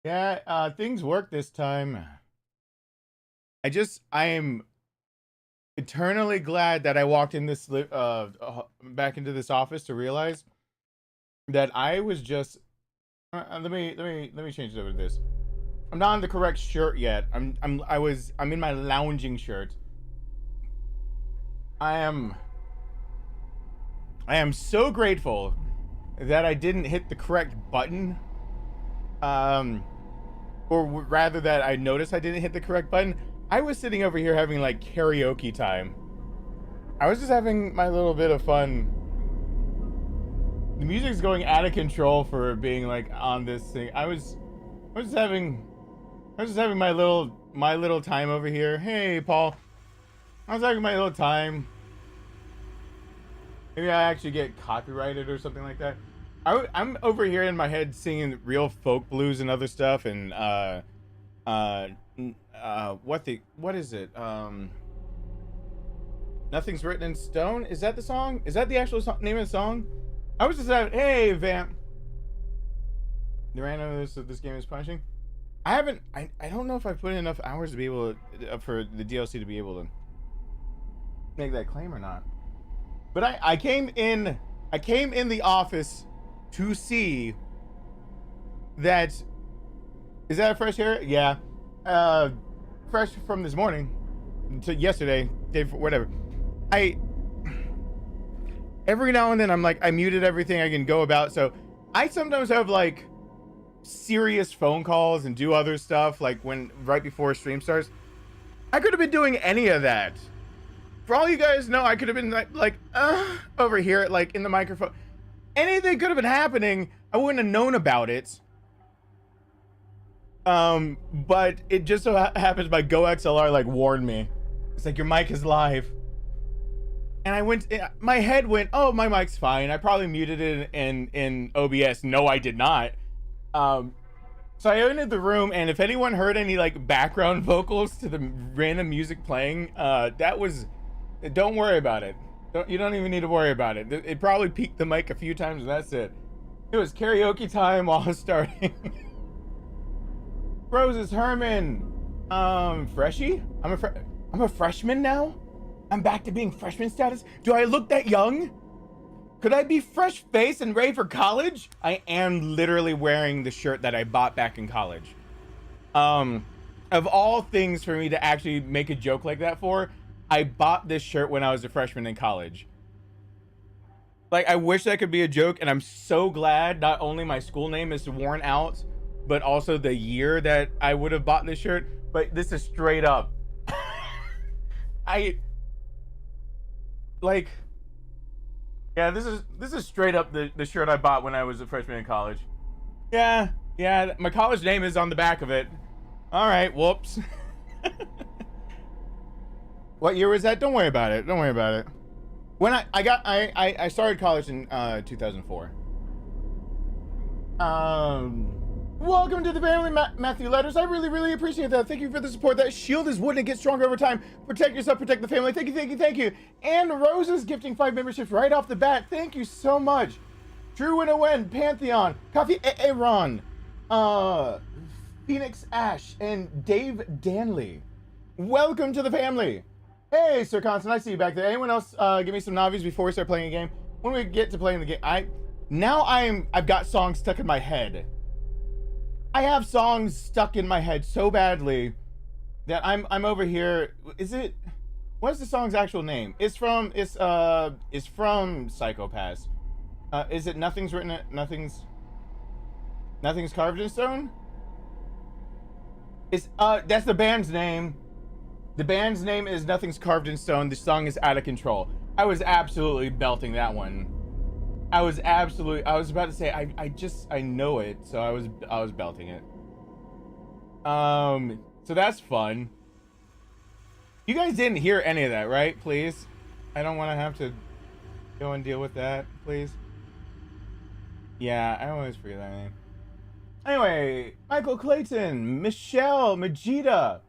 Yeah, things work this time. I am eternally glad that I walked in this back into this office to realize that I was just let me change it over to this. I'm not in the correct shirt yet. I'm in my lounging shirt. I am so grateful that I didn't hit the correct button. Or rather that I noticed I didn't hit the correct button. I was sitting over here having like karaoke time. I was just having my little bit of fun. The music's going out of control for being like on this thing. I was just having my little time over here. Hey, Paul. I was having my little time. Maybe I actually get copyrighted or something like that. I'm over here in my head singing real folk blues and other stuff, and what is it? Nothing's Written in Stone. Is that the song? Is that the actual name of the song? I was just having, hey, Vamp. The randomness of this game is punishing. I don't know if I put in enough hours to be able to, for the DLC to be able to make that claim or not. But I came in the office to see that. Is that a fresh hair? Yeah. Fresh from this morning to yesterday, day before, whatever. Every now and then I'm like, I muted everything I can go about. So I sometimes have like serious phone calls and do other stuff like right before stream starts. I could have been doing any of that. For all you guys know, I could have been like over here, like in the microphone. Anything could have been happening. I wouldn't have known about it. But it just so happens my Go XLR like warned me. It's like, your mic is live. And my head went, oh, my mic's fine. I probably muted it in OBS. No, I did not. So I entered the room, and if anyone heard any like background vocals to the random music playing, don't worry about it. You don't even need to worry about it. It probably peaked the mic a few times, and that's it. It was karaoke time while I was starting. Roses Herman. Freshie? I'm a freshman now? I'm back to being freshman status? Do I look that young? Could I be fresh faced and ready for college? I am literally wearing the shirt that I bought back in college. Of all things for me to actually make a joke like that for, I bought this shirt when I was a freshman in college. Like, I wish that could be a joke, and I'm so glad not only my school name is worn out, but also the year that I would have bought this shirt. But this is straight up. Yeah, this is straight up the shirt I bought when I was a freshman in college. Yeah, my college name is on the back of it. All right, whoops. What year was that? Don't worry about it. Don't worry about it. When I started college in 2004. Welcome to the family, Matthew Letters. I really appreciate that. Thank you for the support. That shield is wooden. It gets stronger over time. Protect yourself, protect the family. Thank you. And Roses gifting 5 memberships right off the bat. Thank you so much. Drew and Owen, Pantheon, Coffee Aaron, Phoenix Ash, and Dave Danley. Welcome to the family. Hey, Sir Constant, I see you back there. Anyone else give me some navies before we start playing a game? When we get to playing the game, I've got songs stuck in my head. I have songs stuck in my head so badly that I'm over here. What's the song's actual name? It's from Psychopaths. Is it Nothing's Carved in Stone? That's the band's name. The band's name is Nothing's Carved in Stone. The song is Out of Control. I was absolutely belting that one. I was about to say, I know it, so I was belting it. So that's fun. You guys didn't hear any of that, right? Please? I don't want to have to go and deal with that, please. Yeah, I always forget that name. Anyway, Michael Clayton, Michelle, Majida.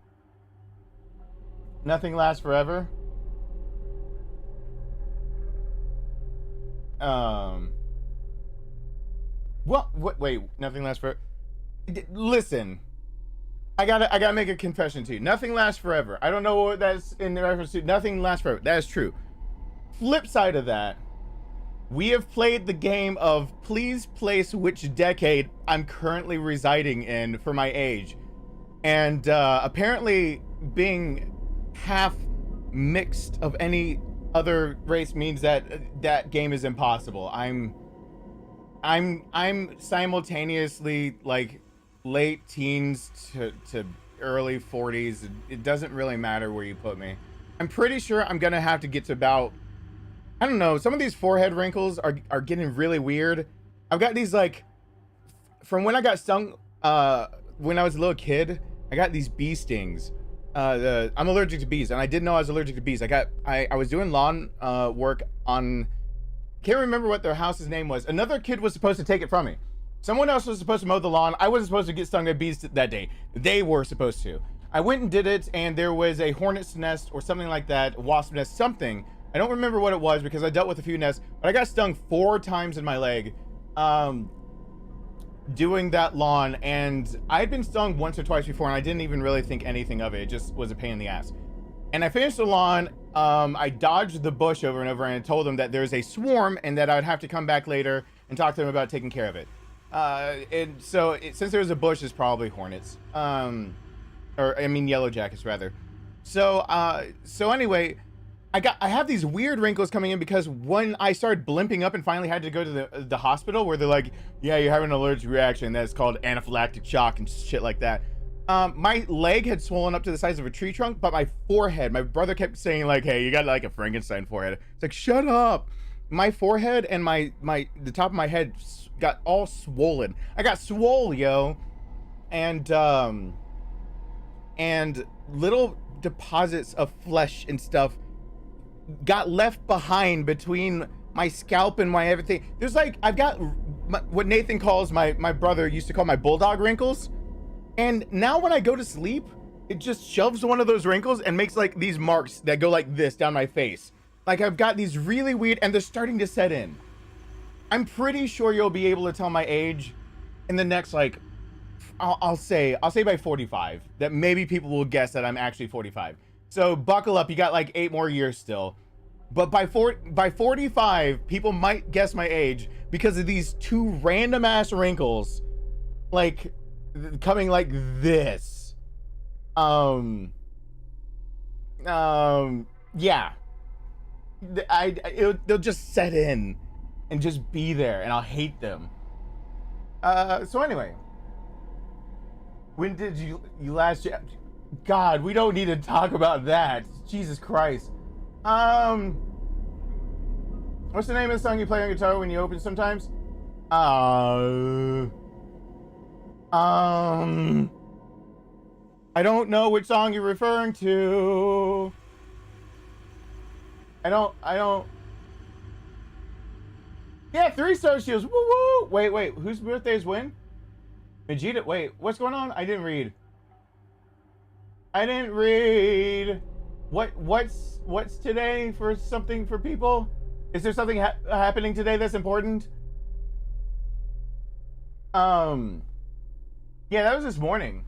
Nothing Lasts Forever. Wait, Nothing Lasts Forever. Listen, I gotta make a confession to you. Nothing lasts forever. I don't know what that's in reference to. Nothing lasts forever. That is true. Flip side of that, we have played the game of please place which decade I'm currently residing in for my age. And apparently being half mixed of any other race means that that game is impossible. I'm simultaneously like late teens to early 40s. It doesn't really matter where you put me. I'm pretty sure I'm gonna have to get to about, I don't know, some of these forehead wrinkles are getting really weird. I've got these, like, from when I got stung when I was a little kid, I got these bee stings. I'm allergic to bees, and I didn't know I was allergic to bees. I was doing lawn work on, can't remember what their house's name was. Another kid was supposed to take it from me. Someone else was supposed to mow the lawn. I wasn't supposed to get stung by bees that day. They were supposed to. I went and did it, and there was a hornet's nest or something like that, wasp nest, something. I don't remember what it was because I dealt with a few nests, but I got stung 4 times in my leg doing that lawn, and I had been stung once or twice before, and I didn't even really think anything of it. It just was a pain in the ass. And I finished the lawn. I dodged the bush over and over and told them that there's a swarm and that I would have to come back later and talk to them about taking care of it. And so since there was a bush, it's probably hornets, or I mean yellow jackets rather. So anyway, I have these weird wrinkles coming in because when I started blimping up and finally had to go to the hospital where they're like, yeah, you're having an allergic reaction that's called anaphylactic shock and shit like that. My leg had swollen up to the size of a tree trunk, but my forehead, my brother kept saying like, hey, you got like a Frankenstein forehead. It's like, shut up. My forehead and the top of my head got all swollen. I got swole, yo. And little deposits of flesh and stuff got left behind between my scalp and my everything. There's like, I've got what Nathan calls, my brother used to call my bulldog wrinkles. And now when I go to sleep, it just shoves one of those wrinkles and makes like these marks that go like this down my face. Like I've got these really weird, and they're starting to set in. I'm pretty sure you'll be able to tell my age in the next, like, I'll say by 45, that maybe people will guess that I'm actually 45. So buckle up, you got like 8 more years still. But by 45, people might guess my age because of these 2 random ass wrinkles, like coming like this. Yeah. They'll just set in and just be there, and I'll hate them. So anyway, when did you last? God, we don't need to talk about that. Jesus Christ. What's the name of the song you play on guitar when you open sometimes? I don't know which song you're referring to. I don't. Yeah, 3-star shields. Woo woo. Wait. Whose birthday is when? Vegeta. Wait, what's going on? I didn't read. What's today for something for people? Is there something happening today that's important? Yeah, that was this morning.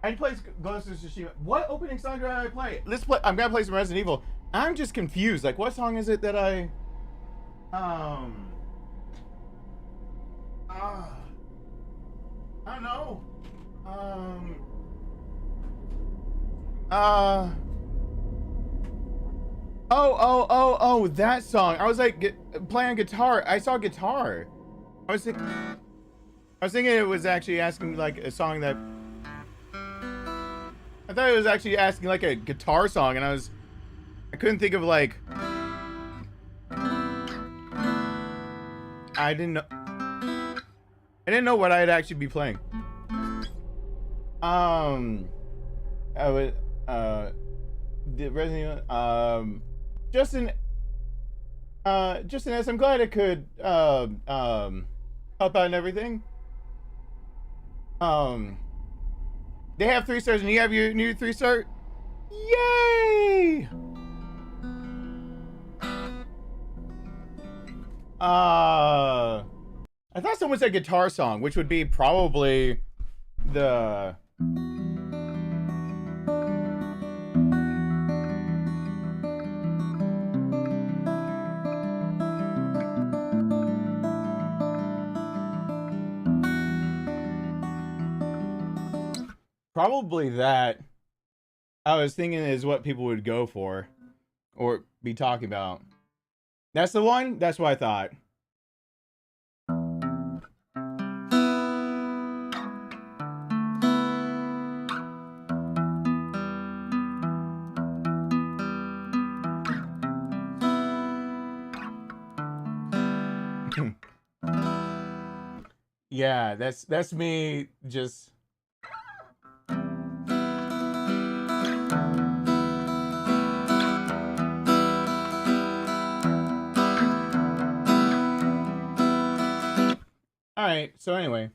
I played Ghost of Tsushima. What opening song did I play? I'm gonna play some Resident Evil. I'm just confused. Like, what song is it that I don't know. Oh, that song. I was like playing guitar. I saw guitar. I was thinking it was actually asking like a song that. I thought it was actually asking like a guitar song, and I couldn't think of like. I didn't know what I'd actually be playing. I would the Resident Evil, Justin S, I'm glad I could help out and everything. They have 3 stars and you have your new 3-star. Yay! I thought someone said guitar song, which would be probably the... Probably that. I was thinking is what people would go for or be talking about. That's the one? That's what I thought. Yeah, that's me just... Alright, so anyway.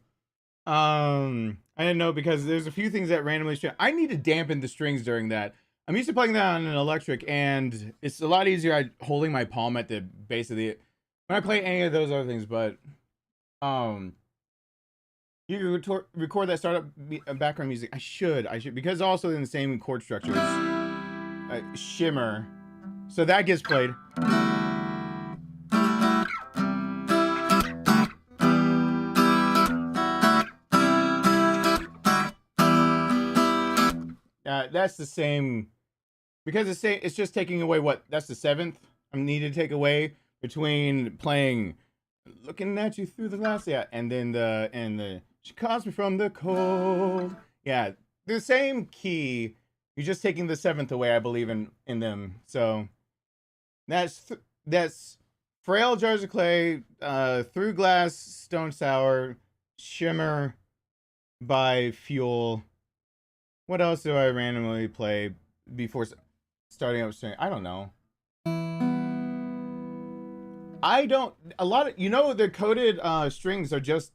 I didn't know because there's a few things that randomly string. I need to dampen the strings during that. I'm used to playing that on an electric, and it's a lot easier holding my palm at the base of the... When I play any of those other things, but... You can record that startup background music. I should, because also in the same chord structures. Shimmer. So that gets played. That's the same, because it's just taking away what, that's the 7th I need to take away between playing Looking at You Through the Glass, yeah, and then the She Calls Me From the Cold. Yeah, the same key. You're just taking the 7th away, I believe, in them. So that's Frail Jars of Clay, Through Glass, Stone Sour, Shimmer by Fuel. What else do I randomly play before starting up string? I don't know. A lot of, you know, the coded strings are just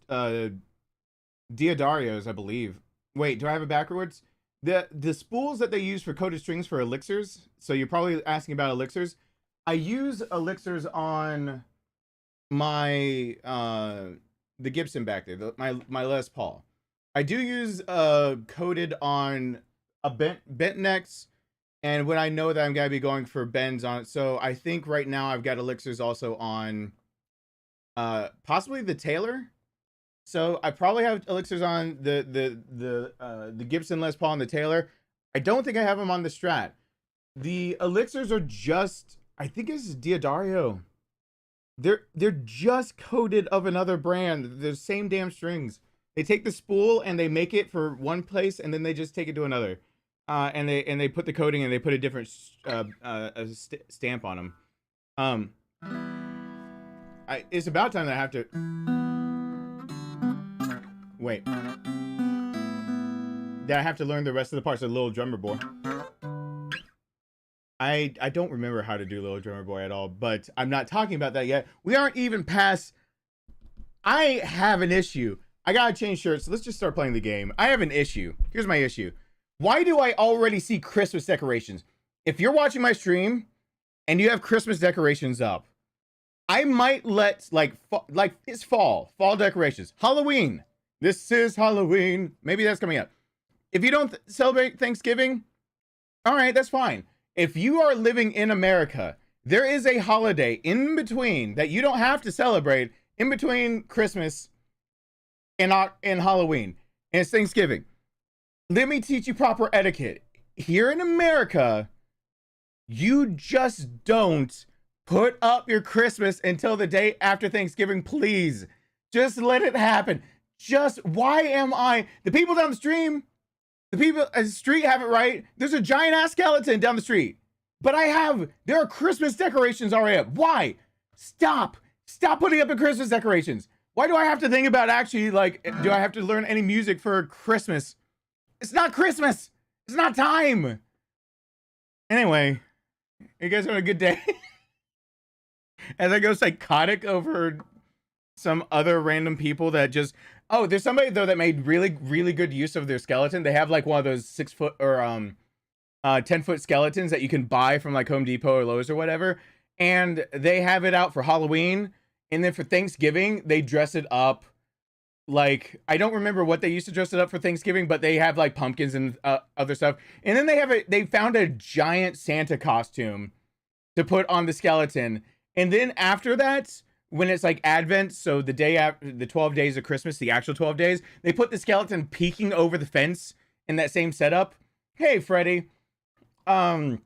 Diodarios, I believe. Wait, do I have it backwards? The spools that they use for coded strings for elixirs, so you're probably asking about elixirs. I use elixirs on my the Gibson back there, my Les Paul. I do use coded on a bent necks, and when I know that I'm gonna be going for bends on it. So I think right now I've got elixirs also on possibly the Taylor. So I probably have elixirs on the Gibson Les Paul and the Taylor. I don't think I have them on the Strat. The elixirs are just, I think it's Diodario. They're just coded of another brand. They're the same damn strings. They take the spool and they make it for one place, and then they just take it to another, and they put the coding and they put a different stamp on them. It's about time that I have to wait. That I have to learn the rest of the parts of Little Drummer Boy. I don't remember how to do Little Drummer Boy at all, but I'm not talking about that yet. We aren't even past. I have an issue. I gotta change shirts, so let's just start playing the game. I have an issue. Here's my issue. Why do I already see Christmas decorations? If you're watching my stream and you have Christmas decorations up, I might let, like it's fall decorations. Halloween. This is Halloween. Maybe that's coming up. If you don't celebrate Thanksgiving, all right, that's fine. If you are living in America, there is a holiday in between that you don't have to celebrate in between Christmas and Halloween, and it's Thanksgiving. Let me teach you proper etiquette. Here in America, you just don't put up your Christmas until the day after Thanksgiving, please. Just let it happen. Why am I? The people down the stream, the people at the street have it right. There's a giant ass skeleton down the street. But there are Christmas decorations already up. Why? Stop putting up the Christmas decorations. Why do I have to think about actually, like, do I have to learn any music for Christmas? It's not Christmas. It's not time. Anyway, you guys having a good day? As I go psychotic over some other random people that just... Oh, there's somebody, though, that made really, really good use of their skeleton. They have, like, one of those 6-foot or 10-foot skeletons that you can buy from, like, Home Depot or Lowe's or whatever. And they have it out for Halloween And then for Thanksgiving, they dress it up like, I don't remember what they used to dress it up for Thanksgiving, but they have like pumpkins and other stuff. And then they found a giant Santa costume to put on the skeleton. And then after that, when it's like Advent, so the day after the 12 days of Christmas, the actual 12 days, they put the skeleton peeking over the fence in that same setup. Hey, Freddy. And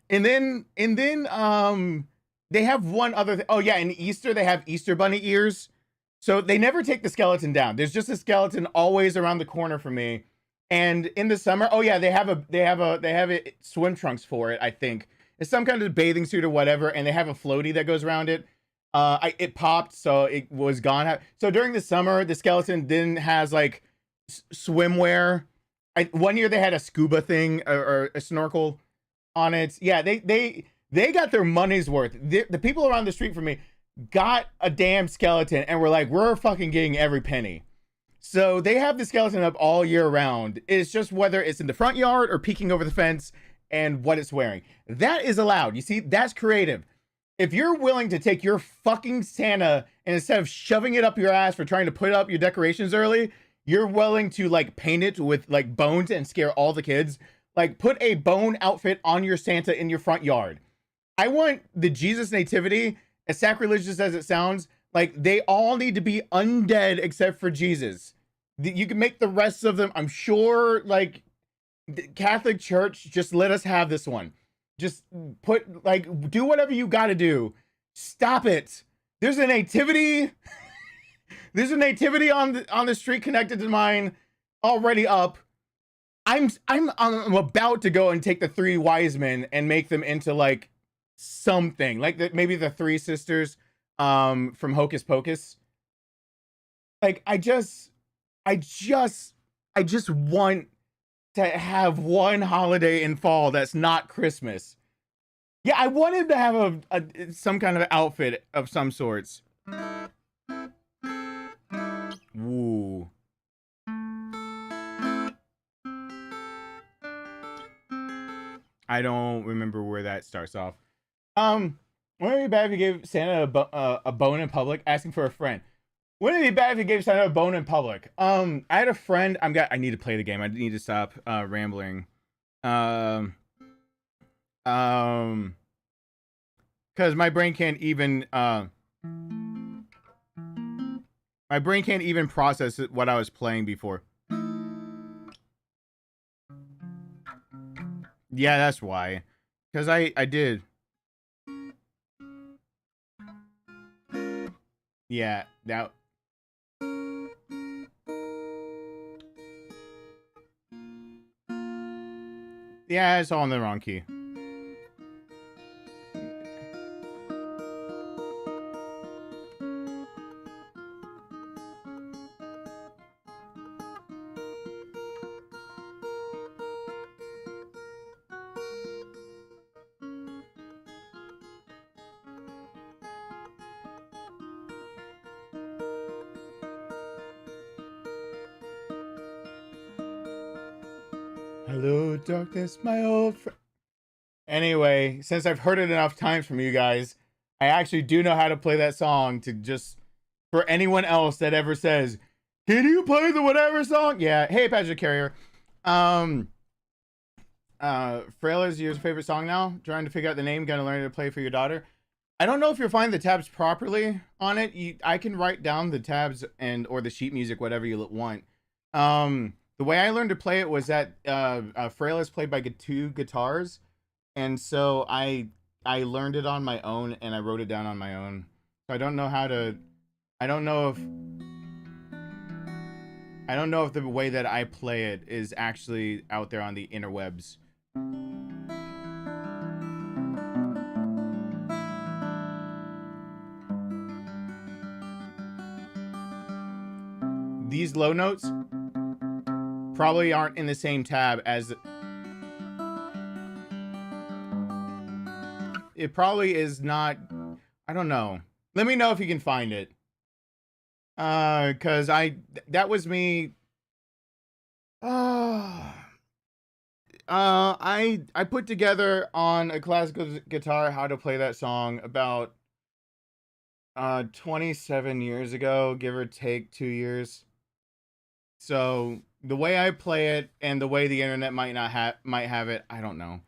then they have one other oh yeah, in Easter they have Easter bunny ears. So they never take the skeleton down. There's just a skeleton always around the corner for me. And in the summer, oh yeah, they have swim trunks for it, I think. It's some kind of bathing suit or whatever, and they have a floaty that goes around it. It popped, so it was gone. So during the summer, the skeleton then has like swimwear. One year they had a scuba thing or a snorkel on it. Yeah, they got their money's worth. The people around the street from me got a damn skeleton and were like, we're fucking getting every penny. So they have the skeleton up all year round. It's just whether it's in the front yard or peeking over the fence and what it's wearing. That is allowed. You see, that's creative. If you're willing to take your fucking Santa and instead of shoving it up your ass for trying to put up your decorations early, you're willing to like paint it with like bones and scare all the kids. Like put a bone outfit on your Santa in your front yard. I want the Jesus nativity, as sacrilegious as it sounds, like they all need to be undead except for Jesus. You can make the rest of them, I'm sure, like the Catholic Church, just let us have this one. Just put, like, do whatever you gotta do. Stop it. There's a nativity. There's a nativity on the street connected to mine already up. I'm about to go and take the three wise men and make them into like something like maybe the three sisters from Hocus Pocus. Like I just want to have one holiday in fall that's not Christmas. Yeah, I wanted to have some kind of outfit of some sorts. Ooh. I don't remember where that starts off. Wouldn't it be bad if you gave Santa a bone in public? Asking for a friend. Wouldn't it be bad if you gave Santa a bone in public? I had a friend. I need to play the game. I need to stop rambling. Because my brain can't even process what I was playing before. Yeah, that's why. Because I did. Yeah, that. Yeah, it's all in the wrong key. Hello, darkness, my old friend. Anyway, since I've heard it enough times from you guys, I actually do know how to play that song to just, for anyone else that ever says, can you play the whatever song? Yeah. Hey, Patrick Carrier. Frail is your favorite song now? Trying to figure out the name, gonna learn to play for your daughter. I don't know if you're finding the tabs properly on it. I can write down the tabs or the sheet music, whatever you want. The way I learned to play it was that Frail is played by two guitars, and so I learned it on my own and I wrote it down on my own. So I don't know if the way that I play it is actually out there on the interwebs. These low notes probably aren't in the same tab as it probably is not. I don't know. Let me know if you can find it. Cause that was me. I put together on a classical guitar how to play that song about 27 years ago, give or take 2 years. So the way I play it and the way the internet might have it, I don't know.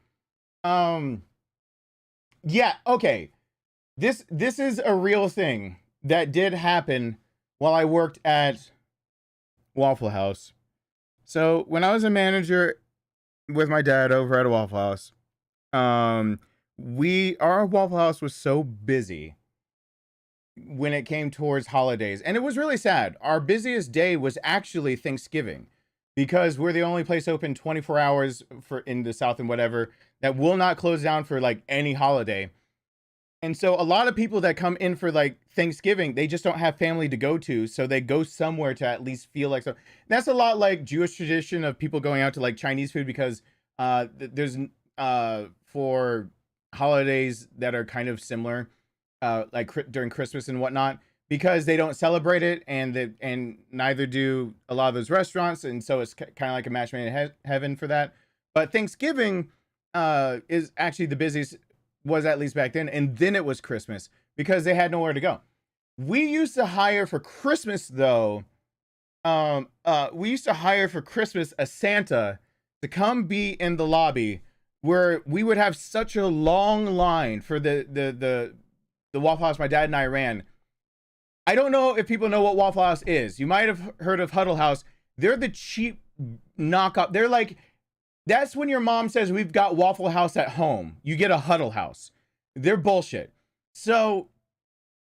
Yeah, okay. This is a real thing that did happen while I worked at Waffle House. So when I was a manager with my dad over at a Waffle House, our Waffle House was so busy when it came towards holidays, and it was really sad. Our busiest day was actually Thanksgiving, because we're the only place open 24 hours for in the South and whatever that will not close down for like any holiday. And so a lot of people that come in for like Thanksgiving, they just don't have family to go to, so they go somewhere to at least feel like so. That's a lot like Jewish tradition of people going out to like Chinese food, because there's for holidays that are kind of similar, like during Christmas and whatnot, because they don't celebrate it, and neither do a lot of those restaurants, and so it's kind of like a match made in heaven for that. But Thanksgiving is actually the busiest, was at least back then, and then it was Christmas because they had nowhere to go. We used to hire for Christmas though. We used to hire for Christmas a Santa to come be in the lobby, where we would have such a long line for the Waffle House my dad and I ran. I don't know if people know what Waffle House is. You might have heard of Huddle House. They're the cheap knockoff. They're like, that's when your mom says we've got Waffle House at home. You get a Huddle House. They're bullshit. So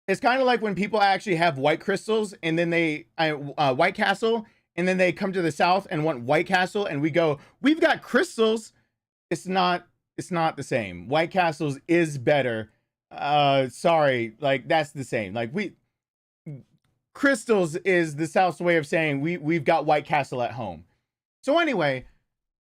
it's kind of like when people actually have White Crystals and then they White Castle, and then they come to the South and want White Castle, and we go, we've got Crystals. It's not the same. White Castles is better. Sorry, like that's the same. Like Crystals is the South's way of saying we've got White Castle at home. So anyway,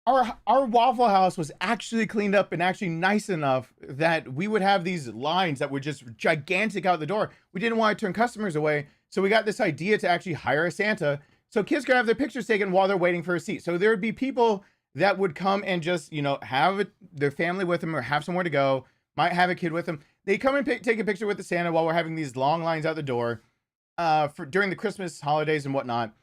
our Waffle House was actually cleaned up and actually nice enough that we would have these lines that were just gigantic out the door. We didn't want to turn customers away, so we got this idea to actually hire a Santa so kids could have their pictures taken while they're waiting for a seat. So there would be people that would come and just, you know, have their family with them or have somewhere to go, might have a kid with them. They come and take a picture with the Santa while we're having these long lines out the door during the Christmas holidays and whatnot,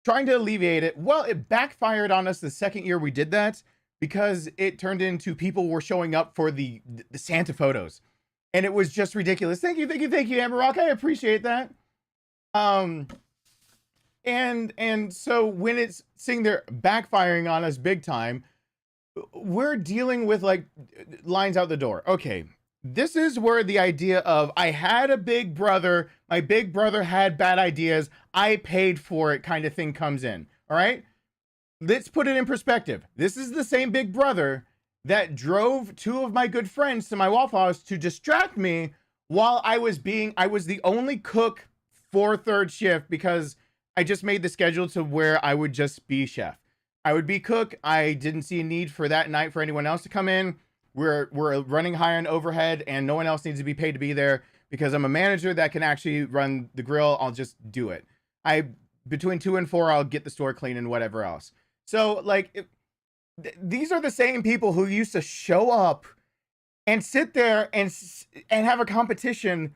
trying to alleviate it. Well, it backfired on us the second year we did that, because it turned into people were showing up for the Santa photos, and it was just ridiculous. Thank you, Amber Rock. I appreciate that. And so when it's sitting there backfiring on us big time, we're dealing with like lines out the door. Okay, this is where the idea of I had a big brother, my big brother had bad ideas, I paid for it kind of thing comes in. All right, let's put it in perspective. This is the same big brother that drove two of my good friends to my Waffle House to distract me while I was the only cook for third shift, because I just made the schedule to where I would just be chef. I would be cook. I didn't see a need for that night for anyone else to come in. We're running high on overhead, and no one else needs to be paid to be there because I'm a manager that can actually run the grill. I'll just do it. Between 2 and 4, I'll get the store clean and whatever else. So like, these are the same people who used to show up and sit there and have a competition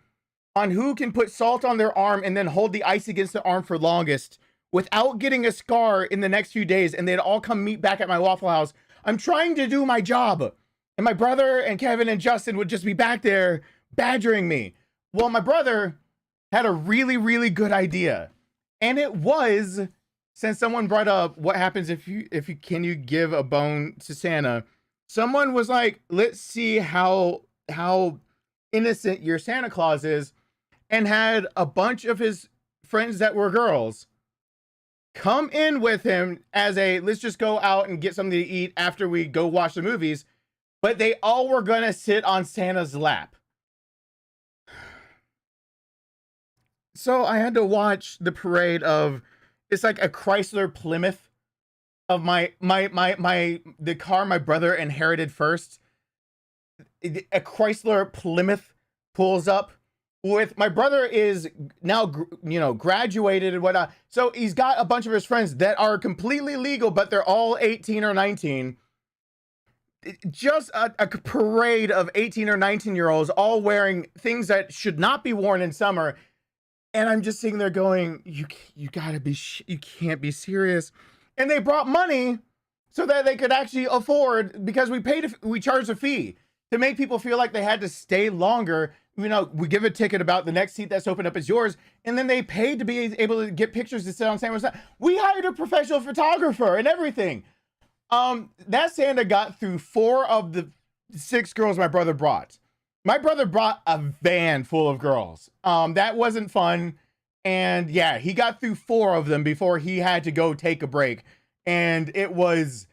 on who can put salt on their arm and then hold the ice against the arm for longest without getting a scar in the next few days. And they'd all come meet back at my Waffle House. I'm trying to do my job. And my brother and Kevin and Justin would just be back there badgering me. Well, my brother had a really, really good idea. And it was, since someone brought up what happens if you can you give a bone to Santa? Someone was like, let's see how innocent your Santa Claus is, and had a bunch of his friends that were girls come in with him as a, let's just go out and get something to eat after we go watch the movies. But they all were gonna sit on Santa's lap. So I had to watch the parade of, it's like a Chrysler Plymouth of the car my brother inherited first. A Chrysler Plymouth pulls up with, my brother is now, you know, graduated and whatnot. So he's got a bunch of his friends that are completely legal, but they're all 18 or 19. just a parade of 18 or 19-year-olds all wearing things that should not be worn in summer. And I'm just sitting there going, you gotta be, you can't be serious. And they brought money so that they could actually afford, because we charged a fee to make people feel like they had to stay longer. You know, we give a ticket about the next seat that's open up is yours. And then they paid to be able to get pictures to sit on Santa. We hired a professional photographer and everything. That Santa got through 4 of the 6 girls my brother brought. My brother brought a van full of girls. That wasn't fun. And yeah, he got through 4 of them before he had to go take a break. And it was,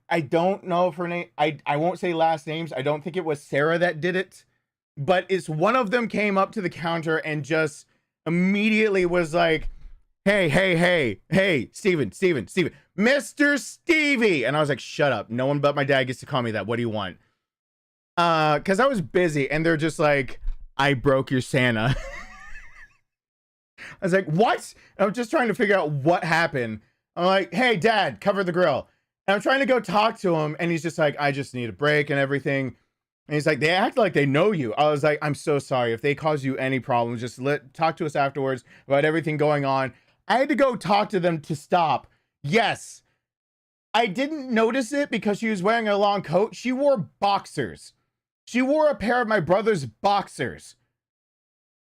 I don't know if her name, I won't say last names. I don't think it was Sarah that did it, but it's one of them came up to the counter and just immediately was like, hey, Steven, Mr. Stevie. And I was like, shut up. No one but my dad gets to call me that. What do you want? Cause I was busy and they're just like, I broke your Santa. I was like, what? I'm just trying to figure out what happened. I'm like, hey, Dad, cover the grill. And I'm trying to go talk to him. And he's just like, I just need a break and everything. And he's like, they act like they know you. I was like, I'm so sorry. If they cause you any problems, just talk to us afterwards about everything going on. I had to go talk to them to stop. Yes, I didn't notice it because she was wearing a long coat. She wore boxers. She wore a pair of my brother's boxers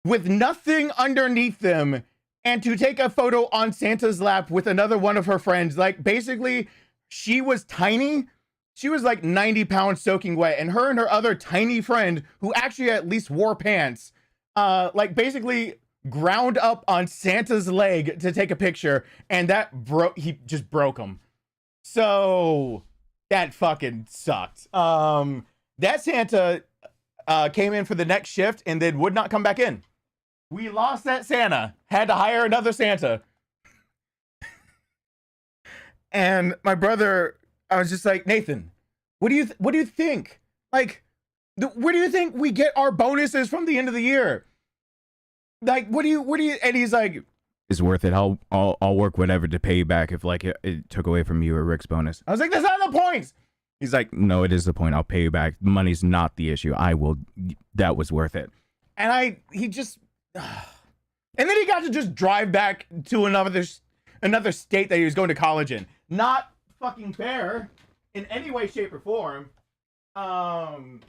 with nothing underneath them, and to take a photo on Santa's lap with another one of her friends. Like, basically, she was tiny. She was like 90 pounds soaking wet, and her other tiny friend, who actually at least wore pants, like basically ground up on Santa's leg to take a picture, and that he just broke him. So that fucking sucked. That Santa came in for the next shift and then would not come back in. We lost that Santa, had to hire another Santa. And my brother, I was just like, Nathan, what do you think? Like, where do you think we get our bonuses from the end of the year? Like, what do you, and he's like, it's worth it. I'll work whatever to pay you back if like it took away from you or Rick's bonus. I was like, that's not the point. He's like, no, it is the point. I'll pay you back. Money's not the issue. That was worth it. And he just, and then he got to just drive back to another state that he was going to college in. Not fucking fair in any way, shape, or form. So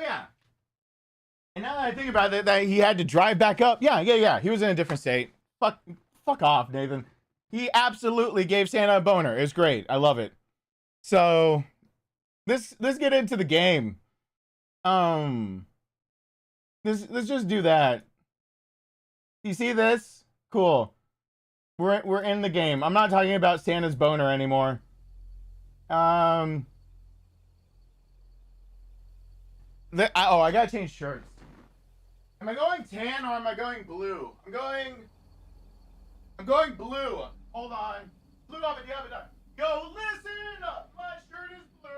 yeah. And now that I think about it, that he had to drive back up. Yeah. He was in a different state. Fuck off, Nathan. He absolutely gave Santa a boner. It was great. I love it. So let's get into the game. Let's just do that. You see this? Cool. We're in the game. I'm not talking about Santa's boner anymore. I gotta change shirts. Am I going tan or am I going blue? I'm going blue. Hold on. Blue up and down. Yo, listen up. My shirt is blue.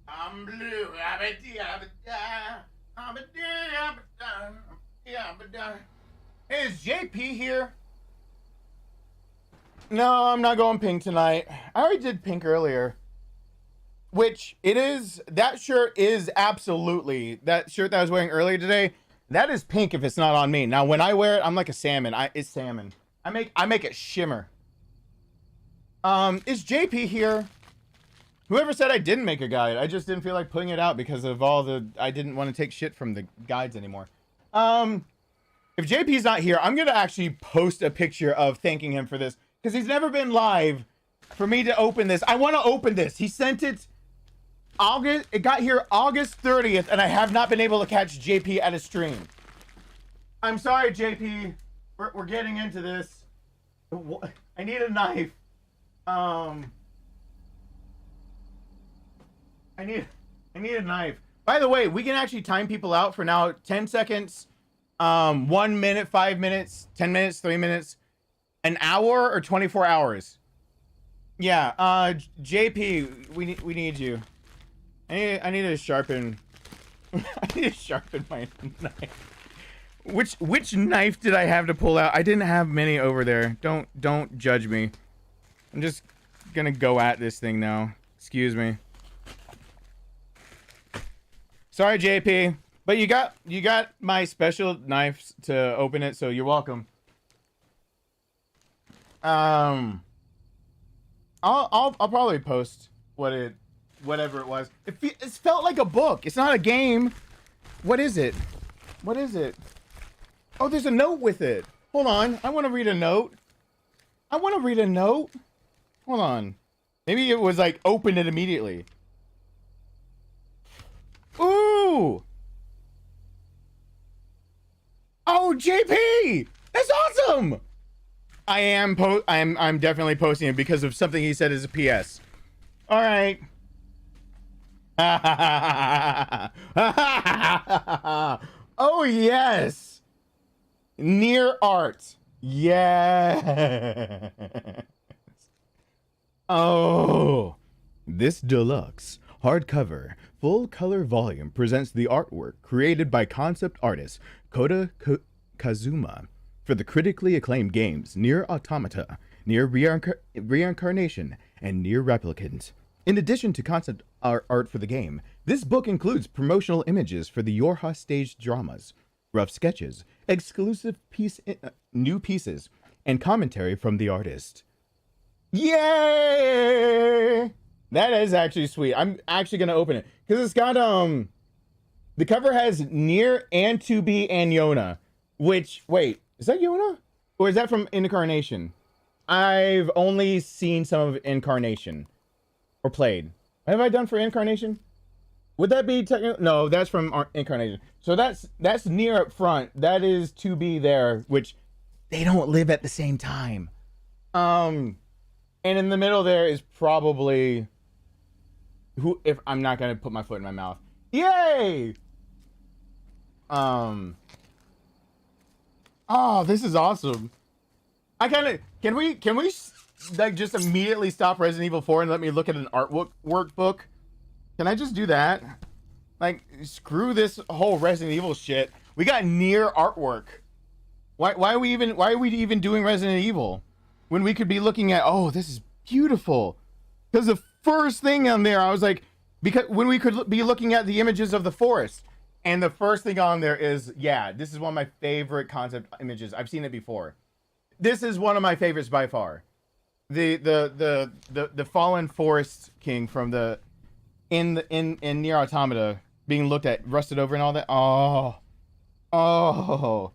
I'm blue. Hey, is JP here? No, I'm not going pink tonight. I already did pink earlier. Which it is, that shirt is absolutely, that shirt that I was wearing earlier today, that is pink if it's not on me. Now, when I wear it, I'm like a salmon. It's salmon. I make it shimmer. Is JP here? Whoever said I didn't make a guide, I just didn't feel like putting it out because of I didn't want to take shit from the guides anymore. If JP's not here, I'm going to actually post a picture of thanking him for this because he's never been live for me to open this. I want to open this. He sent it it got here August 30th, and I have not been able to catch JP at a stream. I'm sorry, JP. We're getting into this. I need a knife. I need a knife. By the way, we can actually time people out for now. 10 seconds, 1 minute, 5 minutes, 10 minutes, 3 minutes, an hour, or 24 hours. Yeah, JP, we need you. I need to sharpen I need to sharpen my knife. Which knife did I have to pull out? I didn't have many over there. Don't judge me. I'm just gonna go at this thing now. Excuse me. Sorry, JP, but you got my special knives to open it, so you're welcome. I'll probably post whatever it was. It felt like a book. It's not a game. What is it? What is it? Oh, there's a note with it. Hold on. I want to read a note. I want to read a note. Hold on. Maybe it was like open it immediately. Ooh. Oh, JP. That's awesome. I'm definitely posting it because of something he said as a PS. All right. Oh, yes. Near art. Yes. Oh. This deluxe hardcover full color volume presents the artwork created by concept artist Kota Kazuma for the critically acclaimed games Nier Automata, Nier Reincarnation, and Nier Replicant. In addition to concept art for the game, this book includes promotional images for the Yorha stage dramas, rough sketches, exclusive new pieces, and commentary from the artist. Yay! That is actually sweet. I'm actually gonna open it because it's got the cover has Nier and 2B and Yona, which wait, is that Yona or is that from Incarnation? I've only seen some of Incarnation or played. What have I done for Incarnation? Would that be technical? No, that's from Incarnation. So that's Nier up front. That is 2B there, which they don't live at the same time. And in the middle there is probably who, if I'm not gonna put my foot in my mouth. Yay! Oh, this is awesome. I kind of can we like just immediately stop Resident Evil 4 and let me look at an workbook? Can I just do that? Like, screw this whole Resident Evil shit. We got Nier artwork. Why are we even doing Resident Evil when we could be looking at, oh, this is beautiful? Because the first thing on there, I was like, because when we could be looking at the images of the forest, and the first thing on there is, yeah, this is one of my favorite concept images. I've seen it before. This is one of my favorites by far. The fallen forest king from the in Nier Automata being looked at, rusted over and all that. Oh.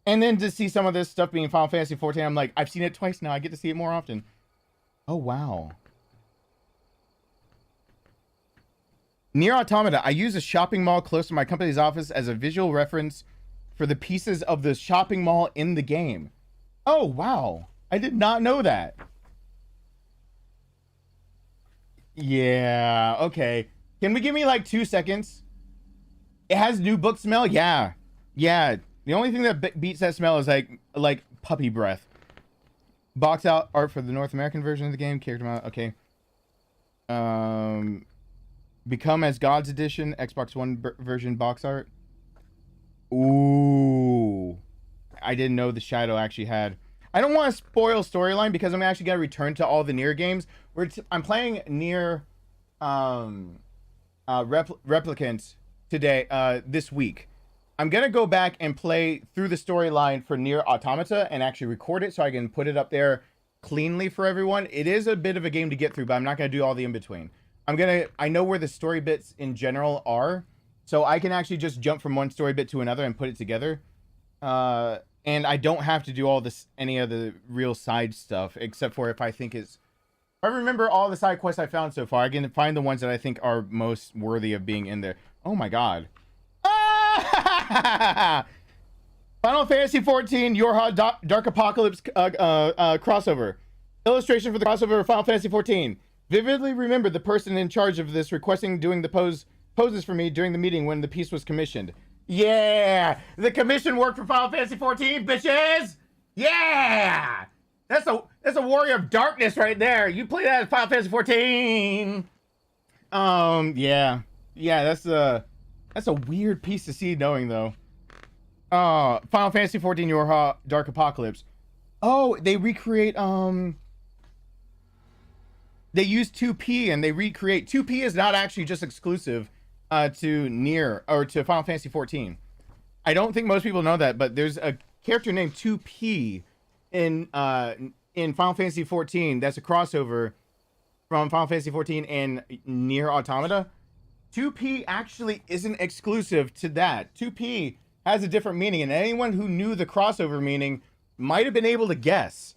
And then to see some of this stuff being Final Fantasy 14, I'm like, I've seen it twice now. I get to see it more often. Oh, wow. Nier Automata. I use a shopping mall close to my company's office as a visual reference for the pieces of the shopping mall in the game. Oh, wow. I did not know that. Yeah, okay. Can we give me like 2 seconds? It has new book smell? Yeah. Yeah. The only thing that beats that smell is like puppy breath. Box out art for the North American version of the game. Character model. Okay. Become as God's Edition. Xbox One version box art. Ooh. I didn't know the Shadow actually had. I don't want to spoil storyline because I'm actually going to return to all the Nier games. I'm playing Nier Replicant today, this week. I'm going to go back and play through the storyline for Nier Automata and actually record it so I can put it up there cleanly for everyone. It is a bit of a game to get through, but I'm not going to do all the in-between. I know where the story bits in general are, so I can actually just jump from one story bit to another and put it together. And I don't have to do all this, any of the real side stuff, except for if I think it's... If I remember all the side quests I found so far, I can find the ones that I think are most worthy of being in there. Oh my god. Ah! Final Fantasy 14 Yorha Dark Apocalypse crossover. Illustration for the crossover of Final Fantasy 14. Vividly remember the person in charge of this requesting doing the poses for me during the meeting when the piece was commissioned. Yeah! The commission worked for Final Fantasy 14, bitches! Yeah! That's a warrior of darkness right there. You play that in Final Fantasy 14. Yeah. Yeah, That's a weird piece to see knowing though. Final Fantasy 14 Yorha Dark Apocalypse. Oh, they recreate they use 2P and they recreate 2P is not actually just exclusive to Nier or to Final Fantasy 14. I don't think most people know that, but there's a character named 2P in Final Fantasy 14 that's a crossover from Final Fantasy 14 and Nier Automata. 2P actually isn't exclusive to that. 2P has a different meaning, and anyone who knew the crossover meaning might have been able to guess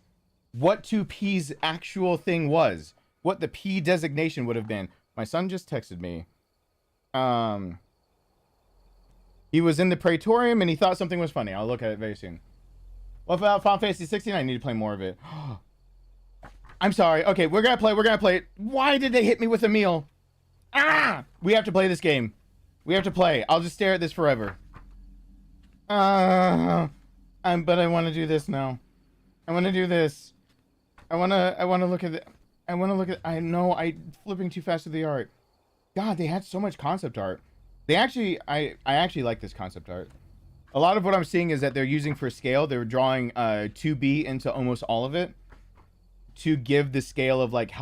what 2P's actual thing was, what the P designation would have been. My son just texted me. He was in the Praetorium and he thought something was funny. I'll look at it very soon. What about Final Fantasy 16? I need to play more of it. I'm sorry. Okay, we're gonna play it. Why did they hit me with a meal? Ah! We have to play this game. We have to play. I'll just stare at this forever. But I want to do this now. I want to do this. I want to look at it. I know I'm flipping too fast to the art. God, they had so much concept art. They actually, I actually like this concept art. A lot of what I'm seeing is that they're using for scale. They're drawing 2B into almost all of it to give the scale of like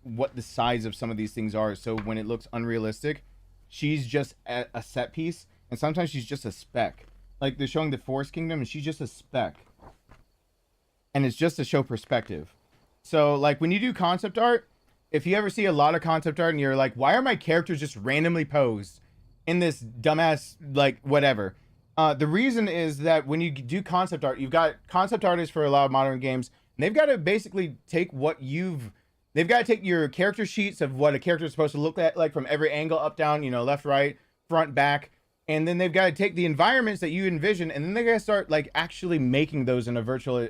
what the size of some of these things are. So when it looks unrealistic, she's just a set piece, and sometimes she's just a speck. Like they're showing the Forest Kingdom, and she's just a speck, and it's just to show perspective. So like when you do concept art, if you ever see a lot of concept art and you're like, why are my characters just randomly posed in this dumbass like whatever? The reason is that when you do concept art, you've got concept artists for a lot of modern games, and they've got to basically take they've got to take your character sheets of what a character is supposed to look at, like from every angle, up, down, you know, left, right, front, back. And then they've got to take the environments that you envision, and then they got to start like actually making those in a virtual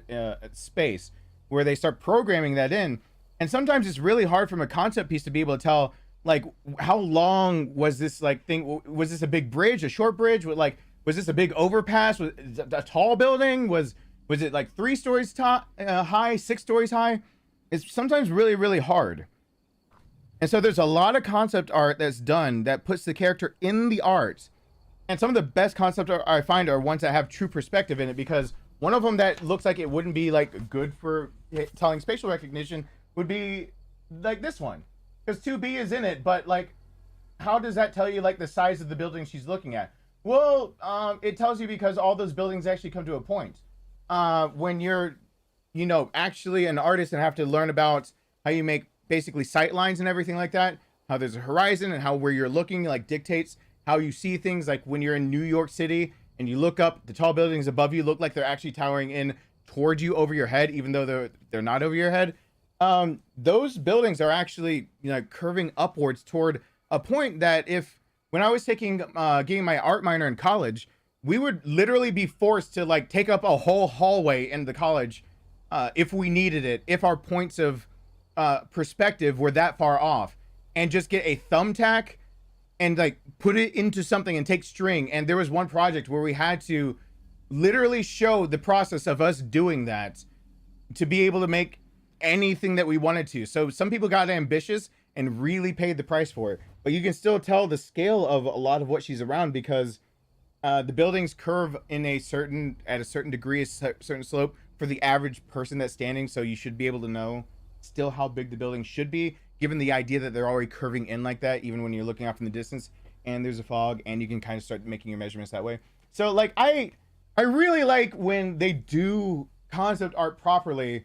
space where they start programming that in. And sometimes it's really hard from a concept piece to be able to tell, like, how long was this like thing? Was this a big bridge, a short bridge? Was this a big overpass? Was it a tall building? Was it like 3 stories high, 6 stories high? It's sometimes really, really hard. And so there's a lot of concept art that's done that puts the character in the art. And some of the best concept art I find are ones that have true perspective in it, because one of them that looks like it wouldn't be like good for telling spatial recognition would be like this one, because 2B is in it, but like, how does that tell you like the size of the building she's looking at? Well, it tells you because all those buildings actually come to a point. When you're, you know, actually an artist and have to learn about how you make basically sight lines and everything like that, how there's a horizon and how where you're looking like dictates how you see things. Like when you're in New York City and you look up, the tall buildings above you look like they're actually towering in towards you over your head, even though they're not over your head. Those buildings are actually, you know, curving upwards toward a point that when I was getting my art minor in college, we would literally be forced to like take up a whole hallway in the college if we needed it, if our points of perspective were that far off, and just get a thumbtack and like put it into something and take string. And there was one project where we had to literally show the process of us doing that to be able to make anything that we wanted to. So some people got ambitious and really paid the price for it, but you can still tell the scale of a lot of what she's around, because the buildings curve at a certain degree, a certain slope for the average person that's standing. So you should be able to know still how big the building should be, given the idea that they're already curving in like that, even when you're looking off in the distance and there's a fog, and you can kind of start making your measurements that way. So like, I really like when they do concept art properly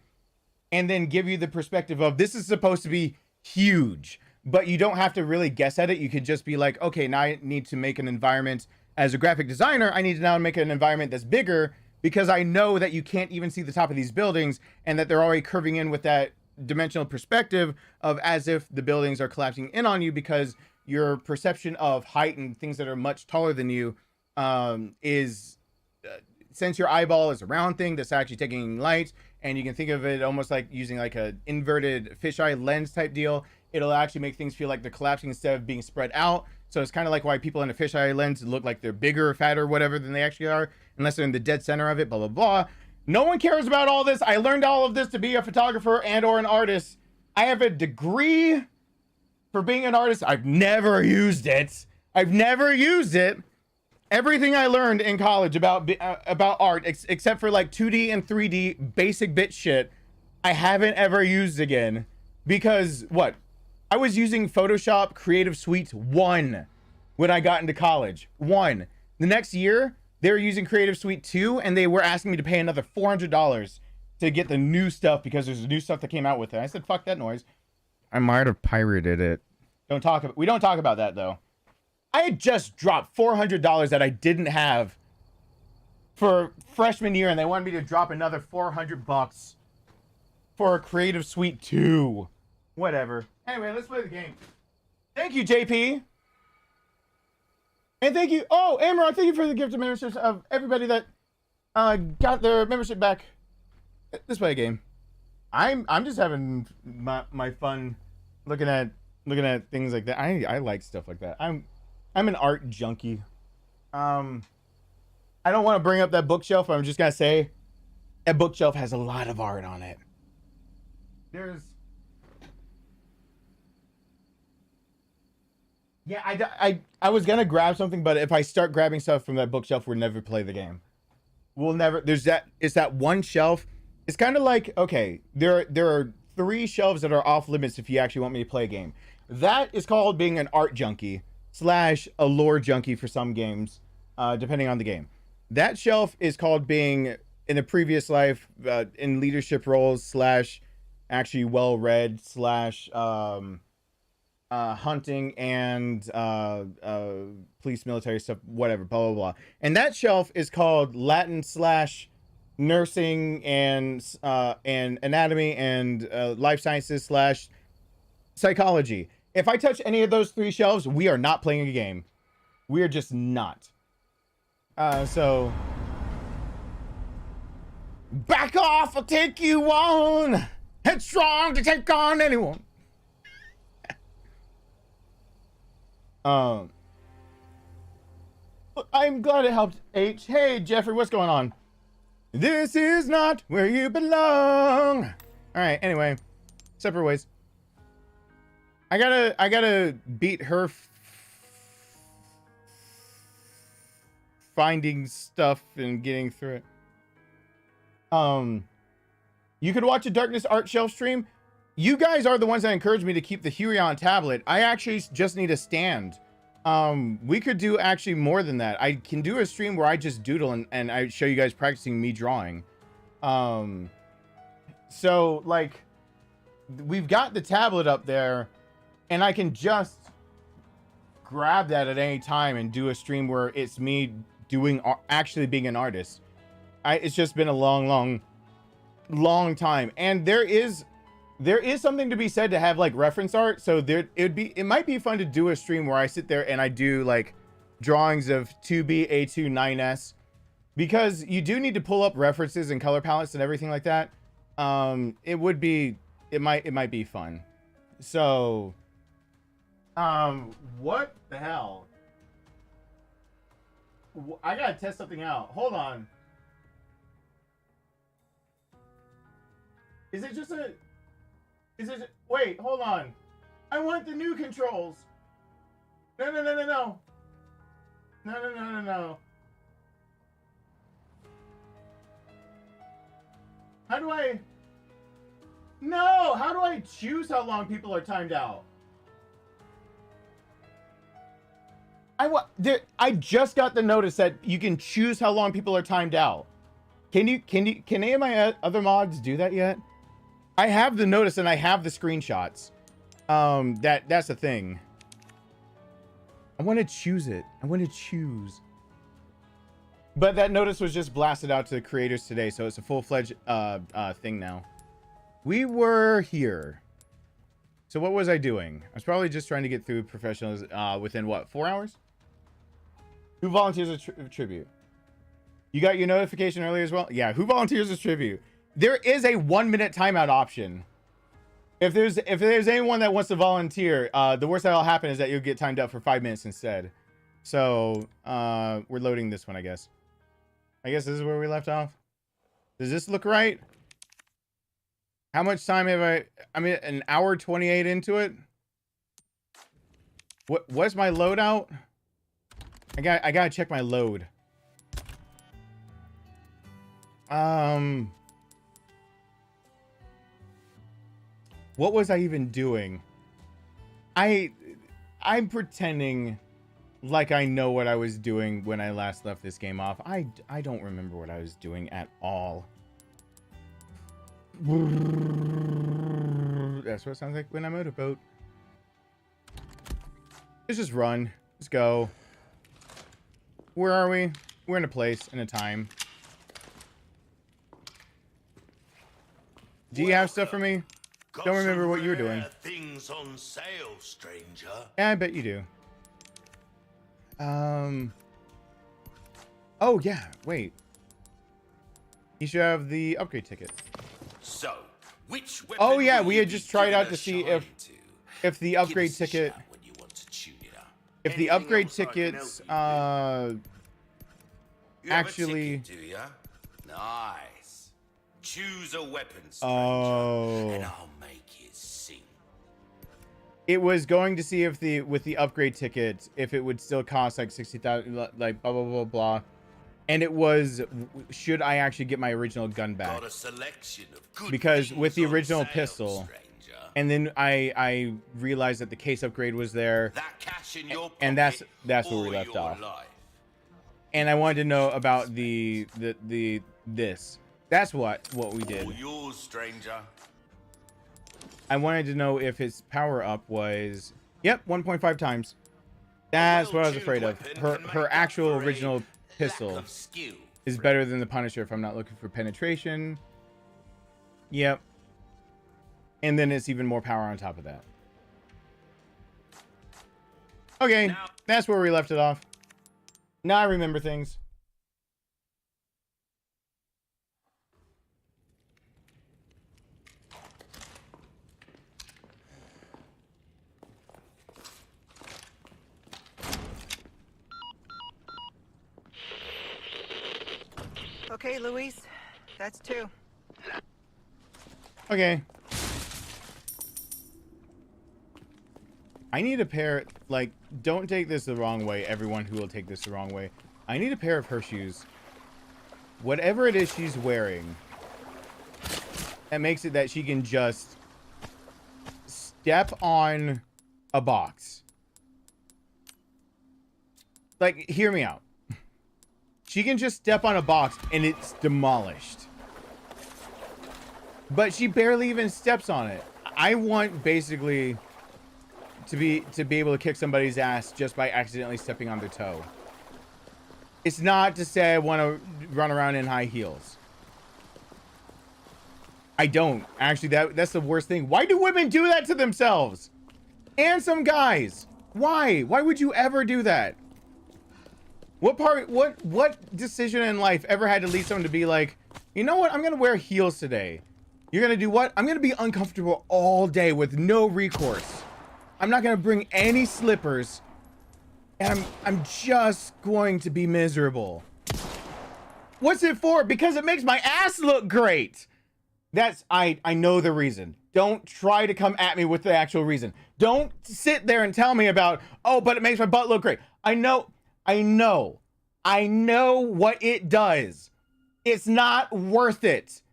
and then give you the perspective of this is supposed to be huge, but you don't have to really guess at it. You could just be like, okay, now I need to make an environment as a graphic designer. I need to now make an environment that's bigger, because I know that you can't even see the top of these buildings and that they're already curving in with that dimensional perspective of as if the buildings are collapsing in on you, because your perception of height and things that are much taller than you is since your eyeball is a round thing that's actually taking light, and you can think of it almost like using like a inverted fisheye lens type deal, it'll actually make things feel like they're collapsing instead of being spread out. So it's kind of like why people in a fisheye lens look like they're bigger or fatter or whatever than they actually are, unless they're in the dead center of it, blah, blah, blah. No one cares about all this. I learned all of this to be a photographer and or an artist. I have a degree for being an artist. I've never used it. Everything I learned in college about art, except for like 2D and 3D basic bit shit, I haven't ever used again. Because what? I was using Photoshop Creative Suite 1 when I got into college. 1. The next year, they were using Creative Suite 2, and they were asking me to pay another $400 to get the new stuff because there's new stuff that came out with it. I said, fuck that noise. I might have pirated it. We don't talk about that though. I had just dropped $400 that I didn't have for freshman year, and they wanted me to drop another $400 for a Creative Suite 2. Whatever. Anyway, let's play the game. Thank you, JP. And thank you. Oh, Amron, thank you for the gift of memberships of everybody that got their membership back. Let's play a game. I'm just having my fun looking at things like that. I like stuff like that. I'm an art junkie. I don't want to bring up that bookshelf. I'm just gonna say that bookshelf has a lot of art on it. I was gonna grab something, but if I start grabbing stuff from that bookshelf, we'll never play the game. We'll never. It's that one shelf. It's kind of like, okay, there are 3 shelves that are off limits if you actually want me to play a game. That is called being an art junkie / a lore junkie for some games, depending on the game. That shelf is called being in a previous life in leadership roles / actually well-read / hunting and police, military stuff, whatever, blah blah blah. And that shelf is called Latin / nursing and anatomy and life sciences / psychology. If I touch any of those 3 shelves, we are not playing a game. We are just not. So back off, I'll take you on. Headstrong to take on anyone. I'm glad it helped, H. Hey, Jeffrey, what's going on? This is not where you belong. All right, anyway, separate ways. I gotta beat her finding stuff and getting through it. You could watch a Darkness art shelf stream. You guys are the ones that encouraged me to keep the Hurion tablet. I actually just need a stand. We could do actually more than that. I can do a stream where I just doodle and I show you guys practicing me drawing. So like we've got the tablet up there and I can just grab that at any time and do a stream where it's me doing actually being an artist. It's just been a long time, and there is something to be said to have like reference art. So it might be fun to do a stream where I sit there and I do like drawings of 2B, A2, 9S, because you do need to pull up references and color palettes and everything like that. It might be fun. So what the hell? I gotta test something out. Hold on. Is it just a... Wait, hold on. I want the new controls. No. No. How do I... No! How do I choose how long people are timed out? I just got the notice that you can choose how long people are timed out. Can any of my other mods do that yet? I have the notice and I have the screenshots. That's the thing. I want to choose it. I want to choose. But that notice was just blasted out to the creators today, so it's a full-fledged thing now. We were here. So what was I doing? I was probably just trying to get through professionals within what, 4 hours? Who volunteers a tribute? You got your notification earlier as well? Yeah, who volunteers a tribute? There is a 1-minute timeout option. If there's anyone that wants to volunteer, the worst that'll happen is that you'll get timed out for 5 minutes instead. So we're loading this one, I guess. I guess this is where we left off. Does this look right? How much time have I mean, an hour 28 into it. What's my loadout? I gotta check my load. What was I even doing? I'm pretending like I know what I was doing when I last left this game off. I don't remember what I was doing at all. That's what it sounds like when I'm out of boat. Let's just run. Let's go. Where are we? We're in a place, in a time. Do you have stuff for me? Don't remember what you were doing. Things on sale, stranger. Yeah, I bet you do. Oh yeah, wait. You should have the upgrade ticket. So, which weapon Oh yeah, will we you had be just tried out giving to a see shine to? if the Give upgrade us a ticket shout when you want to tune it up. if the Anything upgrade else I can tickets help you have a actually ticket, do ya? Nice. Choose a weapon, stranger, and I'll make it sing. it was going to see if with the upgrade ticket if it would still cost like 60,000, like blah blah blah blah, and it was should I actually get my original gun back? Got a selection of good Because with the things on original sale, pistol, stranger. and then I realized that the case upgrade was there, That cash in your and pocket that's where we or left your off. life. And I wanted to know about this. That's what we did. All yours, stranger. I wanted to know if his power up was 1.5 times. That's what I was afraid of. Her actual original pistol is better than the Punisher if I'm not looking for penetration. Yep. And then it's even more power on top of that. Okay, that's where we left it off. Now I remember things. Okay, Luis, that's 2. Okay. I need a pair, like, don't take this the wrong way, everyone who will take this the wrong way. I need a pair of her shoes. Whatever it is she's wearing, that makes it that she can just step on a box. Like, hear me out. She can just step on a box and it's demolished. But she barely even steps on it. I want basically to be able to kick somebody's ass just by accidentally stepping on their toe. It's not to say I want to run around in high heels. I don't. Actually, that's the worst thing. Why do women do that to themselves? And some guys. Why? Why would you ever do that? What decision in life ever had to lead someone to be like, you know what? I'm going to wear heels today. You're going to do what? I'm going to be uncomfortable all day with no recourse. I'm not going to bring any slippers. And I'm just going to be miserable. What's it for? Because it makes my ass look great. That's, I know the reason. Don't try to come at me with the actual reason. Don't sit there and tell me about, oh, but it makes my butt look great. I know what it does. It's not worth it.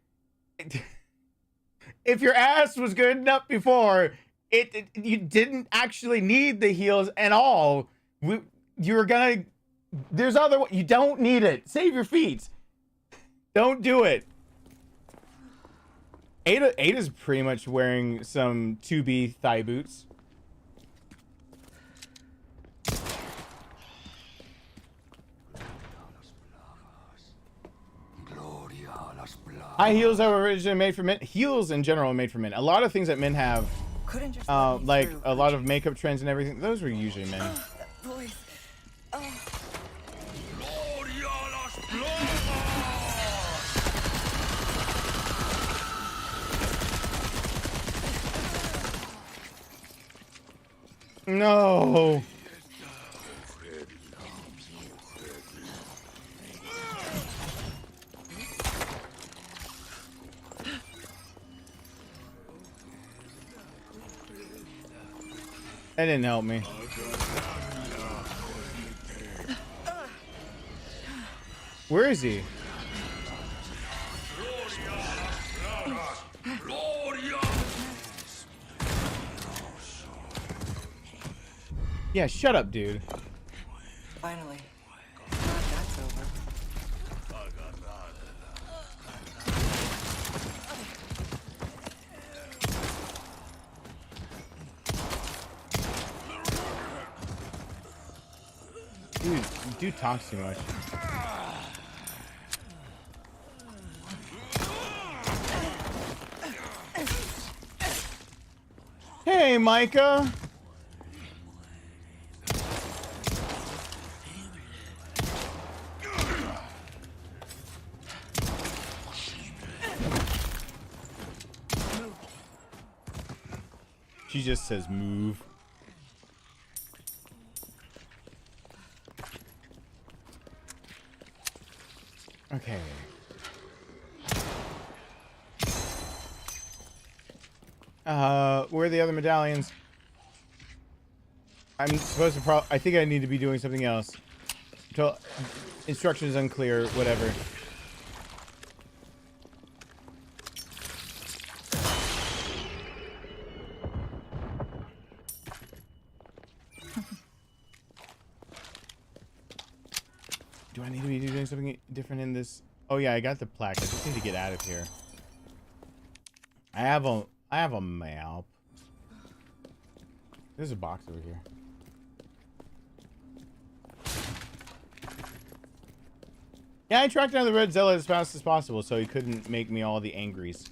If your ass was good enough before, you didn't actually need the heels at all. You're gonna, there's other, you don't need it. Save your feet. Don't do it. Ada's pretty much wearing some 2B thigh boots. High heels are originally made for men. Heels in general are made for men. A lot of things that men have, like a lot of makeup trends and everything, those were usually men. That voice. Oh. No. That didn't help me. Where is he? Yeah, shut up, dude. Finally. Glad that's over. Dude talks too much. Hey, Micah. She just says move. Okay. Where are the other medallions? I'm supposed to I think I need to be doing something else. Instructions unclear, whatever. Do I need to be doing something different in this? Oh yeah, I got the plaque. I just need to get out of here. I have a map. There's a box over here. Yeah, I tracked down the Red Zealot as fast as possible so he couldn't make me all the angries.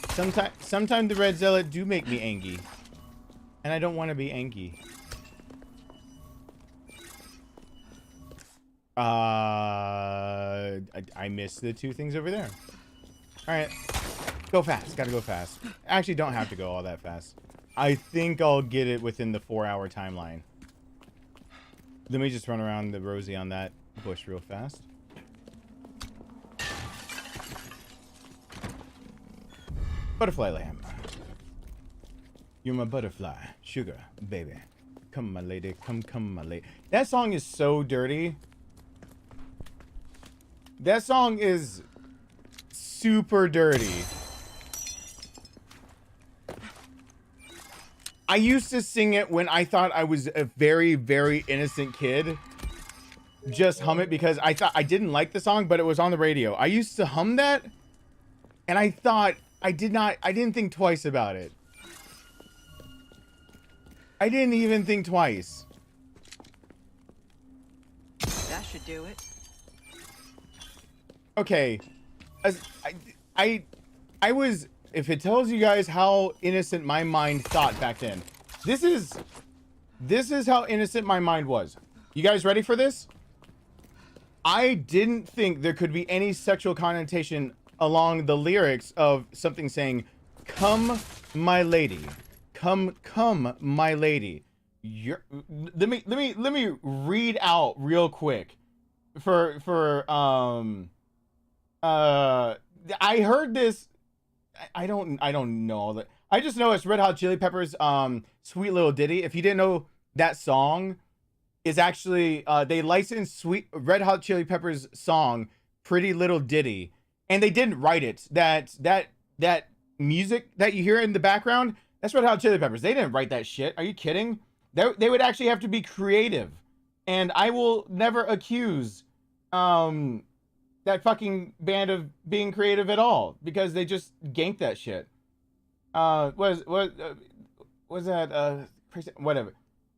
Sometimes the Red Zealot do make me angry. And I don't want to be angry. I missed the two things over there. Alright. Go fast. Gotta go fast. Actually, don't have to go all that fast. I think I'll get it within the 4-hour timeline. Let me just run around the Rosie on that bush real fast. Butterfly lamb. You're my butterfly. Sugar, baby. Come, my lady. Come, my lady. That song is so dirty. That song is super dirty. I used to sing it when I thought I was a very, very innocent kid. Just hum it because I thought I didn't like the song, but it was on the radio. I used to hum that, and I thought I didn't think twice about it. I didn't even think twice. That should do it. Okay, I was, if it tells you guys how innocent my mind thought back then, this is how innocent my mind was. You guys ready for this? I didn't think there could be any sexual connotation along the lyrics of something saying, "Come, my lady, come, my lady." Let me read out real quick. I heard this. I don't know all that. I just know it's Red Hot Chili Peppers' "Sweet Little Ditty." If you didn't know, that song is actually they licensed Red Hot Chili Peppers' song "Pretty Little Ditty," and they didn't write it. That music that you hear in the background, that's Red Hot Chili Peppers. They didn't write that shit. Are you kidding? They would actually have to be creative, and I will never accuse that fucking band of being creative at all, because they just ganked that shit. Was that crazy? Whatever.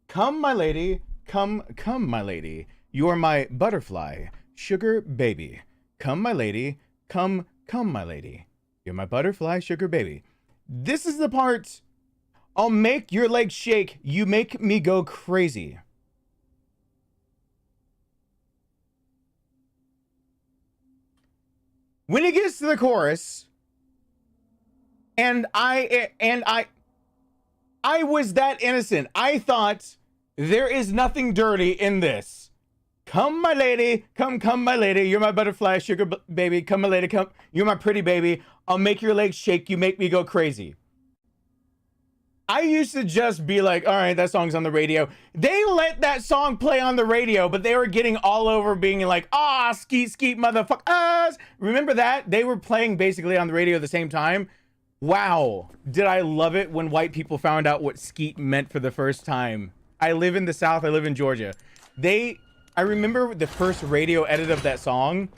Come, my lady, come, my lady. You're my butterfly, sugar baby. Come, my lady, come, my lady. You're my butterfly, sugar baby. This is the part. I'll make your legs shake. You make me go crazy. When it gets to the chorus, and I was that innocent. I thought there is nothing dirty in this. Come, my lady, come, my lady. You're my butterfly, sugar baby. Come, my lady, come. You're my pretty baby. I'll make your legs shake. You make me go crazy. I used to just be like, all right, that song's on the radio. They let that song play on the radio, but they were getting all over being like, ah, skeet, skeet, motherfuckers. Remember that? They were playing basically on the radio at the same time. Wow. Did I love it when white people found out what skeet meant for the first time. I live in the South. I live in Georgia. I remember the first radio edit of that song.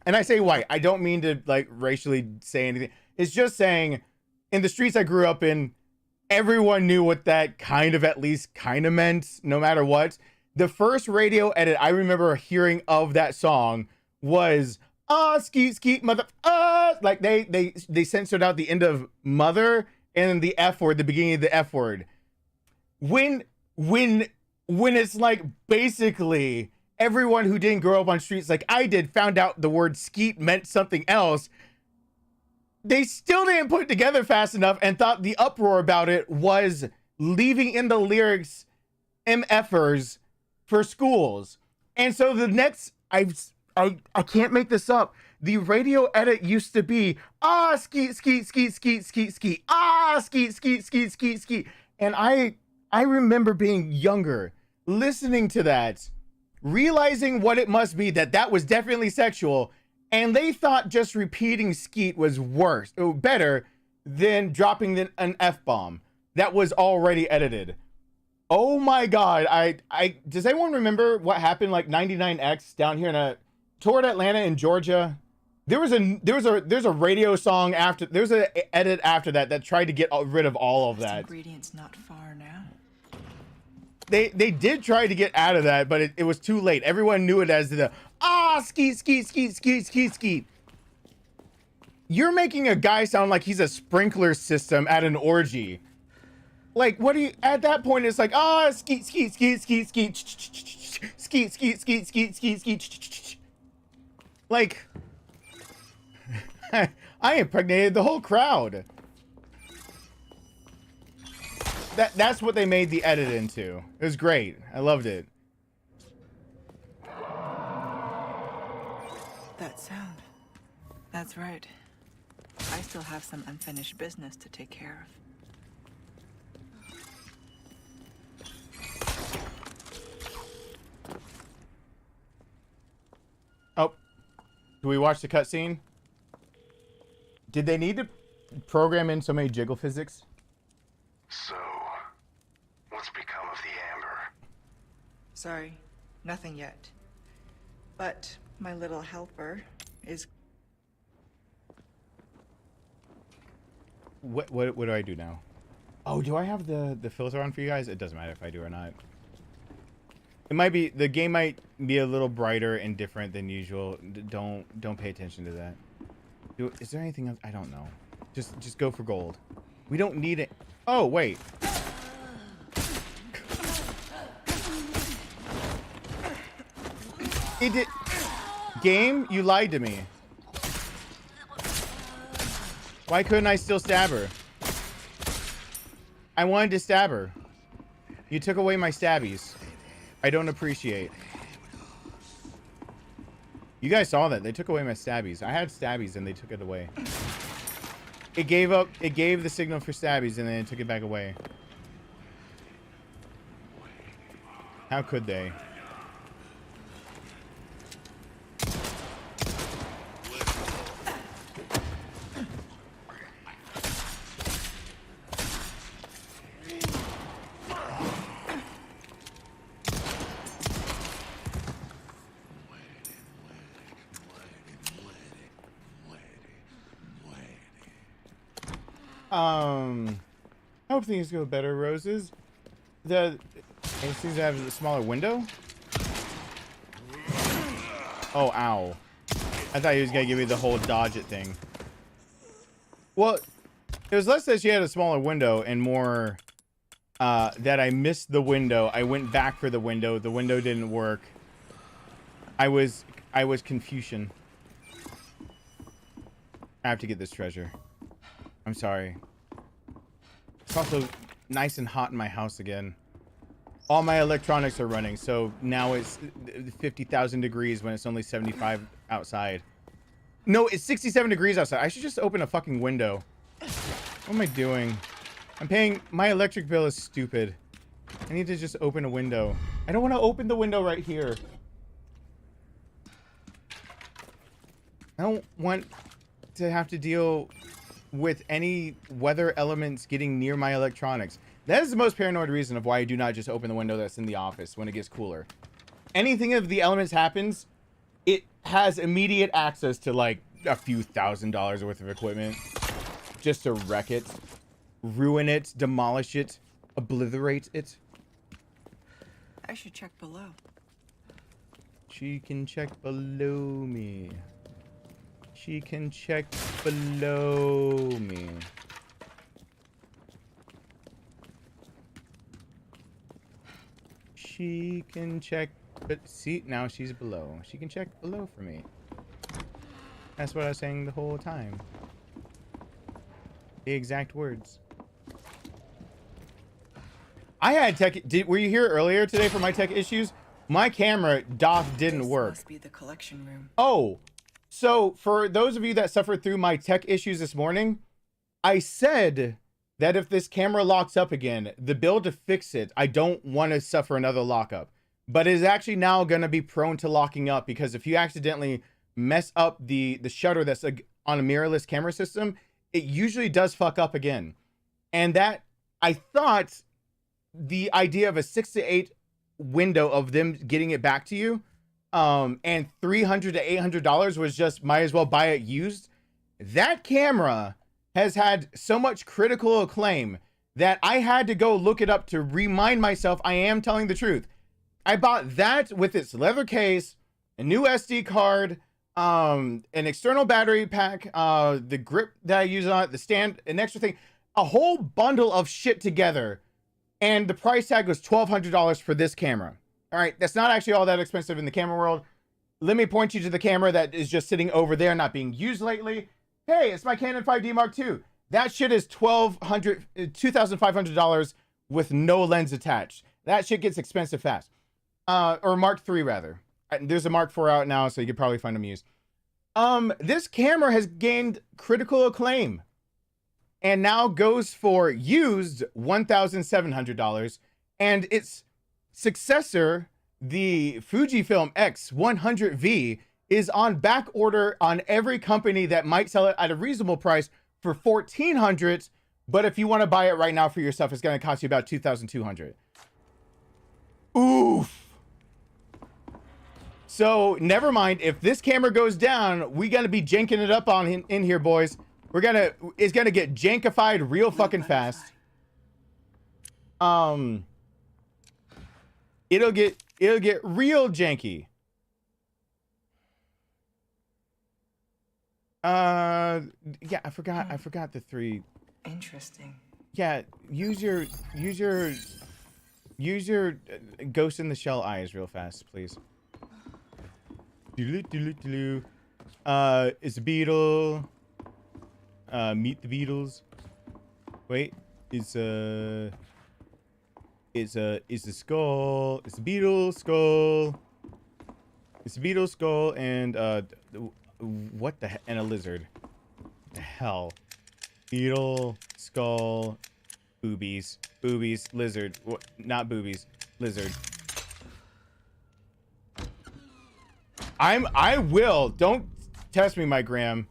And I say white. I don't mean to like racially say anything. It's just saying in the streets I grew up in, everyone knew what that at least meant, no matter what. The first radio edit I remember hearing of that song was, skeet, skeet, mother, like they censored out the end of mother and then the F word, the beginning of the F word. When it's like basically everyone who didn't grow up on streets like I did found out the word skeet meant something else, they still didn't put it together fast enough and thought the uproar about it was leaving in the lyrics MFers for schools. And so the next, I can't make this up. The radio edit used to be, skeet, skeet, skeet, skeet, skeet, skeet, skeet, skeet, skeet, skeet, skeet. And I remember being younger, listening to that, realizing what it must be, that was definitely sexual. And they thought just repeating skeet was better than dropping an F-bomb that was already edited. Oh my God. Does anyone remember what happened like 99X down here toward Atlanta in Georgia? There's a radio song after, there's an edit after that tried to get rid of all of that. Ingredients not far now. They did try to get out of that, but it was too late. Everyone knew it as the skeet, skeet, skeet, skeet, skeet, skeet. You're making a guy sound like he's a sprinkler system at an orgy. Like, what do you, at that point, it's like, skeet, skeet, skeet, skeet, skeet, skeet, skeet, skeet, skeet, skeet, skeet. Like, I impregnated the whole crowd. That's what they made the edit into. It was great. I loved it. That sound. That's right. I still have some unfinished business to take care of. Oh, do we watch the cutscene? Did they need to program in so many jiggle physics? So, what's become of the amber? Sorry, nothing yet. But my little helper is... What do I do now? Oh, do I have the filter on for you guys? It doesn't matter if I do or not. It might be, the game might be a little brighter and different than usual. Don't pay attention to that. Is there anything else? I don't know. Just go for gold. We don't need it. Oh, wait. It did. Game, you lied to me. Why couldn't I still stab her? I wanted to stab her. You took away my stabbies. I don't appreciate. You guys saw that. They took away my stabbies. I had stabbies and they took it away. It gave the signal for stabbies and then it took it back away. How could they? I hope things go better, Roses. It seems to have a smaller window. Oh, ow. I thought he was gonna give me the whole dodge it thing. Well, it was less that she had a smaller window and more that I missed the window. I went back for the window. The window didn't work. I was Confucian. I have to get this treasure. I'm sorry. It's also nice and hot in my house again. All my electronics are running, so now it's 50,000 degrees when it's only 75 outside. No, it's 67 degrees outside. I should just open a fucking window. What am I doing? I'm paying... My electric bill is stupid. I need to just open a window. I don't want to open the window right here. I don't want to have to deal with any weather elements getting near my electronics. That is the most paranoid reason of why I do not just open the window that's in the office when it gets cooler. Anything of the elements happens, it has immediate access to like a few $1,000s worth of equipment just to wreck it, ruin it, demolish it, obliterate it. I should check below. She can check below me. She can check below me. She can check, but see, now she's below. She can check below for me. That's what I was saying the whole time. The exact words. I had tech. Were you here earlier today for my tech issues? My camera didn't work. This must be the collection room. Oh, so for those of you that suffered through my tech issues this morning, I said that if this camera locks up again, the bill to fix it, I don't want to suffer another lockup. But it is actually now going to be prone to locking up because if you accidentally mess up the shutter that's on a mirrorless camera system, it usually does fuck up again. And that, I thought the idea of a 6 to 8 window of them getting it back to you, and $300 to $800 was just might as well buy it used. That camera has had so much critical acclaim that I had to go look it up to remind myself I am telling the truth. I bought that with its leather case, a new SD card, an external battery pack, the grip that I use on it, the stand, an extra thing, a whole bundle of shit together. And the price tag was $1,200 for this camera. All right, that's not actually all that expensive in the camera world. Let me point you to the camera that is just sitting over there, not being used lately. Hey, it's my Canon 5D Mark II. That shit is $2,500 with no lens attached. That shit gets expensive fast. Or Mark III rather. There's a Mark IV out now, so you could probably find them used. This camera has gained critical acclaim and now goes for used $1,700, and its successor, the Fujifilm X100V, is on back order on every company that might sell it at a reasonable price for $1,400. But if you want to buy it right now for yourself, it's going to cost you about $2,200. Oof. So never mind. If this camera goes down, we got to be janking it up on in here, boys. It's gonna get jankified real fucking fast. It'll get real janky. Yeah, I forgot the 3. Interesting. Yeah, use your Ghost in the Shell eyes real fast, please. It's a beetle. Meet the Beatles. Wait, it's a skull. It's a beetle skull. It's a beetle skull and what the and a lizard. The hell, beetle skull, boobies, lizard. What? Not boobies, lizard. I will. Don't test me, my Graham.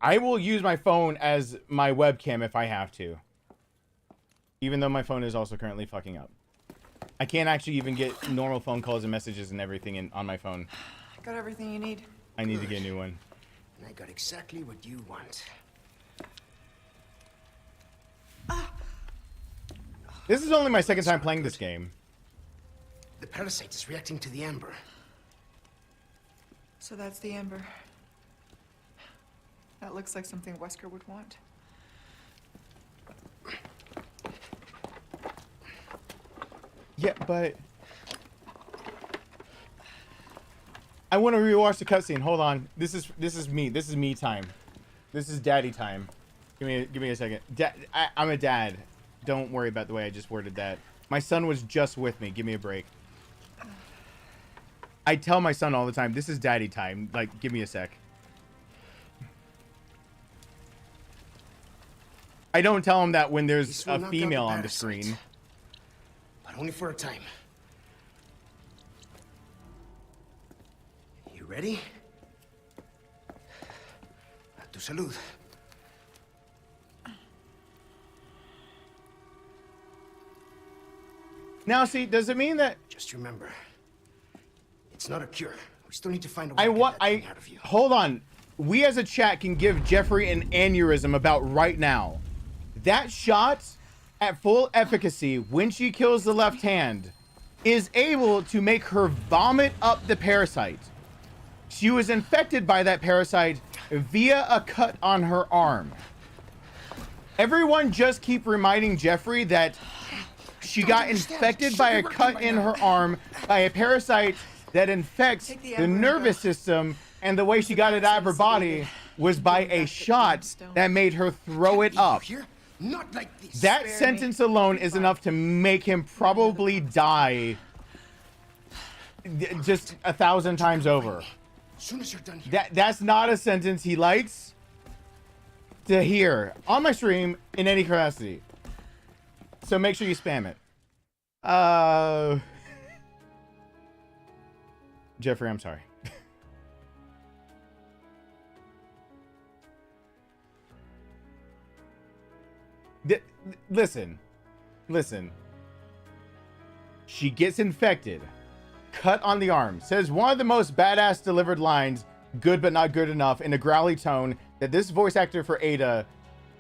I will use my phone as my webcam if I have to. Even though my phone is also currently fucking up. I can't actually even get normal phone calls and messages and everything on my phone. Got everything you need? I need to get a new one. And I got exactly what you want. This is only my second time playing this game. The parasite is reacting to the amber. So that's the amber. That looks like something Wesker would want. Yeah, but I want to rewatch the cutscene. Hold on. This is me. This is me time. This is daddy time. Give me a second. I'm a dad. Don't worry about the way I just worded that. My son was just with me. Give me a break. I tell my son all the time, this is daddy time. Like, give me a sec. I don't tell him that when there's This will a knock out female the on the parasite. screen. But only for a time. You ready? A tu salud. Now, see, does it mean that Just remember, it's not a cure. We still need to find a way to get that thing out of you. hold on. We as a chat can give Jeffrey an aneurysm about right now. That shot at full efficacy when she kills the left hand is able to make her vomit up the parasite. She was infected by that parasite via a cut on her arm. Everyone just keep reminding Jeffrey that she got infected by a cut in her arm by a parasite that infects the nervous system, and the way she got it out of her body was by a shot that made her throw it up. Not like this. That sentence alone is enough to make him probably die just 1,000 times over. As soon as you're done here. That's not a sentence he likes to hear on my stream in any capacity. So make sure you spam it. Jeffrey, I'm sorry. Listen. She gets infected. Cut on the arm. Says one of the most badass delivered lines, good but not good enough, in a growly tone that this voice actor for Ada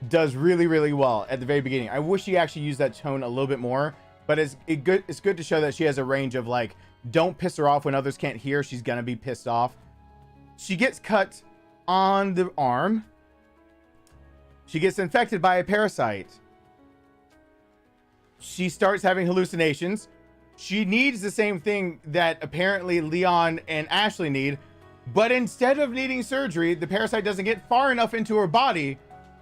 does really, really well at the very beginning. I wish he actually used that tone a little bit more, but it's good to show that she has a range of, like, don't piss her off when others can't hear. She's gonna be pissed off. She gets cut on the arm. She gets infected by a parasite. She starts having hallucinations. She needs the same thing that apparently Leon and Ashley need, but instead of needing surgery, the parasite doesn't get far enough into her body,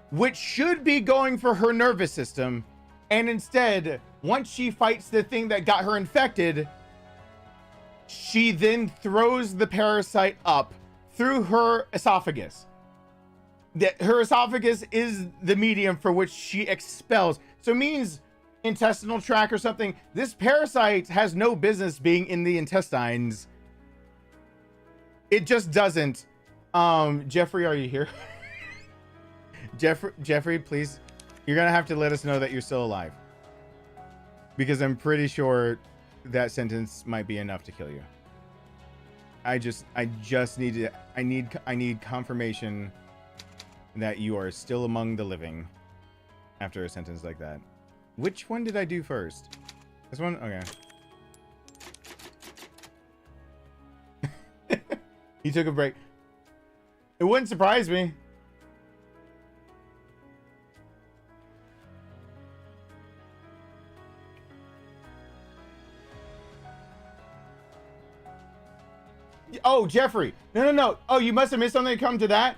which should be going for her nervous system. And instead, once she fights the thing that got her infected, she then throws the parasite up through her esophagus. Her esophagus is the medium for which she expels. So it means intestinal tract or something. This parasite has no business being in the intestines. It just doesn't. Jeffrey, are you here? Jeffrey, please. You're gonna have to let us know that you're still alive, because I'm pretty sure that sentence might be enough to kill you. I just need confirmation that you are still among the living after a sentence like that. Which one did I do first? This one? Okay. He took a break. It wouldn't surprise me. Oh, Jeffrey. No. Oh, you must have missed something to come to that.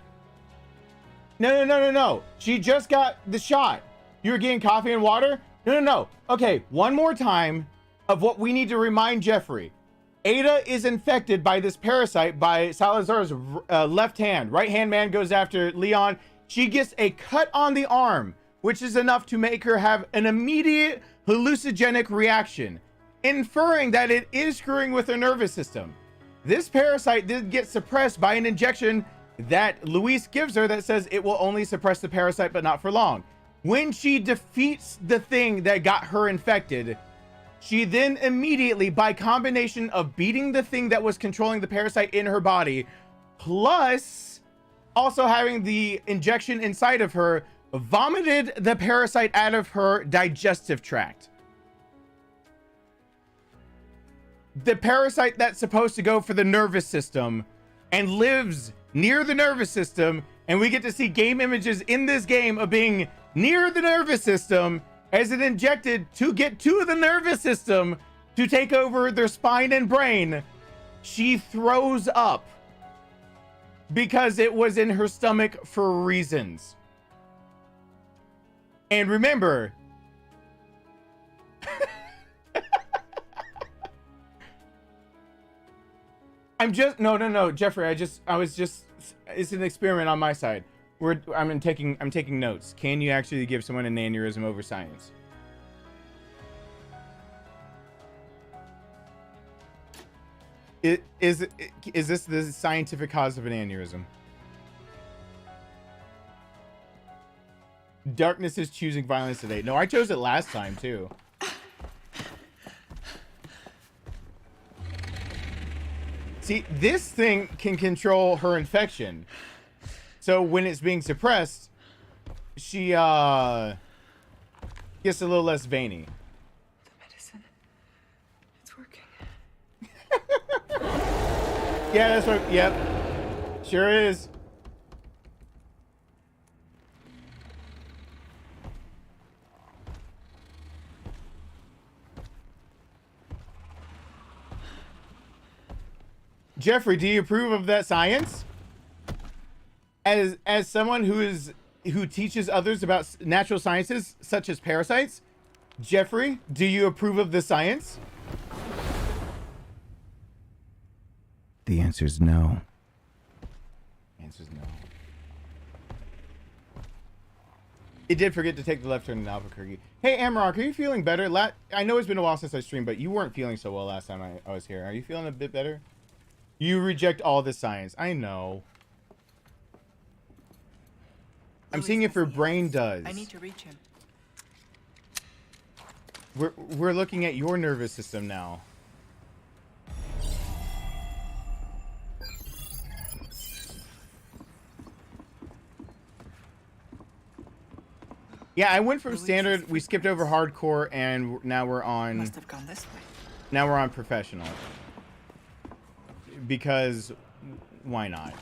No. She just got the shot. You were getting coffee and water? No. Okay, one more time of what we need to remind Jeffrey. Ada is infected by this parasite by Salazar's left hand. Right hand man goes after Leon. She gets a cut on the arm, which is enough to make her have an immediate hallucinogenic reaction, inferring that it is screwing with her nervous system. This parasite did get suppressed by an injection that Luis gives her that says it will only suppress the parasite, but not for long. When she defeats the thing that got her infected, she then immediately, by combination of beating the thing that was controlling the parasite in her body, plus also having the injection inside of her, vomited the parasite out of her digestive tract. The parasite that's supposed to go for the nervous system and lives near the nervous system, and we get to see game images in this game of being near the nervous system as it injected to get to the nervous system to take over their spine and brain. She throws up because it was in her stomach for reasons. And remember, no, Jeffrey, it's an experiment on my side. I'm taking notes. Can you actually give someone an aneurysm over science? Is this the scientific cause of an aneurysm? Darkness is choosing violence today. No, I chose it last time too. See, this thing can control her infection. So when it's being suppressed, she gets a little less veiny. The medicine. It's working. Yeah, that's right. Yep. Sure is. Jeffrey, do you approve of that science? As someone who teaches others about natural sciences such as parasites, Jeffrey, do you approve of the science? The answer's no. The answer's no. It did forget to take the left turn in Albuquerque. Hey, Amarok, are you feeling better? I know it's been a while since I streamed, but you weren't feeling so well last time I was here. Are you feeling a bit better? You reject all this science. I know. I'm seeing if her brain does. I need to reach him. We're looking at your nervous system now. Yeah, I went from standard, we skipped over hardcore, and now we're on... Must have gone this way. Now we're on professional. Because, why not?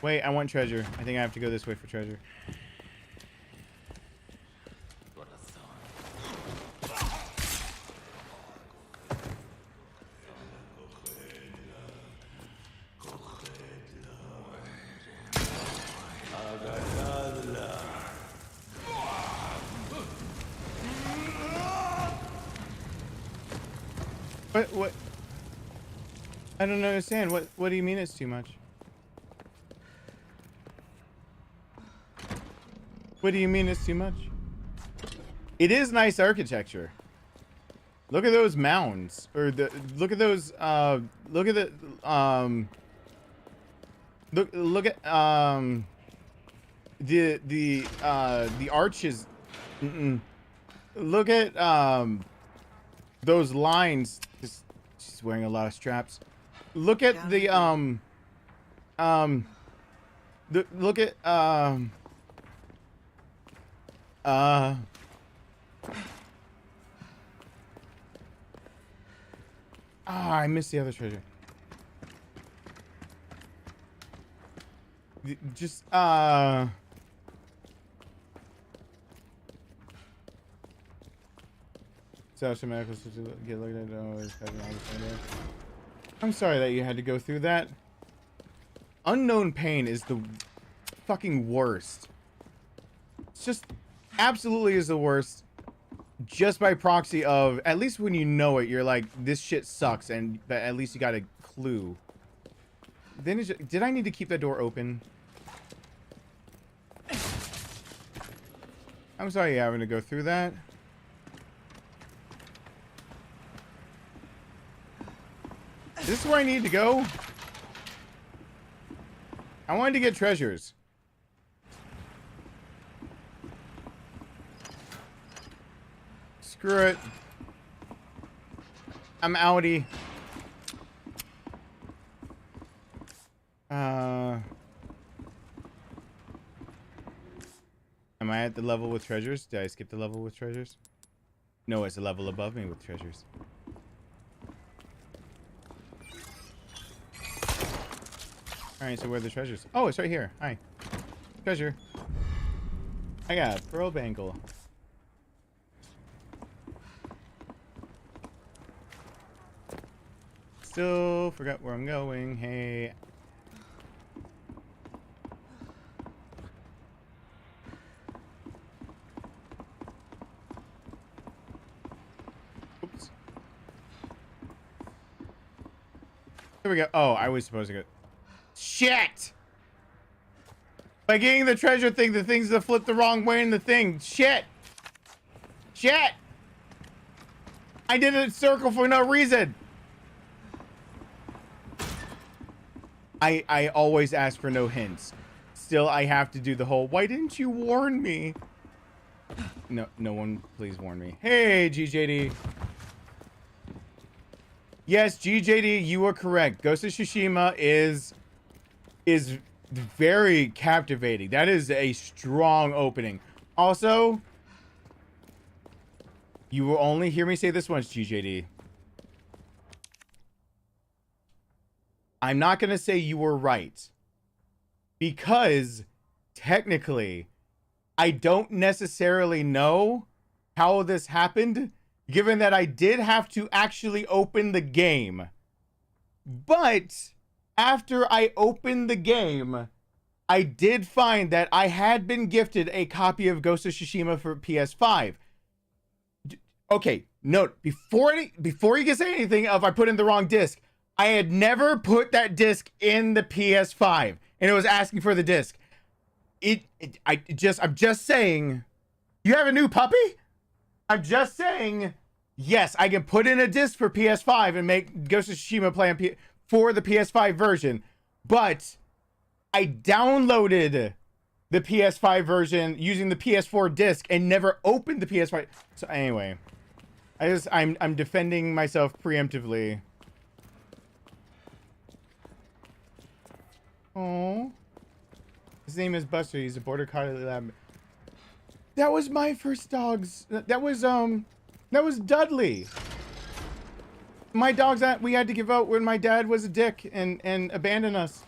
Wait, I want treasure. I think I have to go this way for treasure. What? I don't understand. What do you mean it's too much? What do you mean it's too much? It is nice architecture. Look at those mounds, or look at those. Look at the Look at the arches. Look at those lines. She's wearing a lot of straps. Look at the look at I missed the other treasure. Just so some medical get looked at. I'm sorry that you had to go through that. Unknown pain is the fucking worst. It's just absolutely is the worst. Just by proxy of, at least when you know it, you're like, this shit sucks, and but at least you got a clue. Then did I need to keep that door open? I'm sorry you're having to go through that. Is this where I need to go? I wanted to get treasures. Screw it. I'm outie. Am I at the level with treasures? Did I skip the level with treasures? No, it's a level above me with treasures. Alright, so where are the treasures? Oh, it's right here. Hi. Treasure. I got a pearl bangle. Still forgot where I'm going. Hey. Oops. There we go. Oh, I was supposed to go. Shit! By getting the treasure thing, the things that flip the wrong way in the thing. Shit! Shit! I did a circle for no reason. I always ask for no hints. Still, I have to do the whole, why didn't you warn me? No one, please warn me. Hey, GJD. Yes, GJD, you are correct. Ghost of Tsushima is very captivating. That is a strong opening. Also, you will only hear me say this once, GJD. I'm not going to say you were right. Because, technically, I don't necessarily know how this happened, given that I did have to actually open the game. But, after I opened the game, I did find that I had been gifted a copy of Ghost of Tsushima for PS5. Okay, note, before you can say anything of I put in the wrong disc, I had never put that disc in the PS5, and it was asking for the disc. I'm just saying, you have a new puppy? I'm just saying, yes, I can put in a disc for PS5 and make Ghost of Tsushima play on for the PS5 version, but I downloaded the PS5 version using the PS4 disc and never opened the PS5. So anyway, I'm defending myself preemptively. Oh, his name is Buster. He's a border collie lab. That was my first dog's. That was Dudley. My dogs that we had to give out when my dad was a dick and abandoned us.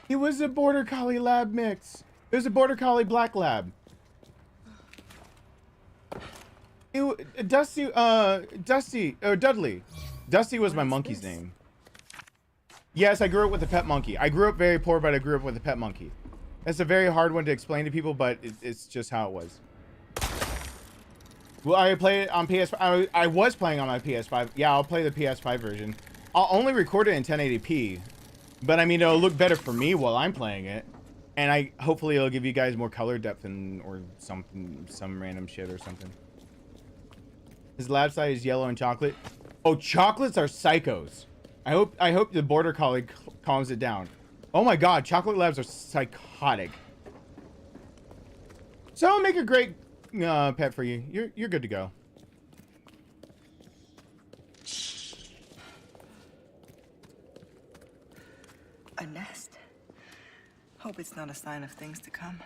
He was a border collie lab mix. It was a border collie black lab. Dusty or Dudley. Dusty was my monkey's name. Yes, I grew up with a pet monkey. I grew up very poor, but I grew up with a pet monkey. That's a very hard one to explain to people, but it's just how it was. Well, I play it on PS5. I was playing on my PS5. Yeah, I'll play the PS5 version. I'll only record it in 1080p. But I mean, it'll look better for me while I'm playing it. And hopefully it'll give you guys more color depth or something, some random shit or something. His lab side is yellow and chocolate. Oh, chocolates are psychos. I hope the border collie calms it down. Oh my god, chocolate labs are psychotic. So I'll make a great pet for you. You're good to go. A nest. Hope it's not a sign of things to come.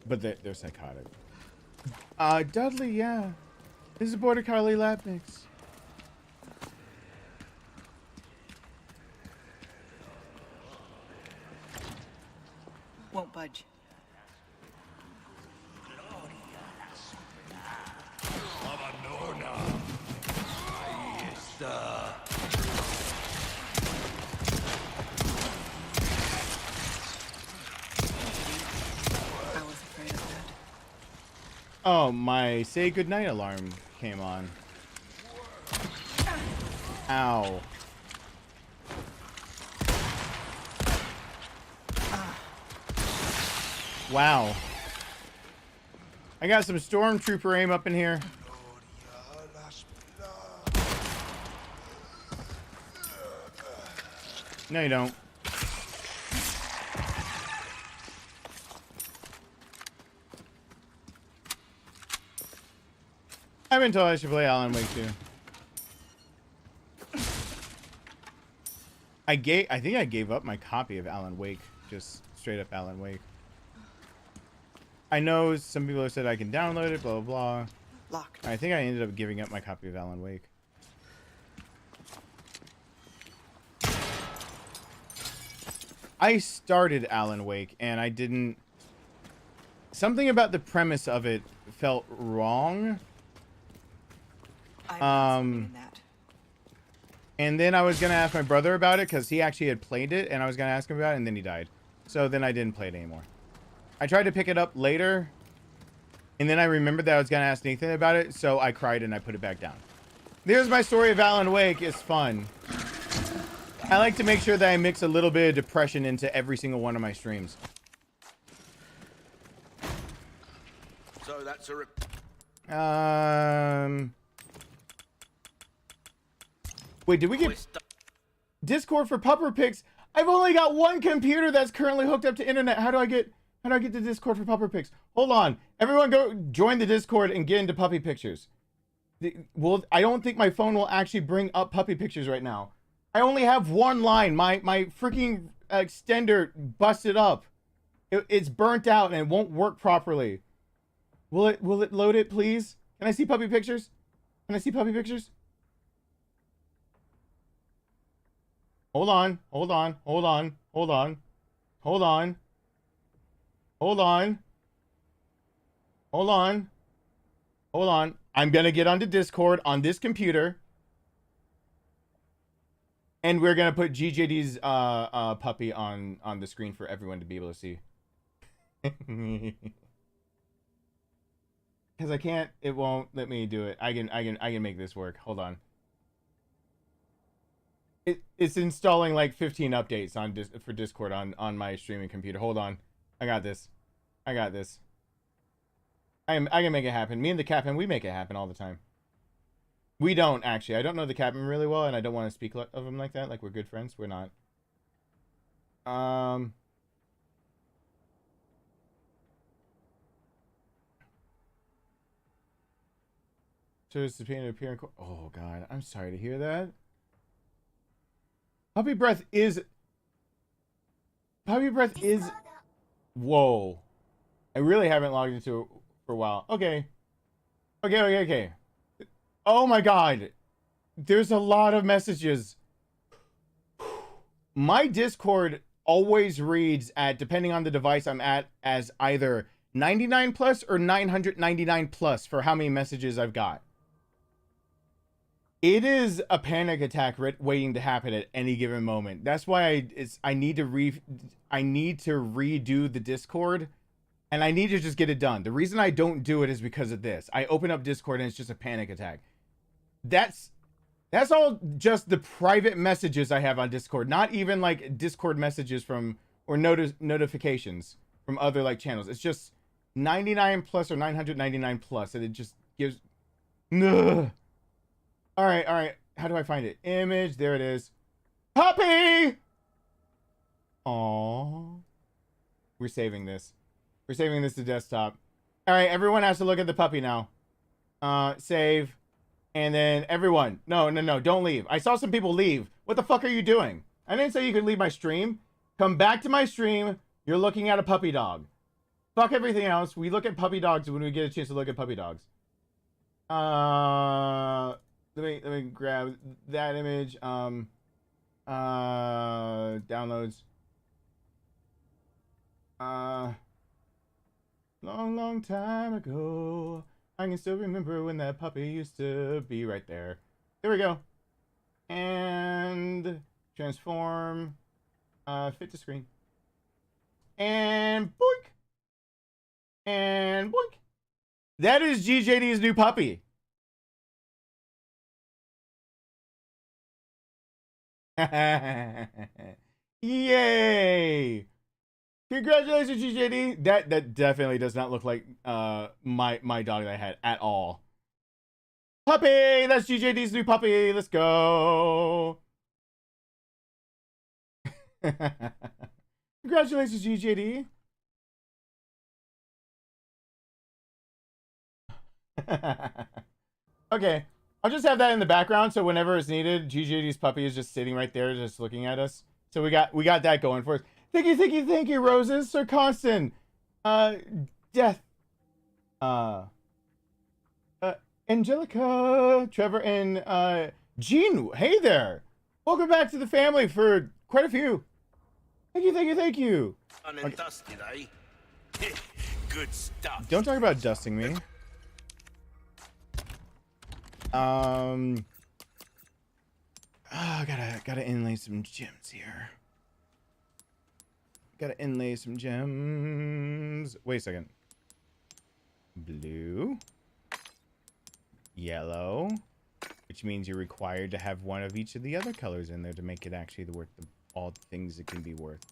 But they're psychotic. Dudley, yeah. This is a border collie lab mix. Won't budge. Oh, my say goodnight alarm came on. Ow. Wow. I got some stormtrooper aim up in here. No, you don't. I've been told I should play Alan Wake 2. I think I gave up my copy of Alan Wake. Just straight up Alan Wake. I know some people have said I can download it, blah, blah, blah. Locked. I think I ended up giving up my copy of Alan Wake. I started Alan Wake and I didn't... Something about the premise of it felt wrong. And then I was going to ask my brother about it because he actually had played it and I was going to ask him about it and then he died. So then I didn't play it anymore. I tried to pick it up later and then I remembered that I was going to ask Nathan about it. So I cried and I put it back down. There's my story of Alan Wake. It's fun. I like to make sure that I mix a little bit of depression into every single one of my streams. So that's a Wait, did we get Discord for pupper pics? I've only got one computer that's currently hooked up to internet. How do I get the Discord for pupper pics? Hold on. Everyone go join the Discord and get into puppy pictures. Well, I don't think my phone will actually bring up puppy pictures right now. I only have one line. My freaking extender busted up. It's burnt out and it won't work properly. Will it load it, please? Can I see puppy pictures? Can I see puppy pictures? Hold on. Hold on. Hold on. Hold on. Hold on. Hold on. Hold on. Hold on. I'm gonna get onto Discord on this computer. And we're gonna put GJD's puppy on the screen for everyone to be able to see. Because I can't, it won't let me do it. I can make this work. Hold on. It's installing like 15 updates for Discord on my streaming computer. Hold on. I got this. I got this. I can make it happen. Me and the Capcom, we make it happen all the time. We don't, actually. I don't know the Capcom really well, and I don't want to speak of him like that. Like, we're good friends. We're not. So it's the appear in court. Oh, God. I'm sorry to hear that. Puppy breath is... Whoa. I really haven't logged into it for a while. Okay. Okay. Oh my God. There's a lot of messages. My Discord always reads at, depending on the device I'm at, as either 99 plus or 999 plus for how many messages I've got. It is a panic attack waiting to happen at any given moment. That's why I need to redo the Discord, and I need to just get it done. The reason I don't do it is because of this. I open up Discord and it's just a panic attack. That's all just the private messages I have on Discord, not even like Discord messages from or notifications from other like channels. It's just 99 plus or 999 plus, and it just gives. Ugh. All right. How do I find it? Image. There it is. Puppy. Aww. We're saving this. We're saving this to desktop. All right. Everyone has to look at the puppy now. Save. And then everyone. No. Don't leave. I saw some people leave. What the fuck are you doing? I didn't say you could leave my stream. Come back to my stream. You're looking at a puppy dog. Fuck everything else. We look at puppy dogs when we get a chance to look at puppy dogs. Let me grab that image. Downloads. Long time ago, I can still remember when that puppy used to be right there. There we go. And transform, fit to screen. And boink. And boink. That is GJD's new puppy. Yay! Congratulations, GJD. That definitely does not look like my dog that I had at all. Puppy! That's GJD's new puppy. Let's go. Congratulations, GJD. Okay. I'll just have that in the background, so whenever it's needed, GJD's puppy is just sitting right there, just looking at us. So we got that going for us. Thank you, Roses, Sir Constant, Death, Angelica, Trevor, and Gene. Hey there, welcome back to the family for quite a few. Thank you. And dusted, eh? Good stuff. Don't talk about dusting me. Gotta inlay some gems here. Gotta inlay some gems. Wait a second. Blue. Yellow. which means you're required to have one of each of the other colors in there to make it actually worth all the things it can be worth.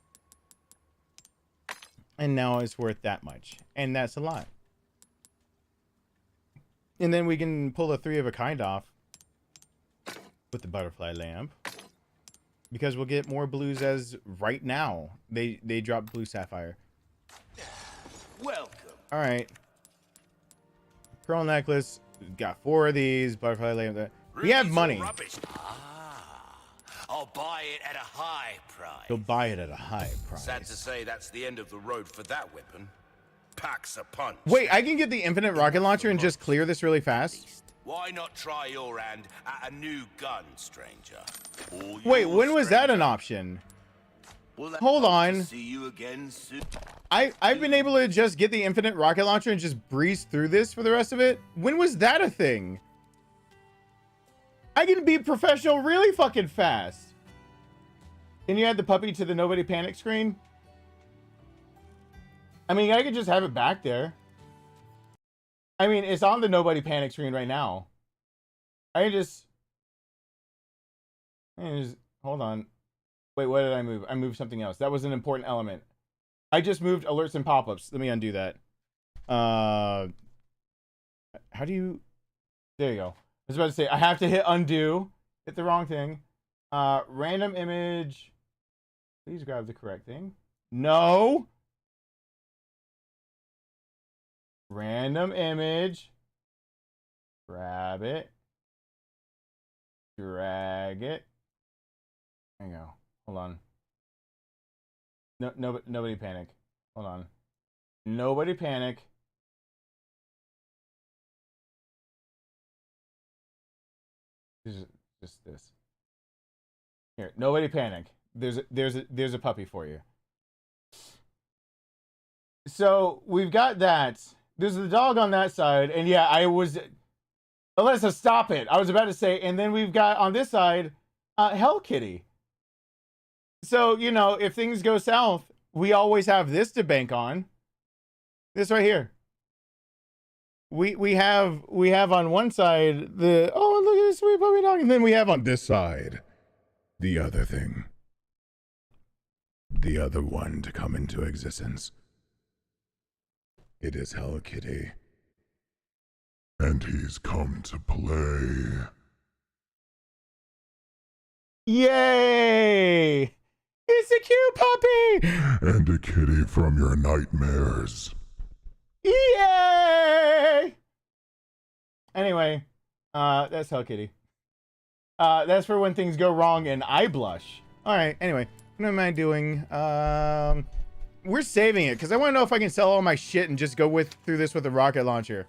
And now it's worth that much, and that's a lot. And then we can pull the 3 of a kind off with the butterfly lamp, because we'll get more blues as right now. They dropped blue sapphire. Welcome. All right. Pearl necklace. Got 4 of these. Butterfly lamp. We have money. I'll buy it at a high price. He'll buy it at a high price. Sad to say, that's the end of the road for that weapon. Packs a punch. Wait, I can get the infinite rocket launcher and just clear this really fast? Why not try your hand at a new gun, stranger? Wait, when was that an option? Hold on. See you again soon. I've been able to just get the infinite rocket launcher and just breeze through this for the rest of it. When was that a thing? I can be professional really fucking fast. Can you add the puppy to the nobody panic screen? I mean, I could just have it back there. I mean, it's on the nobody panic screen right now. I just hold on. Wait, what did I move? I moved something else. That was an important element. I just moved alerts and pop-ups. Let me undo that. How do you... There you go. I was about to say, I have to hit undo. Hit the wrong thing. Random image. Please grab the correct thing. No. Random image. Grab it. Drag it. There you go. Hold on. No, nobody panic. Hold on. Nobody panic. Just this. Here, nobody panic. There's a puppy for you. So we've got that. There's the dog on that side, and yeah, Alyssa, stop it. I was about to say, and then we've got on this side, Hell Kitty. So, you know, if things go south, we always have this to bank on. This right here. We have on one side the, oh, look at this sweet puppy dog, and then we have on this side the other thing. The other one to come into existence. It is Hell Kitty. And he's come to play. Yay! It's a cute puppy! And a kitty from your nightmares. Yay! Anyway, that's Hell Kitty. That's for when things go wrong and I blush. Alright, anyway, what am I doing? We're saving it, because I want to know if I can sell all my shit and just go through this with a rocket launcher.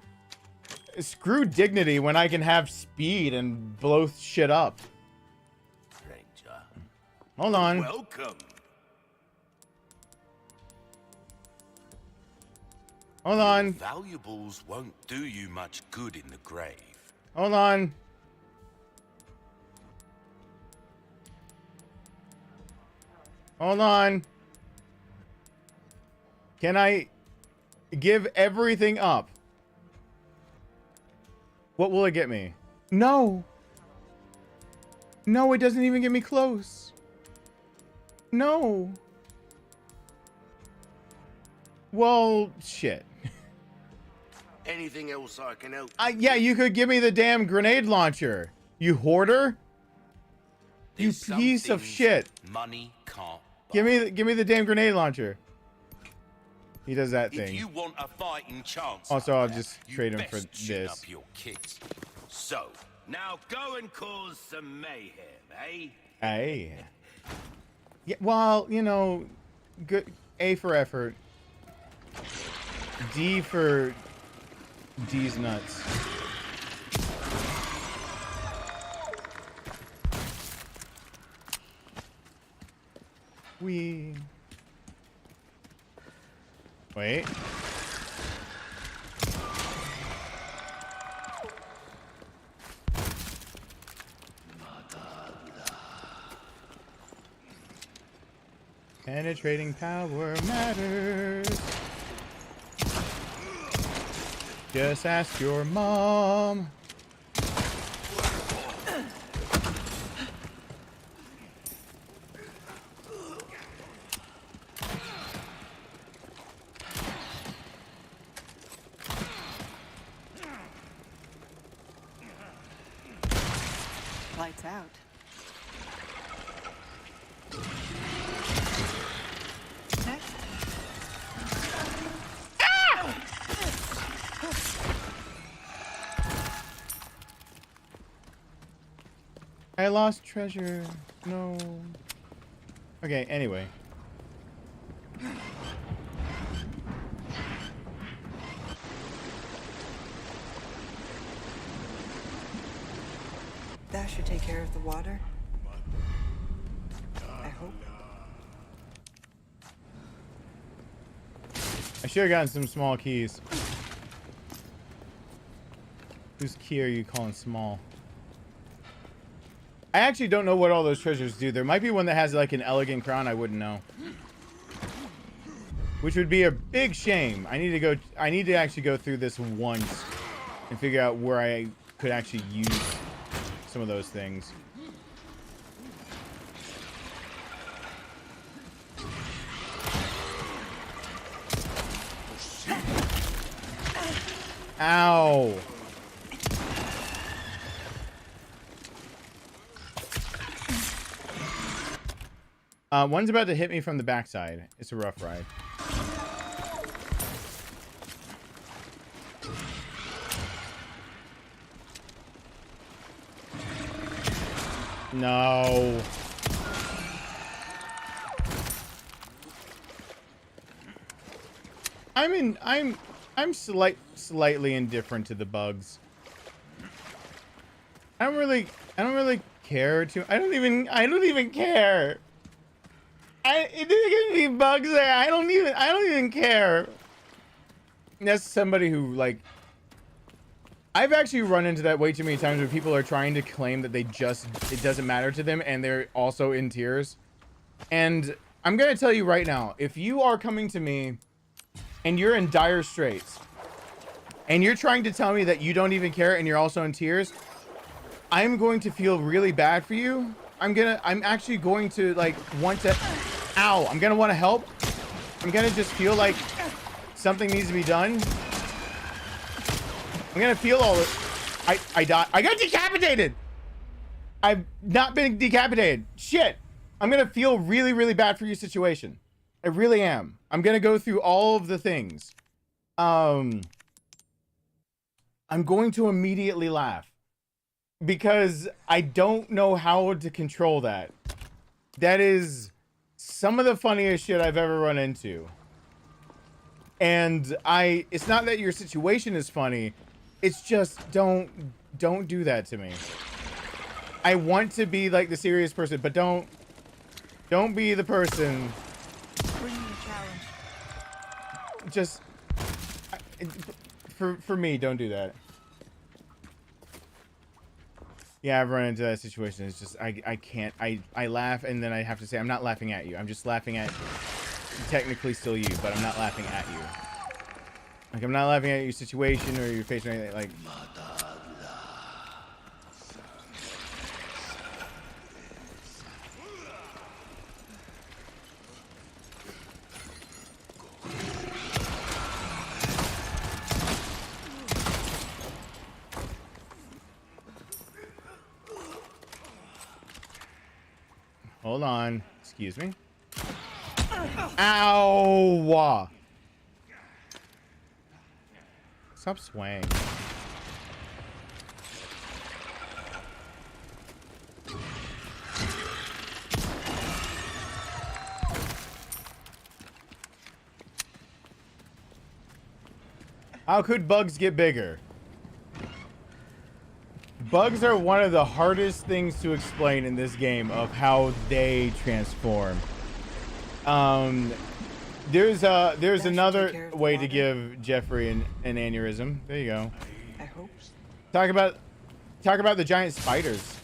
Screw dignity when I can have speed and blow shit up. Stranger. Hold on. Welcome. Hold on. Valuables won't do you much good in the grave. Hold on. Hold on. Can I give everything up? What will it get me? No. No, it doesn't even get me close. No. Well, shit. Anything else I can help? Yeah, you could give me the damn grenade launcher. You hoarder. You There's piece some of things shit. Money can't buy. Give me the damn grenade launcher. He does that If thing. you want a fighting chance, Also, out I'll there, just you trade him best for tune this. Up your kit. So now go and cause some mayhem, eh? Hey. Yeah, well, you know, good. A for effort. D for D's nuts. Wait. Penetrating power matters. Just ask your mom. Lights out. Next. I lost treasure. No. Okay, anyway. That should take care of the water. I hope. I should have gotten some small keys. Whose key are you calling small? I actually don't know what all those treasures do. There might be one that has like an elegant crown. I wouldn't know. Which would be a big shame. I need to actually go through this once and figure out where I could actually use some of those things. Ow. One's about to hit me from the backside. It's a rough ride. No. I'm slightly indifferent to the bugs. I don't really care too. I don't even care. There's gonna be bugs there. I don't even care. That's somebody who like. I've actually run into that way too many times where people are trying to claim that it doesn't matter to them and they're also in tears. And I'm gonna tell you right now, if you are coming to me and you're in dire straits and you're trying to tell me that you don't even care and you're also in tears, I'm going to feel really bad for you. I'm actually going to like want to, ow, I'm gonna want to help. I'm gonna just feel like something needs to be done. I'm gonna feel all this. I died. I got decapitated. I've not been decapitated. Shit. I'm gonna feel really, really bad for your situation. I really am. I'm gonna go through all of the things. I'm going to immediately laugh. Because I don't know how to control that. That is some of the funniest shit I've ever run into. And it's not that your situation is funny. It's just don't do that to me. I want to be like the serious person, but don't be the person. Bring me a challenge. Just for me, don't do that. Yeah, I've run into that situation. It's just I can't. I laugh and then I have to say I'm not laughing at you. I'm just laughing at technically still you, but I'm not laughing at you. Like I'm not laughing at your situation or your face or anything. Like hold on. Excuse me. Ow! Stop swaying. How could bugs get bigger? Bugs are one of the hardest things to explain in this game of how they transform. There's another way to give Jeffrey an aneurysm. There you go. I hope. Talk about the giant spiders.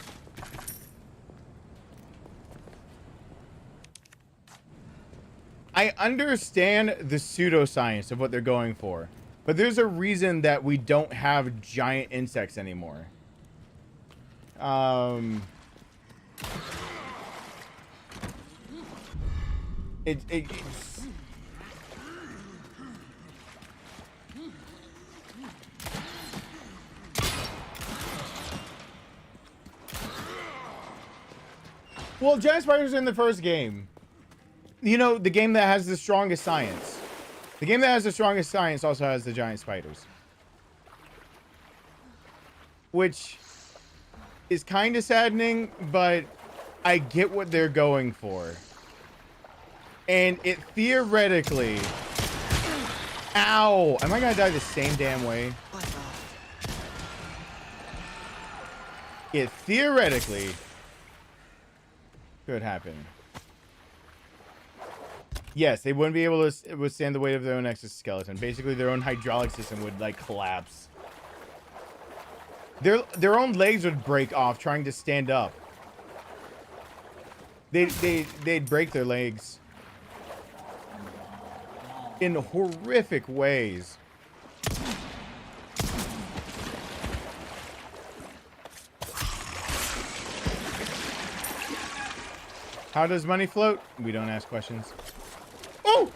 I understand the pseudoscience of what they're going for, but there's a reason that we don't have giant insects anymore. It's Well, giant spiders are in the first game. You know, the game that has the strongest science. The game that has the strongest science also has the giant spiders. Which is kind of saddening, but I get what they're going for. And it theoretically... Ow! Am I gonna die the same damn way? It theoretically could happen. Yes, they wouldn't be able to withstand the weight of their own exoskeleton. Basically, their own hydraulic system would, like, collapse. Their own legs would break off trying to stand up. They'd break their legs. In horrific ways. How does money float? We don't ask questions. Oh!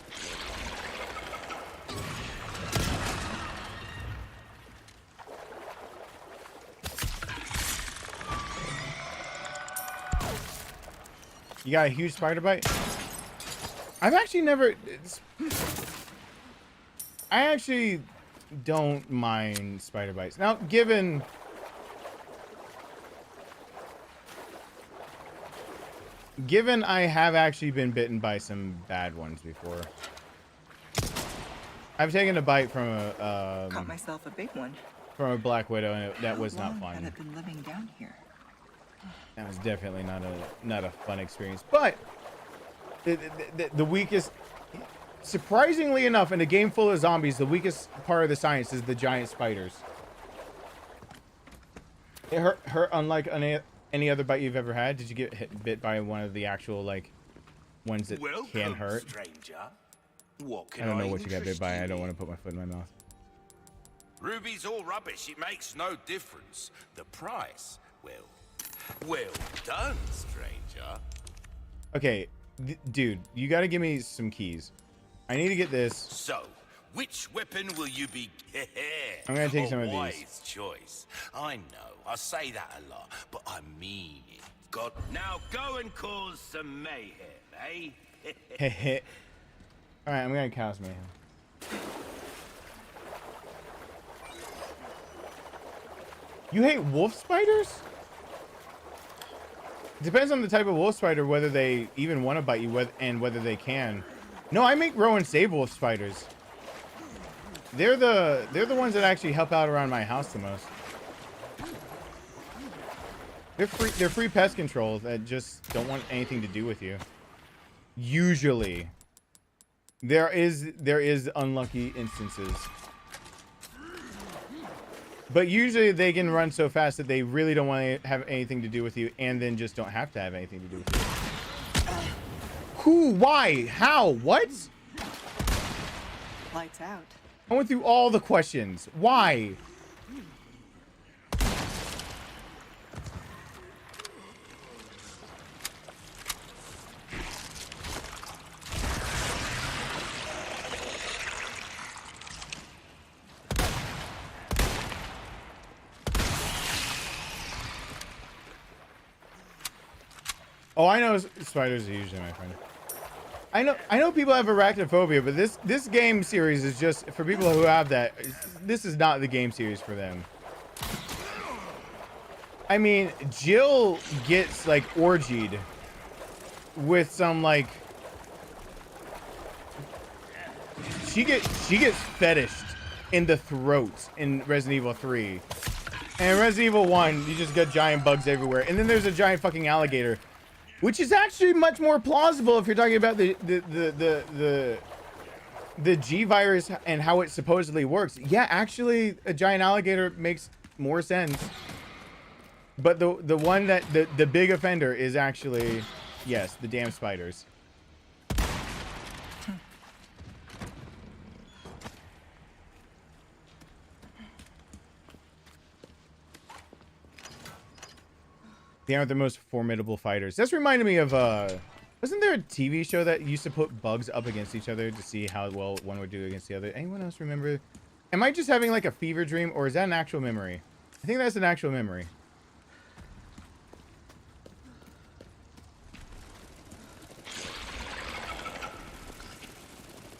You got a huge spider bite? I've actually never... I actually don't mind spider bites. Now, given I have actually been bitten by some bad ones before. I've taken a bite from a Caught myself a big one. from a black widow, and that was not How long fun. had it been living down here? That was definitely not a fun experience. But the weakest, surprisingly enough, in a game full of zombies, the weakest part of the science is the giant spiders. It hurt unlike any other bite you've ever had. Did you get bit by one of the actual, like, ones that can hurt? Stranger. What can I don't know what you got bit by. I don't want to put my foot in my mouth. Ruby's all rubbish. It makes no difference. The price, well done, stranger. Okay, dude, you got to give me some keys. I need to get this. So, which weapon will you be? I'm gonna take some of these. Wise choice. I know. I say that a lot, but I mean it. God, now go and cause some mayhem, eh? Heh. All right, I'm gonna cast mayhem. You hate wolf spiders? Depends on the type of wolf spider whether they even want to bite you and whether they can. No, I make row and save wolf spiders. They're the ones that actually help out around my house the most. They're free pest control that just don't want anything to do with you. Usually. There is unlucky instances. But usually they can run so fast that they really don't want to have anything to do with you, and then just don't have to have anything to do with you. Who? Why? How? What? Lights out. I went through all the questions. Why? Oh, I know spiders are usually my friend. I know people have arachnophobia, but this game series is just for people who have that. This is not the game series for them. I mean, Jill gets like orgied with some like she gets fetished in the throat in Resident Evil 3. And in Resident Evil 1, you just got giant bugs everywhere. And then there's a giant fucking alligator. Which is actually much more plausible if you're talking about the G virus and how it supposedly works. Yeah, actually, a giant alligator makes more sense. But the one that the big offender is actually, yes, the damn spiders. They aren't the most formidable fighters. That's reminded me of, wasn't there a TV show that used to put bugs up against each other to see how well one would do against the other? Anyone else remember? Am I just having like a fever dream, or is that an actual memory? I think that's an actual memory.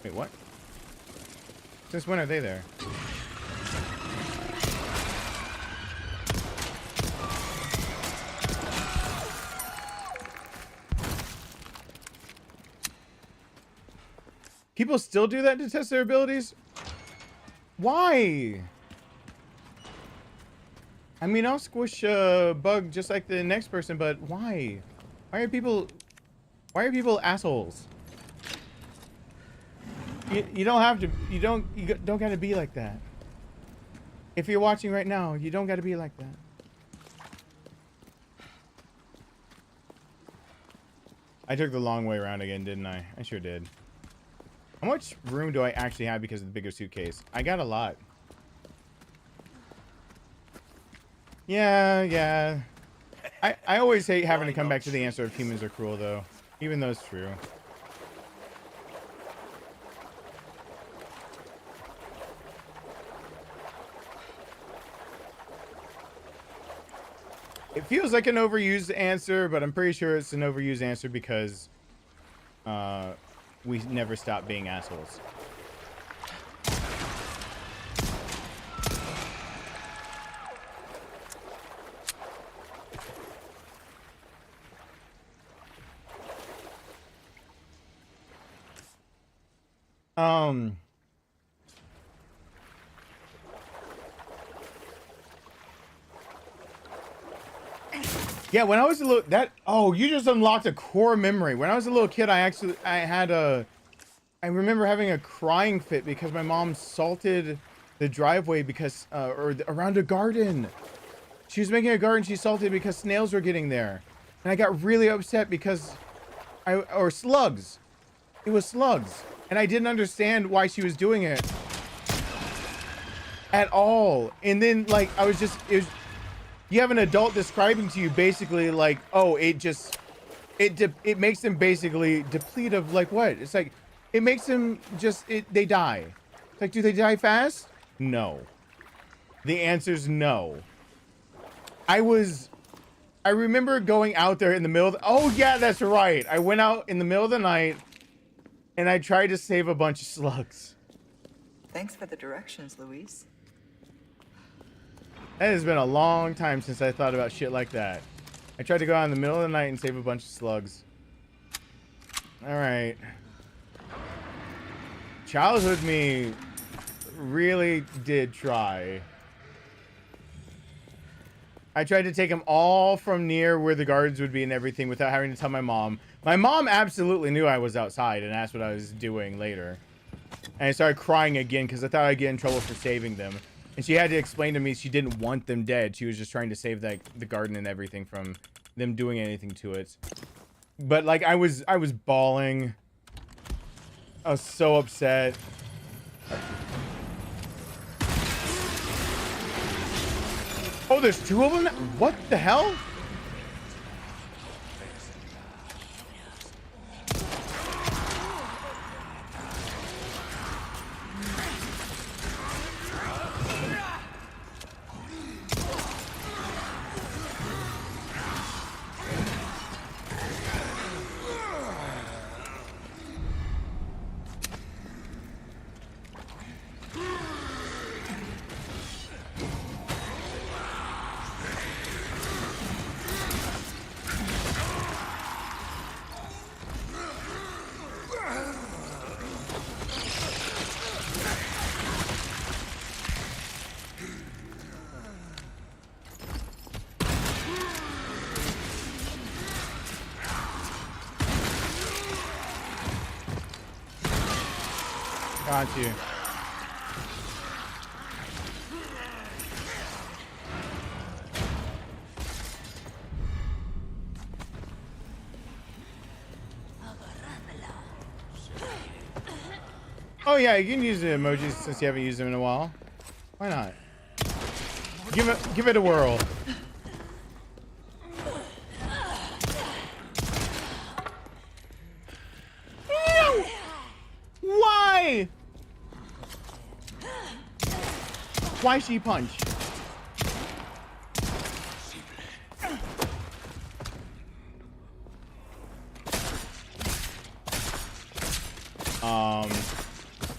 Wait, what? Since when are they there? People still do that to test their abilities? Why? I mean, I'll squish a bug just like the next person, but why? Why are people assholes? You don't have to, you don't gotta be like that. If you're watching right now, you don't gotta be like that. I took the long way around again, didn't I? I sure did. How much room do I actually have because of the bigger suitcase? I got a lot. Yeah. I always hate having to come back to the answer if humans are cruel, though. Even though it's true. It feels like an overused answer, but I'm pretty sure it's an overused answer because we never stop being assholes. Yeah, when I was a little, oh, you just unlocked a core memory. When I was a little kid, I remember having a crying fit because my mom salted the driveway because, around a garden. She was making a garden, she salted because snails were getting there. And I got really upset because, or slugs. It was slugs. And I didn't understand why she was doing it at all. And then, like, you have an adult describing to you basically like, oh, it makes them basically deplete of like what? It's like, it makes them they die. It's like, do they die fast? No. The answer's no. I remember going out there in the middle oh yeah, that's right. I went out in the middle of the night and I tried to save a bunch of slugs. Thanks for the directions, Luis. That has been a long time since I thought about shit like that. I tried to go out in the middle of the night and save a bunch of slugs. Alright. Childhood me really did try. I tried to take them all from near where the gardens would be and everything without having to tell my mom. My mom absolutely knew I was outside and asked what I was doing later. And I started crying again because I thought I'd get in trouble for saving them. And she had to explain to me she didn't want them dead. She was just trying to save the garden and everything from them doing anything to it. But like I was bawling. I was so upset. Oh, there's two of them? What the hell? Got you. Oh yeah, you can use the emojis since you haven't used them in a while. Why not? Give it a whirl. No! Why? Why she punch?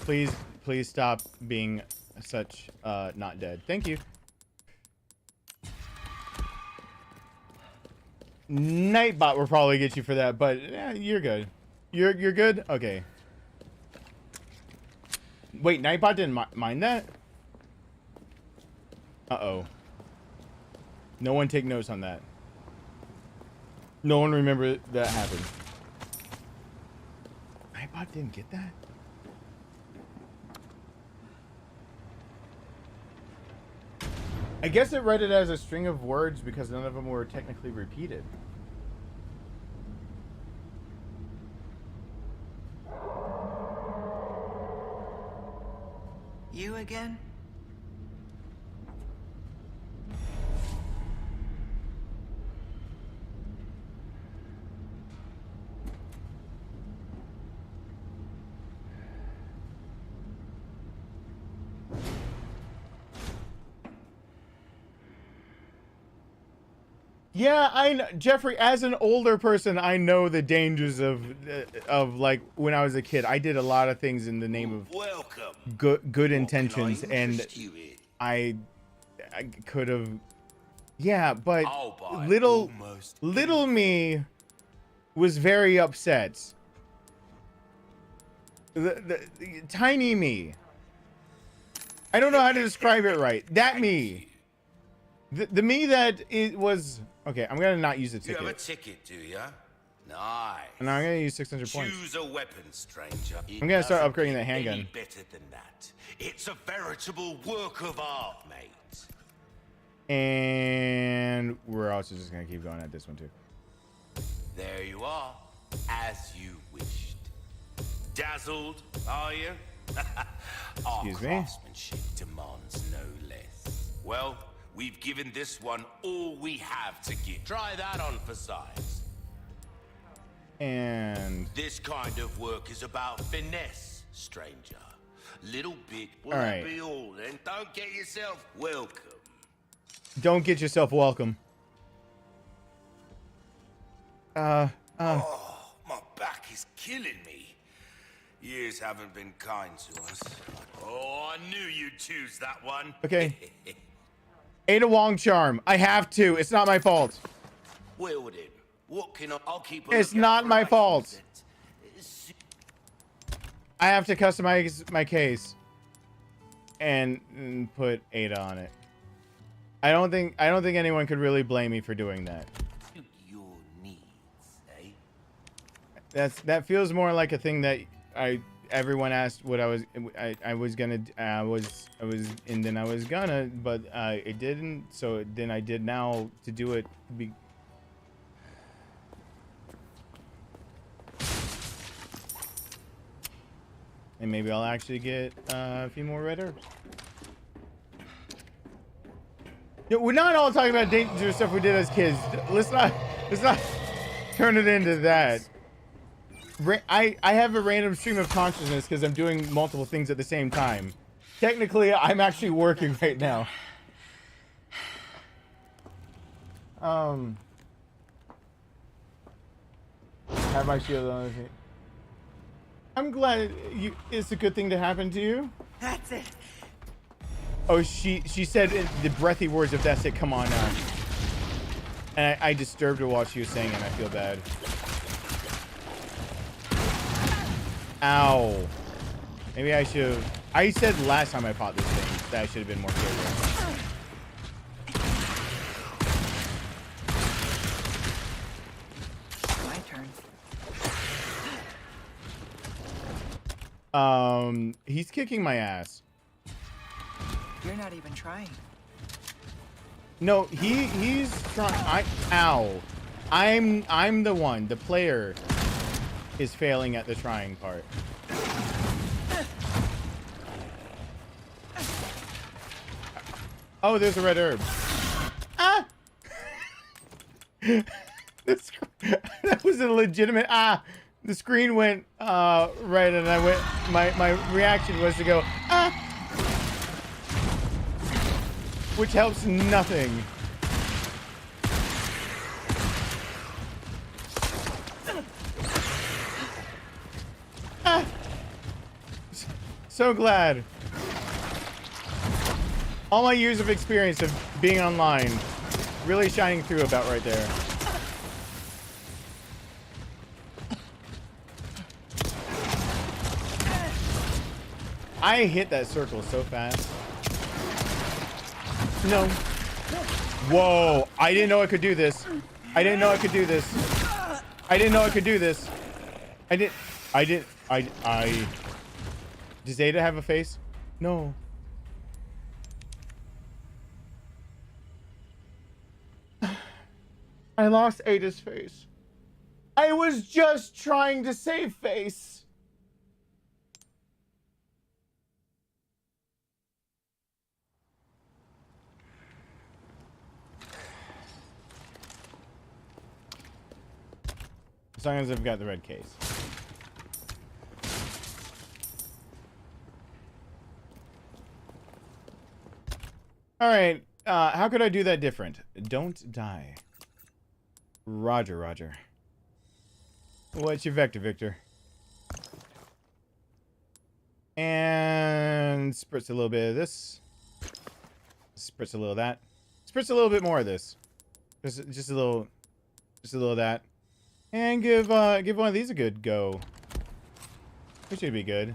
Please, please stop being such not dead. Thank you. Nightbot will probably get you for that, but yeah, you're good. You're good? Okay. Wait, Nightbot didn't mind that? Uh-oh. No one take notes on that. No one remember that happened. Nightbot didn't get that? I guess it read it as a string of words because none of them were technically repeated. You again? Yeah, I know, Jeffrey, as an older person, I know the dangers of like when I was a kid. I did a lot of things in the name of good intentions, and I could have, yeah, but little me was very upset. The tiny me. I don't know how to describe it right. That me. The me that it was... Okay, I'm gonna not use the ticket. You have a ticket, do ya? Nice. And I'm gonna use 600 points. Choose a weapon, stranger. I'm gonna start upgrading the handgun. Any better than that. It's a veritable work of art, mate. And we're also just gonna keep going at this one too. There you are, as you wished. Dazzled, are you? Our Excuse me? craftsmanship demands no less. Well, we've given this one all we have to give. Try that on for size. And this kind of work is about finesse, stranger. Little bit will all right. be all, and don't get yourself welcome. Don't get yourself welcome. Oh, my back is killing me. Years haven't been kind to us. Oh, I knew you'd choose that one. Okay. Ada Wong charm. I have to. It's not my fault. Wield it. What can I'll keep a It's lookout not for my items fault. that- I have to customize my case and put Ada on it. I don't think anyone could really blame me for doing that. Suit your needs, eh? That feels more like a thing that everyone asked what I was gonna and then I was gonna, but it didn't, so then I did now to do it. And maybe I'll actually get a few more red herbs. Yeah, we're not all talking about dangerous stuff we did as kids. Let's not turn it into that. I have a random stream of consciousness because I'm doing multiple things at the same time. Technically, I'm actually working right now. Have my shield on. I'm glad it's a good thing to happen to you. That's it. Oh, she said the breathy words of "that's it." Come on now. And I disturbed her while she was saying it. And I feel bad. Ow. Maybe I should have... I said last time I fought this thing that I should have been more careful. My turn. He's kicking my ass. You're not even trying. No, he's trying. Ow. I'm the one. The player is failing at the trying part. Oh, there's a red herb. Ah! That was a legitimate ah. The screen went right, and I went. My reaction was to go ah, which helps nothing. So glad. All my years of experience of being online really shining through about right there. I hit that circle so fast. No. Whoa. I didn't know I could do this. I didn't know I could do this. I didn't know I could do this. Does Ada have a face? No. I lost Ada's face. I was just trying to save face. As long as I've got the red case. Alright, how could I do that different? Don't die. Roger, Roger. What's your vector, Victor? And spritz a little bit of this. Spritz a little of that. Spritz a little bit more of this. Just a little of that. And give one of these a good go. We should be good.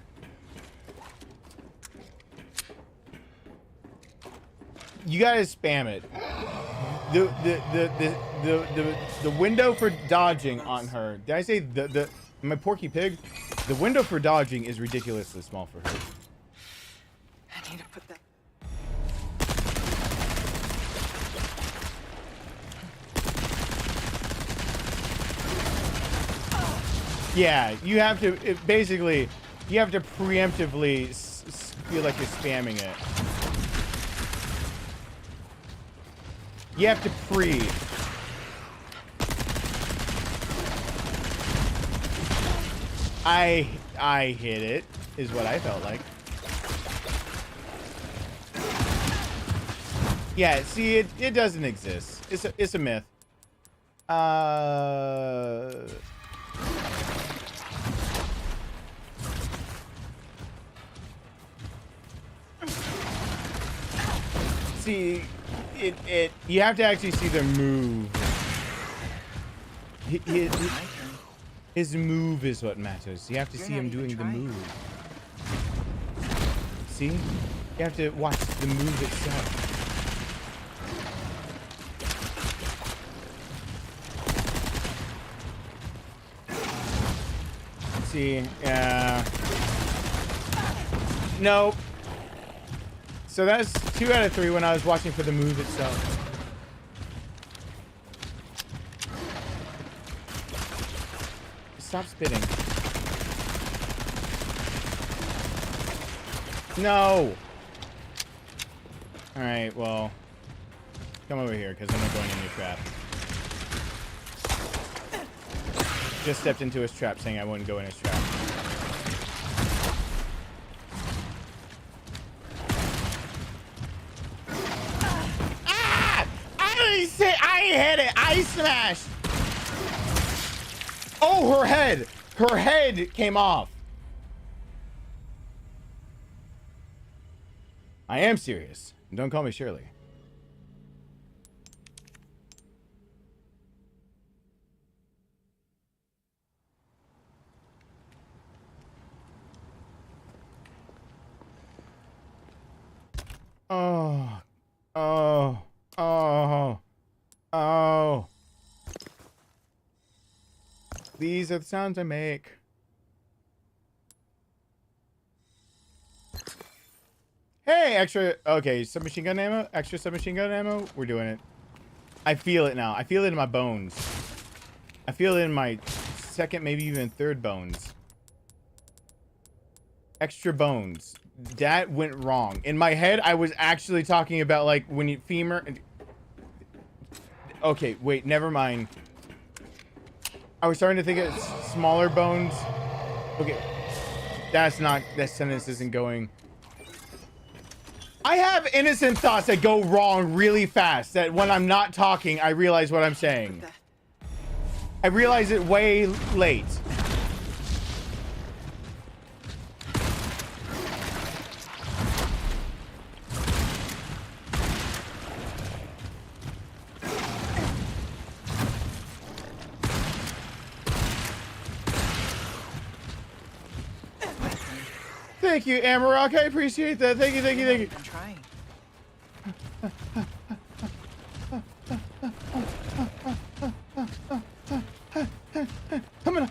You gotta spam it. The window for dodging on her. Did I say my Porky Pig? The window for dodging is ridiculously small for her. I need to put that. Yeah, you have to basically you have to preemptively feel like you're spamming it. You have to pre. I hit it, is what I felt like. Yeah, see, it doesn't exist. It's a myth. See, you have to actually see their move. His move is what matters. You have to see him doing the move. See? You have to watch the move itself. See, nope. So that's 2 out of 3 when I was watching for the move itself. Stop spitting. No. All right, well, come over here because I'm not going in your trap. Just stepped into his trap saying I wouldn't go in his trap. I hit it. I smashed. Oh, her head. Her head came off. I am serious. Don't call me Shirley. Oh. Oh. Oh. Oh. These are the sounds I make. Hey, extra. Okay, submachine gun ammo. Extra submachine gun ammo. We're doing it. I feel it now. I feel it in my bones. I feel it in my second, maybe even third bones. Extra bones. That went wrong. In my head, I was actually talking about like when you femur. Okay, wait, never mind. I was starting to think of smaller bones. Okay, that's not. That sentence isn't going. I have innocent thoughts that go wrong really fast. That when I'm not talking, I realize what I'm saying. I realize it way late. Thank you, Amarok. I appreciate that. Thank you, thank you, thank you. I'm trying. Come on.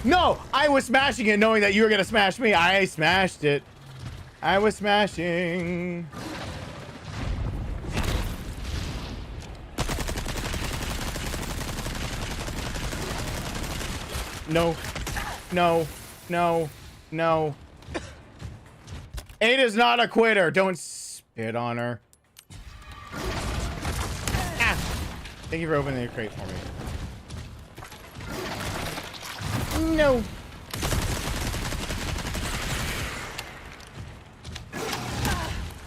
No, I was smashing it knowing that you were gonna smash me. I smashed it. I was smashing. No. Ada's not a quitter. Don't spit on her. Ah. Thank you for opening the crate for me. No.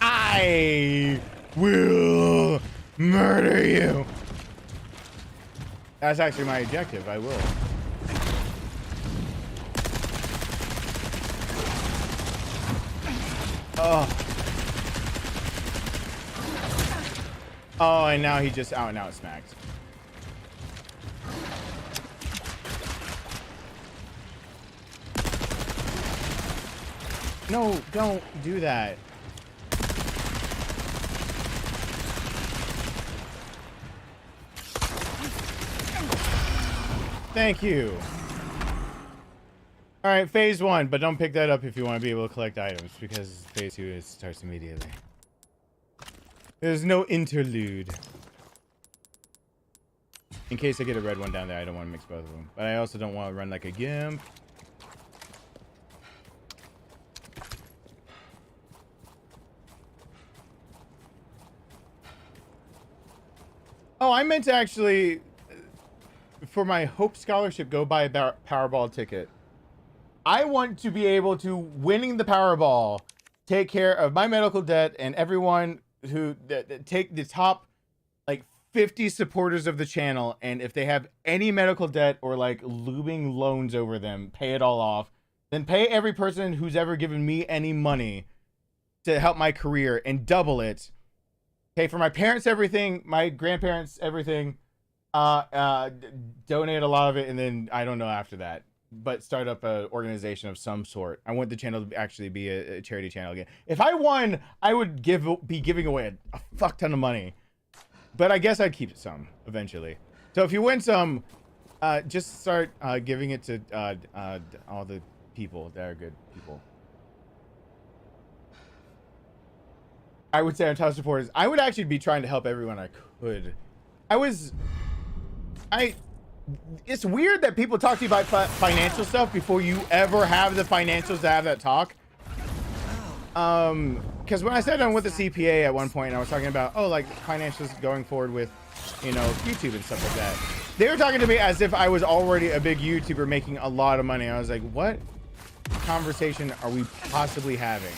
I will murder you. That's actually my objective. I will. Oh, and now he just out and out smacked. No, don't do that. Thank you. All right, phase 1, but don't pick that up if you want to be able to collect items, because phase 2 starts immediately. There's no interlude. In case I get a red one down there, I don't want to mix both of them. But I also don't want to run like a gimp. Oh, I meant to actually, for my Hope Scholarship, go buy a Powerball ticket. I want to be able to, winning the Powerball, take care of my medical debt and everyone who take the top like 50 supporters of the channel, and if they have any medical debt or like looming loans over them, pay it all off. Then pay every person who's ever given me any money to help my career and double it. Pay for my parents everything, my grandparents everything. Donate a lot of it, and then I don't know after that. But start up an organization of some sort. I want the channel to actually be a charity channel again. If I won, I would be giving away a fuck ton of money. But I guess I'd keep some eventually. So if you win some, just start giving it to all the people that are good people. I would say on top supporters, I would actually be trying to help everyone I could. It's weird that people talk to you about financial stuff before you ever have the financials to have that talk. Because when I sat down with the CPA at one point, I was talking about, like financials going forward with, YouTube and stuff like that. They were talking to me as if I was already a big YouTuber making a lot of money. I was like, what conversation are we possibly having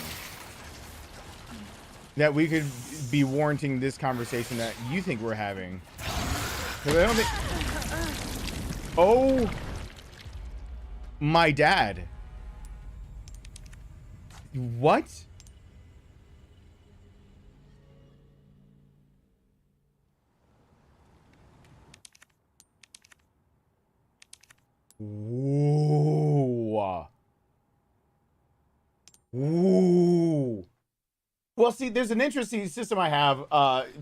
that we could be warranting this conversation that you think we're having? Because I don't think... Oh, my dad. What? Whoa. Ooh. Well, see, there's an interesting system I have.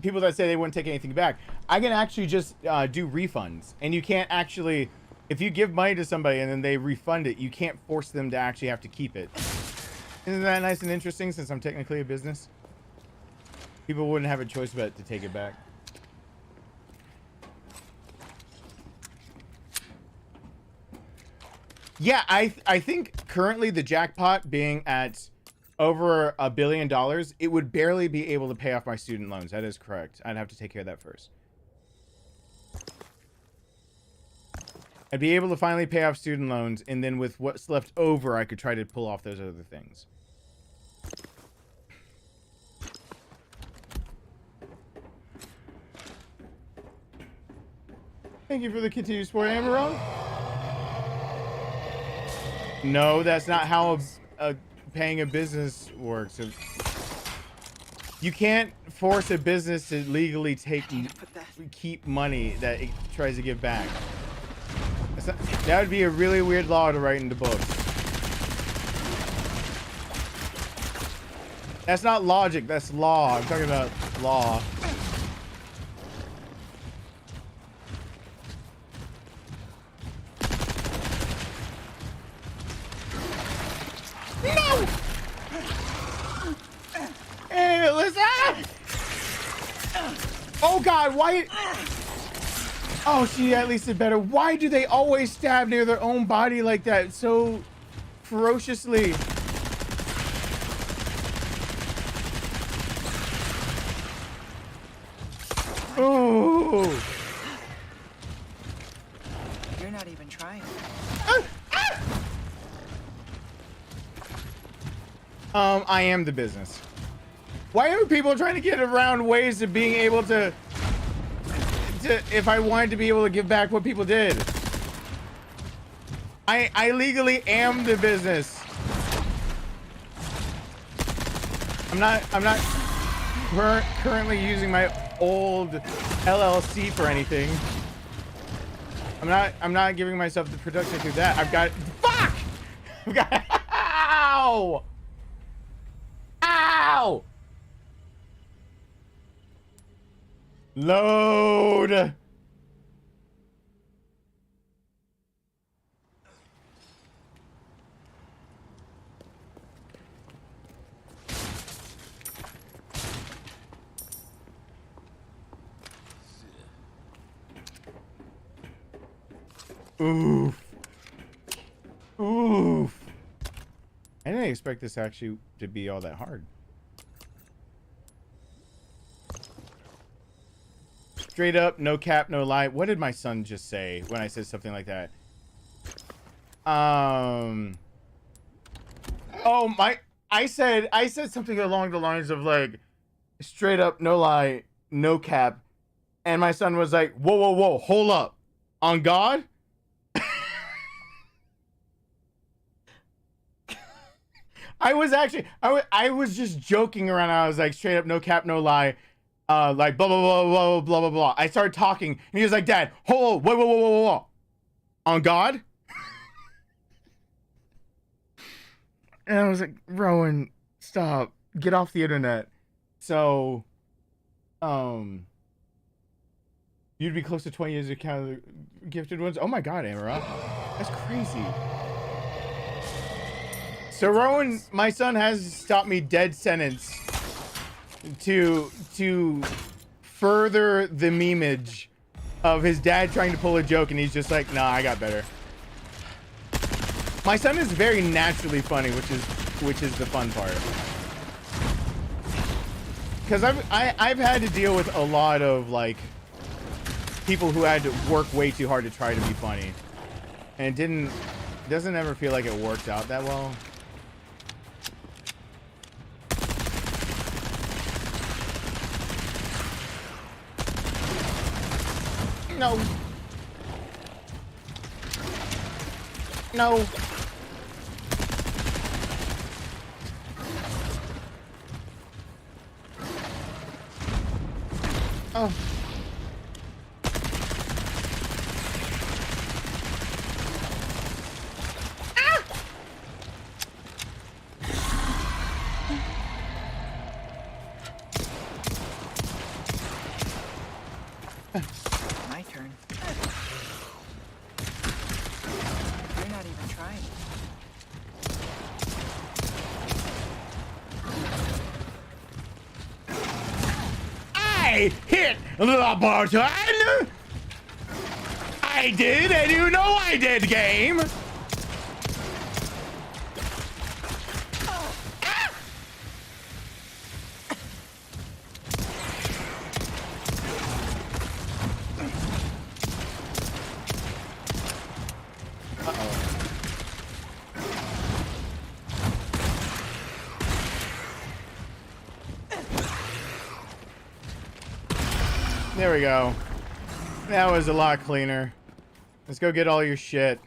People that say they wouldn't take anything back. I can actually just do refunds. And you can't actually, if you give money to somebody and then they refund it, you can't force them to actually have to keep it. Isn't that nice and interesting, since I'm technically a business? People wouldn't have a choice but to take it back. Yeah, I think currently the jackpot being at over $1 billion, it would barely be able to pay off my student loans. That is correct. I'd have to take care of that first. I'd be able to finally pay off student loans, and then with what's left over, I could try to pull off those other things. Thank you for the continued support, Amaron. No, that's not how paying a business works. You can't force a business to legally keep money that it tries to give back. That would be a really weird law to write into books. That's not logic, that's law. I'm talking about law. No! Hey, listen! Oh God, why? Oh, she at least did better. Why do they always stab near their own body like that so ferociously? Oh! You're not even trying. I am the business. Why are people trying to get around ways of being able to if I wanted to be able to give back what people did? I legally am the business. I'm not currently using my old LLC for anything. I'm not giving myself the production through that. I've got fuck! I've got ow! Ow! Load! Oof. Oof. I didn't expect this actually to be all that hard. Straight up, no cap, no lie. What did my son just say when I said something like that? Oh, I said something along the lines of like, straight up, no lie, no cap. And my son was like, whoa, whoa, whoa, hold up. On God? I was just joking around. I was like, straight up, no cap, no lie. Like blah blah blah blah blah blah blah. I started talking, and he was like, "Dad, hold, whoa, whoa, whoa, whoa, whoa, on God." And I was like, "Rowan, stop, get off the internet." So, you'd be close to 20 years of count of the gifted ones. Oh my God, Amara, that's crazy. So Rowan, my son has stopped me dead sentence to further the memeage of his dad trying to pull a joke, and he's just like, nah, I got better. My son is very naturally funny, which is the fun part. Because I've had to deal with a lot of like people who had to work way too hard to try to be funny, and it doesn't ever feel like it worked out that well. No. No. Oh. My turn. You're not even trying. I hit the button. I did, and you know I did, game. There we go. That was a lot cleaner. Let's go get all your shit.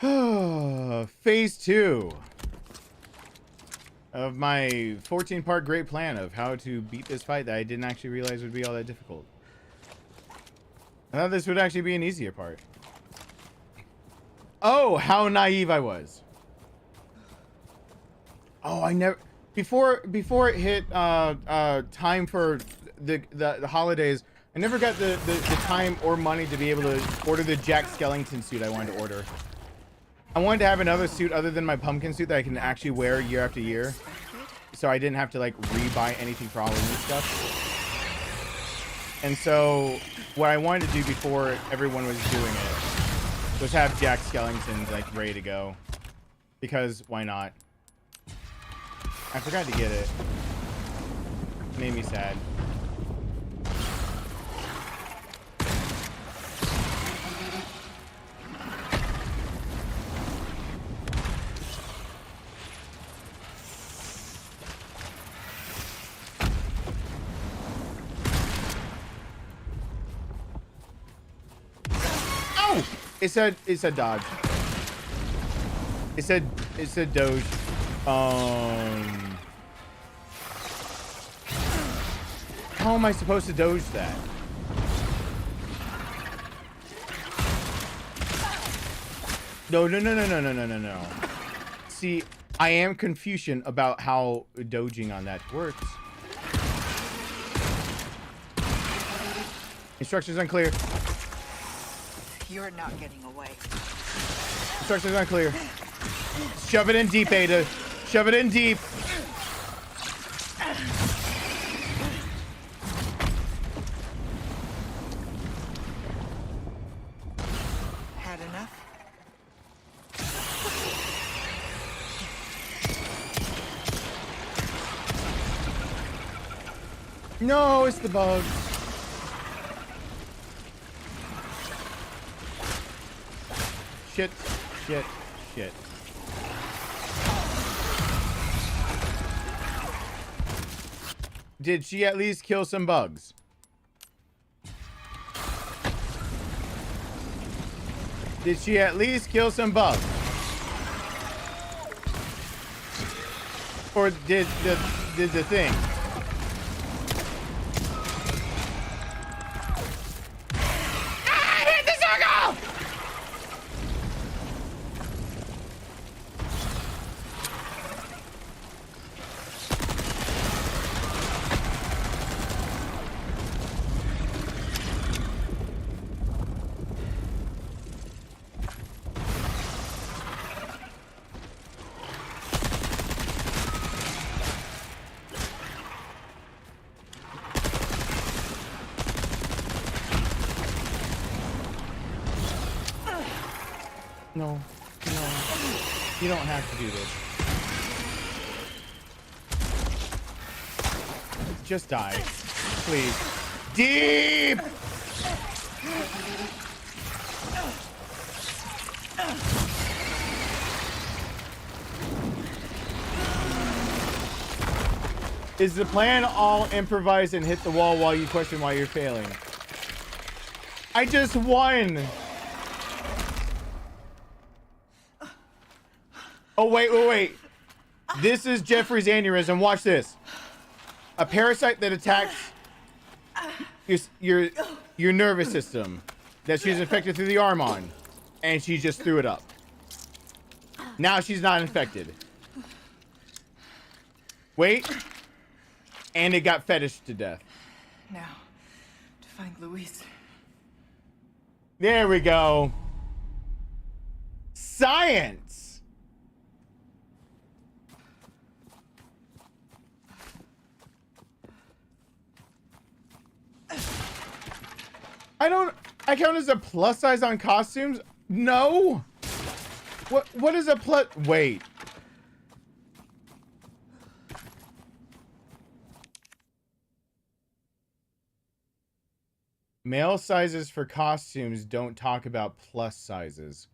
Phase 2 of my 14-part great plan of how to beat this fight that I didn't actually realize would be all that difficult. I thought this would actually be an easier part. Oh, how naive I was. Oh, I never before it hit time for the holidays, I never got the time or money to be able to order the Jack Skellington suit I wanted to order. I wanted to have another suit other than my pumpkin suit that I can actually wear year after year. So I didn't have to like re-buy anything for Halloween stuff. And so what I wanted to do before everyone was doing it was have Jack Skellington like ready to go. Because why not? I forgot to get it. Made me sad. Oh! It said dodge. It said doge. How am I supposed to dodge that? No. See, I am Confucian about how dodging on that works. Instructions unclear. You're not getting away. Instructions unclear. Shove it in deep, Ada. Shove it in deep. Had enough? No, it's the bugs. Shit. Did she at least kill some bugs? Did she at least kill some bugs? Or did the thing? Ah, hit the circle! No. You don't have to do this. Just die. Please. Deep! Is the plan all improvise and hit the wall while you question why you're failing? I just won! Oh, wait. This is Jeffrey's aneurysm. Watch this. A parasite that attacks your nervous system that she's infected through the arm on. And she just threw it up. Now she's not infected. Wait. And it got fetished to death. Now, to find Luis. There we go. Science! I count as a plus size on costumes? No. What is a plus? Wait. Male sizes for costumes don't talk about plus sizes.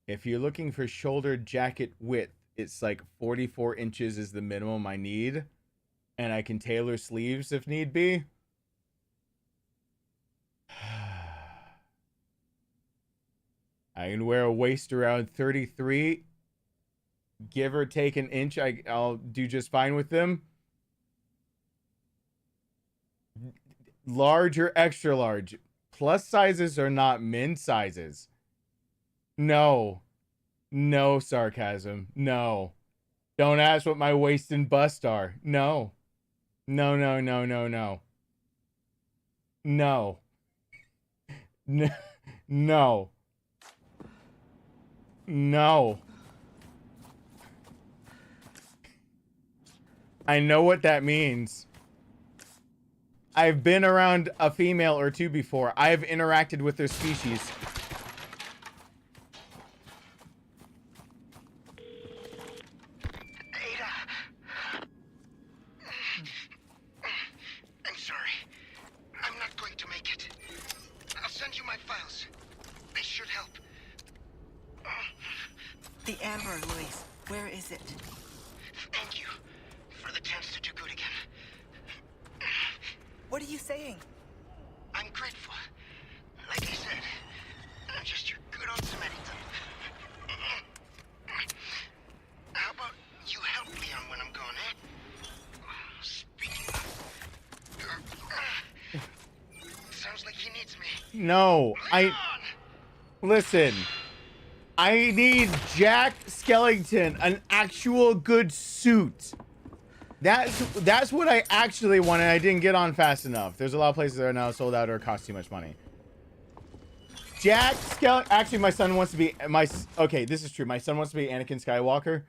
If you're looking for shoulder jacket width, it's like 44 inches is the minimum I need, and I can tailor sleeves if need be. I can wear a waist around 33, give or take an inch. I'll do just fine with them. Large or extra large. Plus sizes are not min sizes. No. No sarcasm. No. Don't ask what my waist and bust are. No. No, no, no, no, no. No. No. No. No. I know what that means. I've been around a female or two before. I've interacted with their species. Ada. I'm sorry. I'm not going to make it. I'll send you my files. They should help. The amber, Luis. Where is it? Thank you for the chance to do good again. What are you saying? I'm grateful. Like I said, I'm just your good old Samaritan. How about you help Leon when I'm gone, eh? Speaking of... sounds like he needs me. No, Leon! Listen. I need Jack Skellington, an actual good suit. That's what I actually wanted. I didn't get on fast enough. There's a lot of places that are now sold out or cost too much money. Jack Skellington. Actually, my son wants to be okay, this is true. My son wants to be Anakin Skywalker.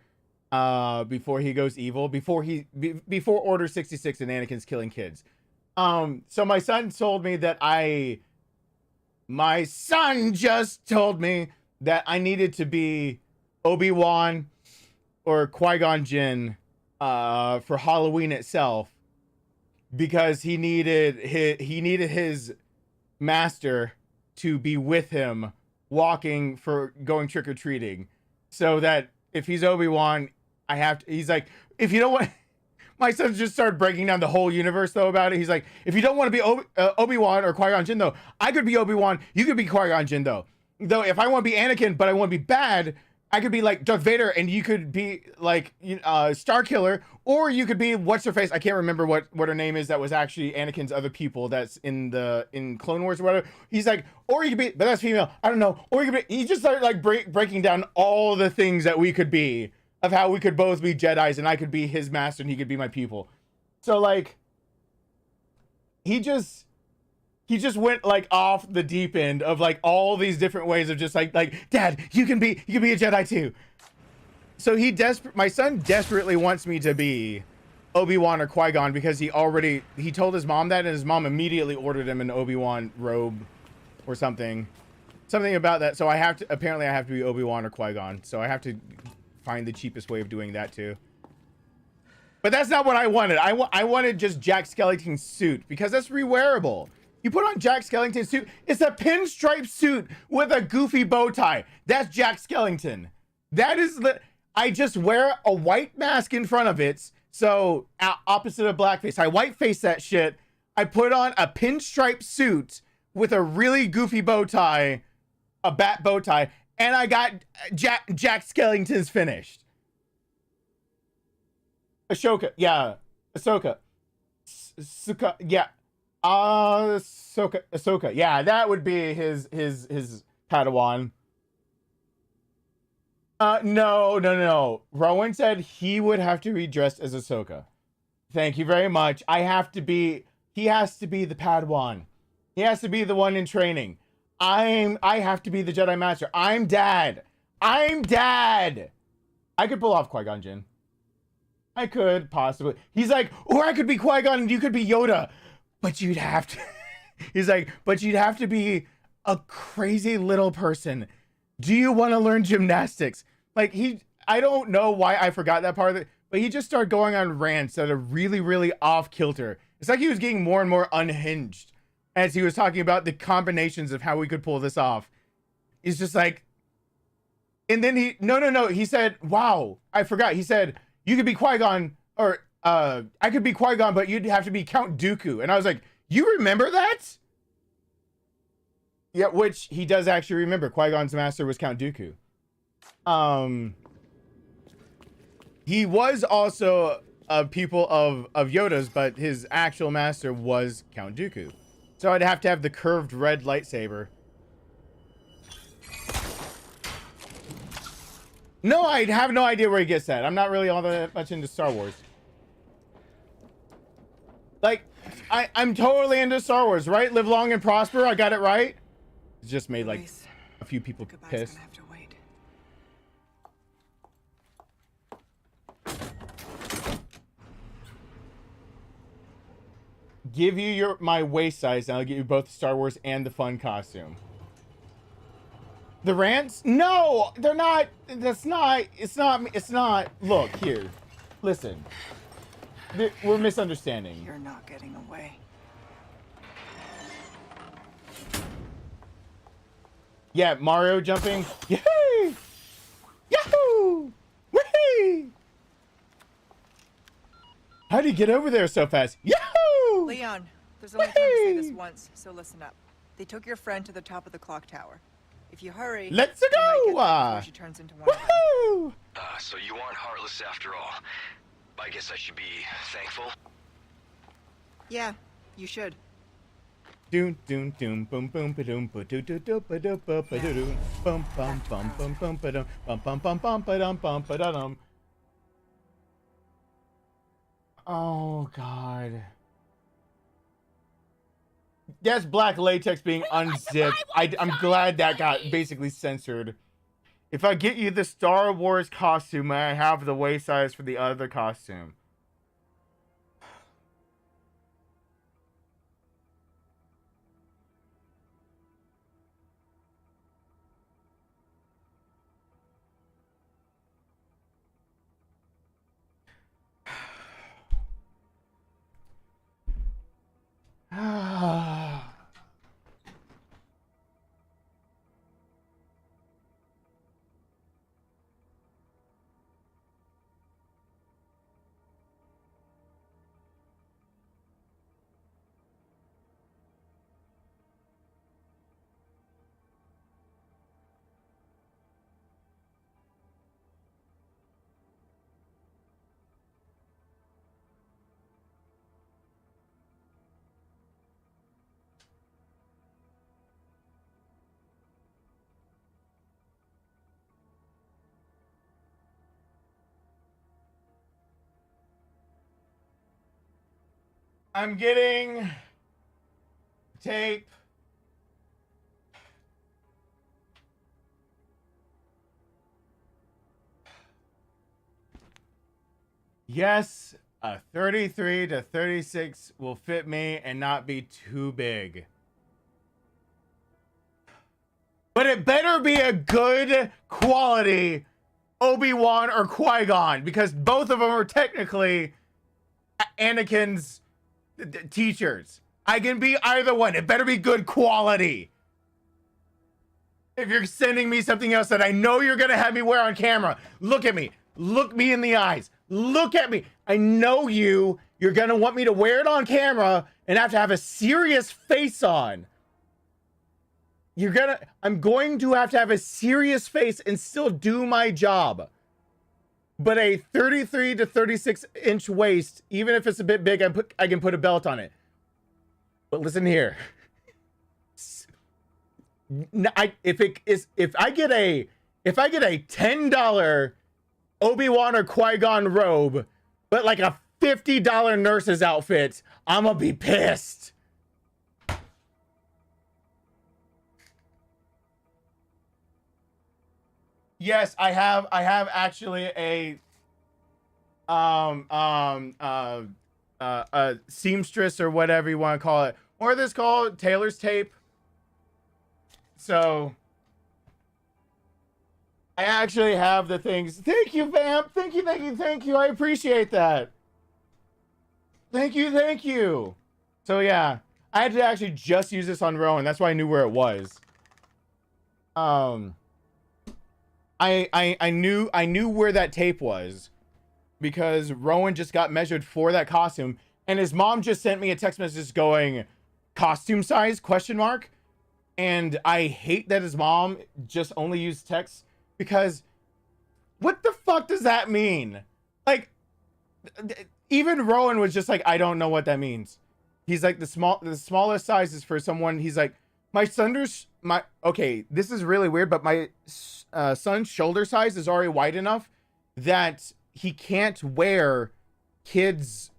Before he goes evil. Before Order 66 and Anakin's killing kids. So my son told me that my son just told me that I needed to be Obi-Wan or Qui-Gon Jinn for Halloween itself, because he needed his master to be with him walking for going trick-or-treating, so that if he's Obi-Wan, he's like, if you don't want... My son just started breaking down the whole universe, though, about it. He's like, if you don't want to be Obi-Wan or Qui-Gon Jinn, though, I could be Obi-Wan, you could be Qui-Gon Jinn, though. Though, if I want to be Anakin, but I want to be bad, I could be like Darth Vader, and you could be like Star Killer, or you could be what's her face? I can't remember what her name is. That was actually Anakin's other people. That's in Clone Wars or whatever. He's like, or you could be, but that's female. I don't know. Or you could be. He just started like breaking down all the things that we could be, of how we could both be Jedis, and I could be his master, and he could be my pupil. So like, he just went like off the deep end of like all these different ways of just like Dad, you can be a Jedi too. So my son desperately wants me to be Obi-Wan or Qui-Gon, because he told his mom that, and his mom immediately ordered him an Obi-Wan robe or something about that. So apparently I have to be Obi-Wan or Qui-Gon. So I have to find the cheapest way of doing that too. But that's not what I wanted. I wanted just Jack Skellington's suit, because that's rewearable. You put on Jack Skellington's suit, it's a pinstripe suit with a goofy bow tie. That's Jack Skellington. That is I just wear a white mask in front of it. So opposite of blackface, I whiteface that shit. I put on a pinstripe suit with a really goofy bow tie, a bat bow tie, and I got Jack Skellington's finished. Ahsoka, yeah. Ahsoka. Yeah. Ahsoka. Yeah, that would be his Padawan. No. Rowan said he would have to be dressed as Ahsoka. Thank you very much. He has to be the Padawan. He has to be the one in training. I have to be the Jedi Master. I'm Dad. I could pull off Qui-Gon Jinn. I could possibly. He's like, or I could be Qui-Gon and you could be Yoda. But you'd have to. He's like, but you'd have to be a crazy little person. Do you want to learn gymnastics? Like, I don't know why I forgot that part of it, but he just started going on rants that are really, really off kilter. It's like he was getting more and more unhinged as he was talking about the combinations of how we could pull this off. It's just like, And then no, he said, wow, I forgot. He said, you could be Qui-Gon, or I could be Qui-Gon, but you'd have to be Count Dooku. And I was like, you remember that? Yeah, which he does actually remember. Qui-Gon's master was Count Dooku. He was also a pupil of Yoda's, but his actual master was Count Dooku. So I'd have to have the curved red lightsaber. No, I have no idea where he gets that. I'm not really all that much into Star Wars. Like, I'm totally into Star Wars, right? Live long and prosper. I got it right. It just made like a few people pissed. Gonna have to wait. Give you my waist size, and I'll get you both Star Wars and the fun costume. The rants? No, they're not. That's not. It's not. Look here. Listen. We're misunderstanding. You're not getting away. Yeah, Mario jumping. Yahoo! Yahoo! Whee! How do you get over there so fast? Yahoo! Leon, there's only time to say this once, so listen up. They took your friend to the top of the clock tower. If you hurry, let's you might go! get there before she turns into one of them. Woohoo! So you aren't heartless after all. I guess I should be thankful. Yeah, you should. Doom doom doom boom boom ba doom ba doo doo doo ba doo ba ba doo doo bum bum bum bum bum ba dum bum bum bum bum ba dum bum ba da dum. Oh God. That's black latex being unzipped. I'm glad that got basically censored. If I get you the Star Wars costume, may I have the waist size for the other costume? I'm getting tape. Yes, a 33 to 36 will fit me and not be too big. But it better be a good quality Obi-Wan or Qui-Gon, because both of them are technically Anakin's teachers. I can be either one. It better be good quality. If you're sending me something else that I know you're gonna have me wear on camera, look at me. Look me in the eyes. Look at me. I know you. You're gonna want me to wear it on camera and have to have a serious face on. I'm going to have a serious face and still do my job. But a 33 to 36 inch waist, even if it's a bit big, I can put a belt on it. But listen here. If I get a $10 Obi-Wan or Qui-Gon robe, but like a $50 nurse's outfit, I'm gonna be pissed. Yes, I have actually a seamstress or whatever you want to call it. Or this called tailor's tape. So I actually have the things. Thank you, Vamp. Thank you. I appreciate that. Thank you. So yeah, I had to actually just use this on Rowan. That's why I knew where it was. I knew where that tape was because Rowan just got measured for that costume, and his mom just sent me a text message going, costume size, question mark. And I hate that his mom just only used text, because what the fuck does that mean? Like, even Rowan was just like, I don't know what that means. He's like, the smallest size is for someone. He's like, okay, this is really weird, but my son's shoulder size is already wide enough that he can't wear kids'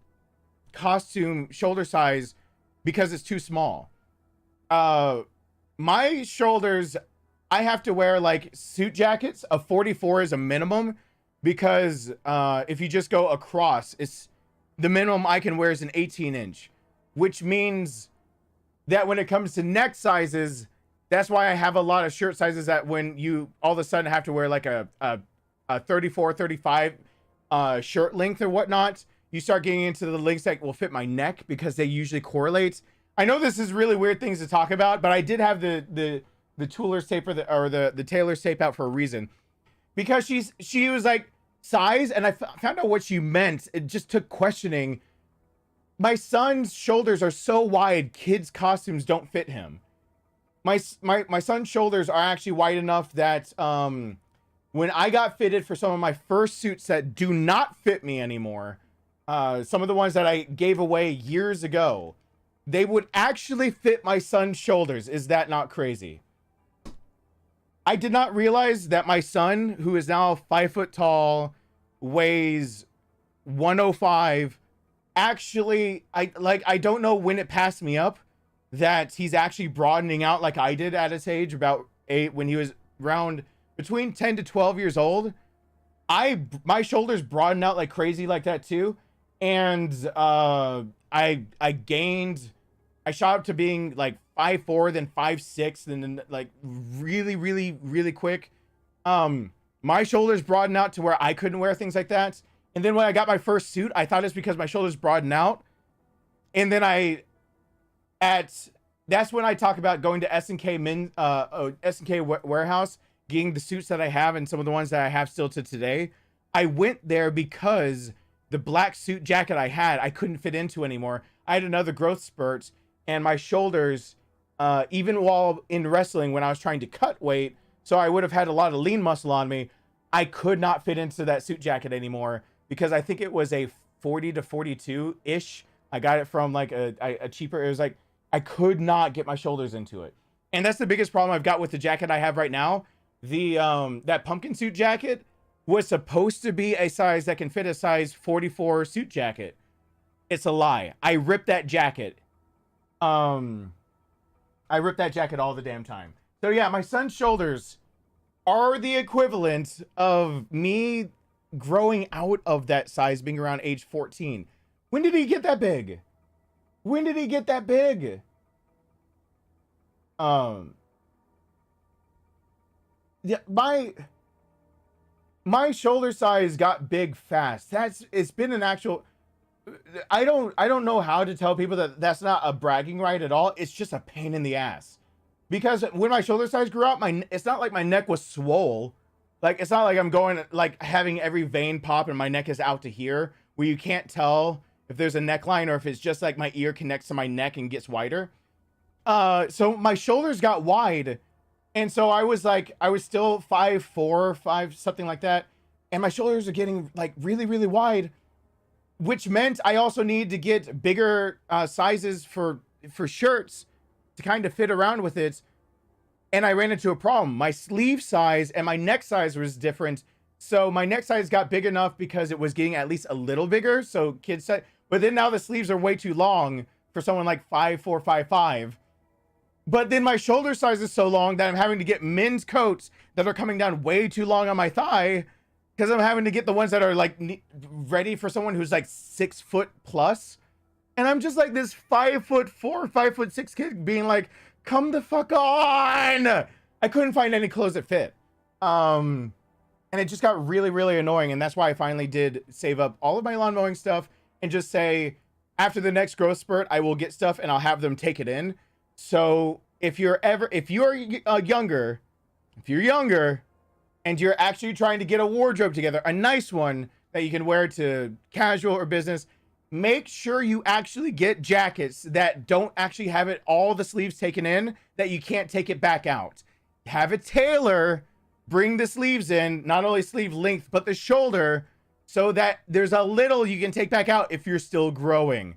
costume shoulder size because it's too small. My shoulders, I have to wear like suit jackets. A 44 is a minimum, because if you just go across, it's the minimum I can wear is an 18-inch, which means that when it comes to neck sizes, that's why I have a lot of shirt sizes that when you all of a sudden have to wear like a 34, 35 shirt length or whatnot, you start getting into the lengths that will fit my neck because they usually correlate. I know this is really weird things to talk about, but I did have the Tooler's tape or the Taylor's tape out for a reason, because she was like size, and I found out what she meant. It just took questioning. My son's shoulders are so wide, kids' costumes don't fit him. My son's shoulders are actually wide enough that when I got fitted for some of my first suits that do not fit me anymore, some of the ones that I gave away years ago, they would actually fit my son's shoulders. Is that not crazy? I did not realize that my son, who is now 5 foot tall, weighs 105, actually, I don't know when it passed me up that he's actually broadening out like I did at his age, about 8, when he was around between 10 to 12 years old. My shoulders broadened out like crazy like that too. And I shot up to being like 5'4", then 5'6", and then like really quick. My shoulders broadened out to where I couldn't wear things like that. And then when I got my first suit, I thought it's because my shoulders broadened out. And then that's when I talk about going to S&K warehouse, getting the suits that I have and some of the ones that I have still to today. I went there because the black suit jacket I had, I couldn't fit into anymore. I had another growth spurt, and my shoulders, even while in wrestling, when I was trying to cut weight, so I would have had a lot of lean muscle on me, I could not fit into that suit jacket anymore, because I think it was a 40 to 42-ish. I got it from like a cheaper, it was like, I could not get my shoulders into it. And that's the biggest problem I've got with the jacket I have right now. That pumpkin suit jacket was supposed to be a size that can fit a size 44 suit jacket. It's a lie. I ripped that jacket. I ripped that jacket all the damn time. So yeah, my son's shoulders are the equivalent of me growing out of that size, being around age 14. When did he get that big? When did he get that big? Yeah, my shoulder size got big fast. It's been an actual, I don't know how to tell people that that's not a bragging right at all. It's just a pain in the ass. Because when my shoulder size grew out, it's not like my neck was swole. Like, it's not like I'm going, like, having every vein pop and my neck is out to here, where you can't tell if there's a neckline or if it's just like my ear connects to my neck and gets wider. So my shoulders got wide. And so I was still 5'4", 5, something like that. And my shoulders are getting like really wide, which meant I also needed to get bigger sizes for shirts to kind of fit around with it. And I ran into a problem. My sleeve size and my neck size was different. So my neck size got big enough because it was getting at least a little bigger. So kids said, but then now the sleeves are way too long for someone like 5'4", 5'5". But then my shoulder size is so long that I'm having to get men's coats that are coming down way too long on my thigh, because I'm having to get the ones that are like ready for someone who's like 6 foot plus. And I'm just like this 5'4", 5'6" kid being like, come the fuck on. I couldn't find any clothes that fit. And it just got really annoying. And that's why I finally did save up all of my lawn mowing stuff and just say, after the next growth spurt, I will get stuff and I'll have them take it in. So if you're younger and you're actually trying to get a wardrobe together, a nice one that you can wear to casual or business, make sure you actually get jackets that don't actually have it all the sleeves taken in, that you can't take it back out. Have a tailor bring the sleeves in, not only sleeve length, but the shoulder, so that there's a little you can take back out if you're still growing.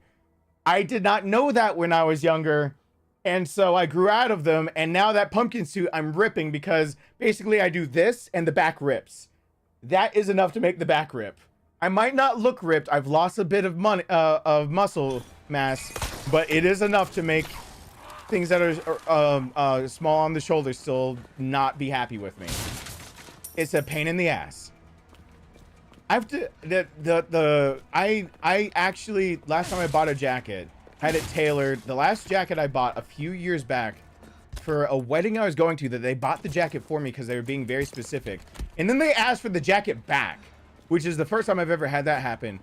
I did not know that when I was younger, and so I grew out of them, and now that pumpkin suit I'm ripping because basically I do this and the back rips. That is enough to make the back rip. I might not look ripped. I've lost a bit of muscle mass, but it is enough to make things that are small on the shoulders still not be happy with me. It's a pain in the ass. I have to I actually, last time I bought a jacket, had it tailored. The last jacket I bought a few years back for a wedding I was going to, that they bought the jacket for me because they were being very specific, and then they asked for the jacket back, which is the first time I've ever had that happen.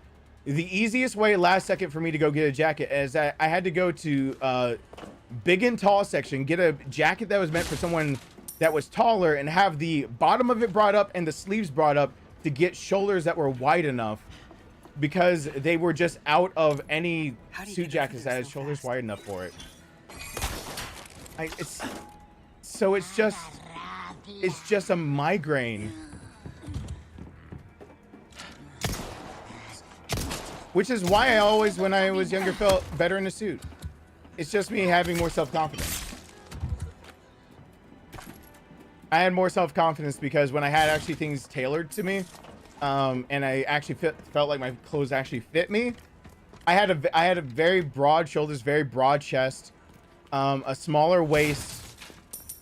The easiest way last second for me to go get a jacket is that I had to go to big and tall section, get a jacket that was meant for someone that was taller, and have the bottom of it brought up and the sleeves brought up to get shoulders that were wide enough, because they were just out of any suit jackets that had shoulders wide enough for it. It's just a migraine. Which is why I always, when I was younger, felt better in a suit. It's just me having more self-confidence. I had more self-confidence because when I had actually things tailored to me, and I actually felt like my clothes actually fit me, I had a very broad shoulders, very broad chest, a smaller waist,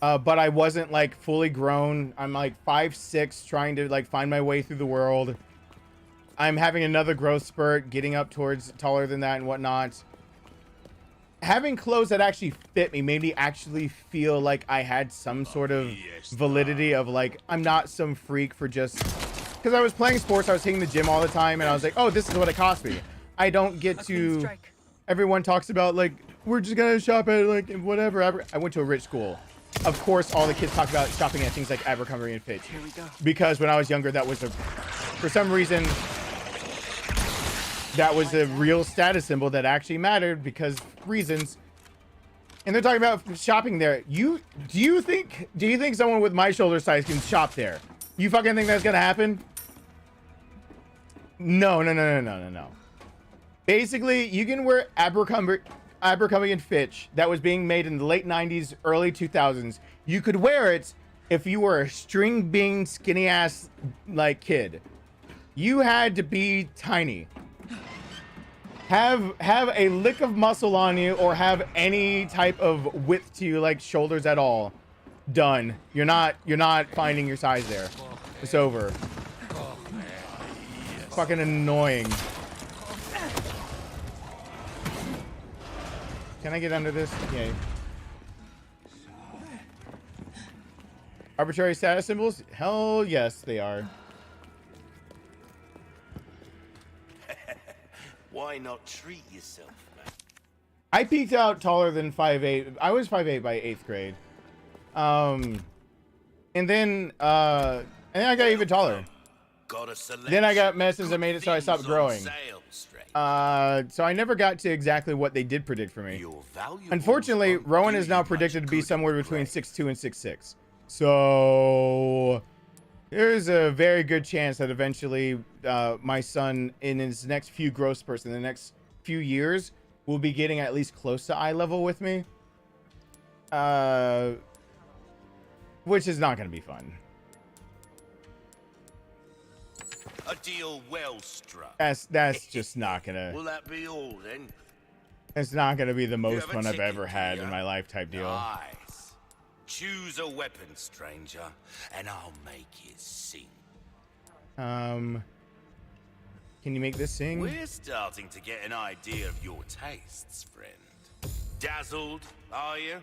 but I wasn't like fully grown. I'm like 5'6", trying to like find my way through the world. I'm having another growth spurt, getting up towards taller than that and whatnot. Having clothes that actually fit me made me actually feel like I had some sort of validity of like, I'm not some freak for just... Because I was playing sports, I was hitting the gym all the time, and I was like, oh, this is what it cost me. I don't get to... Everyone talks about like, we're just gonna shop at like whatever. I went to a rich school. Of course, all the kids talk about shopping at things like Abercrombie and Fitch. Here we go. Because when I was younger, that was for some reason... That was a real status symbol that actually mattered because reasons. And they're talking about shopping there. Do you think someone with my shoulder size can shop there? You fucking think that's gonna happen? No. Basically, you can wear Abercrombie and Fitch that was being made in the late 90s, early 2000s. You could wear it if you were a string bean skinny ass like kid. You had to be tiny. Have a lick of muscle on you, or have any type of width to you, like shoulders at all. Done. You're not finding your size there. It's over. Fucking annoying. Can I get under this? Yay. Arbitrary status symbols? Hell yes, they are. Why not treat yourself, man? I peaked out taller than 5'8". I was 5'8" by 8th grade. And then I got even taller. Then I got messes that made it so I stopped growing. So I never got to exactly what they did predict for me. Unfortunately, Rowan is now predicted to be somewhere between 6'2" and 6'6". So there's a very good chance that eventually my son, in his next few growth spurts, in the next few years, will be getting at least close to eye level with me. Which is not going to be fun. A deal well struck. That's just not going to... Will that be all then? It's not going to be the most fun I've ever had in my life type deal. Nice. Choose a weapon, stranger, and I'll make it sing. Can you make this sing? We're starting to get an idea of your tastes, friend. Dazzled, are you?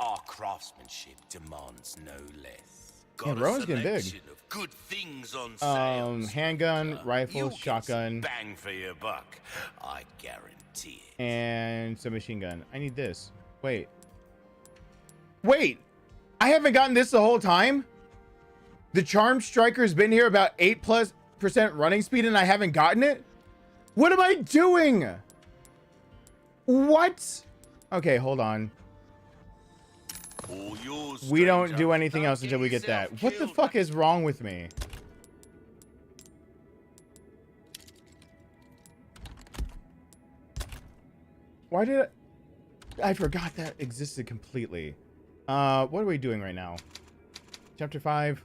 Our craftsmanship demands no less. Yeah, Rowan's getting big. Of good things on sale. Handgun, rifle, You'll get shotgun, some bang for your buck. I guarantee it. and some machine gun. I need this. Wait, I haven't gotten this the whole time. The Charmed Striker's been here about 8+% running speed and I haven't gotten it? What am I doing? What? Okay, hold on. All yours, We don't stranger. do anything Don't else until we get yourself that. What the killed. fuck is wrong with me? Why did I forgot that existed completely. What are we doing right now? Chapter 5.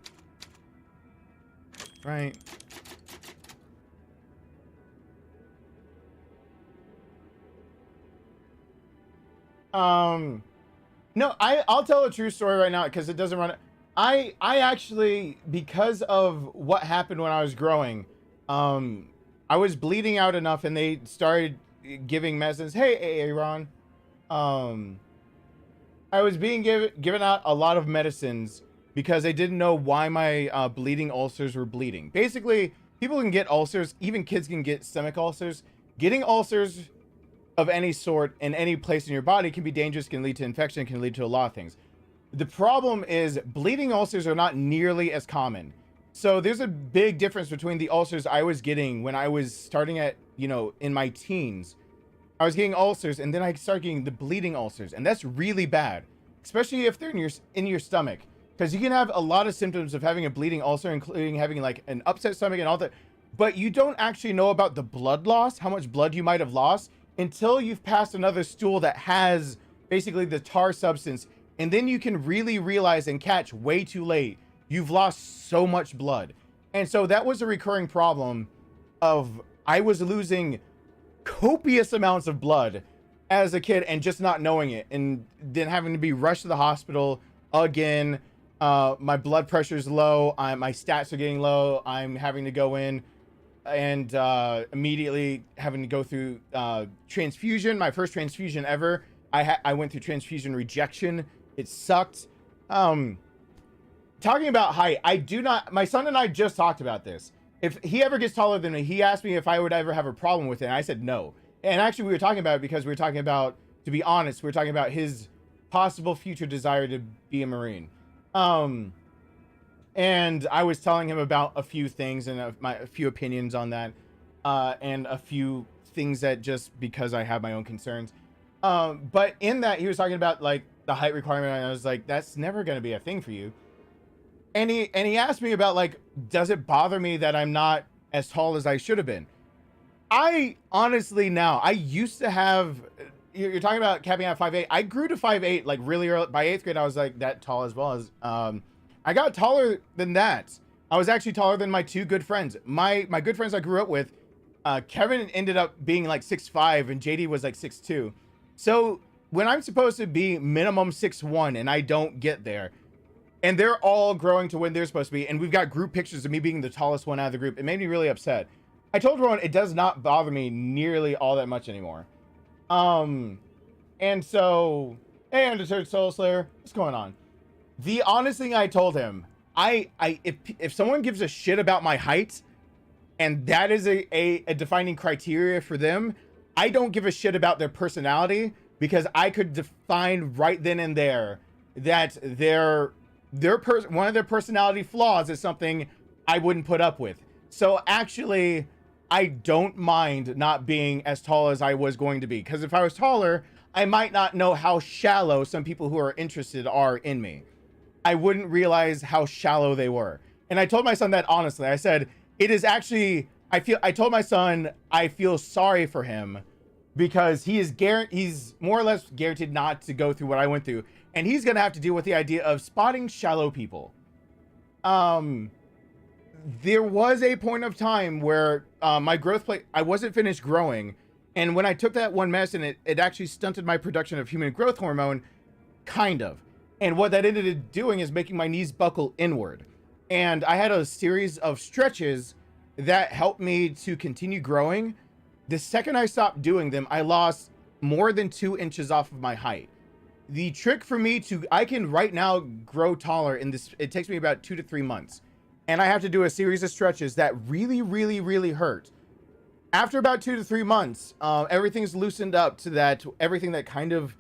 Right. No, I'll tell a true story right now because it doesn't run. I actually, because of what happened when I was growing, I was bleeding out enough and they started giving medicines. Hey, Aaron. I was being given out a lot of medicines because they didn't know why my bleeding ulcers were bleeding. Basically, people can get ulcers, even kids can get stomach ulcers. Getting ulcers of any sort in any place in your body can be dangerous, can lead to infection, can lead to a lot of things. The problem is bleeding ulcers are not nearly as common. So there's a big difference between the ulcers I was getting when I was starting at, you know, in my teens. I was getting ulcers and then I started getting the bleeding ulcers, and that's really bad, especially if they're in your stomach, because you can have a lot of symptoms of having a bleeding ulcer, including having like an upset stomach and all that, but you don't actually know about the blood loss, how much blood you might have lost, until you've passed another stool that has basically the tar substance, and then you can really realize and catch way too late you've lost so much blood. And so that was a recurring problem of I was losing copious amounts of blood as a kid and just not knowing it, and then having to be rushed to the hospital again. My blood pressure's low, my stats are getting low, I'm having to go in and immediately having to go through transfusion, my first transfusion ever. I went through transfusion rejection. It sucked. Talking about height, my son and I just talked about this. If he ever gets taller than me, he asked me if I would ever have a problem with it, and I said no. And actually, we were talking about it because we were talking about, to be honest, we were talking about his possible future desire to be a Marine. And I was telling him about a few things and a few opinions on that, and a few things that just because I have my own concerns. But in that, he was talking about like the height requirement, and I was like, that's never going to be a thing for you. And he asked me about like, does it bother me that I'm not as tall as I should have been? I honestly now, I used to have, you're talking about capping at 5'8". I grew to 5'8", like really early. By 8th grade, I was like that tall as well. As I got taller than that. I was actually taller than my two good friends. My good friends I grew up with, Kevin ended up being like 6'5", and JD was like 6'2". So when I'm supposed to be minimum 6'1", and I don't get there, and they're all growing to when they're supposed to be, and we've got group pictures of me being the tallest one out of the group, it made me really upset. I told Ramon it does not bother me nearly all that much anymore. And so, hey, Undeterred Soul Slayer, what's going on? The honest thing I told him, if someone gives a shit about my height, and that is a defining criteria for them, I don't give a shit about their personality, because I could define right then and there that one of their personality flaws is something I wouldn't put up with. So actually, I don't mind not being as tall as I was going to be, because if I was taller, I might not know how shallow some people who are interested are in me. I wouldn't realize how shallow they were. And I told my son that honestly. I said, it is actually, I told my son I feel sorry for him, because he's more or less guaranteed not to go through what I went through, and he's gonna have to deal with the idea of spotting shallow people. There was a point of time where my growth plate, I wasn't finished growing, and when I took that one medicine, it actually stunted my production of human growth hormone, kind of. And what that ended up doing is making my knees buckle inward. And I had a series of stretches that helped me to continue growing. The second I stopped doing them, I lost more than 2 inches off of my height. The trick for me I can right now grow taller in this, it takes me about 2 to 3 months. And I have to do a series of stretches that really, really, really hurt. After about 2 to 3 months, everything's loosened up to that, everything that kind of,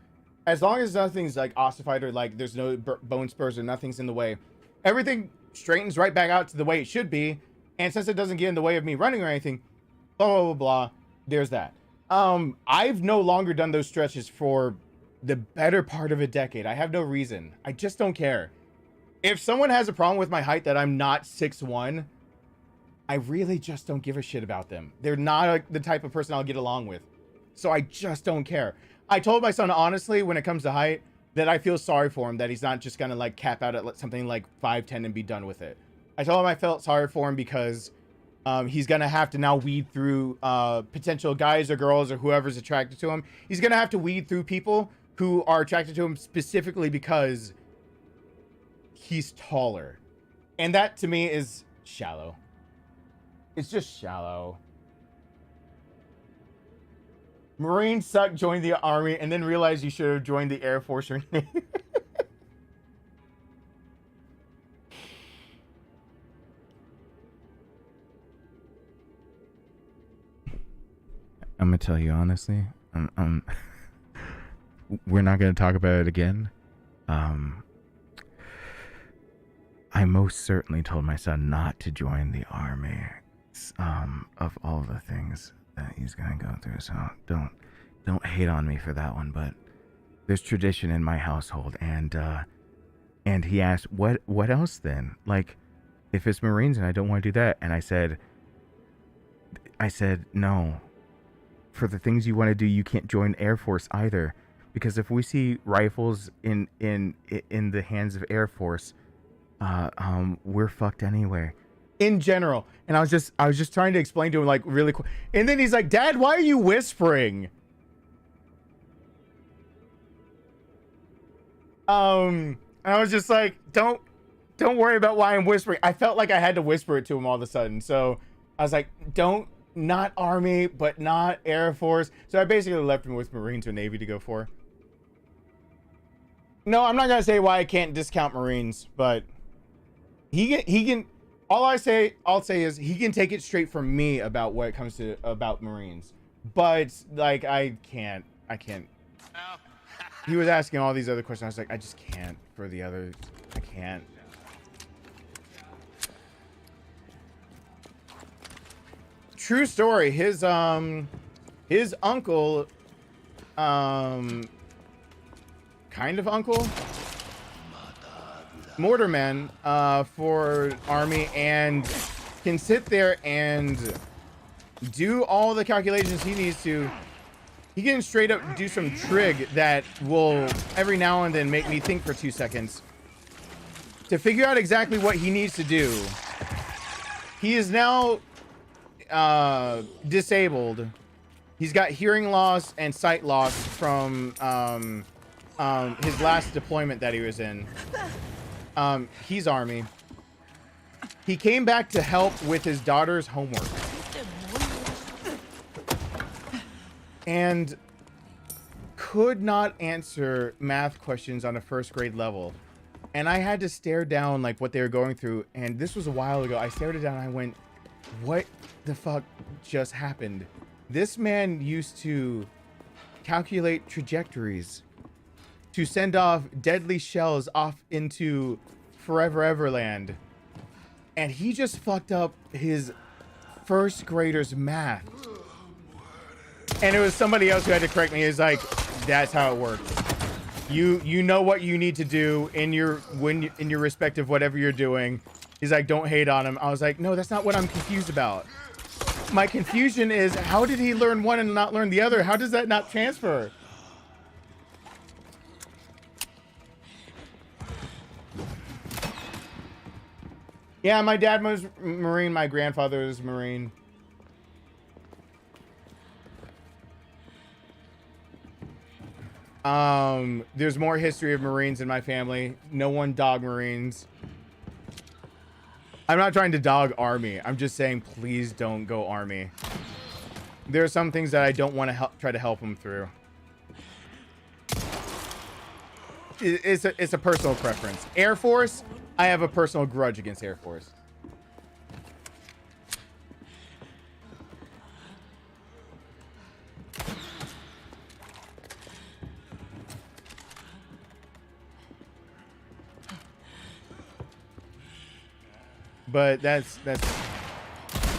as long as nothing's like ossified or like there's no bone spurs or nothing's in the way, everything straightens right back out to the way it should be. And since it doesn't get in the way of me running or anything, blah, blah, blah, blah, there's that. I've no longer done those stretches for the better part of a decade. I have no reason. I just don't care. If someone has a problem with my height that I'm not 6'1", I really just don't give a shit about them. They're not the type of person I'll get along with. So I just don't care. I told my son, honestly, when it comes to height, that I feel sorry for him, that he's not just gonna like cap out at something like 5'10" and be done with it. I told him I felt sorry for him because he's gonna have to now weed through potential guys or girls or whoever's attracted to him. He's gonna have to weed through people who are attracted to him specifically because he's taller. And that to me is shallow. It's just shallow. Marines suck, joined the army, and then realized you should have joined the Air Force or Navy. I'm gonna tell you honestly, we're not gonna talk about it again. I most certainly told my son not to join the army, of all the things that he's gonna go through. So don't hate on me for that one. But there's tradition in my household, and he asked, what else then? Like, if it's Marines and I don't want to do that, and I said no. For the things you want to do, you can't join Air Force either, because if we see rifles in the hands of Air Force, we're fucked anyway. In general. And I was just trying to explain to him, like, really quick. And then he's like, Dad, why are you whispering? And I was just like, don't worry about why I'm whispering. I felt like I had to whisper it to him all of a sudden. So I was like, not Army, but not Air Force. So I basically left him with Marines or Navy to go for. No, I'm not gonna say why I can't discount Marines, but he can. I'll say is he can take it straight from me about what it comes to about Marines. But like I can't. He was asking all these other questions. I was like, I just can't for the others. I can't. True story. His uncle, kind of uncle, mortarman, for army, and can sit there and do all the calculations he needs to. He can straight up do some trig that will every now and then make me think for 2 seconds to figure out exactly what he needs to do. He is now disabled. He's got hearing loss and sight loss from his last deployment that he was in. He's army. He came back to help with his daughter's homework and could not answer math questions on a first grade level. And I had to stare down like what they were going through. And this was a while ago. I stared it down and I went, what the fuck just happened? This man used to calculate trajectories to send off deadly shells off into Forever Everland, and he just fucked up his first grader's math. And it was somebody else who had to correct me. He's like, that's how it works. You know what you need to do in your respective whatever you're doing. He's like, don't hate on him. I was like, no, that's not what I'm confused about. My confusion is, how did he learn one and not learn the other? How does that not transfer? Yeah, my dad was Marine. My grandfather was Marine. There's more history of Marines in my family. No one dog Marines. I'm not trying to dog Army. I'm just saying, please don't go Army. There are some things that I don't want to try to help them through. It's a personal preference. Air Force, I have a personal grudge against Air Force. But that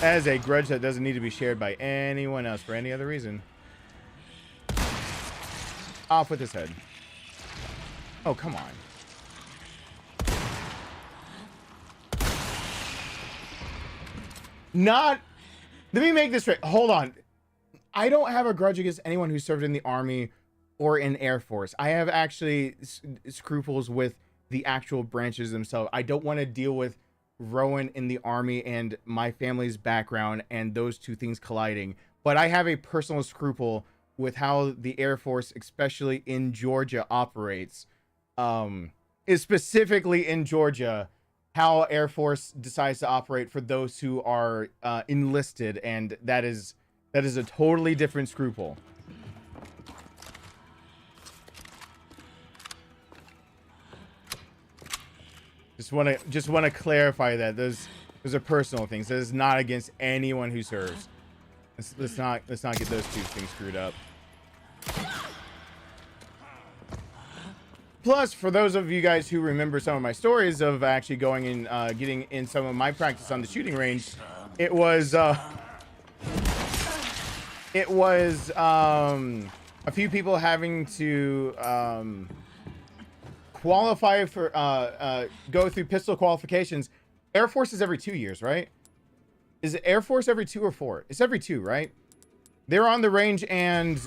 is a grudge that doesn't need to be shared by anyone else for any other reason. Off with his head. Oh, come on. Let me make this straight. Hold on. I don't have a grudge against anyone who served in the Army or in Air Force. I have actually scruples with the actual branches themselves. I don't want to deal with Rowan in the Army and my family's background and those two things colliding. But I have a personal scruple with how the Air Force, especially in Georgia, operates. Is specifically in Georgia, how Air Force decides to operate for those who are enlisted, and that is a totally different scruple. Just want to clarify that those are personal things. That is not against anyone who serves. Let's not get those two things screwed up. Plus, for those of you guys who remember some of my stories of actually going and getting in some of my practice on the shooting range, it was a few people having to qualify for go through pistol qualifications. Air Force is every 2 years, right? Is it Air Force every 2 or 4? It's every 2, right? They're on the range and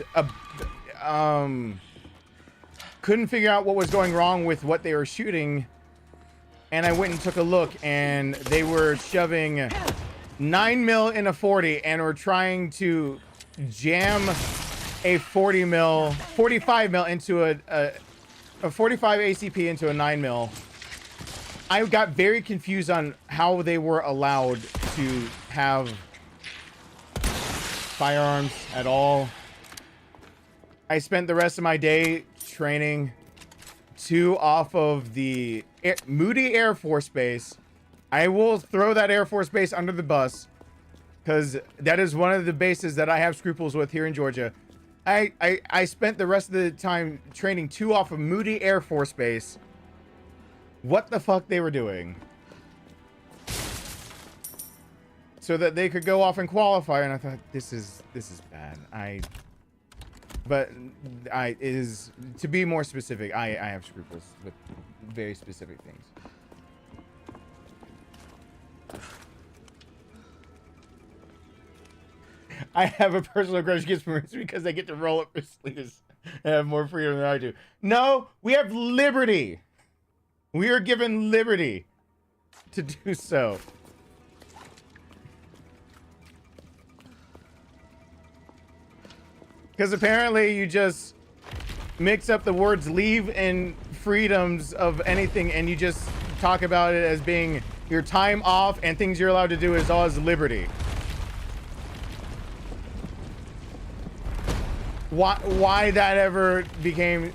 couldn't figure out what was going wrong with what they were shooting, and I went and took a look, and they were shoving 9mm in a 40 and were trying to jam a 45mm into a 45 ACP into a 9mm. I got very confused on how they were allowed to have firearms at all. I spent the rest of my day training 2 off of the Moody Air Force Base. I will throw that Air Force Base under the bus because that is one of the bases that I have scruples with here in Georgia. I spent the rest of the time training 2 off of Moody Air Force Base. What the fuck they were doing so that they could go off and qualify, and I thought this is bad. It is, to be more specific, I have scruples with very specific things. I have a personal grudge against Marines because they get to roll up their sleeves and have more freedom than I do. No, we have liberty. We are given liberty to do so. Because apparently you just mix up the words leave and freedoms of anything, and you just talk about it as being your time off and things you're allowed to do as all as liberty. Why that ever became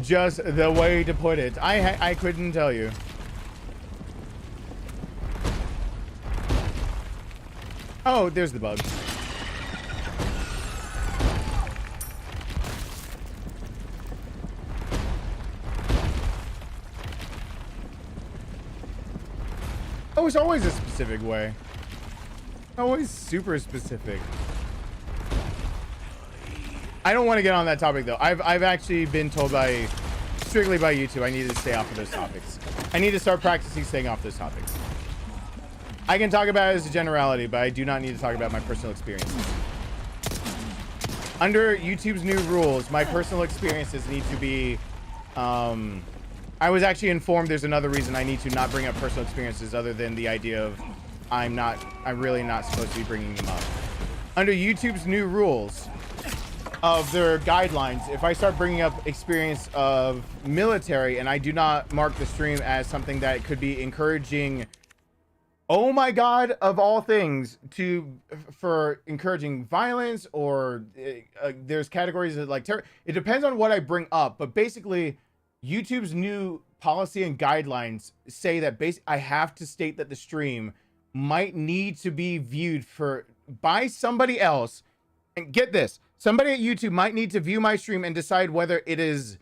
just the way to put it, I couldn't tell you. Oh, there's the bug. Oh, it's always a specific way. Always super specific. I don't want to get on that topic though. I've actually been told strictly by YouTube I need to stay off of those topics. I need to start practicing staying off those topics. I can talk about it as a generality, but I do not need to talk about my personal experiences. Under YouTube's new rules, my personal experiences need to be I was actually informed there's another reason I need to not bring up personal experiences other than the idea of I'm really not supposed to be bringing them up. Under YouTube's new rules of their guidelines, if I start bringing up experience of military and I do not mark the stream as something that could be encouraging, oh my god, of all things, for encouraging violence, or there's categories of like terror. It depends on what I bring up, but basically YouTube's new policy and guidelines say that I have to state that the stream might need to be viewed by somebody else. And get this, somebody at YouTube might need to view my stream and decide whether it is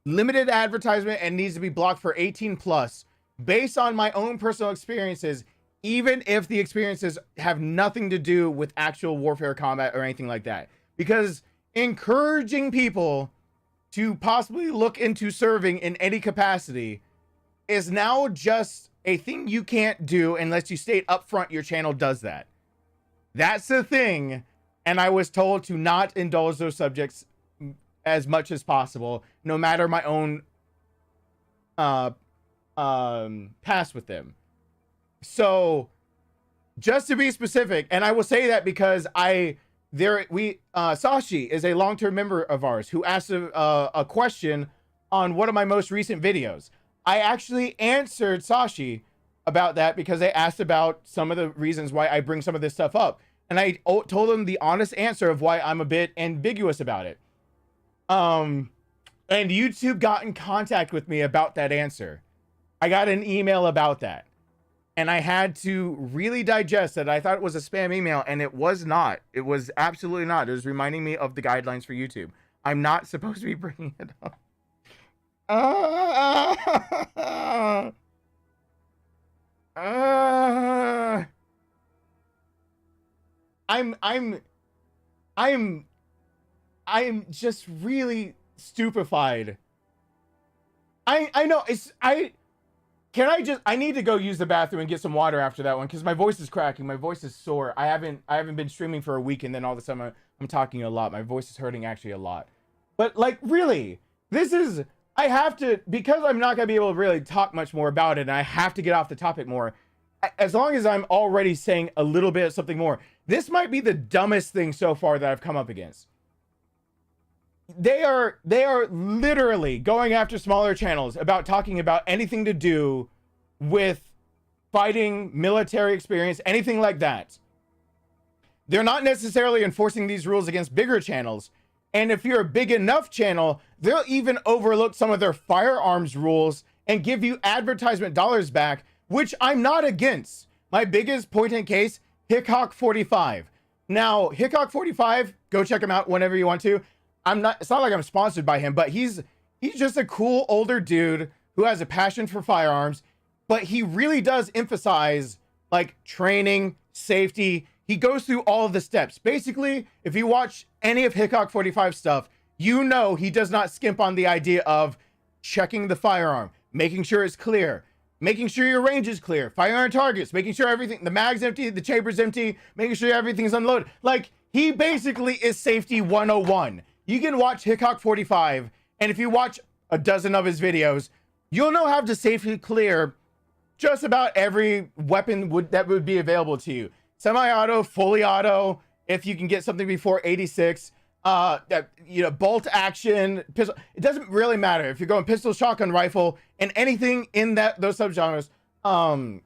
limited advertisement and needs to be blocked for 18 plus based on my own personal experiences, even if the experiences have nothing to do with actual warfare combat or anything like that. Because encouraging people to possibly look into serving in any capacity is now just a thing you can't do unless you state upfront your channel does that. That's the thing. And I was told to not indulge those subjects as much as possible, no matter my own past with them. So just to be specific, and I will say that because Sashi is a long-term member of ours who asked a question on one of my most recent videos. I actually answered Sashi about that because they asked about some of the reasons why I bring some of this stuff up. And I told them the honest answer of why I'm a bit ambiguous about it. And YouTube got in contact with me about that answer. I got an email about that. And I had to really digest it. I thought it was a spam email, and it was not. It was absolutely not. It was reminding me of the guidelines for YouTube. I'm not supposed to be bringing it up. I'm just really stupefied. I know I need to go use the bathroom and get some water after that one because my voice is cracking. My voice is sore. I haven't been streaming for a week, and then all of a sudden I'm talking a lot. My voice is hurting actually a lot. But like, really, I have to, because I'm not gonna be able to really talk much more about it, and I have to get off the topic more. As long as I'm already saying a little bit of something more, this might be the dumbest thing so far that I've come up against. They are literally going after smaller channels about talking about anything to do with fighting, military experience, anything like that. They're not necessarily enforcing these rules against bigger channels. And if you're a big enough channel, they'll even overlook some of their firearms rules and give you advertisement dollars back, which I'm not against. My biggest point in case, Hickhawk45. Now, Hickhawk45, go check him out whenever you want to. It's not like I'm sponsored by him, but he's just a cool older dude who has a passion for firearms, but he really does emphasize like training, safety. He goes through all of the steps. Basically, if you watch any of Hickhawk45 stuff, you know he does not skimp on the idea of checking the firearm, making sure it's clear, making sure your range is clear, firing on targets, making sure everything, the mag's empty, the chamber's empty, making sure everything's unloaded. Like, he basically is safety 101. You can watch Hickhawk45, and if you watch a dozen of his videos, you'll know how to safely clear just about every weapon that would be available to you. Semi-auto, fully auto, if you can get something before 86, bolt action, pistol. It doesn't really matter if you're going pistol, shotgun, rifle, and anything in those subgenres. And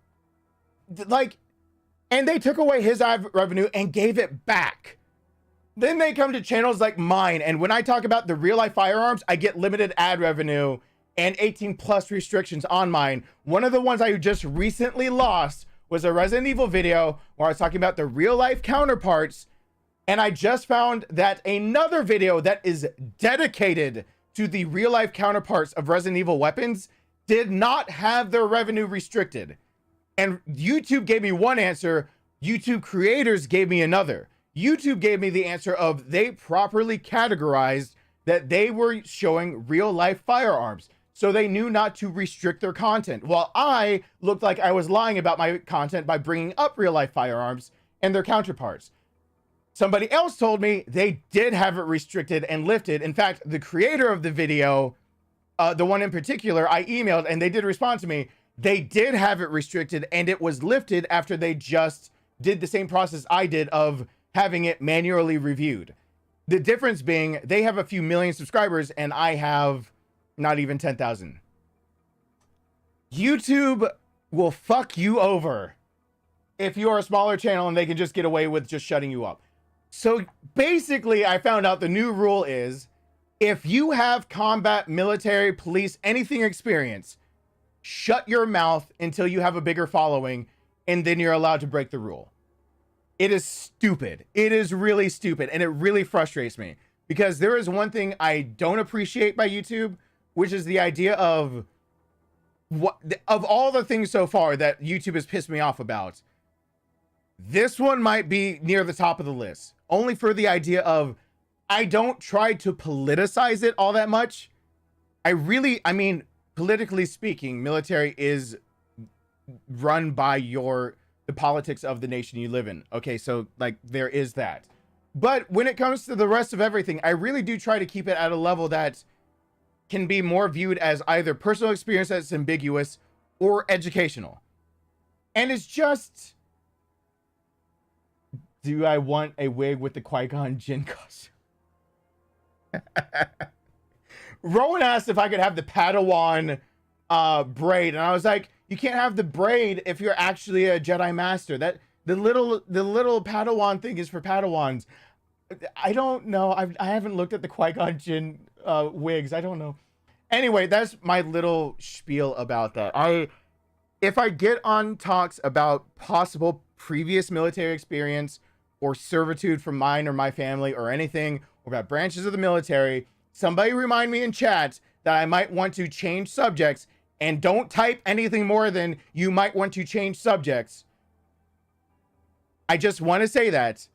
they took away his ad revenue and gave it back. Then they come to channels like mine, and when I talk about the real life firearms, I get limited ad revenue and 18 plus restrictions on mine. One of the ones I just recently lost was a Resident Evil video where I was talking about the real life counterparts, and I just found that another video that is dedicated to the real life counterparts of Resident Evil weapons did not have their revenue restricted. And YouTube gave me one answer, YouTube creators gave me another. YouTube gave me the answer of they properly categorized that they were showing real life firearms, so they knew not to restrict their content, while I looked like I was lying about my content by bringing up real life firearms and their counterparts. Somebody else told me they did have it restricted and lifted. In fact, the creator of the video, the one in particular, I emailed and they did respond to me. They did have it restricted and it was lifted after they just did the same process I did of having it manually reviewed. The difference being they have a few million subscribers and I have not even 10,000. YouTube will fuck you over if you are a smaller channel and they can just get away with just shutting you up. So basically, I found out the new rule is if you have combat, military, police, anything experience, shut your mouth until you have a bigger following, and then you're allowed to break the rule. It is stupid. It is really stupid, and it really frustrates me because there is one thing I don't appreciate by YouTube, which is the idea of of all the things so far that YouTube has pissed me off about, this one might be near the top of the list. Only for the idea of, I don't try to politicize it all that much. I mean, politically speaking, military is run by the politics of the nation you live in. Okay, so like there is that. But when it comes to the rest of everything, I really do try to keep it at a level that can be more viewed as either personal experience that's ambiguous or educational. And it's just, do I want a wig with the Qui-Gon Jinn costume? Rowan asked if I could have the Padawan braid, and I was like, you can't have the braid if you're actually a Jedi Master. That the little Padawan thing is for Padawans. I don't know. I haven't looked at the Qui-Gon Jinn wigs. I don't know. Anyway, that's my little spiel about that. If I get on talks about possible previous military experience or servitude from mine or my family or anything, or about branches of the military, somebody remind me in chat that I might want to change subjects, and don't type anything more than you might want to change subjects. I just want to say that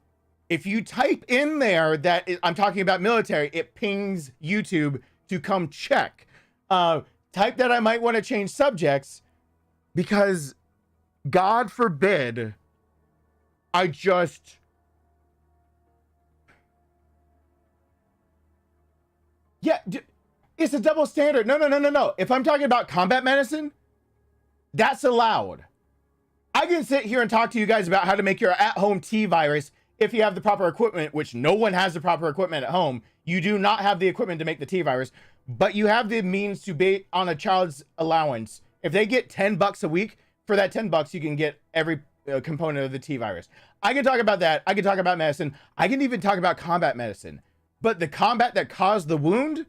if you type in there that I'm talking about military, it pings YouTube to come check. Type that I might want to change subjects, because God forbid I just... Yeah, it's a double standard. No. If I'm talking about combat medicine, that's allowed. I can sit here and talk to you guys about how to make your at-home T-virus if you have the proper equipment, which no one has the proper equipment at home. You do not have the equipment to make the T-virus, but you have the means to be on a child's allowance. If they get $10 a week, for that $10, you can get every component of the T-virus. I can talk about that. I can talk about medicine. I can even talk about combat medicine. But the combat that caused the wound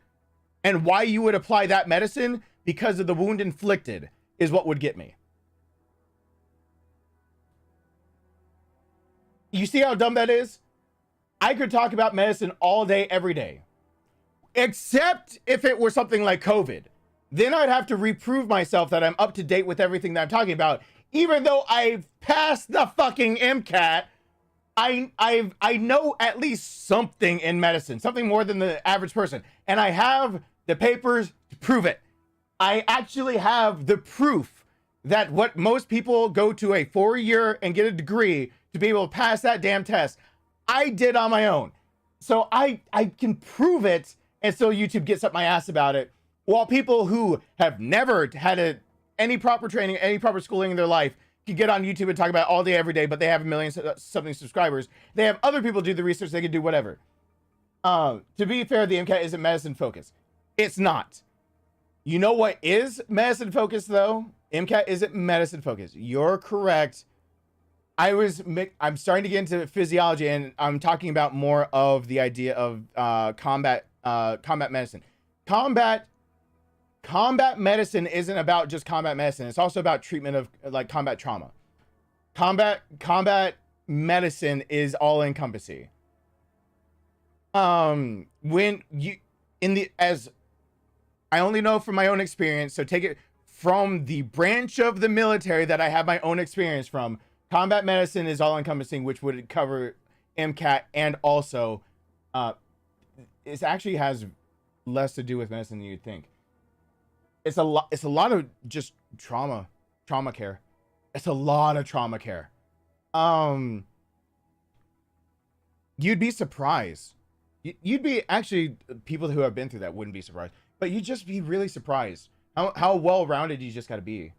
and why you would apply that medicine because of the wound inflicted is what would get me. You see how dumb that is? I could talk about medicine all day, every day. Except if it were something like COVID. Then I'd have to reprove myself that I'm up to date with everything that I'm talking about. Even though I've passed the fucking MCAT, I know at least something in medicine, something more than the average person. And I have the papers to prove it. I actually have the proof that what most people go to a 4-year and get a degree to be able to pass that damn test, I did on my own. So I can prove it, and still YouTube gets up my ass about it. While people who have never had any proper training, any proper schooling in their life can get on YouTube and talk about it all day, every day, but they have a million something subscribers. They have other people do the research. They can do whatever. To be fair, the MCAT isn't medicine focused. It's not. You know what is medicine focused though? MCAT isn't medicine focused. You're correct. I'm starting to get into physiology, and I'm talking about more of the idea of combat medicine. Combat medicine isn't about just combat medicine. It's also about treatment of like combat trauma. Combat medicine is all encompassing. When you as I only know from my own experience, so take it from the branch of the military that I have my own experience from. Combat medicine is all encompassing, which would cover MCAT, and also it actually has less to do with medicine than you'd think. It's a lot of just trauma care. It's a lot of trauma care. You'd be surprised. You'd be, actually, people who have been through that wouldn't be surprised, but you'd just be really surprised how well-rounded you just got to be.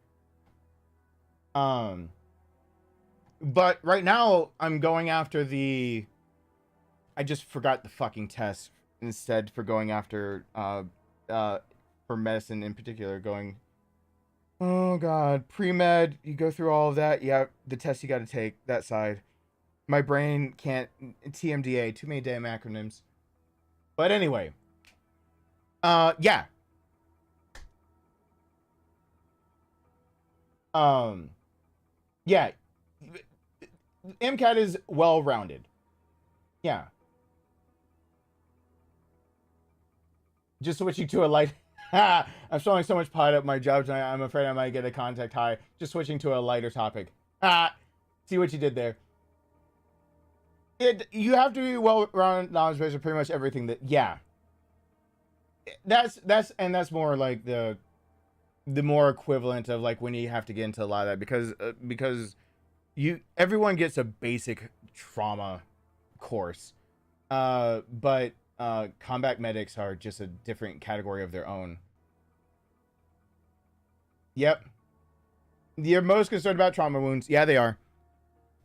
But right now I'm going after I just forgot the fucking test instead for going after for medicine in particular, going, oh god, pre-med, you go through all of that. Yeah, the test you got to take, that side. My brain can't, TMDA, too many damn acronyms. But anyway, yeah. Yeah, MCAT is well-rounded. Yeah. Just switching to a light. I'm showing so much pride at my job tonight. I'm afraid I might get a contact high. Just switching to a lighter topic. See what you did there. You have to be well-rounded knowledge base of pretty much everything that, yeah. That's more like the more equivalent of like when you have to get into a lot of that because everyone gets a basic trauma course, but combat medics are just a different category of their own. Yep. You're most concerned about trauma wounds. Yeah, they are.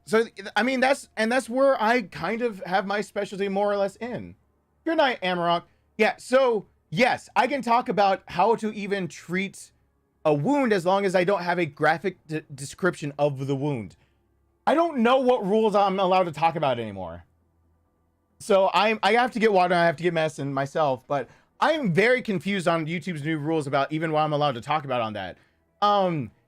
So, I mean, that's where I kind of have my specialty more or less in. Good night, Amarok. Yeah, so, yes, I can talk about how to even treat a wound as long as I don't have a graphic description of the wound. I don't know what rules I'm allowed to talk about anymore. So, I have to get water, I have to get mess in myself, but I am very confused on YouTube's new rules about even what I'm allowed to talk about on that.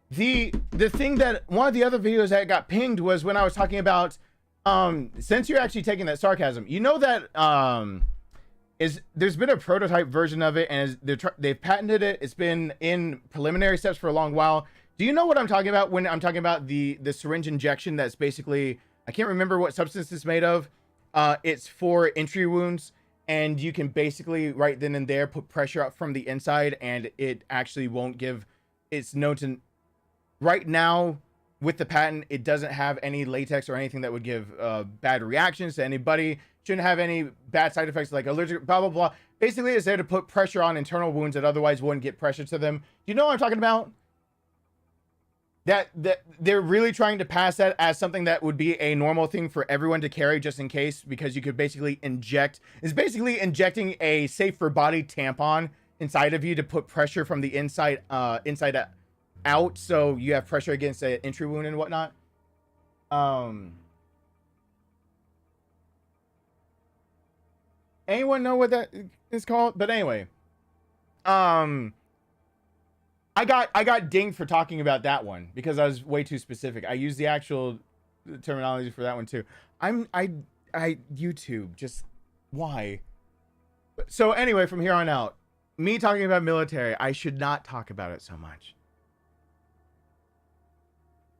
The thing that one of the other videos that got pinged was when I was talking about since you're actually taking that sarcasm, you know that there's been a prototype version of it and they've patented it. It's been in preliminary steps for a long while. Do you know what I'm talking about when I'm talking about the syringe injection? That's basically, I can't remember what substance it's made of. It's for entry wounds, and you can basically right then and there put pressure up from the inside, and it actually won't give. It's known to. Right now, with the patent, it doesn't have any latex or anything that would give bad reactions to anybody. Shouldn't have any bad side effects like allergic, blah, blah, blah. Basically, it's there to put pressure on internal wounds that otherwise wouldn't get pressure to them. Do you know what I'm talking about? That they're really trying to pass that as something that would be a normal thing for everyone to carry just in case, because you could basically inject. It's basically injecting a safe for body tampon inside of you to put pressure from the inside out, so you have pressure against an entry wound and whatnot. Anyone know what that is called? But anyway, I got dinged for talking about that one because I was way too specific. I used the actual terminology for that one too. I YouTube, just why? So anyway, from here on out, me talking about military, I should not talk about it so much.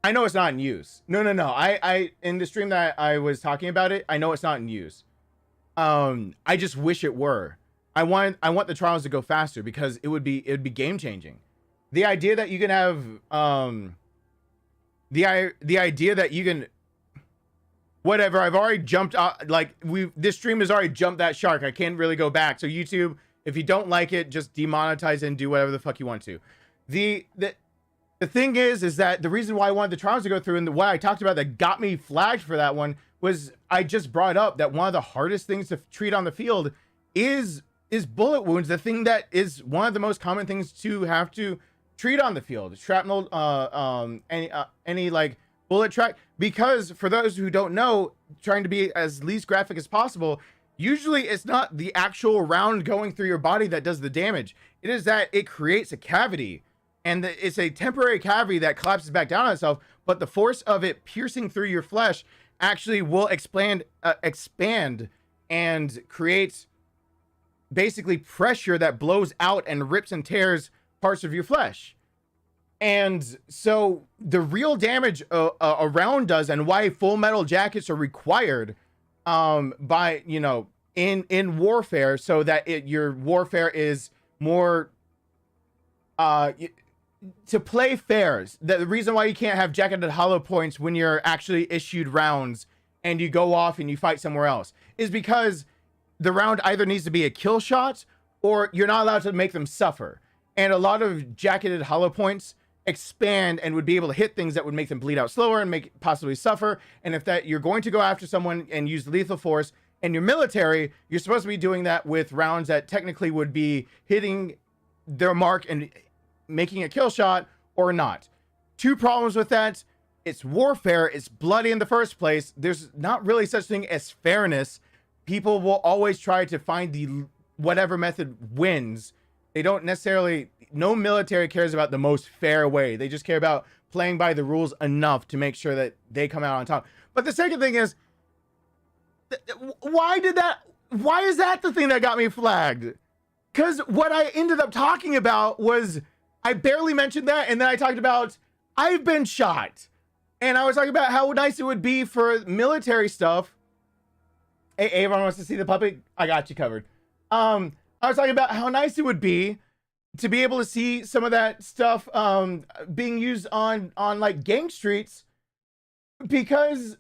I know it's not in use. No. I in the stream that I was talking about it, I know it's not in use. I just wish it were. I want the trials to go faster because it would be game changing. The idea that you can have the idea that you can whatever, I've already jumped out, like this stream has already jumped that shark. I can't really go back. So YouTube, if you don't like it, just demonetize it and do whatever the fuck you want to. The thing is that the reason why I wanted the trials to go through and what I talked about that got me flagged for that one was I just brought up that one of the hardest things to treat on the field is bullet wounds. The thing that is one of the most common things to have to treat on the field, shrapnel, any like bullet track, because for those who don't know, trying to be as least graphic as possible, usually it's not the actual round going through your body that does the damage. It is that it creates a cavity. And it's a temporary cavity that collapses back down on itself, but the force of it piercing through your flesh actually will expand and creates basically pressure that blows out and rips and tears parts of your flesh. And so the real damage a does, and why full metal jackets are required by, you know, in warfare, so that your warfare is more to play fairs. The reason why you can't have jacketed hollow points when you're actually issued rounds and you go off and you fight somewhere else is because the round either needs to be a kill shot or you're not allowed to make them suffer. And a lot of jacketed hollow points expand and would be able to hit things that would make them bleed out slower and make possibly suffer. And if that you're going to go after someone and use lethal force and you're military, you're supposed to be doing that with rounds that technically would be hitting their mark and making a kill shot or not. Two problems with that: it's warfare, it's bloody in the first place. There's not really such thing as fairness. People will always try to find the whatever method wins. They don't necessarily, no military cares about the most fair way. They just care about playing by the rules enough to make sure that they come out on top. But the second thing is, why is that the thing that got me flagged? Because what I ended up talking about was, I barely mentioned that, and then I talked about I've been shot, and I was talking about how nice it would be for military stuff. Hey, Avon wants to see the puppet. I got you covered. I was talking about how nice it would be to be able to see some of that stuff being used on like gang streets, because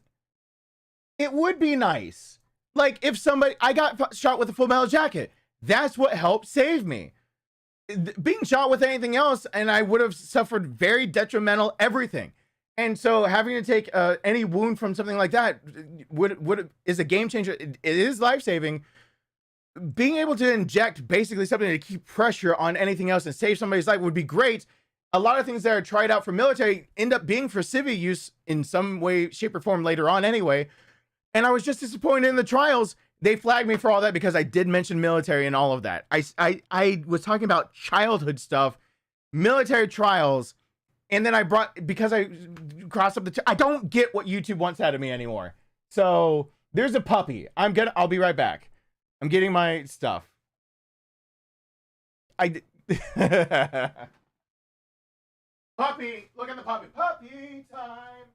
it would be nice. Like if somebody, I got shot with a Full Metal Jacket. That's what helped save me. Being shot with anything else, and I would have suffered very detrimental everything. And so having to take any wound from something like that is a game changer. It is life-saving. Being able to inject basically something to keep pressure on anything else and save somebody's life would be great. A lot of things that are tried out for military end up being for civvy use in some way, shape, or form later on anyway. And I was just disappointed in the trials. They flagged me for all that because I did mention military and all of that. I was talking about childhood stuff, military trials, and then I brought, because I crossed up I don't get what YouTube wants out of me anymore. So there's a puppy. I'll be right back. I'm getting my stuff. Puppy, look at the puppy. Puppy time.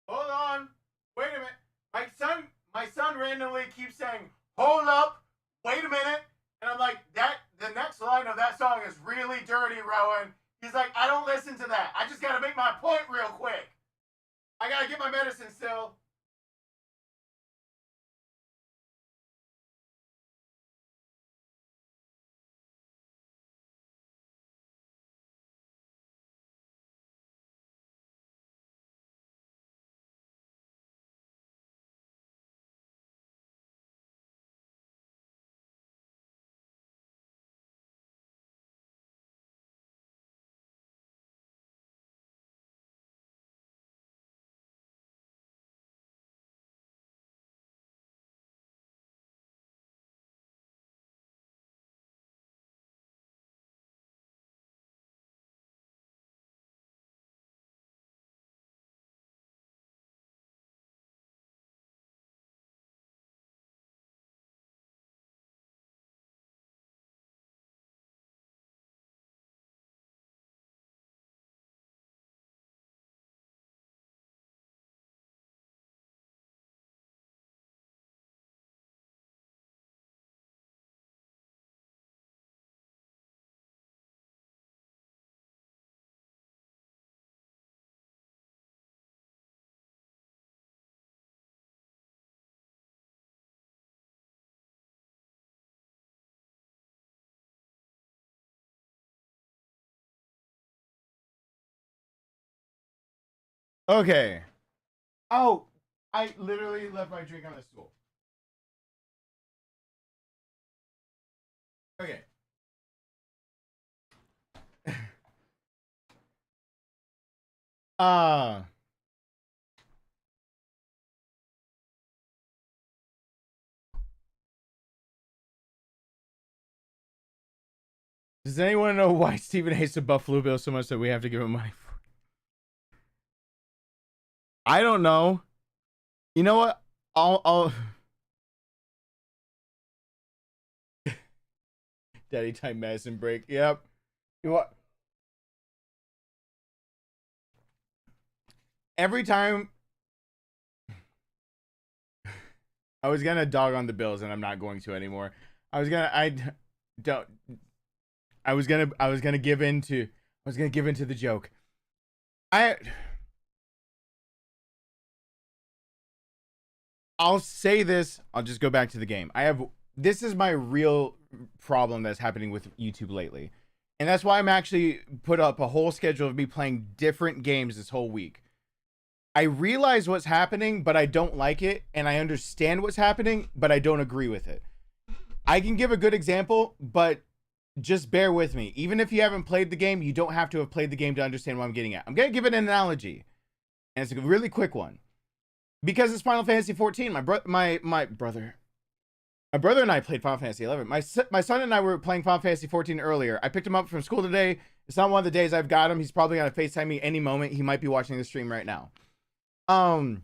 Hold on. Wait a minute. My son randomly keeps saying, hold up, wait a minute. And I'm like, the next line of that song is really dirty, Rowan. He's like, I don't listen to that. I just gotta make my point real quick. I gotta get my medicine still. Okay. Oh, I literally left my drink on the stool. Okay. Does anyone know why Stephen hates the Buffalo Bill so much that we have to give him money for? I don't know. You know what? I'll Daddy time medicine break. Yep. You what? Every time I was gonna dog on the Bills, and I'm not going to anymore. I was gonna give in to the joke. I'll say this. I'll just go back to the game. This is my real problem that's happening with YouTube lately. And that's why I'm actually put up a whole schedule of me playing different games this whole week. I realize what's happening, but I don't like it. And I understand what's happening, but I don't agree with it. I can give a good example, but just bear with me. Even if you haven't played the game, you don't have to have played the game to understand what I'm getting at. I'm going to give it an analogy. And it's a really quick one. Because it's Final Fantasy 14, my brother and I played Final Fantasy 11. My son and I were playing Final Fantasy 14 earlier. I picked him up from school today. It's not one of the days I've got him. He's probably going to FaceTime me any moment. He might be watching the stream right now. A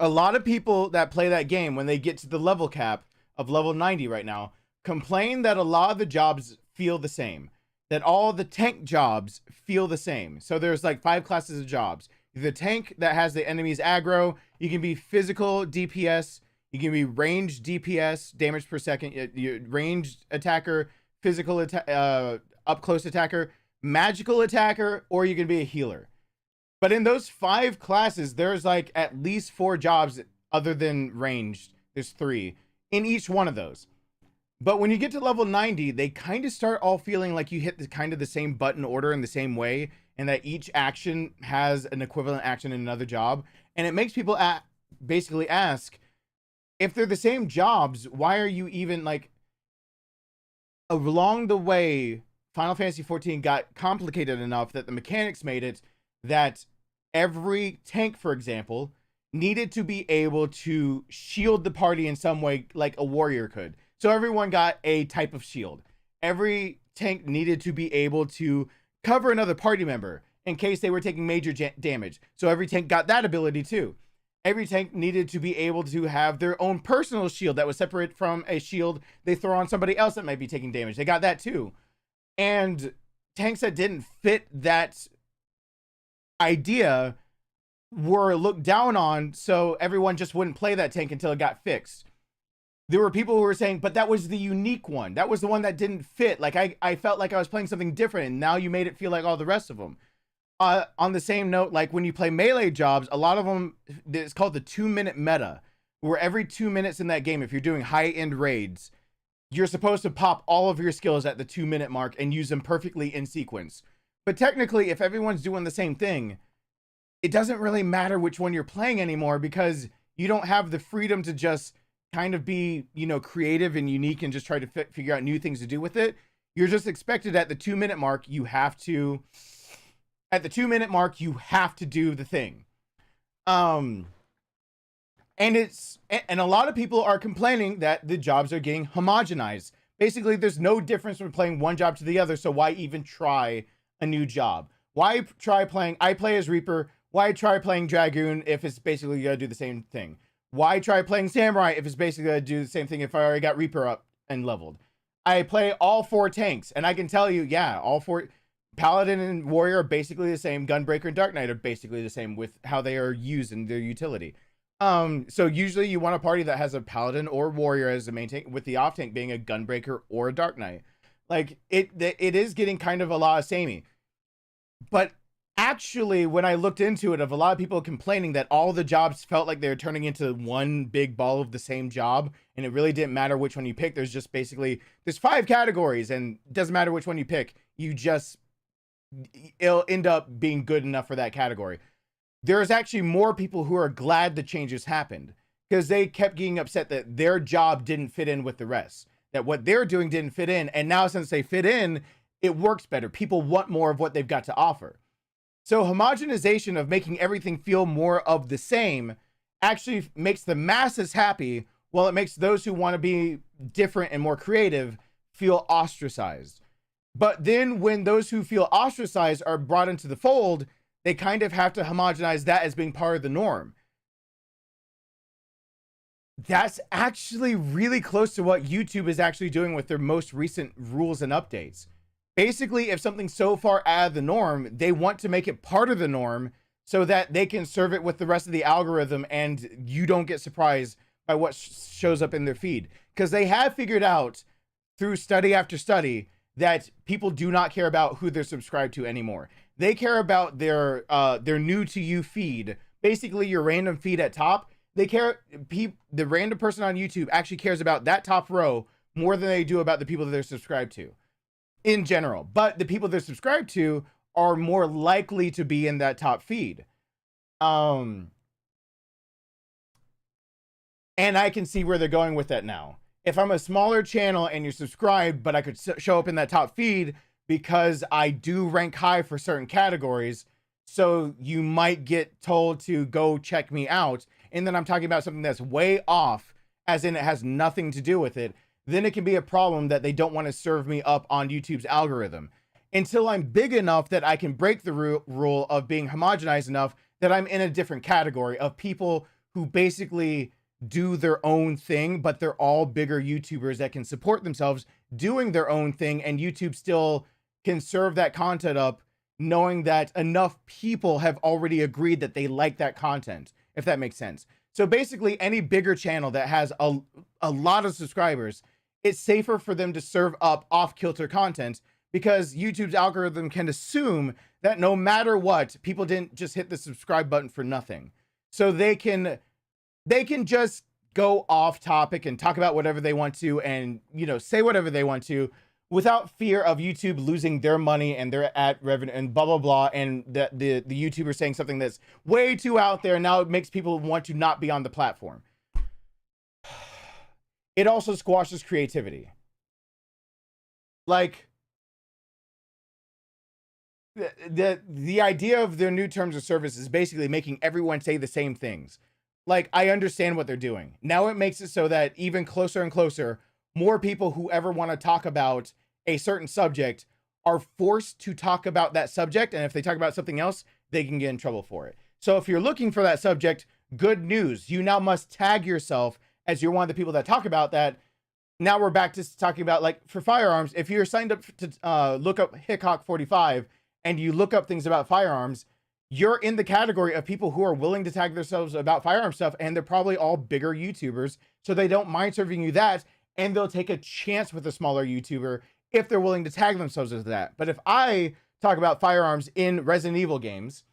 lot of people that play that game, when they get to the level cap of level 90 right now, complain that a lot of the jobs feel the same. That all the tank jobs feel the same. So there's like 5 classes of jobs. The tank that has the enemy's aggro, you can be physical DPS, you can be ranged DPS, damage per second, ranged attacker, physical up close attacker, magical attacker, or you can be a healer. But in those 5 classes, there's like at least 4 jobs other than ranged. There's 3 in each one of those. But when you get to level 90, they kind of start all feeling like you hit kind of the same button order in the same way, and that each action has an equivalent action in another job. And it makes people basically ask, if they're the same jobs, why are you even like... Along the way, Final Fantasy 14 got complicated enough that the mechanics made it that every tank, for example, needed to be able to shield the party in some way like a warrior could. So everyone got a type of shield. Every tank needed to be able to cover another party member in case they were taking major damage. So every tank got that ability too. Every tank needed to be able to have their own personal shield that was separate from a shield they throw on somebody else that might be taking damage. They got that too. And tanks that didn't fit that idea were looked down on, so everyone just wouldn't play that tank until it got fixed. There were people who were saying, but that was the unique one. That was the one that didn't fit. Like, I felt like I was playing something different, and now you made it feel like all the rest of them. On the same note, like when you play melee jobs, a lot of them, it's called the 2-minute meta, where every 2 minutes in that game, if you're doing high-end raids, you're supposed to pop all of your skills at the 2-minute mark and use them perfectly in sequence. But technically, if everyone's doing the same thing, it doesn't really matter which one you're playing anymore, because you don't have the freedom to just kind of be, you know, creative and unique and just try to figure out new things to do with it. You're just expected at the 2-minute mark, you have to do the thing. And a lot of people are complaining that the jobs are getting homogenized. Basically, there's no difference from playing one job to the other, so why even try a new job? Why try playing, I play as Reaper, why try playing Dragoon if it's basically gonna do the same thing? Why try playing Samurai if it's basically gonna do the same thing if I already got Reaper up and leveled? I play all 4 tanks, and I can tell you, yeah, all 4... Paladin and Warrior are basically the same. Gunbreaker and Dark Knight are basically the same with how they are used in their utility. So usually you want a party that has a Paladin or Warrior as the main tank, with the off tank being a Gunbreaker or a Dark Knight. Like, it is getting kind of a lot of samey. But actually, when I looked into it, of a lot of people complaining that all the jobs felt like they were turning into one big ball of the same job, and it really didn't matter which one you pick. There's just basically, there's 5 categories, and it doesn't matter which one you pick. It'll end up being good enough for that category. There's actually more people who are glad the changes happened, because they kept getting upset that their job didn't fit in with the rest, that what they're doing didn't fit in. And now, since they fit in, it works better. People want more of what they've got to offer. So homogenization of making everything feel more of the same actually makes the masses happy, while it makes those who want to be different and more creative feel ostracized. But then when those who feel ostracized are brought into the fold, they kind of have to homogenize that as being part of the norm. That's actually really close to what YouTube is actually doing with their most recent rules and updates. Basically, if something's so far out of the norm, they want to make it part of the norm so that they can serve it with the rest of the algorithm and you don't get surprised by what shows up in their feed. Because they have figured out through study after study that people do not care about who they're subscribed to anymore. They care about their new to you feed, basically your random feed at top. They care, the random person on YouTube actually cares about that top row more than they do about the people that they're subscribed to in general. But the people they're subscribed to are more likely to be in that top feed. And I can see where they're going with that now. If I'm a smaller channel and you're subscribed, but I could show up in that top feed because I do rank high for certain categories, so you might get told to go check me out, and then I'm talking about something that's way off, as in it has nothing to do with it, then it can be a problem that they don't want to serve me up on YouTube's algorithm. Until I'm big enough that I can break the rule of being homogenized enough that I'm in a different category of people who basically do their own thing, but they're all bigger YouTubers that can support themselves doing their own thing, and YouTube still can serve that content up knowing that enough people have already agreed that they like that content, if that makes sense. So basically any bigger channel that has a lot of subscribers, it's safer for them to serve up off-kilter content because YouTube's algorithm can assume that no matter what, people didn't just hit the subscribe button for nothing. So they can just go off topic and talk about whatever they want to and, you know, say whatever they want to without fear of YouTube losing their money and their ad revenue and blah, blah, blah. And the YouTuber saying something that's way too out there. Now it makes people want to not be on the platform. It also squashes creativity. Like the idea of their new terms of service is basically making everyone say the same things. Like, I understand what they're doing. Now it makes it so that even closer and closer, more people who ever want to talk about a certain subject are forced to talk about that subject. And if they talk about something else, they can get in trouble for it. So if you're looking for that subject, good news. You now must tag yourself as you're one of the people that talk about that. Now we're back to talking about, like, for firearms. If you're signed up to look up Hickok 45 and you look up things about firearms, you're in the category of people who are willing to tag themselves about firearm stuff, and they're probably all bigger YouTubers, so they don't mind serving you that, and they'll take a chance with a smaller YouTuber if they're willing to tag themselves as that. But if I talk about firearms in Resident Evil games,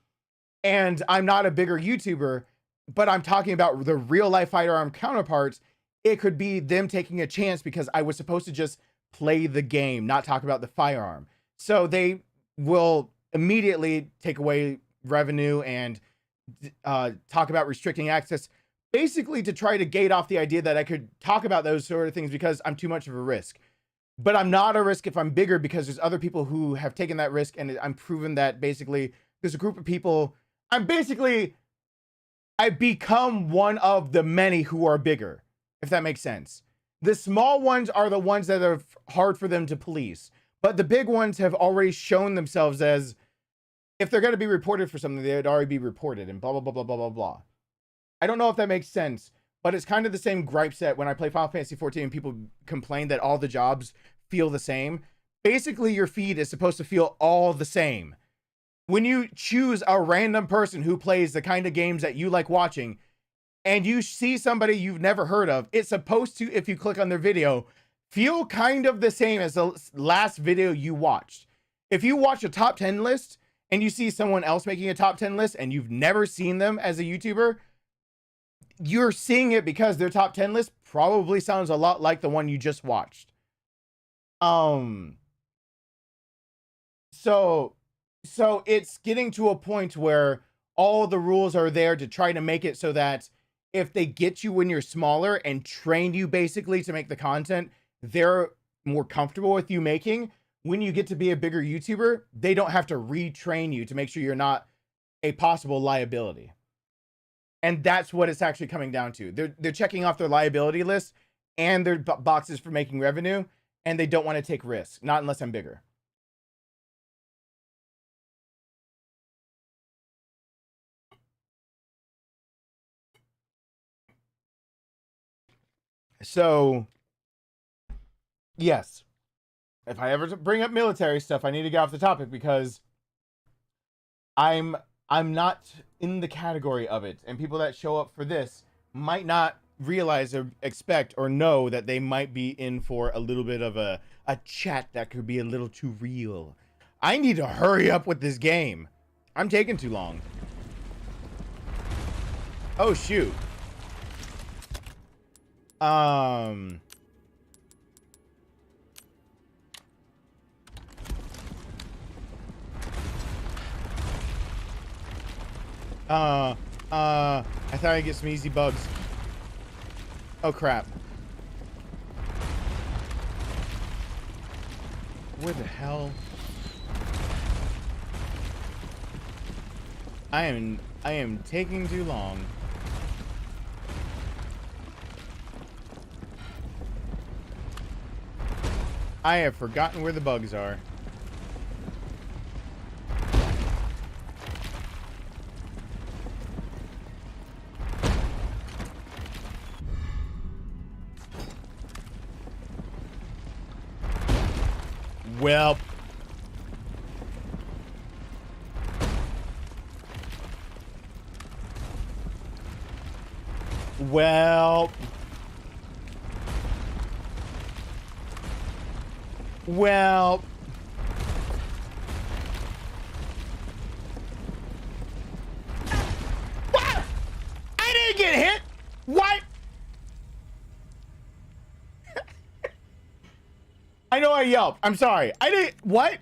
and I'm not a bigger YouTuber, but I'm talking about the real-life firearm counterparts, it could be them taking a chance because I was supposed to just play the game, not talk about the firearm. So they will immediately take away revenue and talk about restricting access, basically to try to gate off the idea that I could talk about those sort of things because I'm too much of a risk. But I'm not a risk if I'm bigger because there's other people who have taken that risk, and I'm proven that basically there's a group of people. I've become one of the many who are bigger, if that makes sense. The small ones are the ones that are hard for them to police, but the big ones have already shown themselves as, if they're going to be reported for something, they'd already be reported and blah, blah, blah, blah, blah, blah, blah. I don't know if that makes sense, but it's kind of the same gripe set when I play Final Fantasy 14 and people complain that all the jobs feel the same. Basically, your feed is supposed to feel all the same. When you choose a random person who plays the kind of games that you like watching, and you see somebody you've never heard of, it's supposed to, if you click on their video, feel kind of the same as the last video you watched. If you watch a top 10 list, and you see someone else making a top 10 list and you've never seen them as a YouTuber, you're seeing it because their top 10 list probably sounds a lot like the one you just watched. So it's getting to a point where all the rules are there to try to make it so that if they get you when you're smaller and train you basically to make the content they're more comfortable with you making, when you get to be a bigger YouTuber, they don't have to retrain you to make sure you're not a possible liability. And that's what it's actually coming down to. They're checking off their liability list and their boxes for making revenue, and they don't want to take risks, not unless I'm bigger. So, yes, if I ever bring up military stuff, I need to get off the topic because I'm not in the category of it, and people that show up for this might not realize or expect or know that they might be in for a little bit of a chat that could be a little too real. I need to hurry up with this game. I'm taking too long. Oh shoot. I thought I'd get some easy bugs. Oh crap. Where the hell? I am taking too long. I have forgotten where the bugs are. Well, well, well, what? I didn't get hit. What? I know I yelped. I'm sorry. I didn't. What?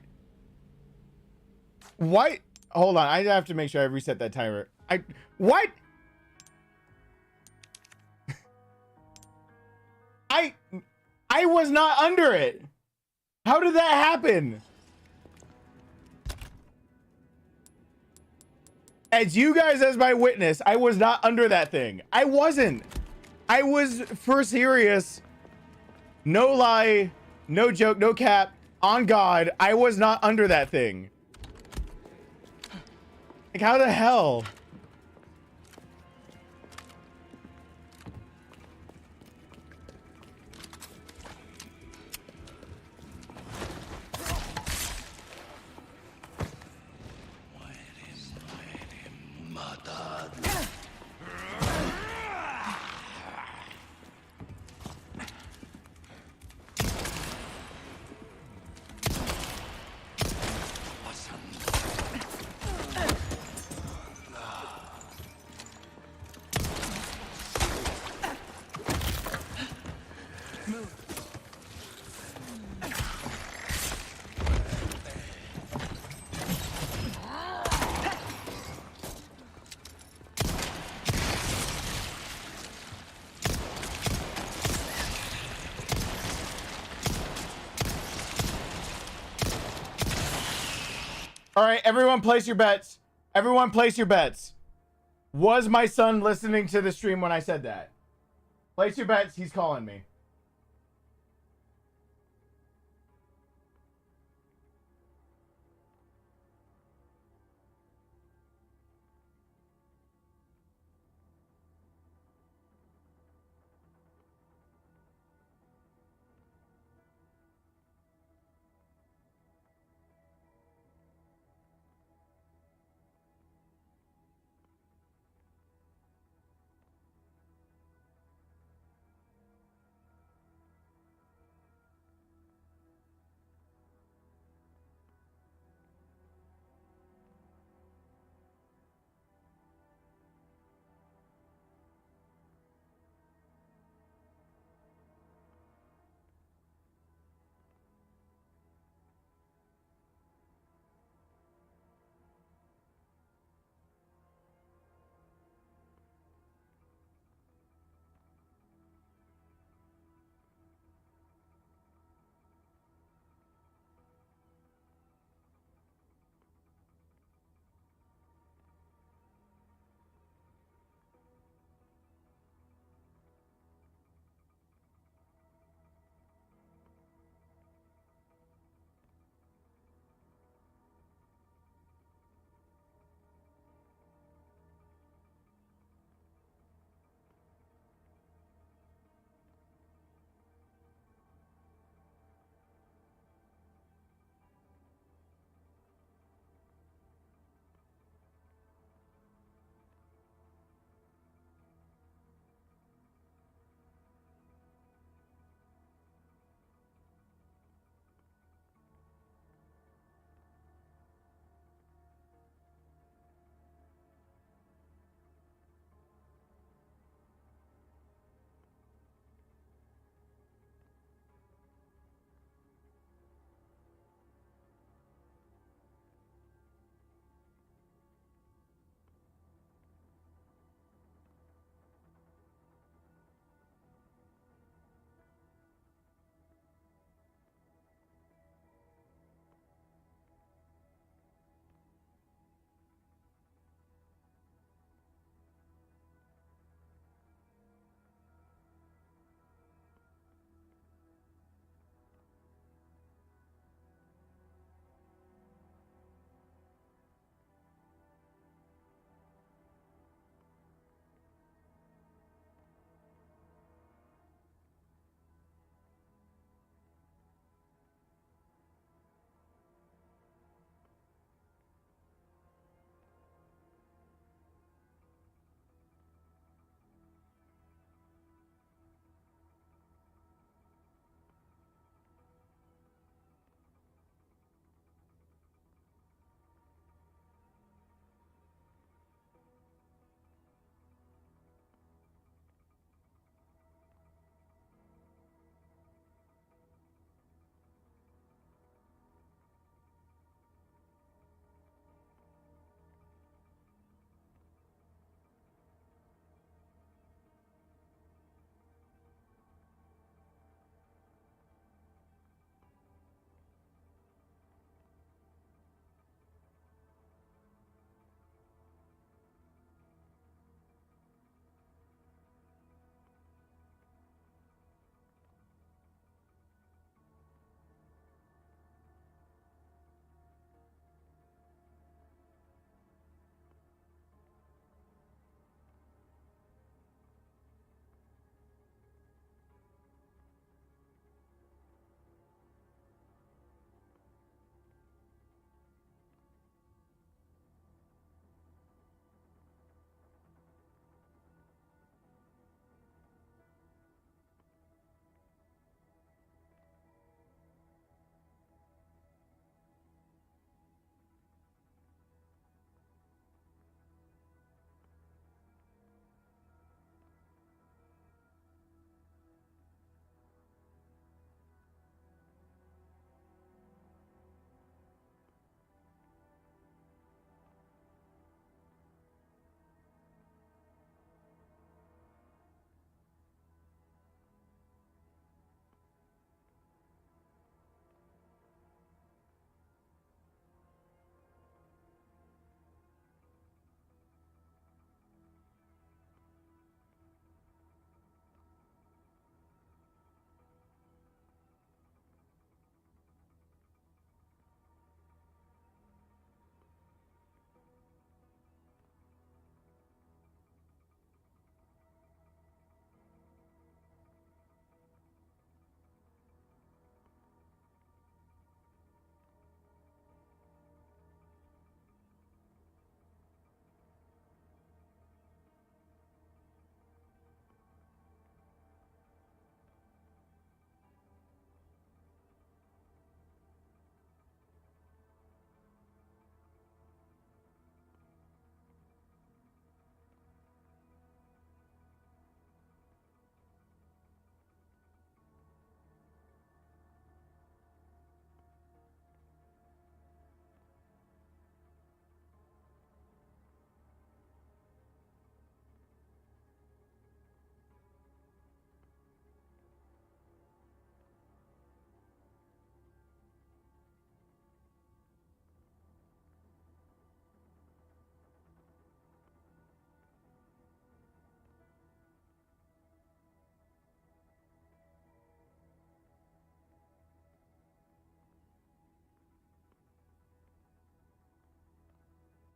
What? Hold on. I have to make sure I reset that timer. What? I was not under it. How did that happen? As you guys as my witness, I was not under that thing. I wasn't. I was for serious. No lie. No joke, no cap, on God, I was not under that thing. Like, how the hell? All right, everyone place your bets. Everyone place your bets. Was my son listening to the stream when I said that? Place your bets. He's calling me.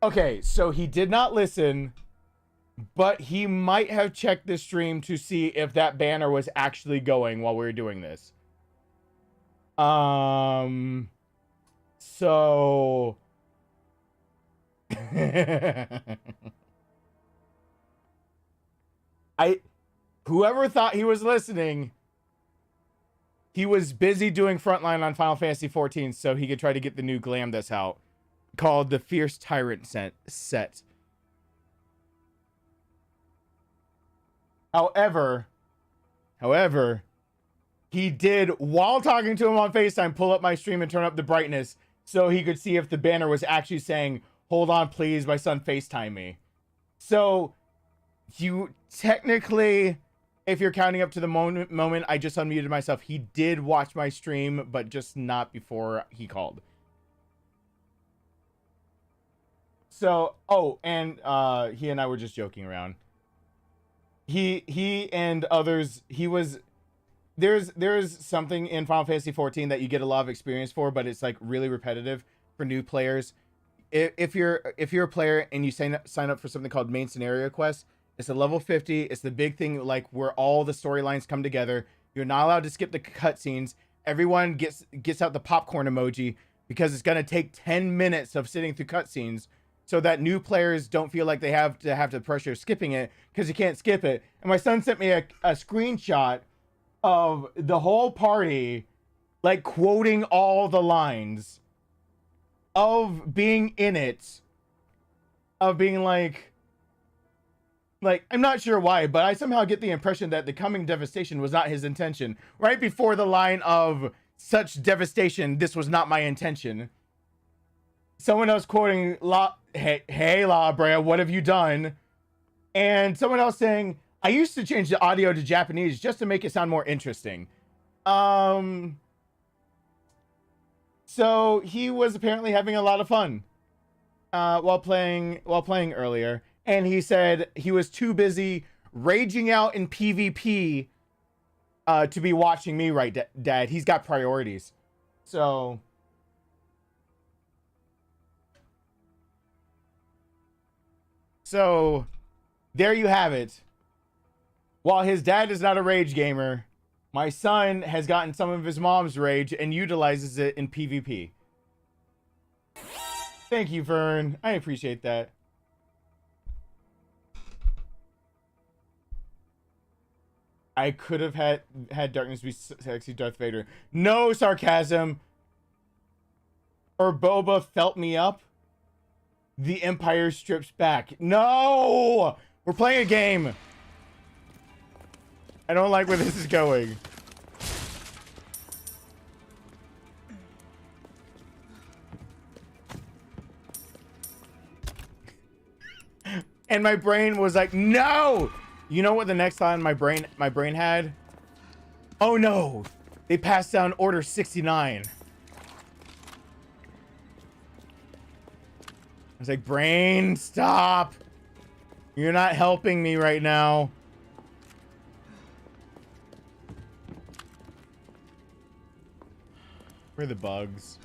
Okay, so he did not listen, but he might have checked the stream to see if that banner was actually going while we were doing this. So whoever thought he was listening, he was busy doing frontline on Final Fantasy 14 so he could try to get the new glam that's out called the Fierce Tyrant set. However, he did, while talking to him on FaceTime, pull up my stream and turn up the brightness so he could see if the banner was actually saying, "Hold on, please, my son FaceTime me." So you technically, if you're counting up to the moment I just unmuted myself, he did watch my stream, but just not before he called. So, oh, and he and I were just joking around. He and others, there's something in Final Fantasy 14 that you get a lot of experience for, but it's like really repetitive for new players. If you're a player and you sign up for something called main scenario quest, it's a level 50. It's the big thing, like where all the storylines come together. You're not allowed to skip the cutscenes. Everyone gets out the popcorn emoji because it's gonna take 10 minutes of sitting through cutscenes, so that new players don't feel like they have the pressure of skipping it because you can't skip it. And my son sent me a screenshot of the whole party, like quoting all the lines of being in it, of being like I'm not sure why, but I somehow get the impression that the coming devastation was not his intention. Right before the line of "such devastation, this was not my intention." Someone else quoting hey La Brea, what have you done? And someone else saying, "I used to change the audio to Japanese just to make it sound more interesting." So he was apparently having a lot of fun while playing earlier, and he said he was too busy raging out in PvP to be watching me, right, Dad? He's got priorities. So there you have it. While his dad is not a rage gamer, my son has gotten some of his mom's rage and utilizes it in PvP. Thank you, Vern. I appreciate that. I could have had Darkness be sexy Darth Vader. No sarcasm. Or Boba felt me up. The Empire strips back. No! We're playing a game. I don't like where this is going. And my brain was like, no! You know what the next line my brain had? Oh no! They passed down Order 69. I was like, brain, stop. You're not helping me right now. Where are the bugs?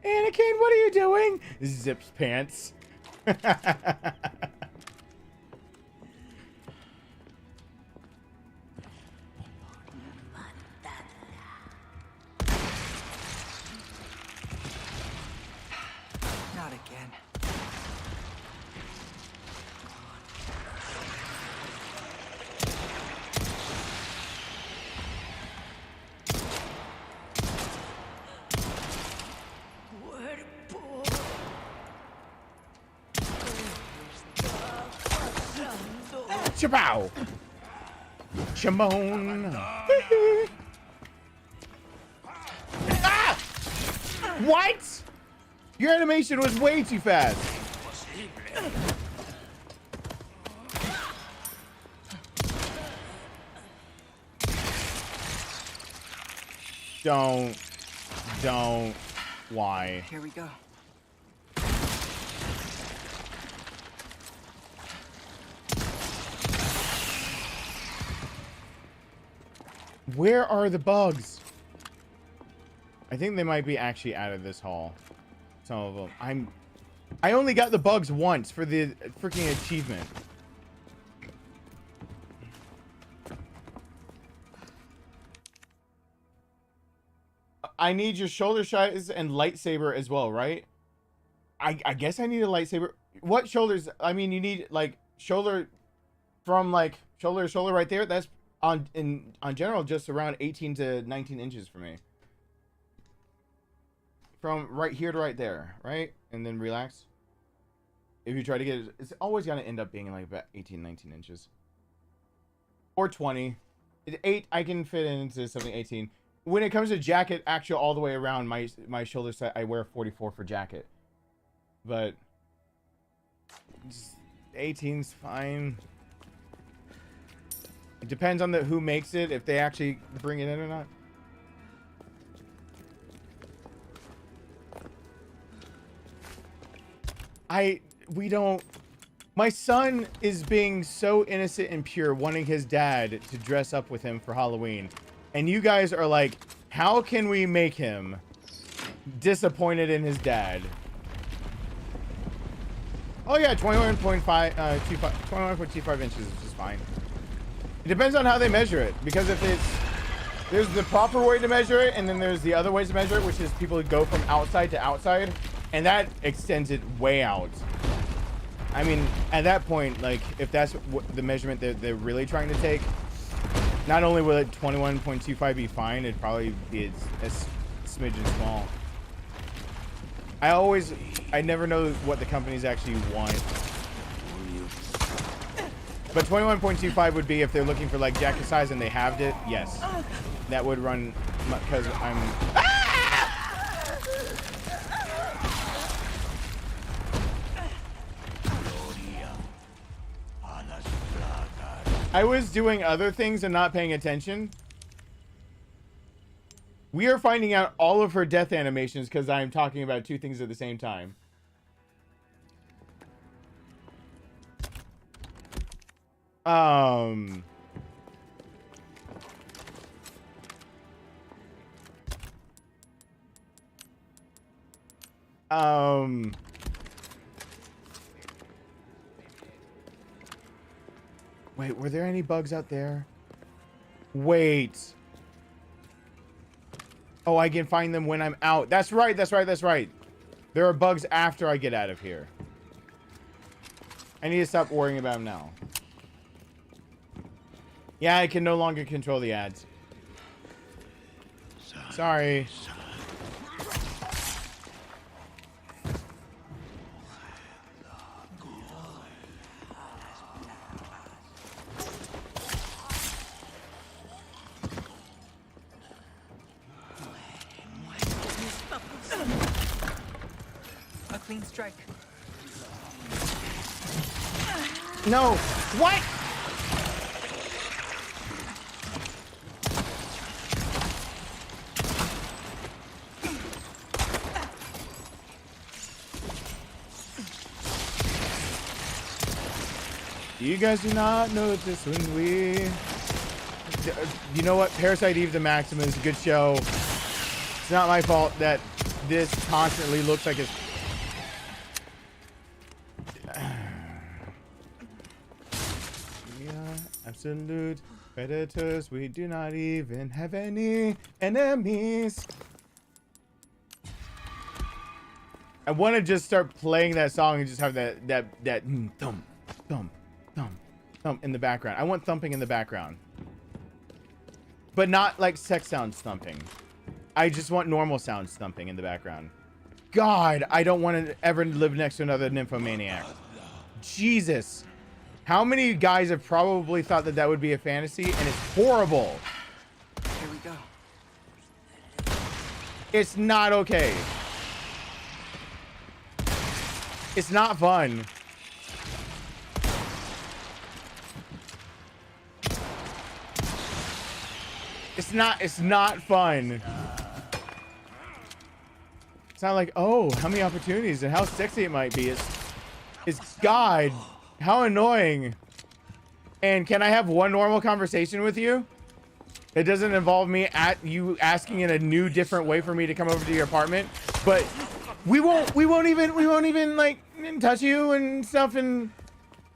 Anakin, what are you doing? Zips pants. Not again. Chabow! Shimon! Ah! What? Your animation was way too fast. Don't. Why? Here we go. Where are the bugs? I think they might be actually out of this hall. Some of them. I only got the bugs once for the freaking achievement. I need your shoulder shots and lightsaber as well, right? I guess I need a lightsaber. What shoulders? I mean, you need like shoulder from like shoulder to shoulder right there. That's on general just around 18 to 19 inches for me. From right here to right there, right? And then relax. If you try to get it, it's always gonna end up being like about 18, 19 inches. Or 20. 8, I can fit into something 18. When it comes to jacket, actually all the way around my shoulder set, I wear 44 for jacket. But 18's fine. It depends on who makes it, if they actually bring it in or not. We don't. My son is being so innocent and pure, wanting his dad to dress up with him for Halloween. And you guys are like, how can we make him disappointed in his dad? Oh yeah, 21.25 inches is just fine. It depends on how they measure it, because if there's the proper way to measure it, and then there's the other ways to measure it, which is people go from outside to outside, and that extends it way out. I mean, at that point, like, if that's what the measurement that they're really trying to take, not only will it 21.25 be fine, it'd probably be a smidgen small. I never know what the companies actually want. But 21.25 would be if they're looking for like jacket size and they halved it. Yes, that would run because I'm. I was doing other things and not paying attention. We are finding out all of her death animations because I'm talking about two things at the same time. Wait, were there any bugs out there? Wait. Oh, I can find them when I'm out. That's right, that's right, that's right. There are bugs after I get out of here. I need to stop worrying about them now. Yeah, I can no longer control the ads. Sorry. A clean strike. No. What? You guys do not notice when we... You know what? Parasite Eve the Maximum is a good show. It's not my fault that this constantly looks like it's... We are absolute predators. We do not even have any enemies. I want to just start playing that song and just have that thump, thump, thump, thump in the background. I want thumping in the background. But not like sex sounds thumping. I just want normal sounds thumping in the background. God, I don't want to ever live next to another nymphomaniac. Jesus. How many guys have probably thought that that would be a fantasy, and it's horrible. Here we go. It's not okay. It's not fun. It's not fun. It's not like, oh, how many opportunities and how sexy it might be. It's God, how annoying. And can I have one normal conversation with you? It doesn't involve me at you asking in a new, different way for me to come over to your apartment. But we won't even like touch you and stuff. And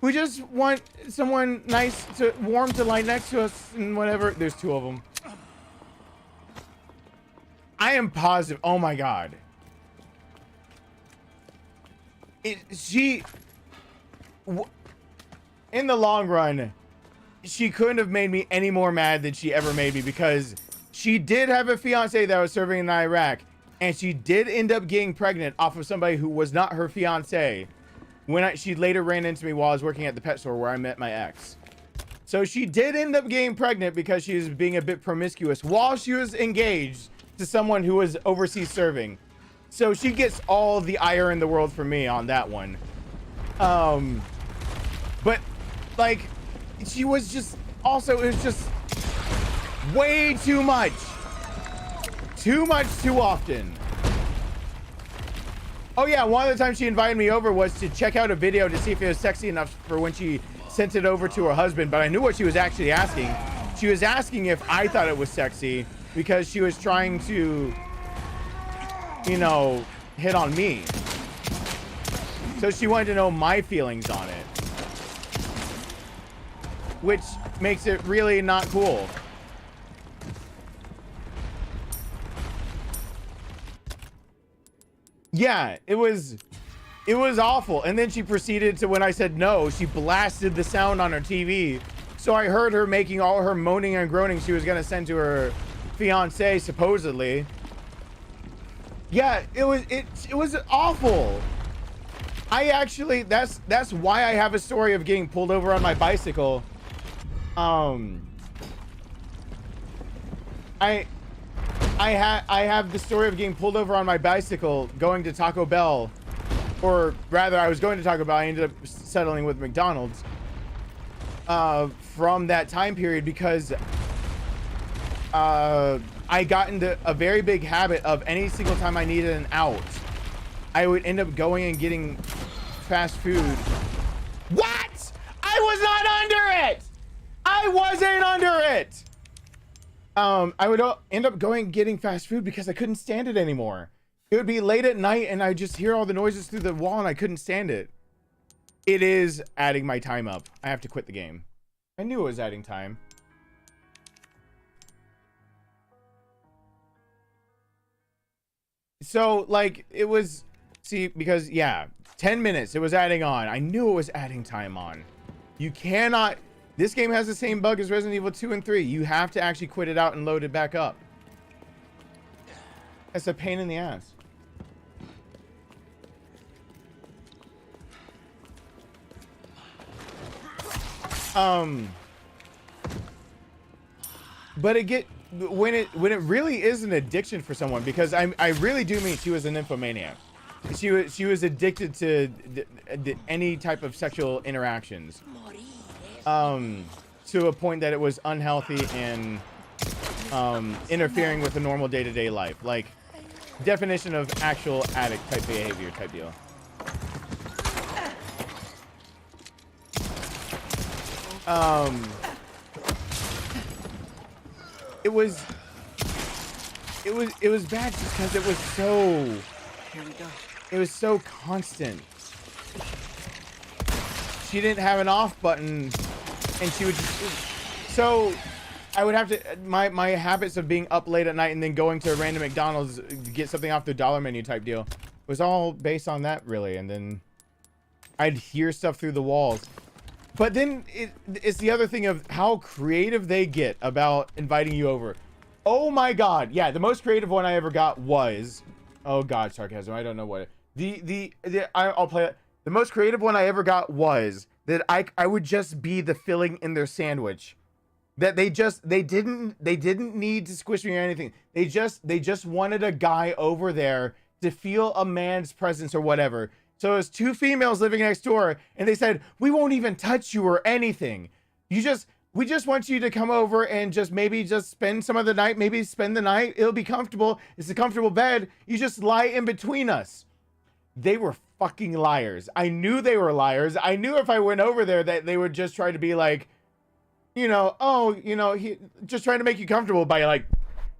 we just want someone nice to warm to lie next to us and whatever. There's 2 of them. I am positive. Oh my God. In the long run, she couldn't have made me any more mad than she ever made me, because she did have a fiance that was serving in Iraq, and she did end up getting pregnant off of somebody who was not her fiance when she later ran into me while I was working at the pet store where I met my ex. So she did end up getting pregnant because she was being a bit promiscuous while she was engaged to someone who was overseas serving. So she gets all the ire in the world from me on that one. But like, she was just also, it was just way too much. Too much, too often. Oh yeah, one of the times she invited me over was to check out a video to see if it was sexy enough for when she sent it over to her husband, but I knew what she was actually asking. She was asking if I thought it was sexy because she was trying to, you know, hit on me. So she wanted to know my feelings on it, which makes it really not cool. Yeah, it was awful. And then she proceeded to, when I said no, she blasted the sound on her TV. So I heard her making all her moaning and groaning she was gonna send to her fiance, supposedly. Yeah, it was awful. I actually, that's why I have a story of getting pulled over on my bicycle. I have the story of getting pulled over on my bicycle going to Taco Bell, or rather I was going to Taco Bell. I ended up settling with McDonald's from that time period because I got into a very big habit of any single time I needed an out, I would end up going and getting fast food. What? I was not under it. I wasn't under it. I would end up going and getting fast food because I couldn't stand it anymore. It would be late at night and I just hear all the noises through the wall and I couldn't stand it. It is adding my time up. I have to quit the game. I knew it was adding time. So like it was, see, because yeah, 10 minutes it was adding on. I knew it was adding time on. You cannot, this game has the same bug as Resident Evil 2 and 3. You have to actually quit it out and load it back up. That's a pain in the ass. But when it really is an addiction for someone, because I really do mean she was an nymphomaniac. She was addicted to any type of sexual interactions, to a point that it was unhealthy and interfering with the normal day-to-day life, like definition of actual addict type behavior type deal. It was bad just because it was so, Here we go. it was so constant. She didn't have an off button and she would just, so I would have to, my habits of being up late at night and then going to a random McDonald's to get something off the dollar menu type deal was all based on that, really. And then I'd hear stuff through the walls. But then it's the other thing of how creative they get about inviting you over. Oh my God. Yeah, the most creative one I ever got was, oh God, sarcasm. I don't know what I'll play it. The most creative one I ever got was that I would just be the filling in their sandwich. That they didn't need to squish me or anything. They just wanted a guy over there to feel a man's presence or whatever. So it was 2 females living next door, and they said, we won't even touch you or anything. We just want you to come over and maybe spend some of the night, maybe spend the night. It'll be comfortable. It's a comfortable bed. You just lie in between us. They were fucking liars. I knew they were liars. I knew if I went over there that they would just try to be like, you know, oh, you know, he just trying to make you comfortable by like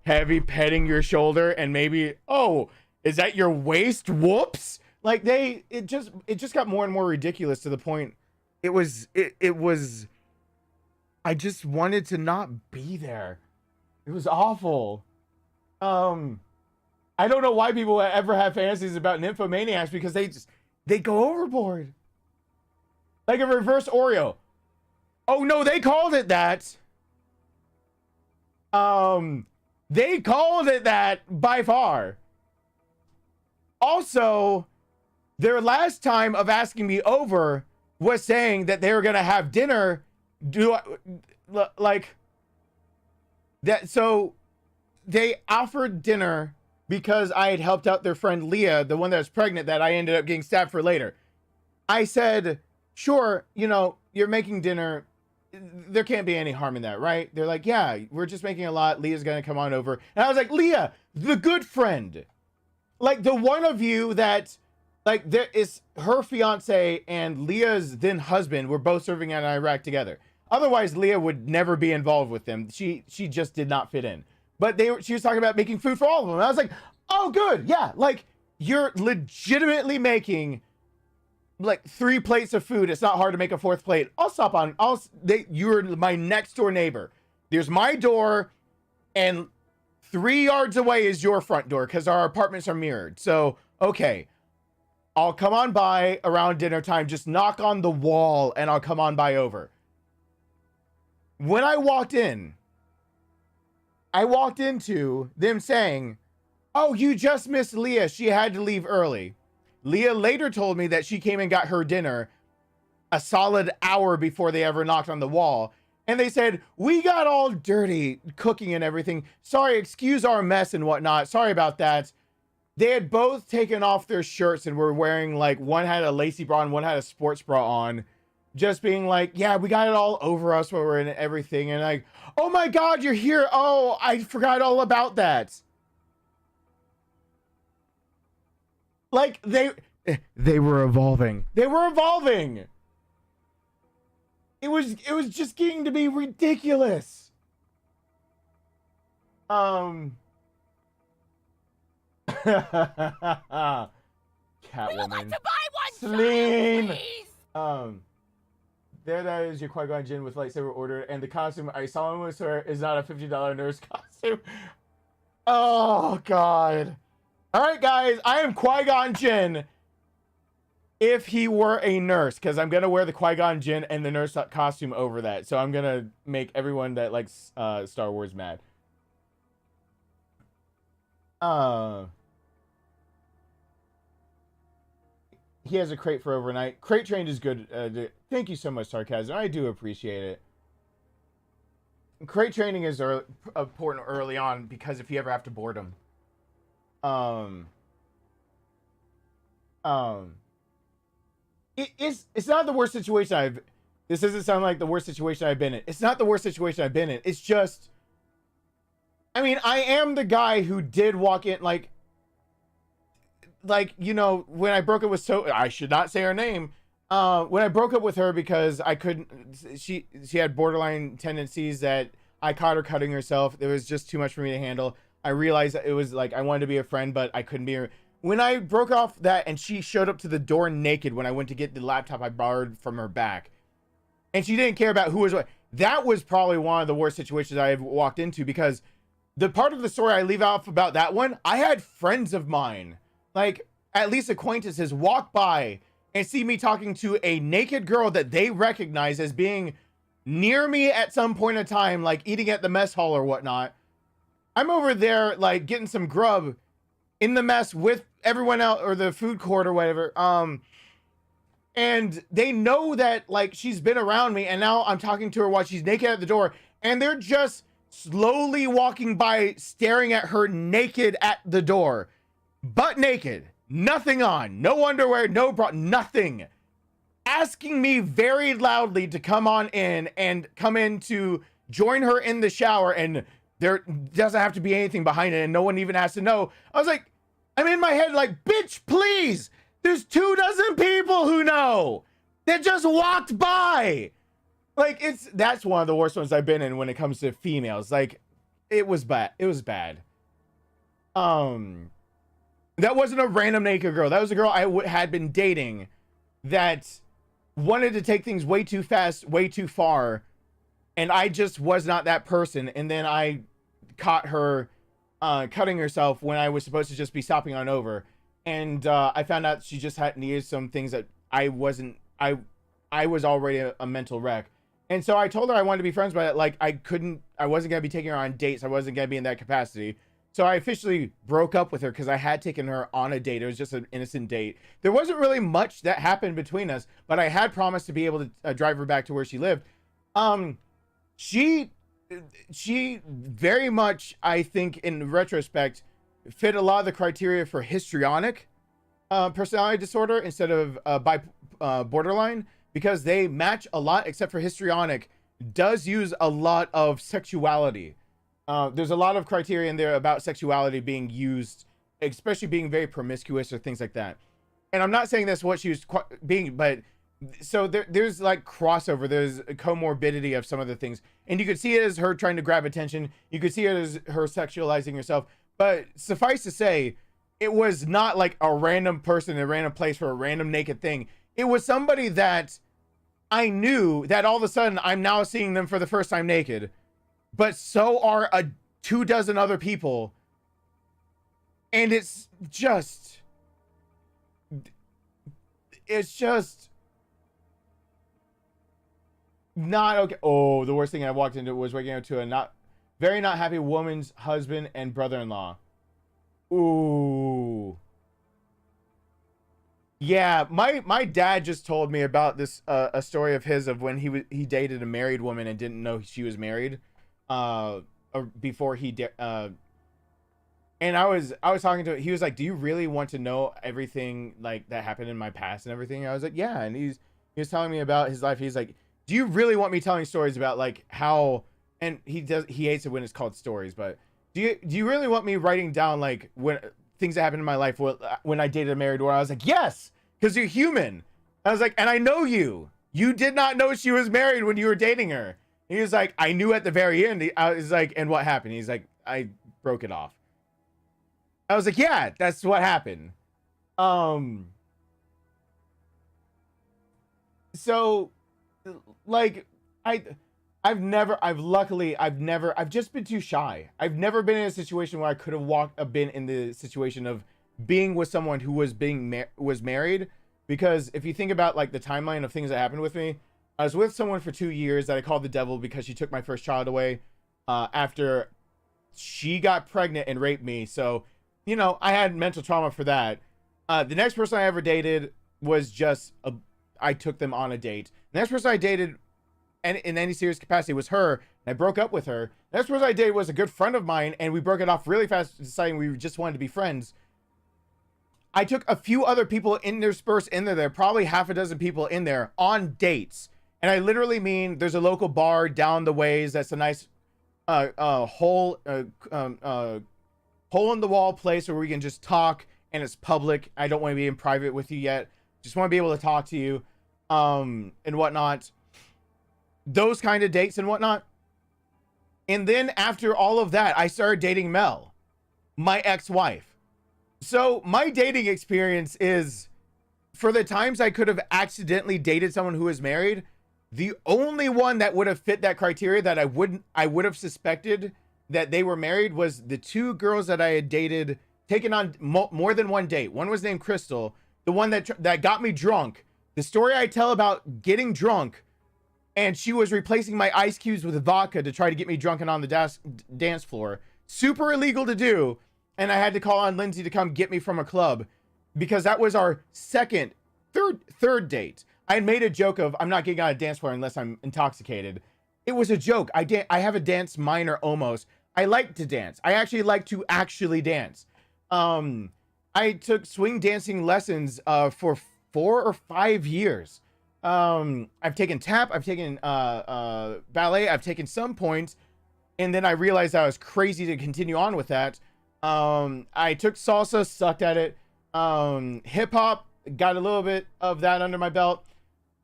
heavy petting your shoulder and maybe, oh, is that your waist? Whoops. Like it just got more and more ridiculous to the point it was I just wanted to not be there. It was awful. I don't know why people ever have fantasies about nymphomaniacs, because they go overboard. Like a reverse Oreo. Oh no, they called it that. They called it that by far. Also, their last time of asking me over was saying that they were gonna have dinner. Like that? So they offered dinner because I had helped out their friend Leah, the one that was pregnant that I ended up getting stabbed for later. I said, sure, you know, you're making dinner. There can't be any harm in that, right? They're like, yeah, we're just making a lot. Leah's gonna come on over. And I was like, Leah, the good friend. Like the one of you that, like, there is her fiance and Leah's then husband were both serving in Iraq together. Otherwise, Leah would never be involved with them. She just did not fit in. But she was talking about making food for all of them. And I was like, oh, good. Yeah, like, you're legitimately making, like, 3 plates of food. It's not hard to make a 4th plate. I'll stop on. You're my next door neighbor. There's my door, and 3 yards away is your front door, because our apartments are mirrored. So, okay. I'll come on by around dinner time. Just knock on the wall, and I'll come on by over. When I walked in, I walked into them saying, oh, you just missed Leah. She had to leave early. Leah later told me that she came and got her dinner a solid hour before they ever knocked on the wall. And they said, we got all dirty cooking and everything. Sorry, excuse our mess and whatnot. Sorry about that. They had both taken off their shirts and were wearing, like, one had a lacy bra and one had a sports bra on. Just being like, yeah, we got it all over us when we're in everything. And like, oh my God, you're here. Oh, I forgot all about that. Like they were evolving. They were evolving. It was just getting to be ridiculous. Catwoman. We would like to buy one, Celine. child, please. There that is your Qui-Gon Jinn with lightsaber order, and the costume I saw him with her is not a $50 nurse costume. Oh God. All right, guys, I am Qui-Gon Jinn if he were a nurse, because I'm gonna wear the Qui-Gon Jinn and the nurse costume over that. So I'm gonna make everyone that likes Star Wars mad. He has a crate for overnight. Crate trained is good. Thank you so much, Sarcasm. I do appreciate it. Crate training is important early on, because if you ever have to board them. It's not the worst situation this doesn't sound like the worst situation I've been in. It's not the worst situation I've been in. It's just, I mean, I am the guy who did walk in, like, you know, when I broke up with I should not say her name. When I broke up with her because I couldn't, she had borderline tendencies that I caught her cutting herself. It was just too much for me to handle. I realized that it was like, I wanted to be a friend, but I couldn't be her. When I broke off that and she showed up to the door naked when I went to get the laptop I borrowed from her back, and she didn't care about who was what, that was probably one of the worst situations I have walked into, because the part of the story I leave off about that one, I had friends of mine, like at least acquaintances, walk by and see me talking to a naked girl that they recognize as being near me at some point in time, like eating at the mess hall or whatnot. I'm over there like getting some grub in the mess with everyone else, or the food court or whatever. And they know that like she's been around me, and now I'm talking to her while she's naked at the door, and they're just slowly walking by, staring at her naked at the door, butt naked, nothing on, no underwear, no bra, nothing, asking me very loudly to come on in and come in to join her in the shower, and there doesn't have to be anything behind it, and no one even has to know. I was like, I'm in my head like, bitch, please, there's 24 people who know that just walked by. Like, that's one of the worst ones I've been in when it comes to females. Like, it was bad. It was bad. That wasn't a random naked girl. That was a girl I had been dating that wanted to take things way too fast, way too far, and I just was not that person. And then I caught her cutting herself when I was supposed to just be stopping on over, and I found out she just had needed some things that I wasn't. I was already a mental wreck, and so I told her I wanted to be friends, but like I wasn't gonna be taking her on dates. I wasn't gonna be in that capacity. So I officially broke up with her because I had taken her on a date. It was just an innocent date. There wasn't really much that happened between us, but I had promised to be able to drive her back to where she lived. She very much, I think, in retrospect, fit a lot of the criteria for histrionic personality disorder instead of borderline, because they match a lot, except for histrionic does use a lot of sexuality. There's a lot of criteria in there about sexuality being used, especially being very promiscuous or things like that. And I'm not saying that's what she was being, but so there's like crossover. There's a comorbidity of some of the things. And you could see it as her trying to grab attention. You could see it as her sexualizing herself. But suffice to say, it was not like a random person in a random place for a random naked thing. It was somebody that I knew that all of a sudden I'm now seeing them for the first time naked. But so are 24 other people. And it's just not okay. Oh, the worst thing I walked into was waking up to a very not happy woman's husband and brother-in-law. Ooh. Yeah, my dad just told me about this a story of his of when he dated a married woman and didn't know she was married. Before and I was talking to him. He was like, do you really want to know everything like that happened in my past and everything? I was like, yeah. And he was telling me about his life. He's like, do you really want me telling stories about like how, and he hates it when it's called stories, but do you really want me writing down like when things that happened in my life when I dated a married woman? I was like, yes, because you're human. I was like, and I know you did not know she was married when you were dating her. He was like, I knew at the very end. I was like, and what happened? He's like, I broke it off. I was like, yeah, that's what happened. So like, I've just been too shy. I've never been in a situation where I could have been in the situation of being with someone who was was married. Because if you think about like the timeline of things that happened with me, I was with someone for 2 years that I called the devil because she took my first child away after she got pregnant and raped me. So, you know, I had mental trauma for that. The next person I ever dated was just I took them on a date. The next person I dated in any serious capacity was her, and I broke up with her. The next person I dated was a good friend of mine, and we broke it off really fast, deciding we just wanted to be friends. I took a few other people interspersed in there, probably half a dozen people in there on dates. And I literally mean there's a local bar down the ways that's a nice hole in the wall place where we can just talk and it's public. I don't want to be in private with you yet. Just want to be able to talk to you and whatnot. Those kind of dates and whatnot. And then after all of that, I started dating Mel, my ex-wife. So my dating experience is, for the times I could have accidentally dated someone who was married, the only one that would have fit that criteria that I would have suspected that they were married was the 2 girls that I had dated, taken on more than one date. One was named Crystal, the one that got me drunk. The story I tell about getting drunk, and she was replacing my ice cubes with vodka to try to get me drunk and on the dance floor. Super illegal to do. And I had to call on Lindsay to come get me from a club because that was our third date. I had made a joke of, I'm not getting on a dance floor unless I'm intoxicated. It was a joke. I have a dance minor almost. I like to dance. I actually like to actually dance. I took swing dancing lessons for 4 or 5 years. I've taken tap, I've taken ballet, I've taken some points, and then I realized I was crazy to continue on with that. I took salsa, sucked at it. Hip hop, got a little bit of that under my belt.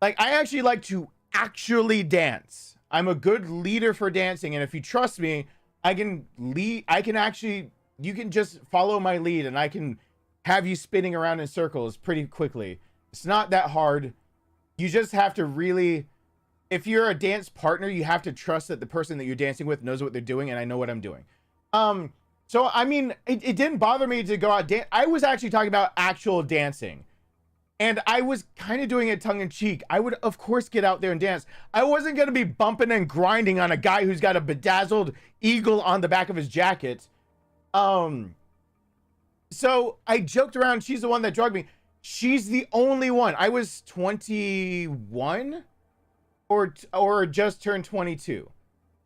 Like, I actually like to actually dance. I'm a good leader for dancing, and if you trust me, I can lead. I can actually, you can just follow my lead, and I can have you spinning around in circles pretty quickly. It's not that hard. You just have to really, if you're a dance partner, you have to trust that the person that you're dancing with knows what they're doing, and I know what I'm doing. So I mean, it didn't bother me to go out dance. I was actually talking about actual dancing. And I was kind of doing it tongue-in-cheek. I would, of course, get out there and dance. I wasn't going to be bumping and grinding on a guy who's got a bedazzled eagle on the back of his jacket. So I joked around. She's the one that drugged me. She's the only one. I was 21 or just turned 22.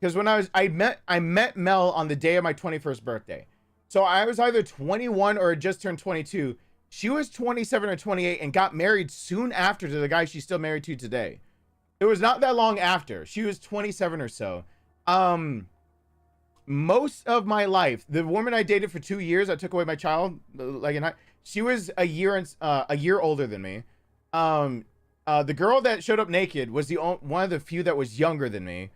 Because when I met Mel on the day of my 21st birthday. So I was either 21 or just turned 22. She was 27 or 28 and got married soon after to the guy she's still married to today. It was not that long after. She was 27 or so. Most of my life, the woman I dated for 2 years, I took away my child, she was a year older than me. The girl that showed up naked was one of the few that was younger than me.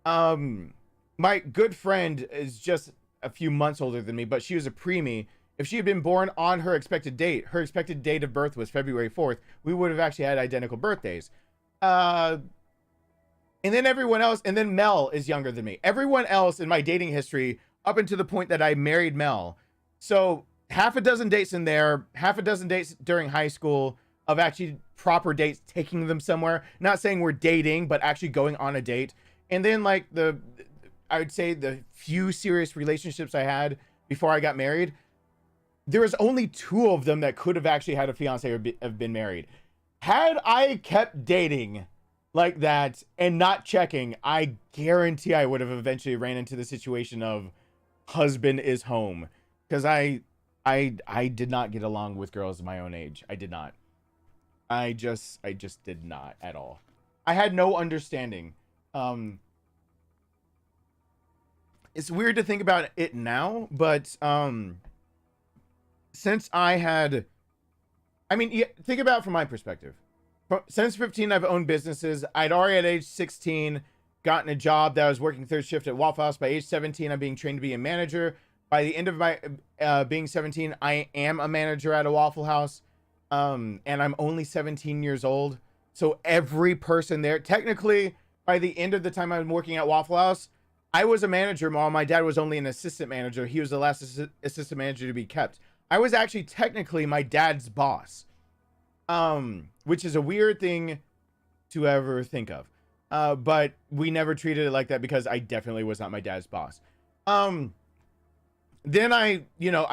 My good friend is just a few months older than me, but she was a preemie. If she had been born on her expected date of birth was February 4th, we would have actually had identical birthdays. And then everyone else, and then Mel is younger than me. Everyone else in my dating history, up until the point that I married Mel. So half a dozen dates in there, half a dozen dates during high school of actually proper dates, taking them somewhere. Not saying we're dating, but actually going on a date. And then like I would say the few serious relationships I had before I got married, there was only 2 of them that could have actually had a fiance or have been married. Had I kept dating like that and not checking, I guarantee I would have eventually ran into the situation of husband is home. Because I did not get along with girls my own age. I did not. I just did not at all. I had no understanding. It's weird to think about it now, but since think about it from my perspective. Since 15, I've owned businesses. I'd already at age 16 gotten a job that I was working third shift at Waffle House. By age 17, I'm being trained to be a manager. By the end of my being 17, I am a manager at a Waffle House, and I'm only 17 years old. So every person there, technically, by the end of the time I'm working at Waffle House, I was a manager while my dad was only an assistant manager. He was the last assistant manager to be kept. I was actually technically my dad's boss, which is a weird thing to ever think of. But we never treated it like that because I definitely was not my dad's boss. Then I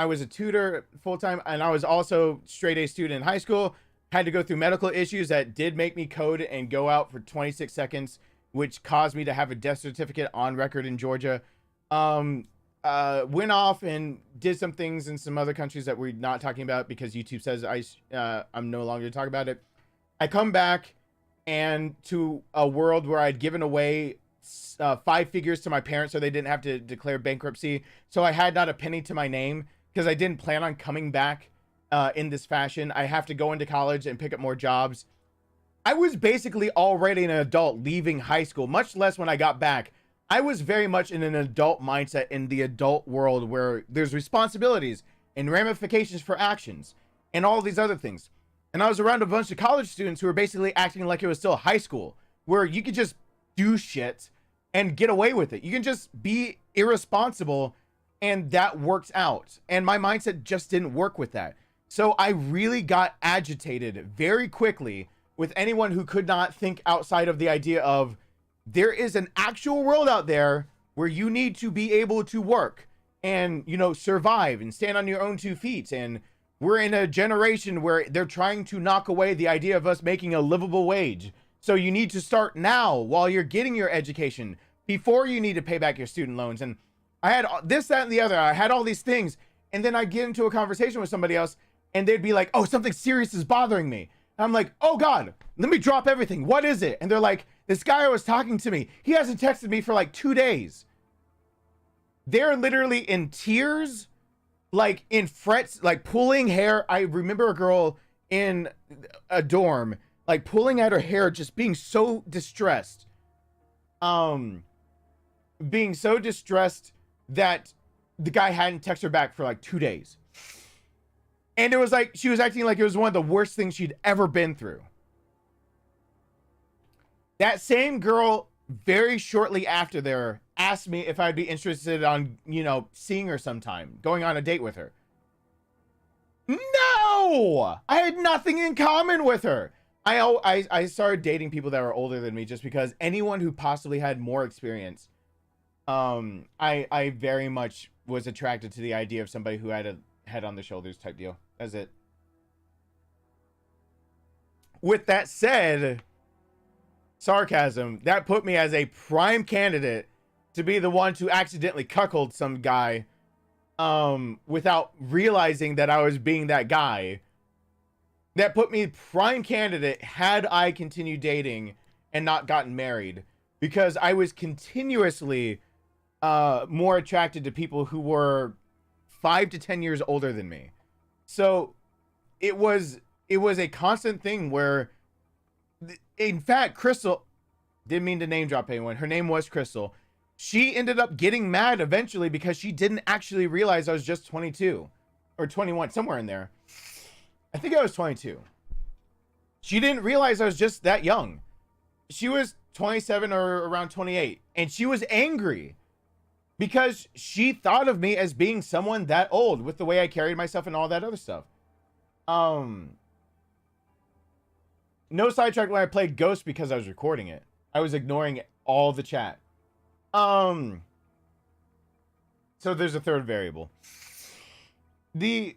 was a tutor full-time, and I was also straight A student in high school. Had to go through medical issues that did make me code and go out for 26 seconds, which caused me to have a death certificate on record in Georgia. Went off and did some things in some other countries that we're not talking about because YouTube says I'm no longer talking about it. I come back and to a world where I'd given away 5 figures to my parents so they didn't have to declare bankruptcy. So I had not a penny to my name because I didn't plan on coming back in this fashion. I have to go into college and pick up more jobs. I was basically already an adult leaving high school, much less when I got back. I was very much in an adult mindset in the adult world where there's responsibilities and ramifications for actions and all these other things. And I was around a bunch of college students who were basically acting like it was still high school, where you could just do shit and get away with it. You can just be irresponsible and that works out. And my mindset just didn't work with that. So I really got agitated very quickly with anyone who could not think outside of the idea of there is an actual world out there where you need to be able to work and, survive and stand on your own 2 feet. And we're in a generation where they're trying to knock away the idea of us making a livable wage. So you need to start now while you're getting your education before you need to pay back your student loans. And I had this, that, and the other. I had all these things. And then I get into a conversation with somebody else and they'd be like, oh, something serious is bothering me. And I'm like, oh God, let me drop everything. What is it? And they're like, this guy was talking to me. He hasn't texted me for like 2 days. They're literally in tears, like in frets, like pulling hair. I remember a girl in a dorm like pulling at her hair, just being so distressed. Being so distressed that the guy hadn't texted her back for like 2 days. And it was like, she was acting like it was one of the worst things she'd ever been through. That same girl, very shortly after there, asked me if I'd be interested on, you know, seeing her sometime, going on a date with her. No! I had nothing in common with her. I started dating people that were older than me just because anyone who possibly had more experience, I very much was attracted to the idea of somebody who had a head on the shoulders type deal. That's it. With that said, sarcasm, that put me as a prime candidate to be the one to accidentally cuckold some guy without realizing that I was being that guy. That put me prime candidate had I continued dating and not gotten married, because I was continuously more attracted to people who were 5 to 10 years older than me. So it was a constant thing where, in fact, Crystal, didn't mean to name drop anyone, her name was Crystal. She ended up getting mad eventually because she didn't actually realize I was just 22 or 21, somewhere in there. I think I was 22. She didn't realize I was just that young. She was 27 or around 28, and she was angry because she thought of me as being someone that old with the way I carried myself and all that other stuff. No sidetrack when I played Ghost because I was recording it. I was ignoring all the chat. So there's a third variable. I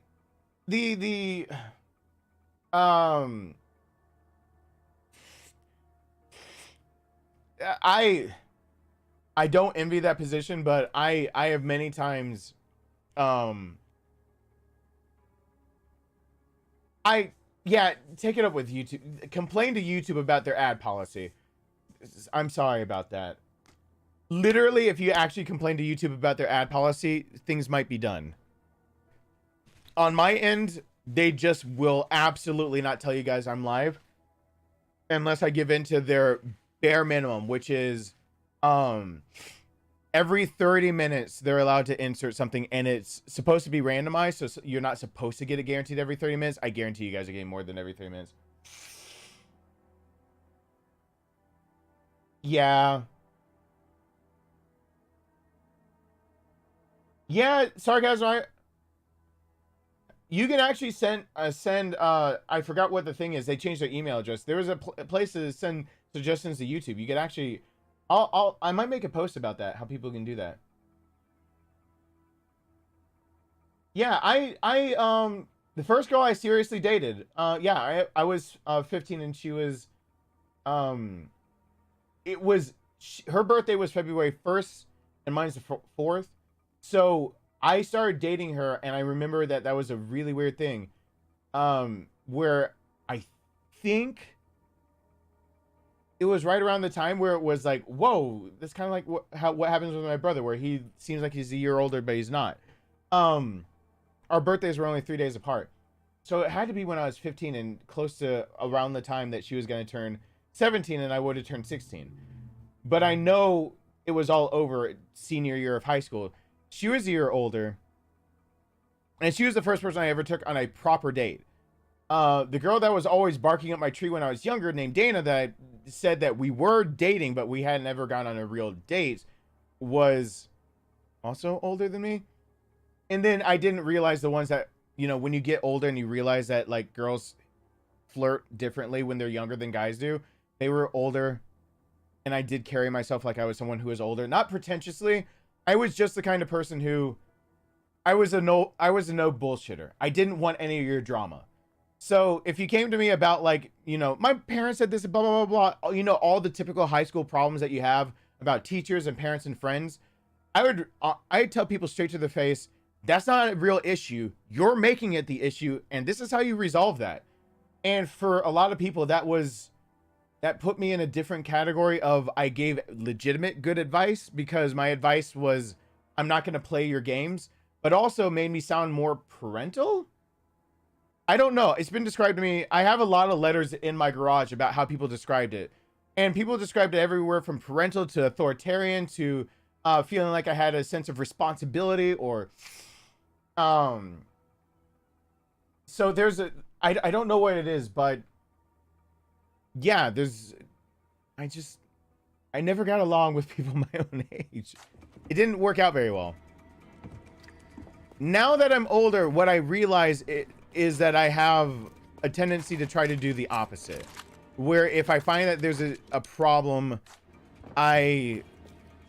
don't envy that position, but I have many times take it up with YouTube. Complain to YouTube about their ad policy. I'm sorry about that. Literally, if you actually complain to YouTube about their ad policy, things might be done. On my end, they just will absolutely not tell you guys I'm live unless I give in to their bare minimum, which is every 30 minutes they're allowed to insert something, and it's supposed to be randomized, so you're not supposed to get it guaranteed every 30 minutes. I guarantee you guys are getting more than every 30 minutes. Yeah, sarcasm. You can actually send I forgot what the thing is. They changed their email address. There was a place to send suggestions to YouTube. You could actually, I might make a post about that, how people can do that. Yeah, the first girl I seriously dated, yeah, I was 15 and she was, her birthday was February 1st and mine's the 4th. So I started dating her, and I remember that was a really weird thing, where I think it was right around the time where it was like, whoa, that's kind of like what happens with my brother, where he seems like he's a year older, but he's not. Our birthdays were only 3 days apart. So it had to be when I was 15 and close to around the time that she was going to turn 17 and I would have turned 16. But I know it was all over senior year of high school. She was a year older, and she was the first person I ever took on a proper date. The girl that was always barking up my tree when I was younger, named Dana, that said that we were dating, but we hadn't ever gone on a real date, was also older than me. And then I didn't realize the ones that, you know, when you get older and you realize that, like, girls flirt differently when they're younger than guys do. They were older, and I did carry myself like I was someone who was older. Not pretentiously. I was just the kind of person who, I was a no bullshitter. I didn't want any of your drama. So if you came to me about, like, you know, my parents said this, blah, blah, blah, blah, you know, all the typical high school problems that you have about teachers and parents and friends, I'd tell people straight to the face, that's not a real issue. You're making it the issue, and this is how you resolve that. And for a lot of people, that put me in a different category of, I gave legitimate good advice, because my advice was, I'm not going to play your games, but also made me sound more parental. I don't know. It's been described to me. I have a lot of letters in my garage about how people described it. And people described it everywhere from parental to authoritarian to feeling like I had a sense of responsibility or... So there's a... I don't know what it is, but... Yeah, there's... I never got along with people my own age. It didn't work out very well. Now that I'm older, what I realize is that I have a tendency to try to do the opposite. Where if I find that there's a problem, I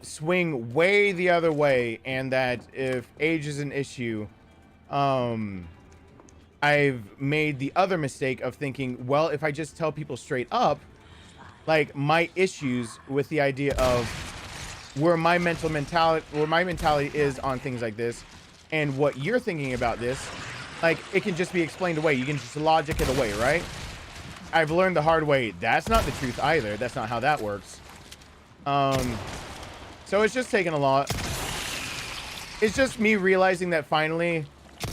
swing way the other way, and that if age is an issue, I've made the other mistake of thinking, well, if I just tell people straight up, like my issues with the idea of where my mentality is on things like this, and what you're thinking about this, like it can just be explained away. You can just logic it away, right? I've learned the hard way. That's not the truth either. That's not how that works. So it's just taken a lot. It's just me realizing that finally,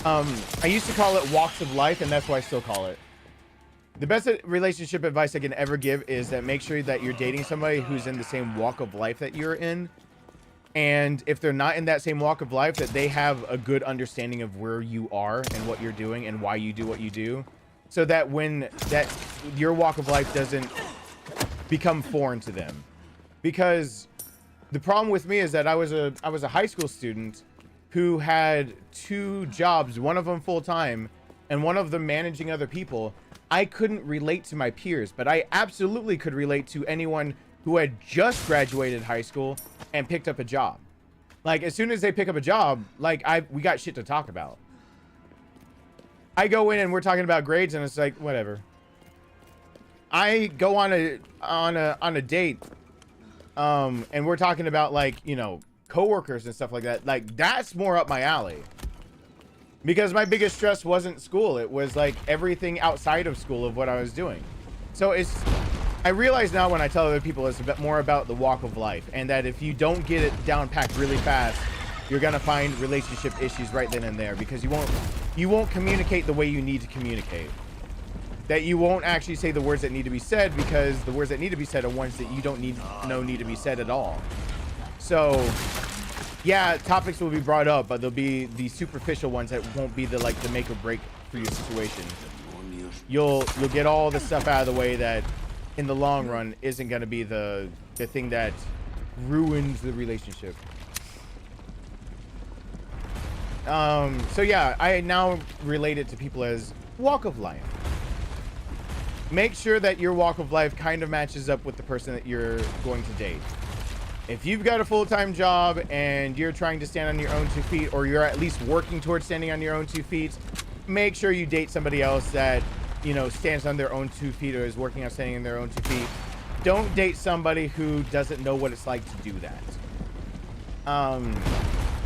I used to call it walks of life, and that's what I still call it. The best relationship advice I can ever give is that make sure that you're dating somebody who's in the same walk of life that you're in. And if they're not in that same walk of life, that they have a good understanding of where you are and what you're doing and why you do what you do. So that when your walk of life doesn't become foreign to them. Because the problem with me is that I was a high school student who had 2 jobs, one of them full-time and one of them managing other people. I couldn't relate to my peers, but I absolutely could relate to anyone who had just graduated high school and picked up a job. Like as soon as they pick up a job, like we got shit to talk about. I go in and we're talking about grades and it's like whatever. I go on a date and we're talking about like, you know, coworkers and stuff like that. Like that's more up my alley. Because my biggest stress wasn't school. It was like everything outside of school of what I was doing. So I realize now when I tell other people it's a bit more about the walk of life, and that if you don't get it down packed really fast, you're gonna find relationship issues right then and there, because you won't communicate the way you need to communicate. That you won't actually say the words that need to be said, because the words that need to be said are ones that you don't need to be said at all. So yeah, topics will be brought up, but they'll be the superficial ones that won't be the make or break for your situation. You'll get all the stuff out of the way that in the long run isn't going to be the thing that ruins the relationship. So yeah, I now relate it to people as walk of life. Make sure that your walk of life kind of matches up with the person that you're going to date. If you've got a full-time job and you're trying to stand on your own 2 feet, or you're at least working towards standing on your own 2 feet, make sure you date somebody else that, you know, stands on their own 2 feet or is working on standing on their own 2 feet. Don't date somebody who doesn't know what it's like to do that.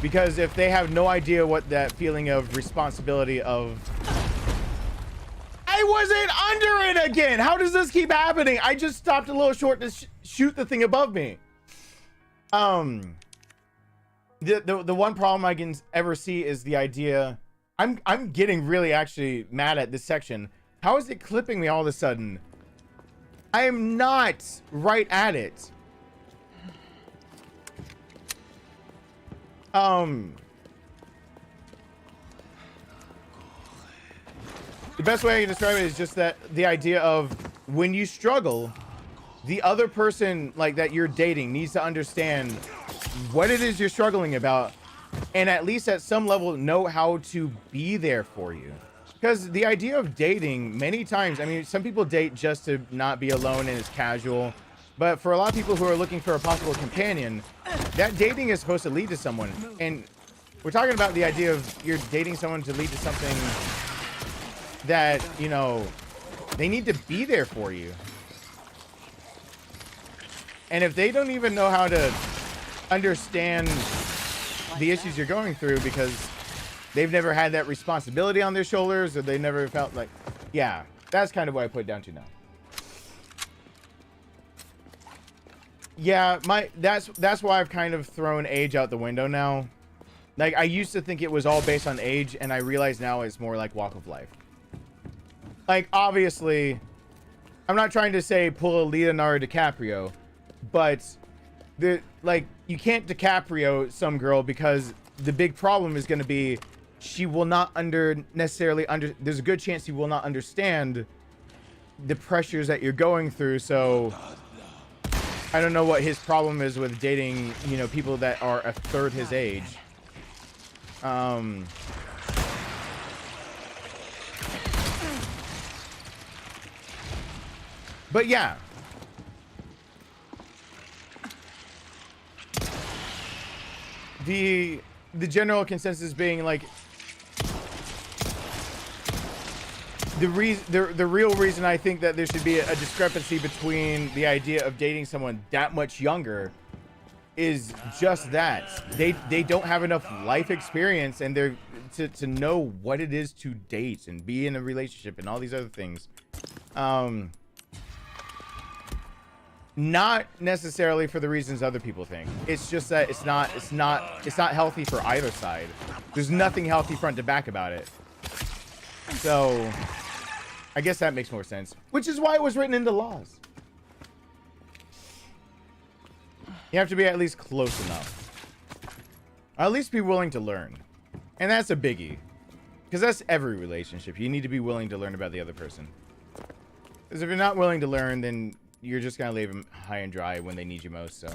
Because if they have no idea what that feeling of responsibility of... I wasn't under it again! How does this keep happening? I just stopped a little short to shoot the thing above me. The one problem I can ever see is the idea... I'm getting really actually mad at this section. How is it clipping me all of a sudden? I am not right at it. The best way I can describe it is just that the idea of when you struggle, the other person like that you're dating needs to understand what it is you're struggling about, and at least at some level know how to be there for you. Because the idea of dating, many times, I mean, some people date just to not be alone and it's casual, but for a lot of people who are looking for a possible companion, that dating is supposed to lead to someone. And we're talking about the idea of you're dating someone to lead to something that, you know, they need to be there for you. And if they don't even know how to understand the issues you're going through because they've never had that responsibility on their shoulders, or they never felt like, yeah, that's kind of what I put it down to now. Yeah, that's why I've kind of thrown age out the window now. Like, I used to think it was all based on age, and I realize now it's more like walk of life. like, obviously, I'm not trying to say pull a Leonardo DiCaprio, but you can't DiCaprio some girl, because the big problem is going to be she will not there's a good chance she will not understand the pressures that you're going through. So I don't know what his problem is with dating, you know, people that are a third his age. But yeah. The general consensus being like the real reason I think that there should be a discrepancy between the idea of dating someone that much younger is just that they don't have enough life experience, and they're to know what it is to date and be in a relationship and all these other things. Not necessarily for the reasons other people think. It's just that it's not healthy for either side. There's nothing healthy front to back about it. So I guess that makes more sense, which is why it was written into laws. You have to be at least close enough, or at least be willing to learn, and that's a biggie, because that's every relationship. You need to be willing to learn about the other person, because if you're not willing to learn, then you're just gonna leave them high and dry when they need you most. So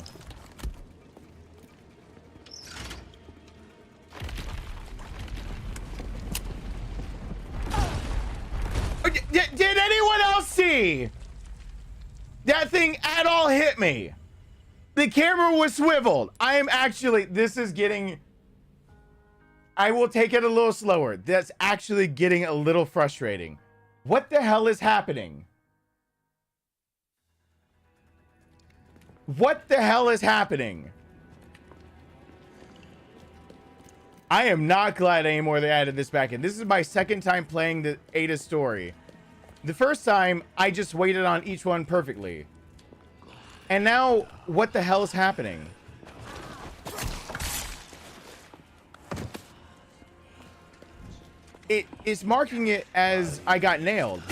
did anyone else see that thing at all hit me? The camera was swiveled. I am actually, this is getting, I will take it a little slower. That's actually getting a little frustrating. What the hell is happening? What the hell is happening? I am not glad anymore they added this back in. This is my second time playing the Ada story. The first time, I just waited on each one perfectly. And now, what the hell is happening? It is marking it as I got nailed.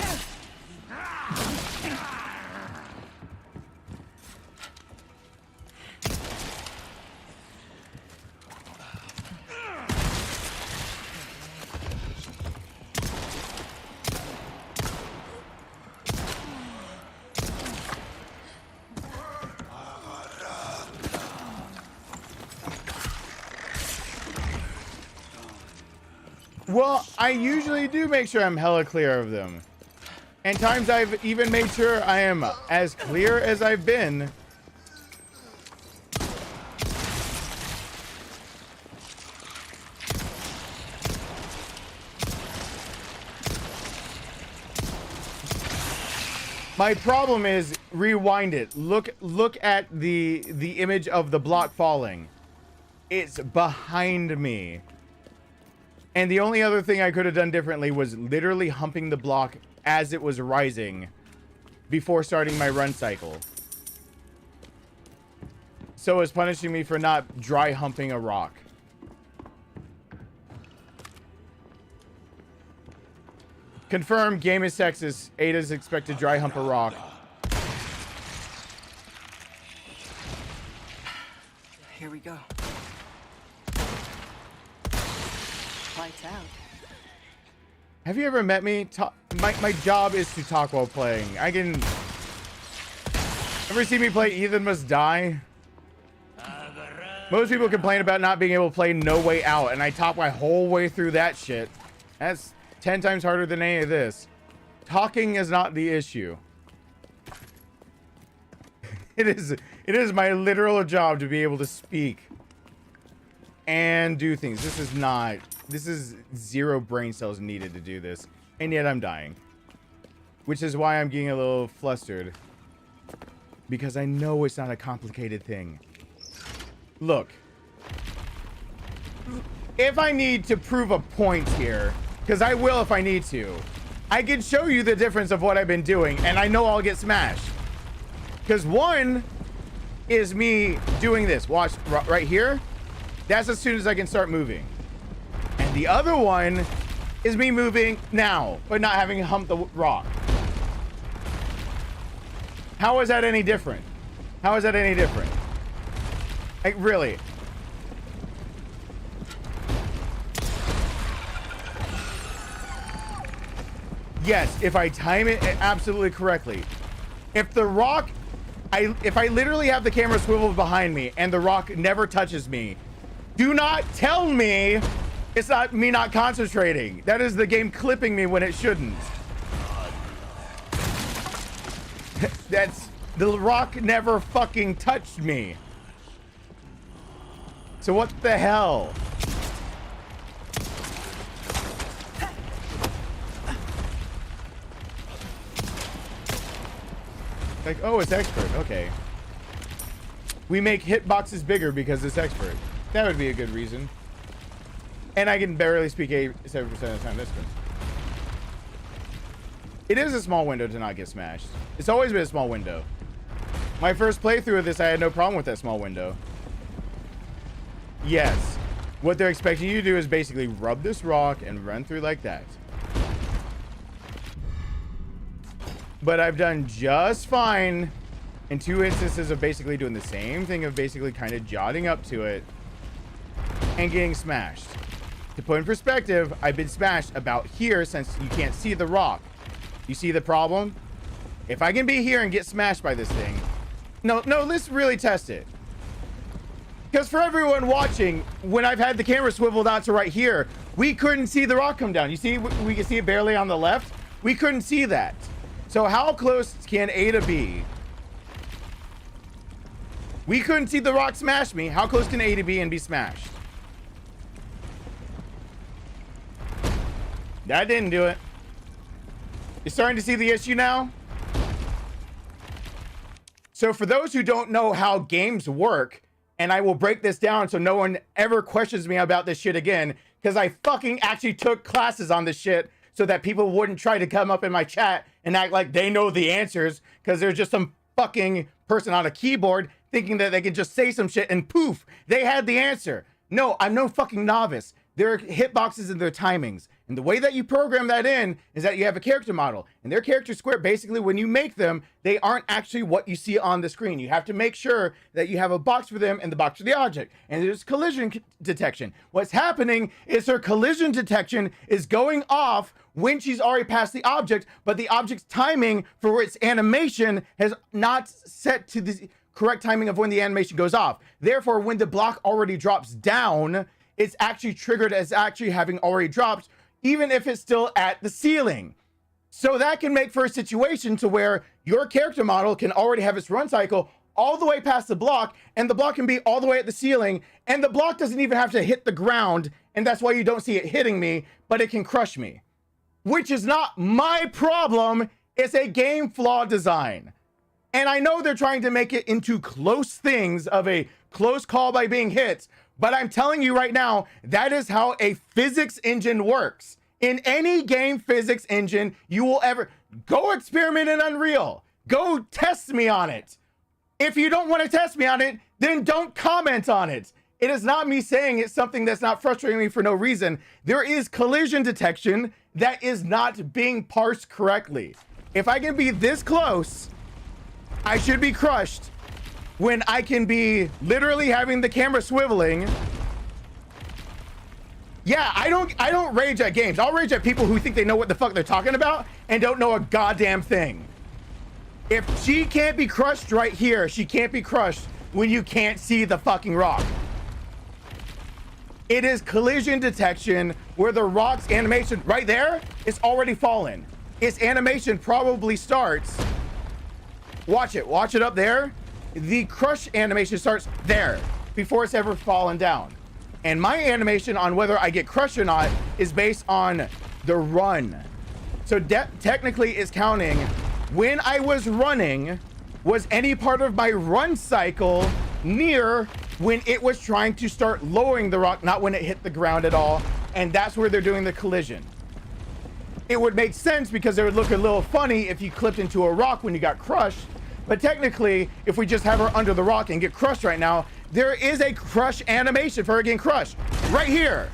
Well, I usually do make sure I'm hella clear of them. And times I've even made sure I am as clear as I've been. My problem is, rewind it. Look at the image of the block falling. It's behind me. And the only other thing I could have done differently was literally humping the block as it was rising before starting my run cycle. So it's punishing me for not dry humping a rock. Confirm, game is sexist. Ada's expected dry hump a rock. Here we go. Lights out. Have you ever met me? My job is to talk while playing. I can... Ever see me play Ethan Must Die? Most people complain about not being able to play No Way Out, and I talk my whole way through that shit. That's 10 times harder than any of this. Talking is not the issue. It is my literal job to be able to speak and do things. This is 0 brain cells needed to do this, and yet I'm dying, which is why I'm getting a little flustered, because I know it's not a complicated thing. Look, if I need to prove a point here, because I will if I need to, I can show you the difference of what I've been doing, and I know I'll get smashed. Because one is me doing this. Watch, right here. That's as soon as I can start moving. And the other one is me moving now, but not having to hump the rock. How is that any different? How is that any different? Like, really? Yes, if I time it absolutely correctly. If the rock, if I literally have the camera swiveled behind me and the rock never touches me, do not tell me it's not me not concentrating. That is the game clipping me when it shouldn't. That's, the rock never fucking touched me. So what the hell? Like, oh, it's expert. Okay. We make hitboxes bigger because it's expert. That would be a good reason. And I can barely speak 7% of the time. That's good. It is a small window to not get smashed. It's always been a small window. My first playthrough of this, I had no problem with that small window. Yes. What they're expecting you to do is basically rub this rock and run through like that. But I've done just fine in 2 instances of basically doing the same thing of basically kind of jotting up to it and getting smashed. To put in perspective, I've been smashed about here since you can't see the rock. You see the problem? If I can be here and get smashed by this thing. No, let's really test it. Because for everyone watching, when I've had the camera swiveled out to right here, we couldn't see the rock come down. You see, we can see it barely on the left. We couldn't see that. So how close can Ada be? We couldn't see the rock smash me. How close can Ada be and be smashed? That didn't do it. You're starting to see the issue now? So for those who don't know how games work, and I will break this down so no one ever questions me about this shit again, because I fucking actually took classes on this shit so that people wouldn't try to come up in my chat and act like they know the answers because there's just some fucking person on a keyboard thinking that they can just say some shit and poof, they had the answer. No, I'm no fucking novice. There are hitboxes and their timings. And the way that you program that in is that you have a character model. And their character square, basically, when you make them, they aren't actually what you see on the screen. You have to make sure that you have a box for them and the box for the object. And there's collision detection. What's happening is her collision detection is going off when she's already past the object, but the object's timing for its animation has not set to the correct timing of when the animation goes off. Therefore, when the block already drops down, it's actually triggered as actually having already dropped, even if it's still at the ceiling. So that can make for a situation to where your character model can already have its run cycle all the way past the block, and the block can be all the way at the ceiling, and the block doesn't even have to hit the ground, and that's why you don't see it hitting me, but it can crush me. Which is not my problem, it's a game flaw design. And I know they're trying to make it into close things of a close call by being hit, but I'm telling you right now, that is how a physics engine works. In any game physics engine you will ever... Go experiment in Unreal. Go test me on it. If you don't want to test me on it, then don't comment on it. It is not me saying it's something that's not frustrating me for no reason. There is collision detection that is not being parsed correctly. If I can be this close, I should be crushed. When I can be literally having the camera swiveling. Yeah, I don't rage at games. I'll rage at people who think they know what the fuck they're talking about and don't know a goddamn thing. If she can't be crushed right here, she can't be crushed when you can't see the fucking rock. It is collision detection where the rock's animation right there is already fallen. Its animation probably starts. Watch it up there. The crush animation starts there before it's ever fallen down. And my animation on whether I get crushed or not is based on the run. So technically it's counting when I was running, was any part of my run cycle near when it was trying to start lowering the rock, not when it hit the ground at all. And that's where they're doing the collision. It would make sense because it would look a little funny if you clipped into a rock when you got crushed. But technically, if we just have her under the rock and get crushed right now, there is a crush animation for her getting crushed right here.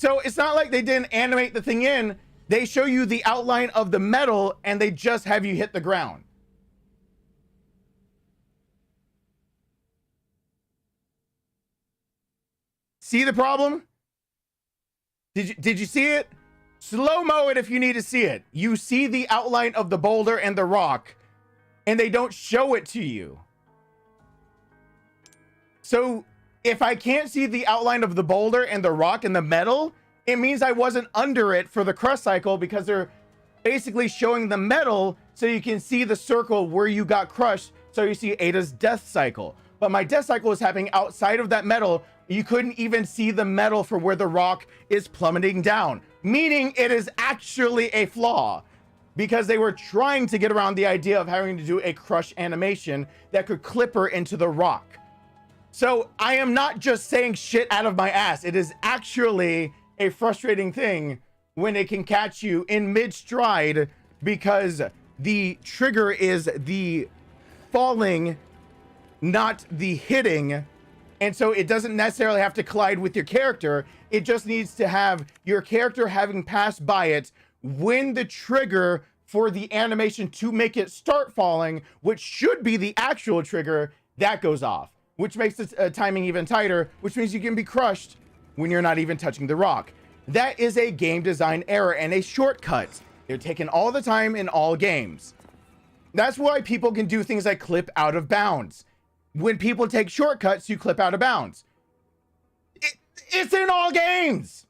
So it's not like they didn't animate the thing in. They show you the outline of the metal and they just have you hit the ground. See the problem? Did you see it? Slow-mo it if you need to see it. You see the outline of the boulder and the rock, and they don't show it to you. So if I can't see the outline of the boulder and the rock and the metal, it means I wasn't under it for the crush cycle, because they're basically showing the metal so you can see the circle where you got crushed, so you see Ada's death cycle. But my death cycle was happening outside of that metal. You couldn't even see the metal for where the rock is plummeting down, meaning it is actually a flaw, because they were trying to get around the idea of having to do a crush animation that could clip her into the rock. So I am not just saying shit out of my ass. It is actually a frustrating thing when it can catch you in mid-stride, because the trigger is the falling, not the hitting. And so it doesn't necessarily have to collide with your character. It just needs to have your character having passed by it when the trigger for the animation to make it start falling, which should be the actual trigger, that goes off, which makes the timing even tighter, which means you can be crushed when you're not even touching the rock. That is a game design error and a shortcut. They're taken all the time in all games. That's why people can do things like clip out of bounds. When people take shortcuts, you clip out of bounds. It's in all games.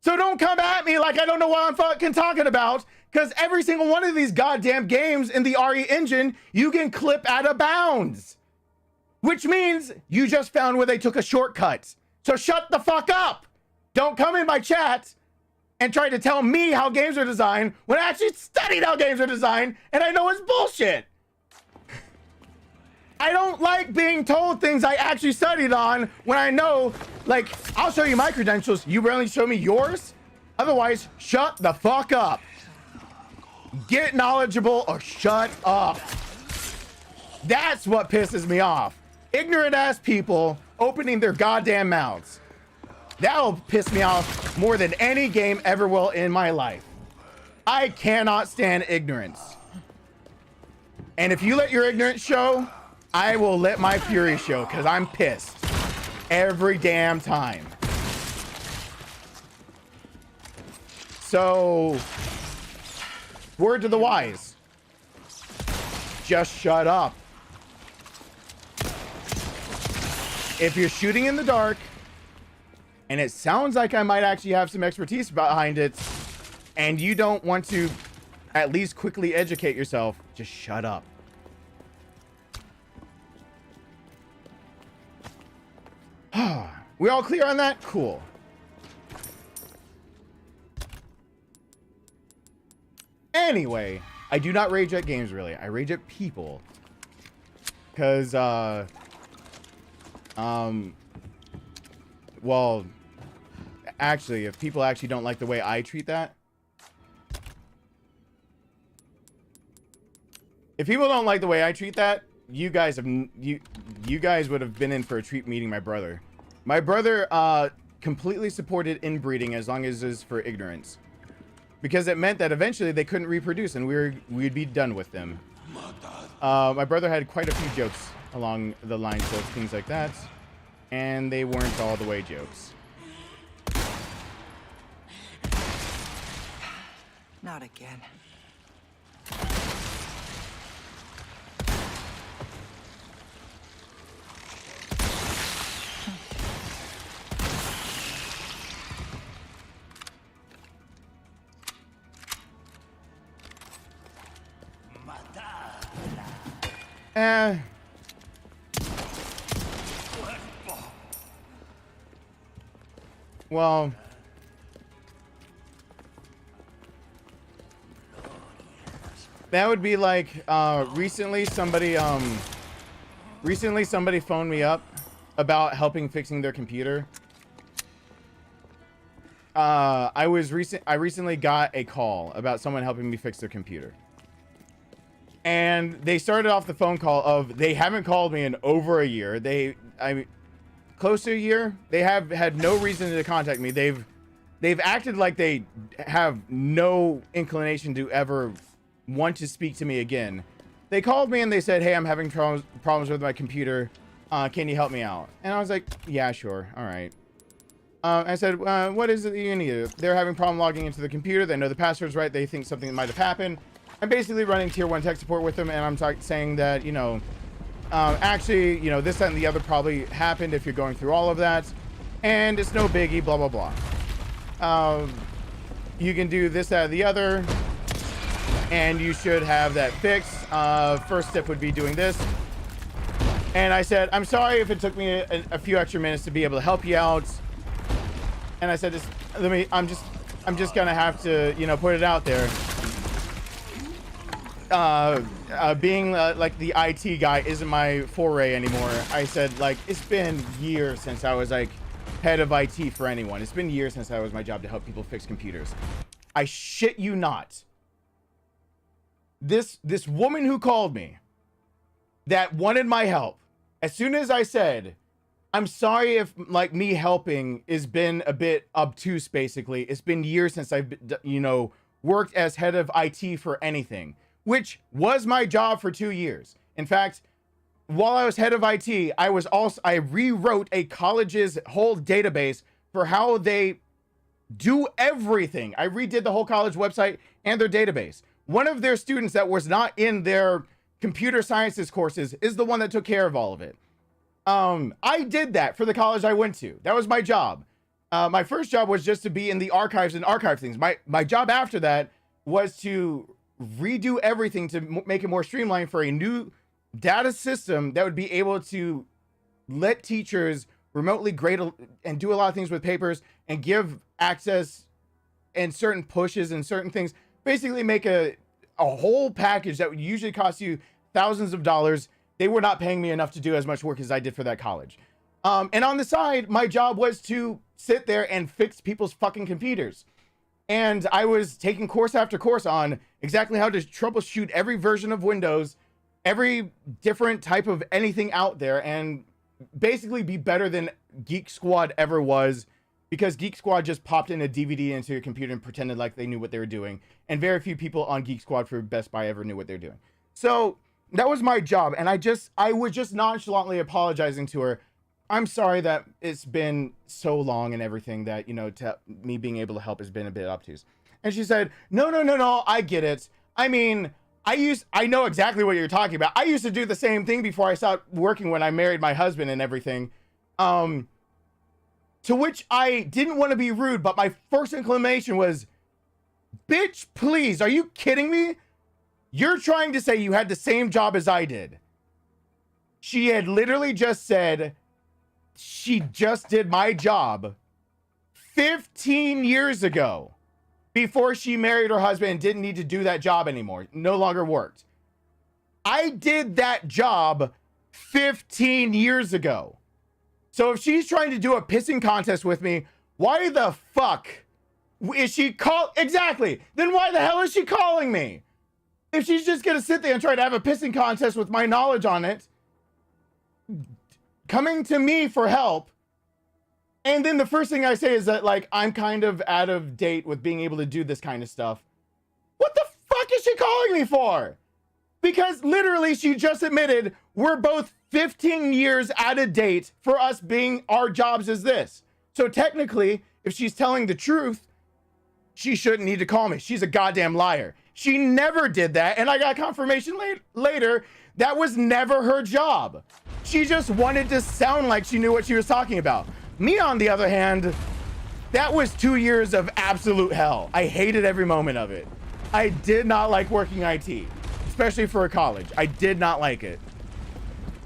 So don't come at me like I don't know what I'm fucking talking about, because every single one of these goddamn games in the RE engine, you can clip out of bounds. Which means you just found where they took a shortcut. So shut the fuck up. Don't come in my chat and try to tell me how games are designed when I actually studied how games are designed and I know it's bullshit. I don't like being told things I actually studied on when I know, like, I'll show you my credentials. You rarely show me yours. Otherwise, shut the fuck up. Get knowledgeable or shut up. That's what pisses me off. Ignorant ass people opening their goddamn mouths. That'll piss me off more than any game ever will in my life. I cannot stand ignorance. And if you let your ignorance show, I will let my fury show, because I'm pissed every damn time. So, word to the wise. Just shut up. If you're shooting in the dark, and it sounds like I might actually have some expertise behind it, and you don't want to at least quickly educate yourself, just shut up. We all clear on that? Cool. Anyway, I do not rage at games, really. I rage at people. Because, well, actually, if people actually don't like the way I treat that. If people don't like the way I treat that, you guys have, you guys would have been in for a treat meeting my brother. My brother, completely supported inbreeding as long as it's for ignorance. Because it meant that eventually they couldn't reproduce and we'd be done with them. My brother had quite a few jokes along the lines of things like that. And they weren't all the way jokes. Not again. Well, that would be like, recently somebody phoned me up about helping fixing their computer. I recently got a call about someone helping me fix their computer. And they started off the phone call of, they haven't called me in over a year. Close to a year. They have had no reason to contact me. They've they've acted like they have no inclination to ever want to speak to me again. They called me and they said, hey, I'm having problems with my computer. Can you help me out? And I was like, yeah, sure. All right. I said, what is it that you need? They're having problem logging into the computer. They know the password's right. They think something might have happened. I'm basically running tier 1 tech support with them, and I'm saying that, you know, actually, you know, this, that, and the other probably happened if you're going through all of that, and it's no biggie, blah, blah, blah. You can do this, that, and the other, and you should have that fixed. First step would be doing this. And I said, I'm sorry if it took me a few extra minutes to be able to help you out. And I said, I'm just gonna have to, you know, put it out there. Being like the IT guy isn't my foray anymore. I said, like, it's been years since I was like head of IT for anyone. It's been years since that was my job to help people fix computers. I shit you not. This woman who called me that wanted my help, as soon as I said, I'm sorry if like me helping has been a bit obtuse, basically. It's been years since I've, you know, worked as head of IT for anything, which was my job for 2 years. In fact, while I was head of IT, I rewrote a college's whole database for how they do everything. I redid the whole college website and their database. One of their students that was not in their computer sciences courses is the one that took care of all of it. I did that for the college I went to. That was my job. My first job was just to be in the archives and archive things. My job after that was to redo everything to make it more streamlined for a new data system that would be able to let teachers remotely grade and do a lot of things with papers and give access and certain pushes and certain things. Basically make a whole package that would usually cost you thousands of dollars. They were not paying me enough to do as much work as I did for that college. And on the side, my job was to sit there and fix people's fucking computers. And I was taking course after course on exactly how to troubleshoot every version of Windows, every different type of anything out there, and basically be better than Geek Squad ever was, because Geek Squad just popped in a DVD into your computer and pretended like they knew what they were doing. And very few people on Geek Squad for Best Buy ever knew what they're doing. So that was my job. And I was just nonchalantly apologizing to her. I'm sorry that it's been so long and everything that, you know, me being able to help has been a bit obtuse. And she said, no, I get it. I mean, I know exactly what you're talking about. I used to do the same thing before I stopped working when I married my husband and everything. To which I didn't want to be rude, but my first inclination was, bitch, please, are you kidding me? You're trying to say you had the same job as I did. She had literally just said she just did my job 15 years ago before she married her husband and didn't need to do that job anymore. No longer worked. I did that job 15 years ago. So if she's trying to do a pissing contest with me, why the fuck is she exactly. Then why the hell is she calling me? If she's just going to sit there and try to have a pissing contest with my knowledge on it, coming to me for help, and then the first thing I say is that, like, I'm kind of out of date with being able to do this kind of stuff. What the fuck is she calling me for? Because literally she just admitted we're both 15 years out of date for us being our jobs as this. So technically, if she's telling the truth, she shouldn't need to call me. She's a goddamn liar. She never did that, and I got confirmation later that was never her job. She just wanted to sound like she knew what she was talking about. Me, on the other hand, that was 2 years of absolute hell. I hated every moment of it. I did not like working IT, especially for a college. I did not like it.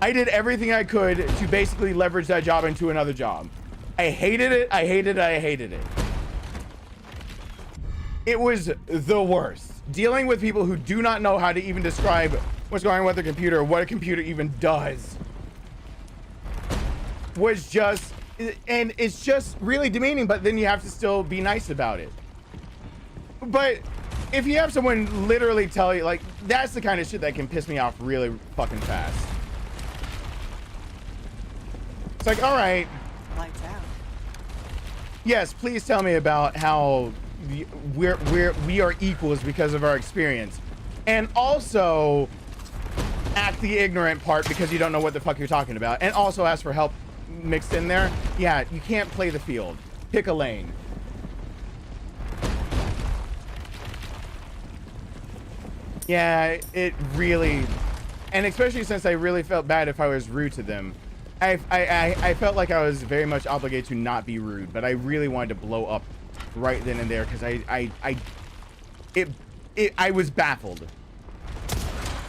I did everything I could to basically leverage that job into another job. I hated it. I hated it. I hated it. It was the worst. Dealing with people who do not know how to even describe what's going on with their computer, or what a computer even does, was just, and it's just really demeaning, but then you have to still be nice about it. But if you have someone literally tell you, like, that's the kind of shit that can piss me off really fucking fast. It's like, all right. Lights out. Yes, please tell me about how we are equals because of our experience. And also act the ignorant part because you don't know what the fuck you're talking about. And also ask for help mixed in there. Yeah, you can't play the field. Pick a lane. Yeah, it really, and especially since I really felt bad if I was rude to them. I felt like I was very much obligated to not be rude, but I really wanted to blow up right then and there because I was baffled.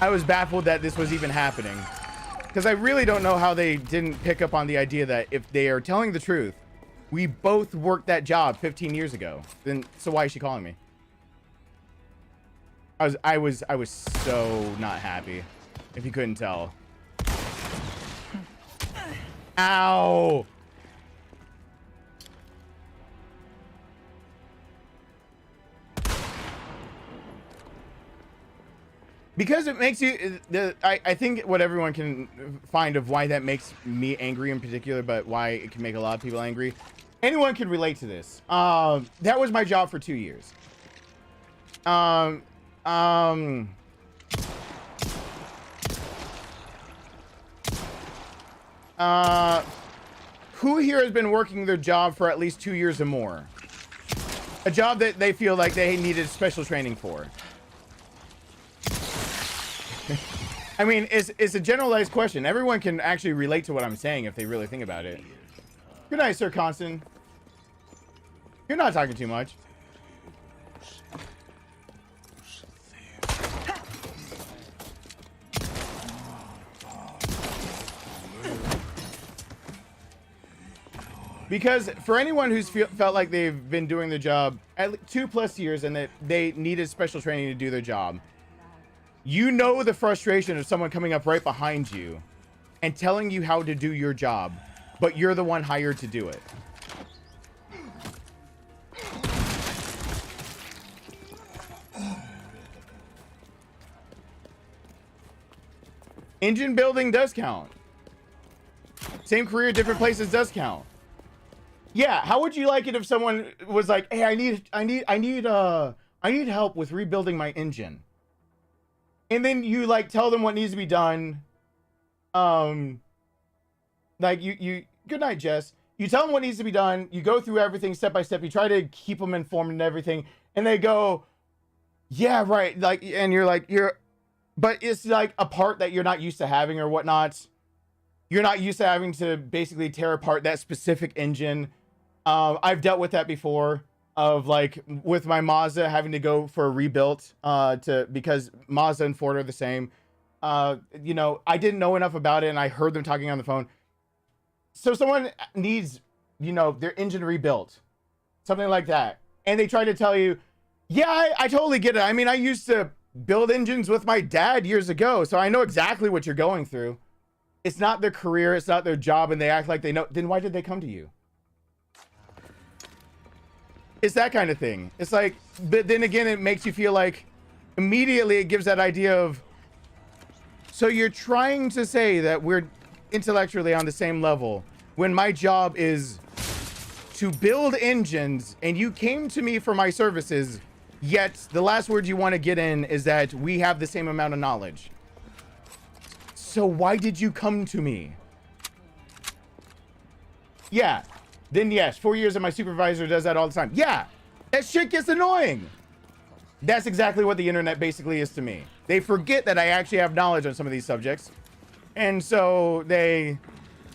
I was baffled that this was even happening because I really don't know how they didn't pick up on the idea that if they are telling the truth, we both worked that job 15 years ago. Then so why is she calling me? I was so not happy, if you couldn't tell. Ow! Because it makes you, I think what everyone can find of why that makes me angry in particular, but why it can make a lot of people angry. Anyone can relate to this. That was my job for 2 years. Who here has been working their job for at least 2 years or more? A job that they feel like they needed special training for. I mean, it's a generalized question. Everyone can actually relate to what I'm saying if they really think about it. Good night, Sir Constant. You're not talking too much. Because for anyone who's felt like they've been doing the job at 2+ years and that they needed special training to do their job, you know the frustration of someone coming up right behind you and telling you how to do your job, but you're the one hired to do it. Engine building does count. Same career, different places does count. Yeah, how would you like it if someone was like, "Hey, I need help with rebuilding my engine." And then you like tell them what needs to be done. Like you good night, Jess. You tell them what needs to be done. You go through everything step by step. You try to keep them informed and everything. And they go, "Yeah, right." Like, and you're like, but it's like a part that you're not used to having or whatnot. You're not used to having to basically tear apart that specific engine. I've dealt with that before, of like with my Mazda having to go for a rebuild because Mazda and Ford are the same. You know, I didn't know enough about it and I heard them talking on the phone. So someone needs, you know, their engine rebuilt, something like that. And they try to tell you, yeah, I totally get it. I mean, I used to build engines with my dad years ago, so I know exactly what you're going through. It's not their career, it's not their job, and they act like they know. Then why did they come to you? It's that kind of thing. It's like, but then again, it makes you feel like immediately it gives that idea of, so you're trying to say that we're intellectually on the same level when my job is to build engines and you came to me for my services, yet the last word you want to get in is that we have the same amount of knowledge. So why did you come to me? Yeah. Then yes, 4 years and my supervisor does that all the time. Yeah, that shit gets annoying. That's exactly what the internet basically is to me. They forget that I actually have knowledge on some of these subjects. And so they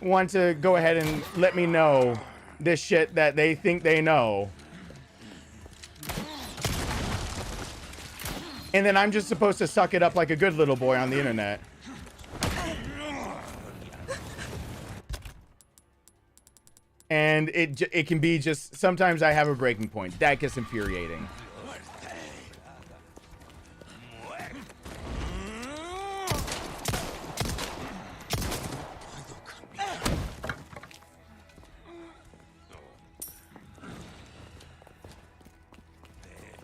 want to go ahead and let me know this shit that they think they know. And then I'm just supposed to suck it up like a good little boy on the internet. And it can be just, sometimes I have a breaking point. That gets infuriating.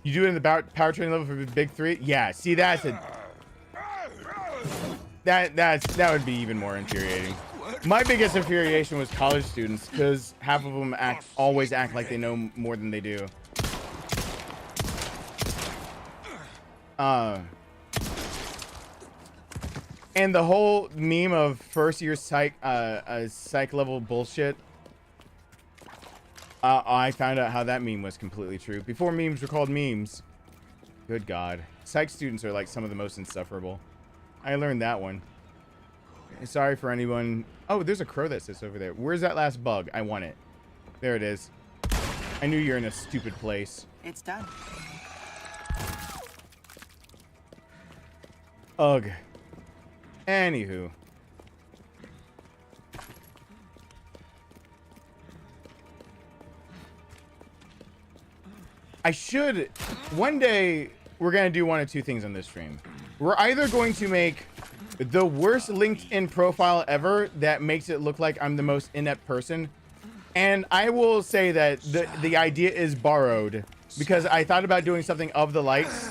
You do it in the powertrain level for the big 3? Yeah, see, that's a... That would be even more infuriating. My biggest infuriation was college students, because half of them always act like they know more than they do. And the whole meme of first year psych level bullshit. I found out how that meme was completely true. Before memes were called memes. Good God. Psych students are like some of the most insufferable. I learned that one. Sorry for anyone. Oh, there's a crow that sits over there. Where's that last bug? I want it. There it is. I knew you're in a stupid place. It's done. Ugh. Anywho. I should... One day, we're going to do one of two things on this stream. We're either going to make the worst LinkedIn profile ever that makes it look like I'm the most inept person. And I will say that the idea is borrowed, because I thought about doing something of the likes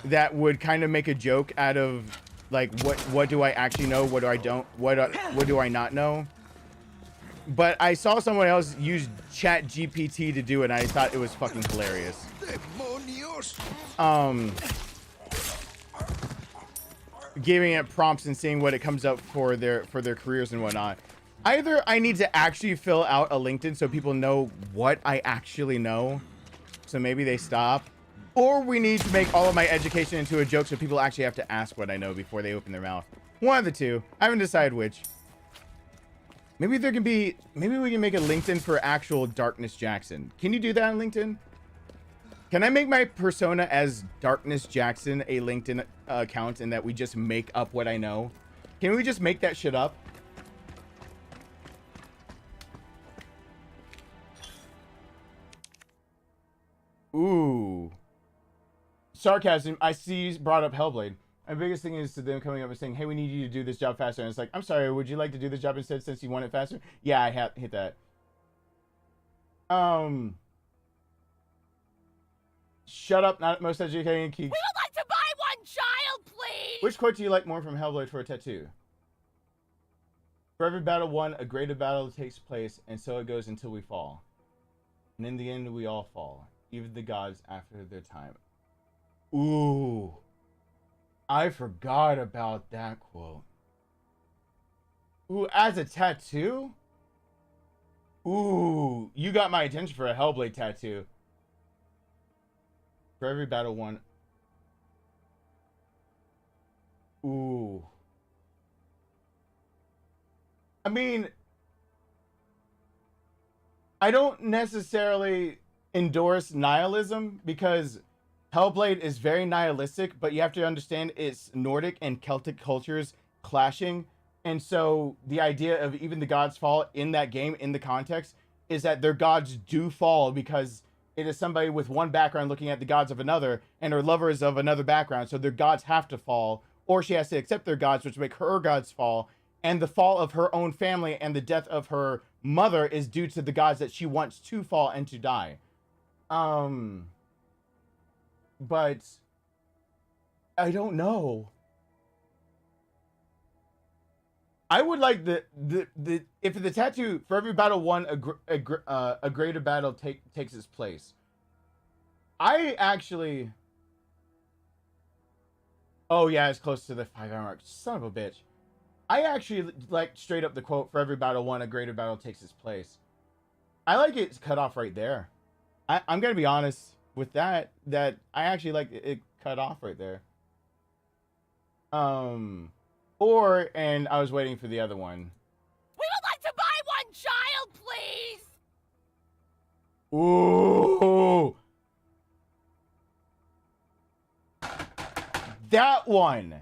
that would kind of make a joke out of, like, what do I actually know? What do I don't? What do I not know? But I saw someone else use ChatGPT to do it, and I thought it was fucking hilarious. Giving it prompts and seeing what it comes up for their careers and whatnot. Either I need to actually fill out a LinkedIn so people know what I actually know, so maybe they stop, or we need to make all of my education into a joke so people actually have to ask what I know before they open their mouth. One of the two. I haven't decided which. Maybe we can make a LinkedIn for actual DarknessJackson. Can you do that on LinkedIn? Can I make my persona as DarknessJackson a LinkedIn account, and that we just make up what I know? Can we just make that shit up? Ooh. Sarcasm. I see you brought up Hellblade. My biggest thing is to them coming up and saying, hey, we need you to do this job faster. And it's like, I'm sorry, would you like to do this job instead since you want it faster? Yeah, I have hit that. Shut up, not most educating key. We would like to buy one child, please! Which quote do you like more from Hellblade for a tattoo? For every battle won, a greater battle takes place, and so it goes until we fall. And in the end, we all fall. Even the gods after their time. Ooh. I forgot about that quote. Ooh, as a tattoo? Ooh, you got my attention for a Hellblade tattoo. For every battle won. Ooh. I mean, I don't necessarily endorse nihilism, because Hellblade is very nihilistic, but you have to understand it's Nordic and Celtic cultures clashing. And so the idea of even the gods fall in that game, in the context, is that their gods do fall because it is somebody with one background looking at the gods of another, and her lover is of another background, so their gods have to fall, or she has to accept their gods, which make her gods fall, and the fall of her own family and the death of her mother is due to the gods that she wants to fall and to die. But I don't know. I would like if the tattoo for every battle won, a greater battle takes its place. I actually. Oh yeah, it's close to the 5-hour mark. Son of a bitch. I actually like straight up the quote, for every battle won, a greater battle takes its place. I like it cut off right there. I'm gonna be honest with that I actually like it cut off right there. And I was waiting for the other one. We would like to buy one child, please! Ooh. That one.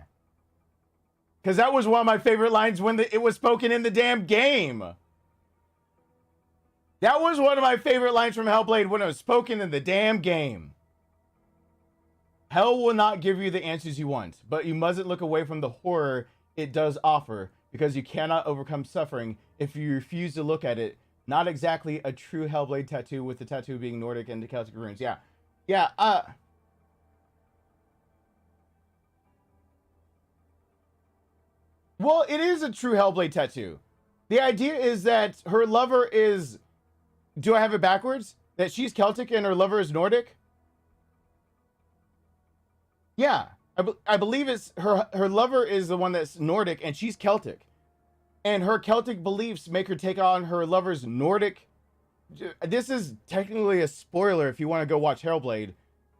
Because that was one of my favorite lines when it was spoken in the damn game. That was one of my favorite lines from Hellblade when it was spoken in the damn game. Hell will not give you the answers you want, but you mustn't look away from the horror it does offer, because you cannot overcome suffering if you refuse to look at it. Not exactly a true Hellblade tattoo, with the tattoo being Nordic and the Celtic runes. Yeah. Well, it is a true Hellblade tattoo. The idea is that her lover is... Do I have it backwards? That she's Celtic and her lover is Nordic? Yeah. I believe it's her lover is the one that's Nordic and she's Celtic. And her Celtic beliefs make her take on her lover's Nordic... This is technically a spoiler if you want to go watch Hellblade.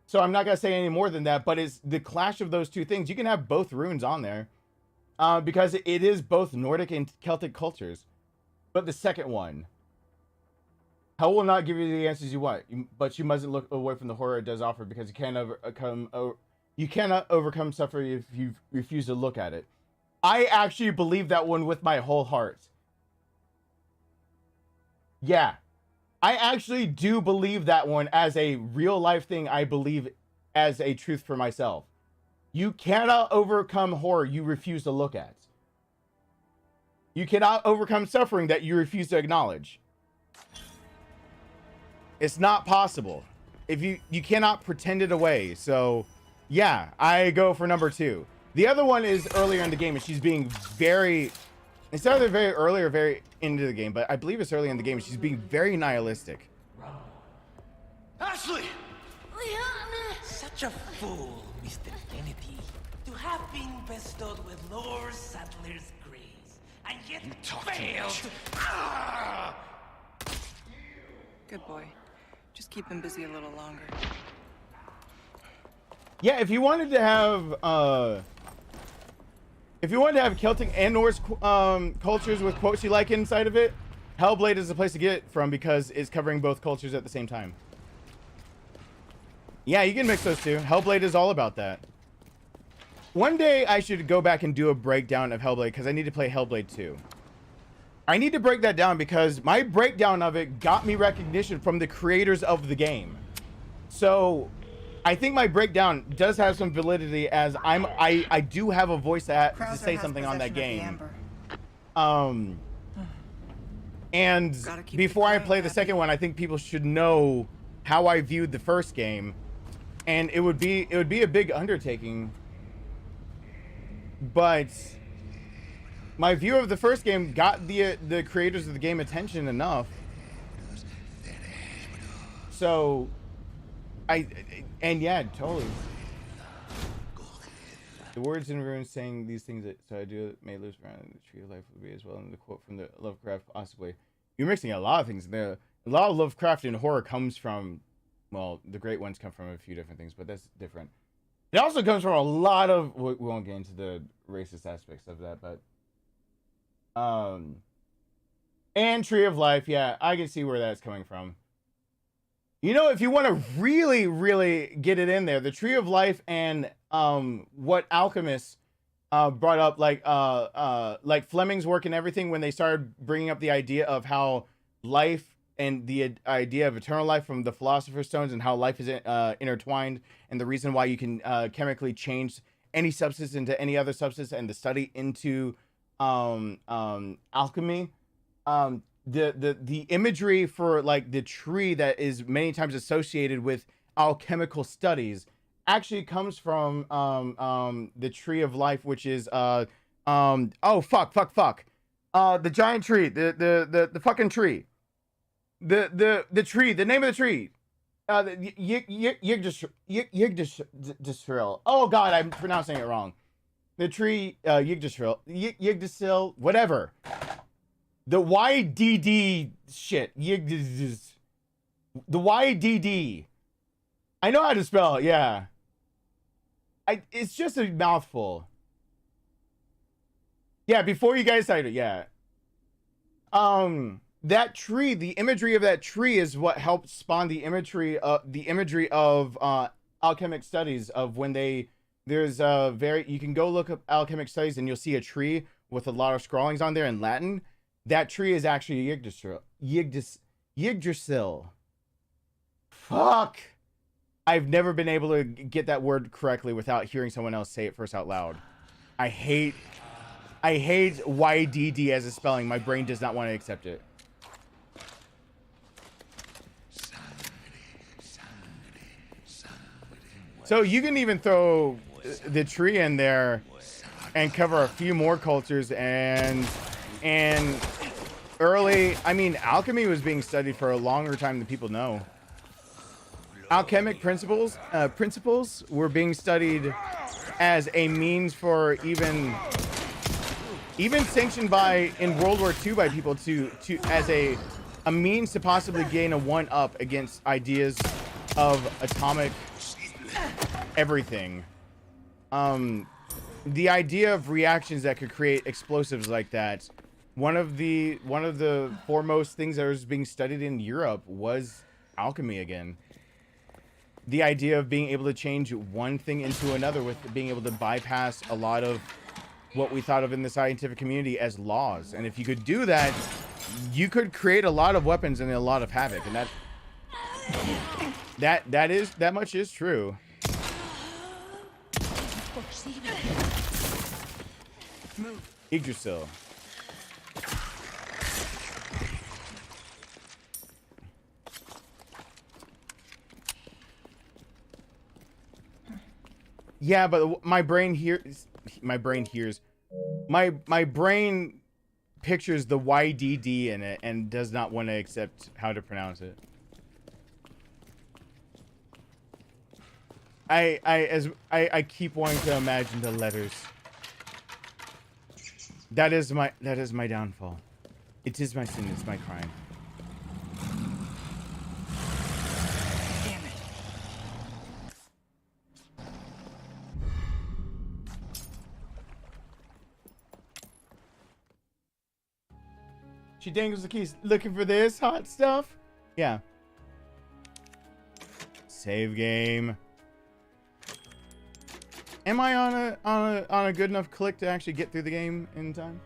So I'm not going to say any more than that, but it's the clash of those two things. You can have both runes on there. Because it is both Nordic and Celtic cultures. But the second one... Hell will not give you the answers you want, but you mustn't look away from the horror it does offer because you cannot overcome suffering if you refuse to look at it. I actually believe that one with my whole heart. Yeah. I actually do believe that one as a real life thing. I believe as a truth for myself. You cannot overcome horror you refuse to look at. You cannot overcome suffering that you refuse to acknowledge. It's not possible. If you cannot pretend it away. So, yeah, I go for number 2. The other one is earlier in the game, and she's being very... It's either very early or very into the game, but I believe it's early in the game, and she's being very nihilistic. Ashley! Such a fool, Mr. Kennedy, to have been bestowed with Lord Sattler's grace, and yet failed. Good boy. Just keep him busy a little longer. Yeah, if you wanted to have Celtic and Norse cultures with quotes you like inside of it, Hellblade is the place to get it from because it's covering both cultures at the same time. Yeah, you can mix those two. Hellblade is all about that. One day I should go back and do a breakdown of Hellblade because I need to play Hellblade 2. I need to break that down because my breakdown of it got me recognition from the creators of the game. So I think my breakdown does have some validity as I do have a voice to say something on that game. And before I play the second one, I think people should know how I viewed the first game. And it would be a big undertaking. But my view of the first game got the creators of the game attention enough. So yeah, totally. The words in runes saying these things that so I do may lose around the tree of life will be as well. And the quote from the Lovecraft possibly. You're mixing a lot of things there. A lot of Lovecraft and horror comes from, well, the great ones come from a few different things, but that's different. It also comes from a lot of, we won't get into the racist aspects of that, but and Tree of Life, yeah, I can see where that's coming from. You know, if you want to really, really get it in there, the Tree of Life and what alchemists brought up, like Fleming's work and everything, when they started bringing up the idea of how life and the idea of eternal life from the Philosopher's Stones and how life is intertwined, and the reason why you can chemically change any substance into any other substance, and the study into alchemy. The imagery for like the tree that is many times associated with alchemical studies actually comes from the Tree of Life, which is the giant tree, the fucking tree, the tree, the name of the tree, Yggdrasil. Oh god, I'm pronouncing it wrong. The tree, Yggdrasil, whatever. The YDD shit. The YDD. I know how to spell it, yeah. It's just a mouthful. Yeah, before you guys cite it, yeah. That tree, the imagery of that tree is what helped spawn the imagery of alchemic studies of when you can go look up alchemic studies and you'll see a tree with a lot of scrawlings on there in Latin. That tree is actually Yggdrasil. Fuck. I've never been able to get that word correctly without hearing someone else say it first out loud. I hate YDD as a spelling. My brain does not want to accept it. So you can even throw the tree in there and cover a few more cultures and early, I mean, alchemy was being studied for a longer time than people know. Alchemic principles were being studied as a means for even sanctioned by in World War II by people to as a means to possibly gain a one-up against ideas of atomic everything. The idea of reactions that could create explosives like that. One of the foremost things that was being studied in Europe was alchemy again. The idea of being able to change one thing into another with being able to bypass a lot of what we thought of in the scientific community as laws. And if you could do that, you could create a lot of weapons and a lot of havoc. And that much is true. Yggdrasil. Yeah, but my brain pictures the YDD in it and does not want to accept how to pronounce it. I keep wanting to imagine the letters. That is my downfall. It is my sin, it's my crime. Damn it. She dangles the keys looking for this hot stuff. Yeah. Save game. Am I on a good enough click to actually get through the game in time?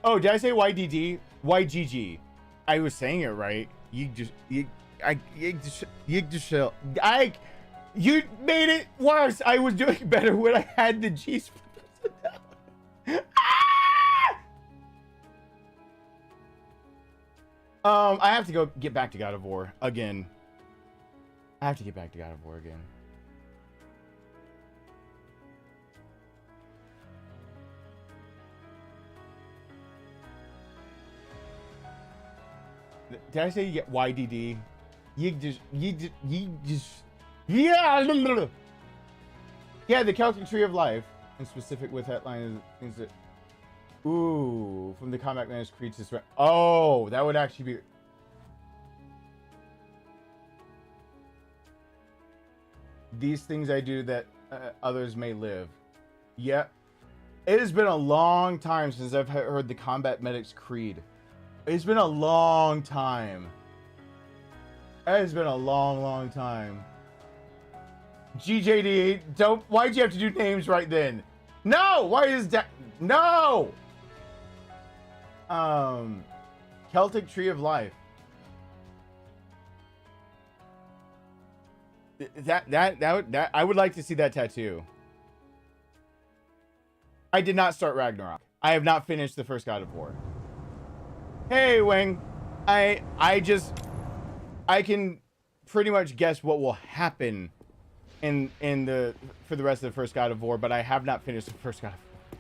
Oh, did I say YDD? YGG. I was saying it right. You made it worse. I was doing better when I had the G. I have to go get back to God of War again. I have to get back to God of War again. Did I say you get YDD? Yeah, the Celtic Tree of Life, in specific with that line is things that. Ooh, from the Combat Managed Creatures. Oh, that would actually be. These things I do that others may live. Yep. It has been a long time since I've heard the Combat Medics Creed. It's been a long time. It has been a long time. GJD, don't. Why'd you have to do names right then? No! Why is that? No! Celtic Tree of Life. That I would like to see that tattoo. I did not start Ragnarok. I have not finished the first God of War. Hey, Wing. I can pretty much guess what will happen for the rest of the first God of War, but I have not finished the first God of War.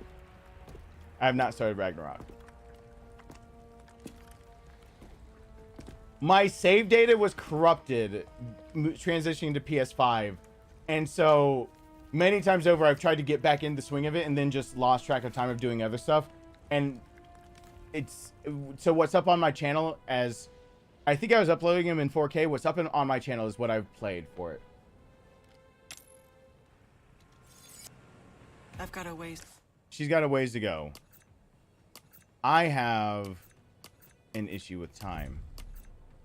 I have not started Ragnarok. My save data was corrupted transitioning to PS5, and so many times over I've tried to get back in the swing of it and then just lost track of time of doing other stuff. And it's so what's up on my channel, as I think I was uploading them in 4K, what's up on my channel is what I've played for it. I've got a ways. She's got a ways to go. I have an issue with time.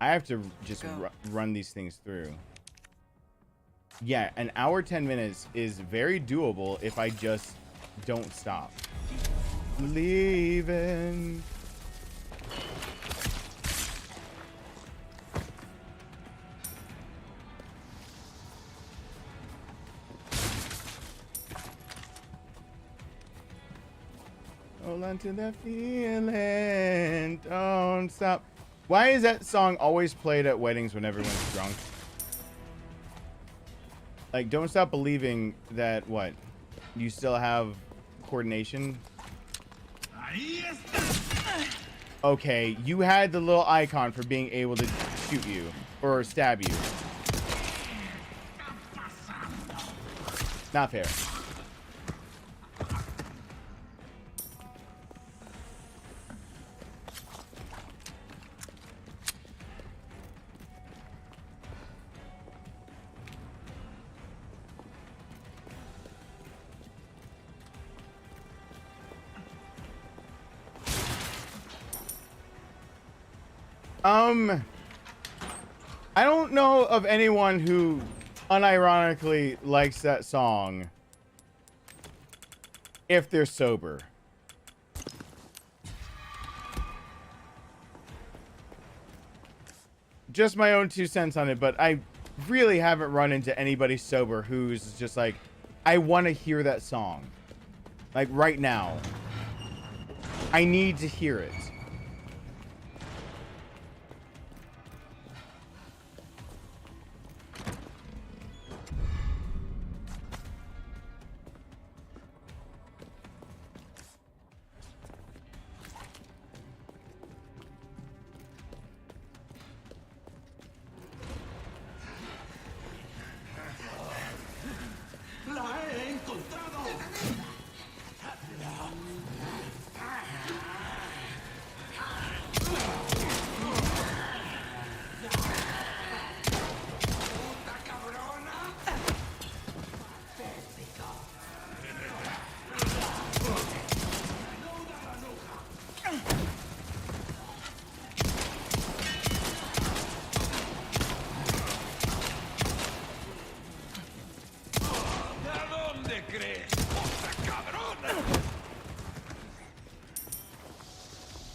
I have to just run these things through. Yeah, an hour 10 minutes is very doable if I just don't stop. Leaving. Hold on to that feeling. Don't stop. Why is that song always played at weddings when everyone's drunk? Like, don't stop believing that what? you still have coordination. Okay, you had the little icon for being able to shoot you or stab you. Not fair. I don't know of anyone who unironically likes that song if they're sober. Just my own 2 cents on it, but I really haven't run into anybody sober who's just like, I want to hear that song. Like right now. I need to hear it.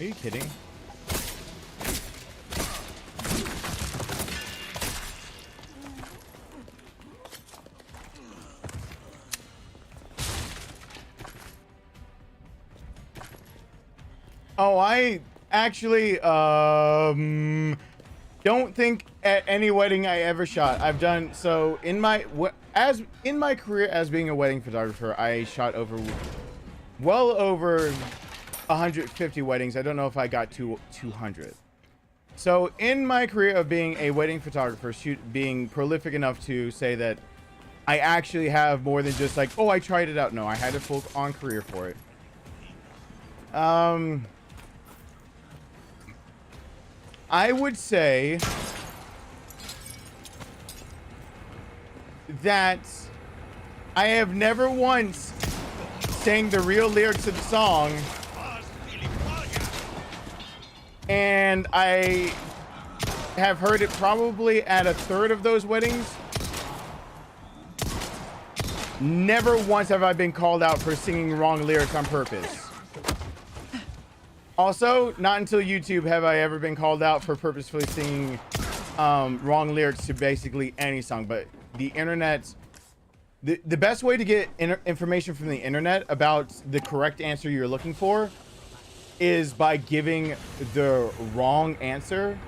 Are you kidding? Oh, I actually don't think at any wedding I ever shot. I've done so in my career as being a wedding photographer. I shot well over 150 weddings. I don't know if I got to 200. So in my career of being a wedding photographer, being prolific enough to say that I actually have more than just like, oh, I tried it out. No, I had a full-on career for it. I would say that I have never once sang the real lyrics of the song, and I have heard it probably at a third of those weddings. Never once have I been called out for singing wrong lyrics on purpose. Also, not until YouTube have I ever been called out for purposefully singing wrong lyrics to basically any song. But the internet, the best way to get information from the internet about the correct answer you're looking for is by giving the wrong answer.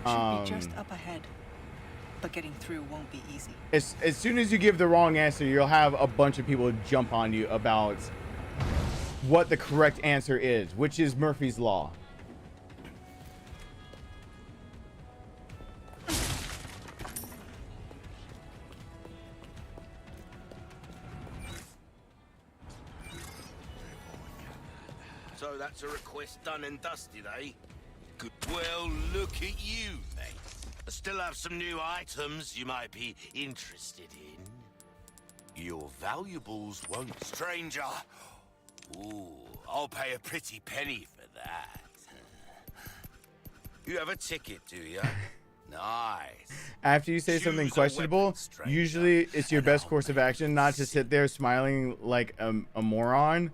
Should be just up ahead, but getting through won't be easy. As soon as you give the wrong answer, you'll have a bunch of people jump on you about what the correct answer is, which is Murphy's Law. So that's a request done and dusted, eh? Good. Well, look at you, mate. I still have some new items you might be interested in. Your valuables won't... Stranger! Ooh, I'll pay a pretty penny for that. You have a ticket, do you? Nice. After you say something questionable, usually it's your best course of action not to sit there smiling like a moron.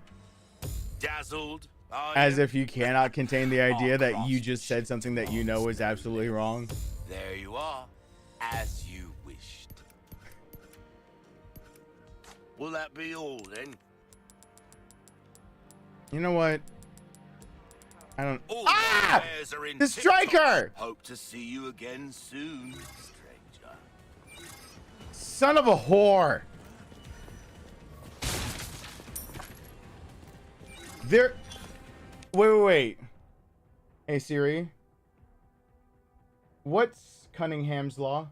Dazzled? As if you cannot contain the idea that you just said something that you know is absolutely wrong. There you are, as you wished. Will that be all then? You know what? I don't. All Ah! are in The striker! Hope to see you again soon, stranger. Son of a whore! There. Wait. Hey Siri. What's Cunningham's law?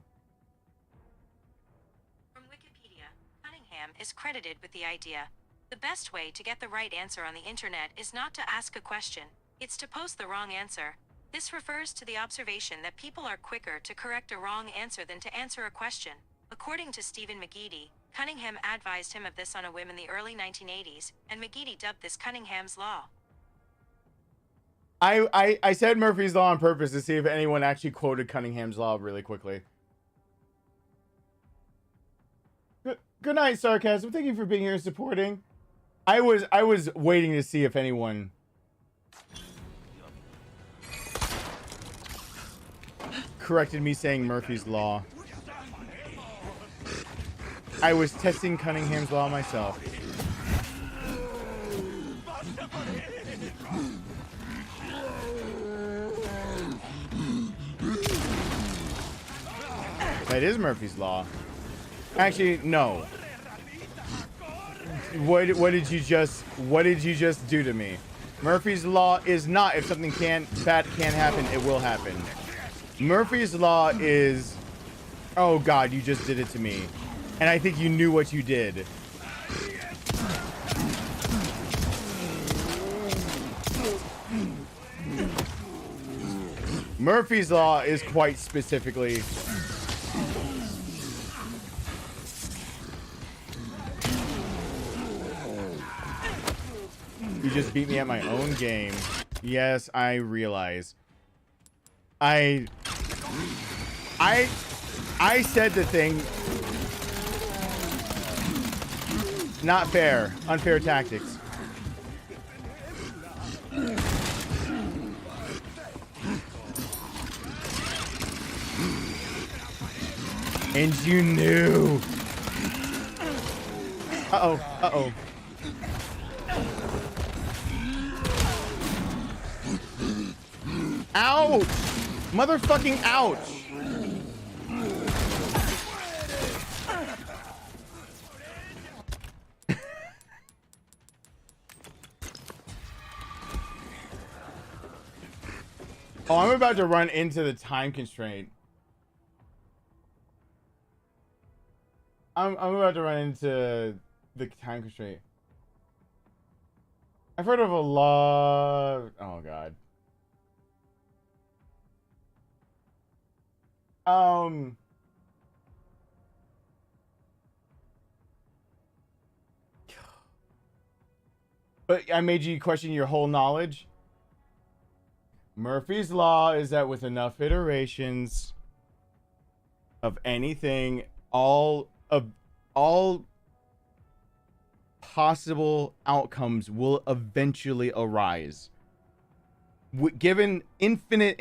From Wikipedia, Cunningham is credited with the idea: the best way to get the right answer on the internet is not to ask a question, it's to post the wrong answer. This refers to the observation that people are quicker to correct a wrong answer than to answer a question. According to Stephen McGeady, Cunningham advised him of this on a whim in the early 1980s, and McGeady dubbed this Cunningham's Law. I said Murphy's Law on purpose to see if anyone actually quoted Cunningham's Law really quickly. Good night, Sarcasm. Thank you for being here and supporting. I was waiting to see if anyone corrected me saying Murphy's Law. I was testing Cunningham's Law myself. That is Murphy's Law. Actually, no. What did you just do to me? Murphy's Law is not, if something bad can happen, it will happen. Murphy's Law is, oh God, you just did it to me. And I think you knew what you did. Murphy's Law is quite specifically, you just beat me at my own game. Yes, I realize. I said the thing. Not fair. Unfair tactics. And you knew. Uh-oh. Uh-oh. Ouch! Motherfucking ouch! Oh, I'm about to run into the time constraint. I'm about to run into the time constraint. I've heard of a lot. Oh God. But I made you question your whole knowledge. Murphy's Law is that with enough iterations of anything, all possible outcomes will eventually arise. Given infinite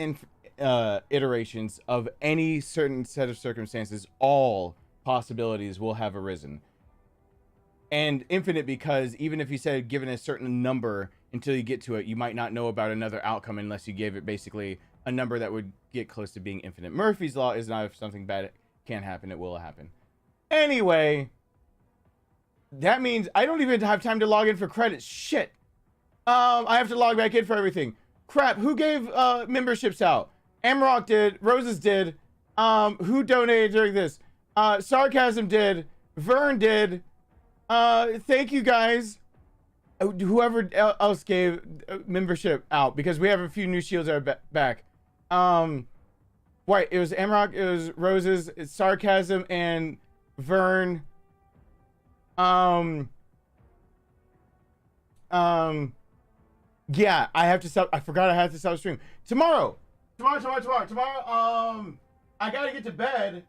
iterations of any certain set of circumstances, all possibilities will have arisen. And infinite because even if you said given a certain number until you get to it, you might not know about another outcome unless you gave it basically a number that would get close to being infinite. Murphy's Law is not if something bad can happen, it will happen. Anyway, that means I don't even have time to log in for credits. Shit. I have to log back in for everything. Crap, who gave memberships out? Amrock did, Roses did. Who donated during this? Sarcasm did, Vern did. Thank you guys. Whoever else gave membership out, because we have a few new shields that are back. Wait, it was Amrock, it was Roses, it's Sarcasm, and Vern. Yeah, I have to stop. I forgot I had to stop stream. Tomorrow, I gotta get to bed.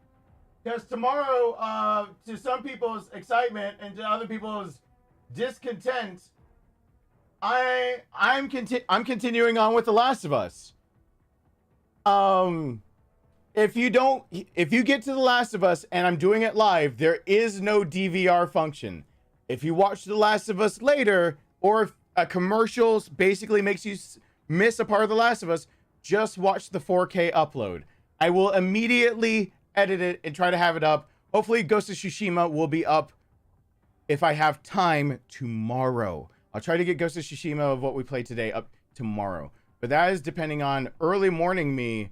Because tomorrow, to some people's excitement and to other people's discontent, I'm continuing on with The Last of Us. If you get to The Last of Us and I'm doing it live, there is no DVR function. If you watch The Last of Us later, or if a commercial basically makes you miss a part of The Last of Us, just watch the 4K upload. I will immediately edit it and try to have it up. Hopefully Ghost of Tsushima will be up if I have time tomorrow. I'll try to get Ghost of Tsushima of what we played today up tomorrow. But that is depending on early morning me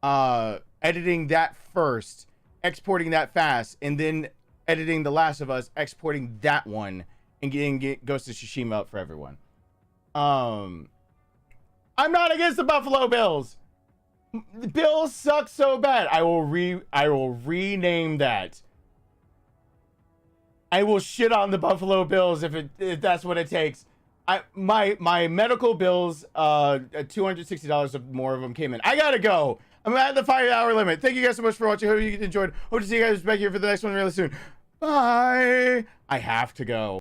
editing that first, exporting that fast, and then editing The Last of Us, exporting that one, and getting Ghost of Tsushima up for everyone. I'm not against the Buffalo Bills. The Bills suck so bad. I will rename that. I will shit on the Buffalo Bills if that's what it takes. My medical bills, $260 of more of them came in. I gotta go. I'm at the 5-hour limit. Thank you guys so much for watching. Hope you enjoyed. Hope to see you guys back here for the next one really soon. Bye. I have to go.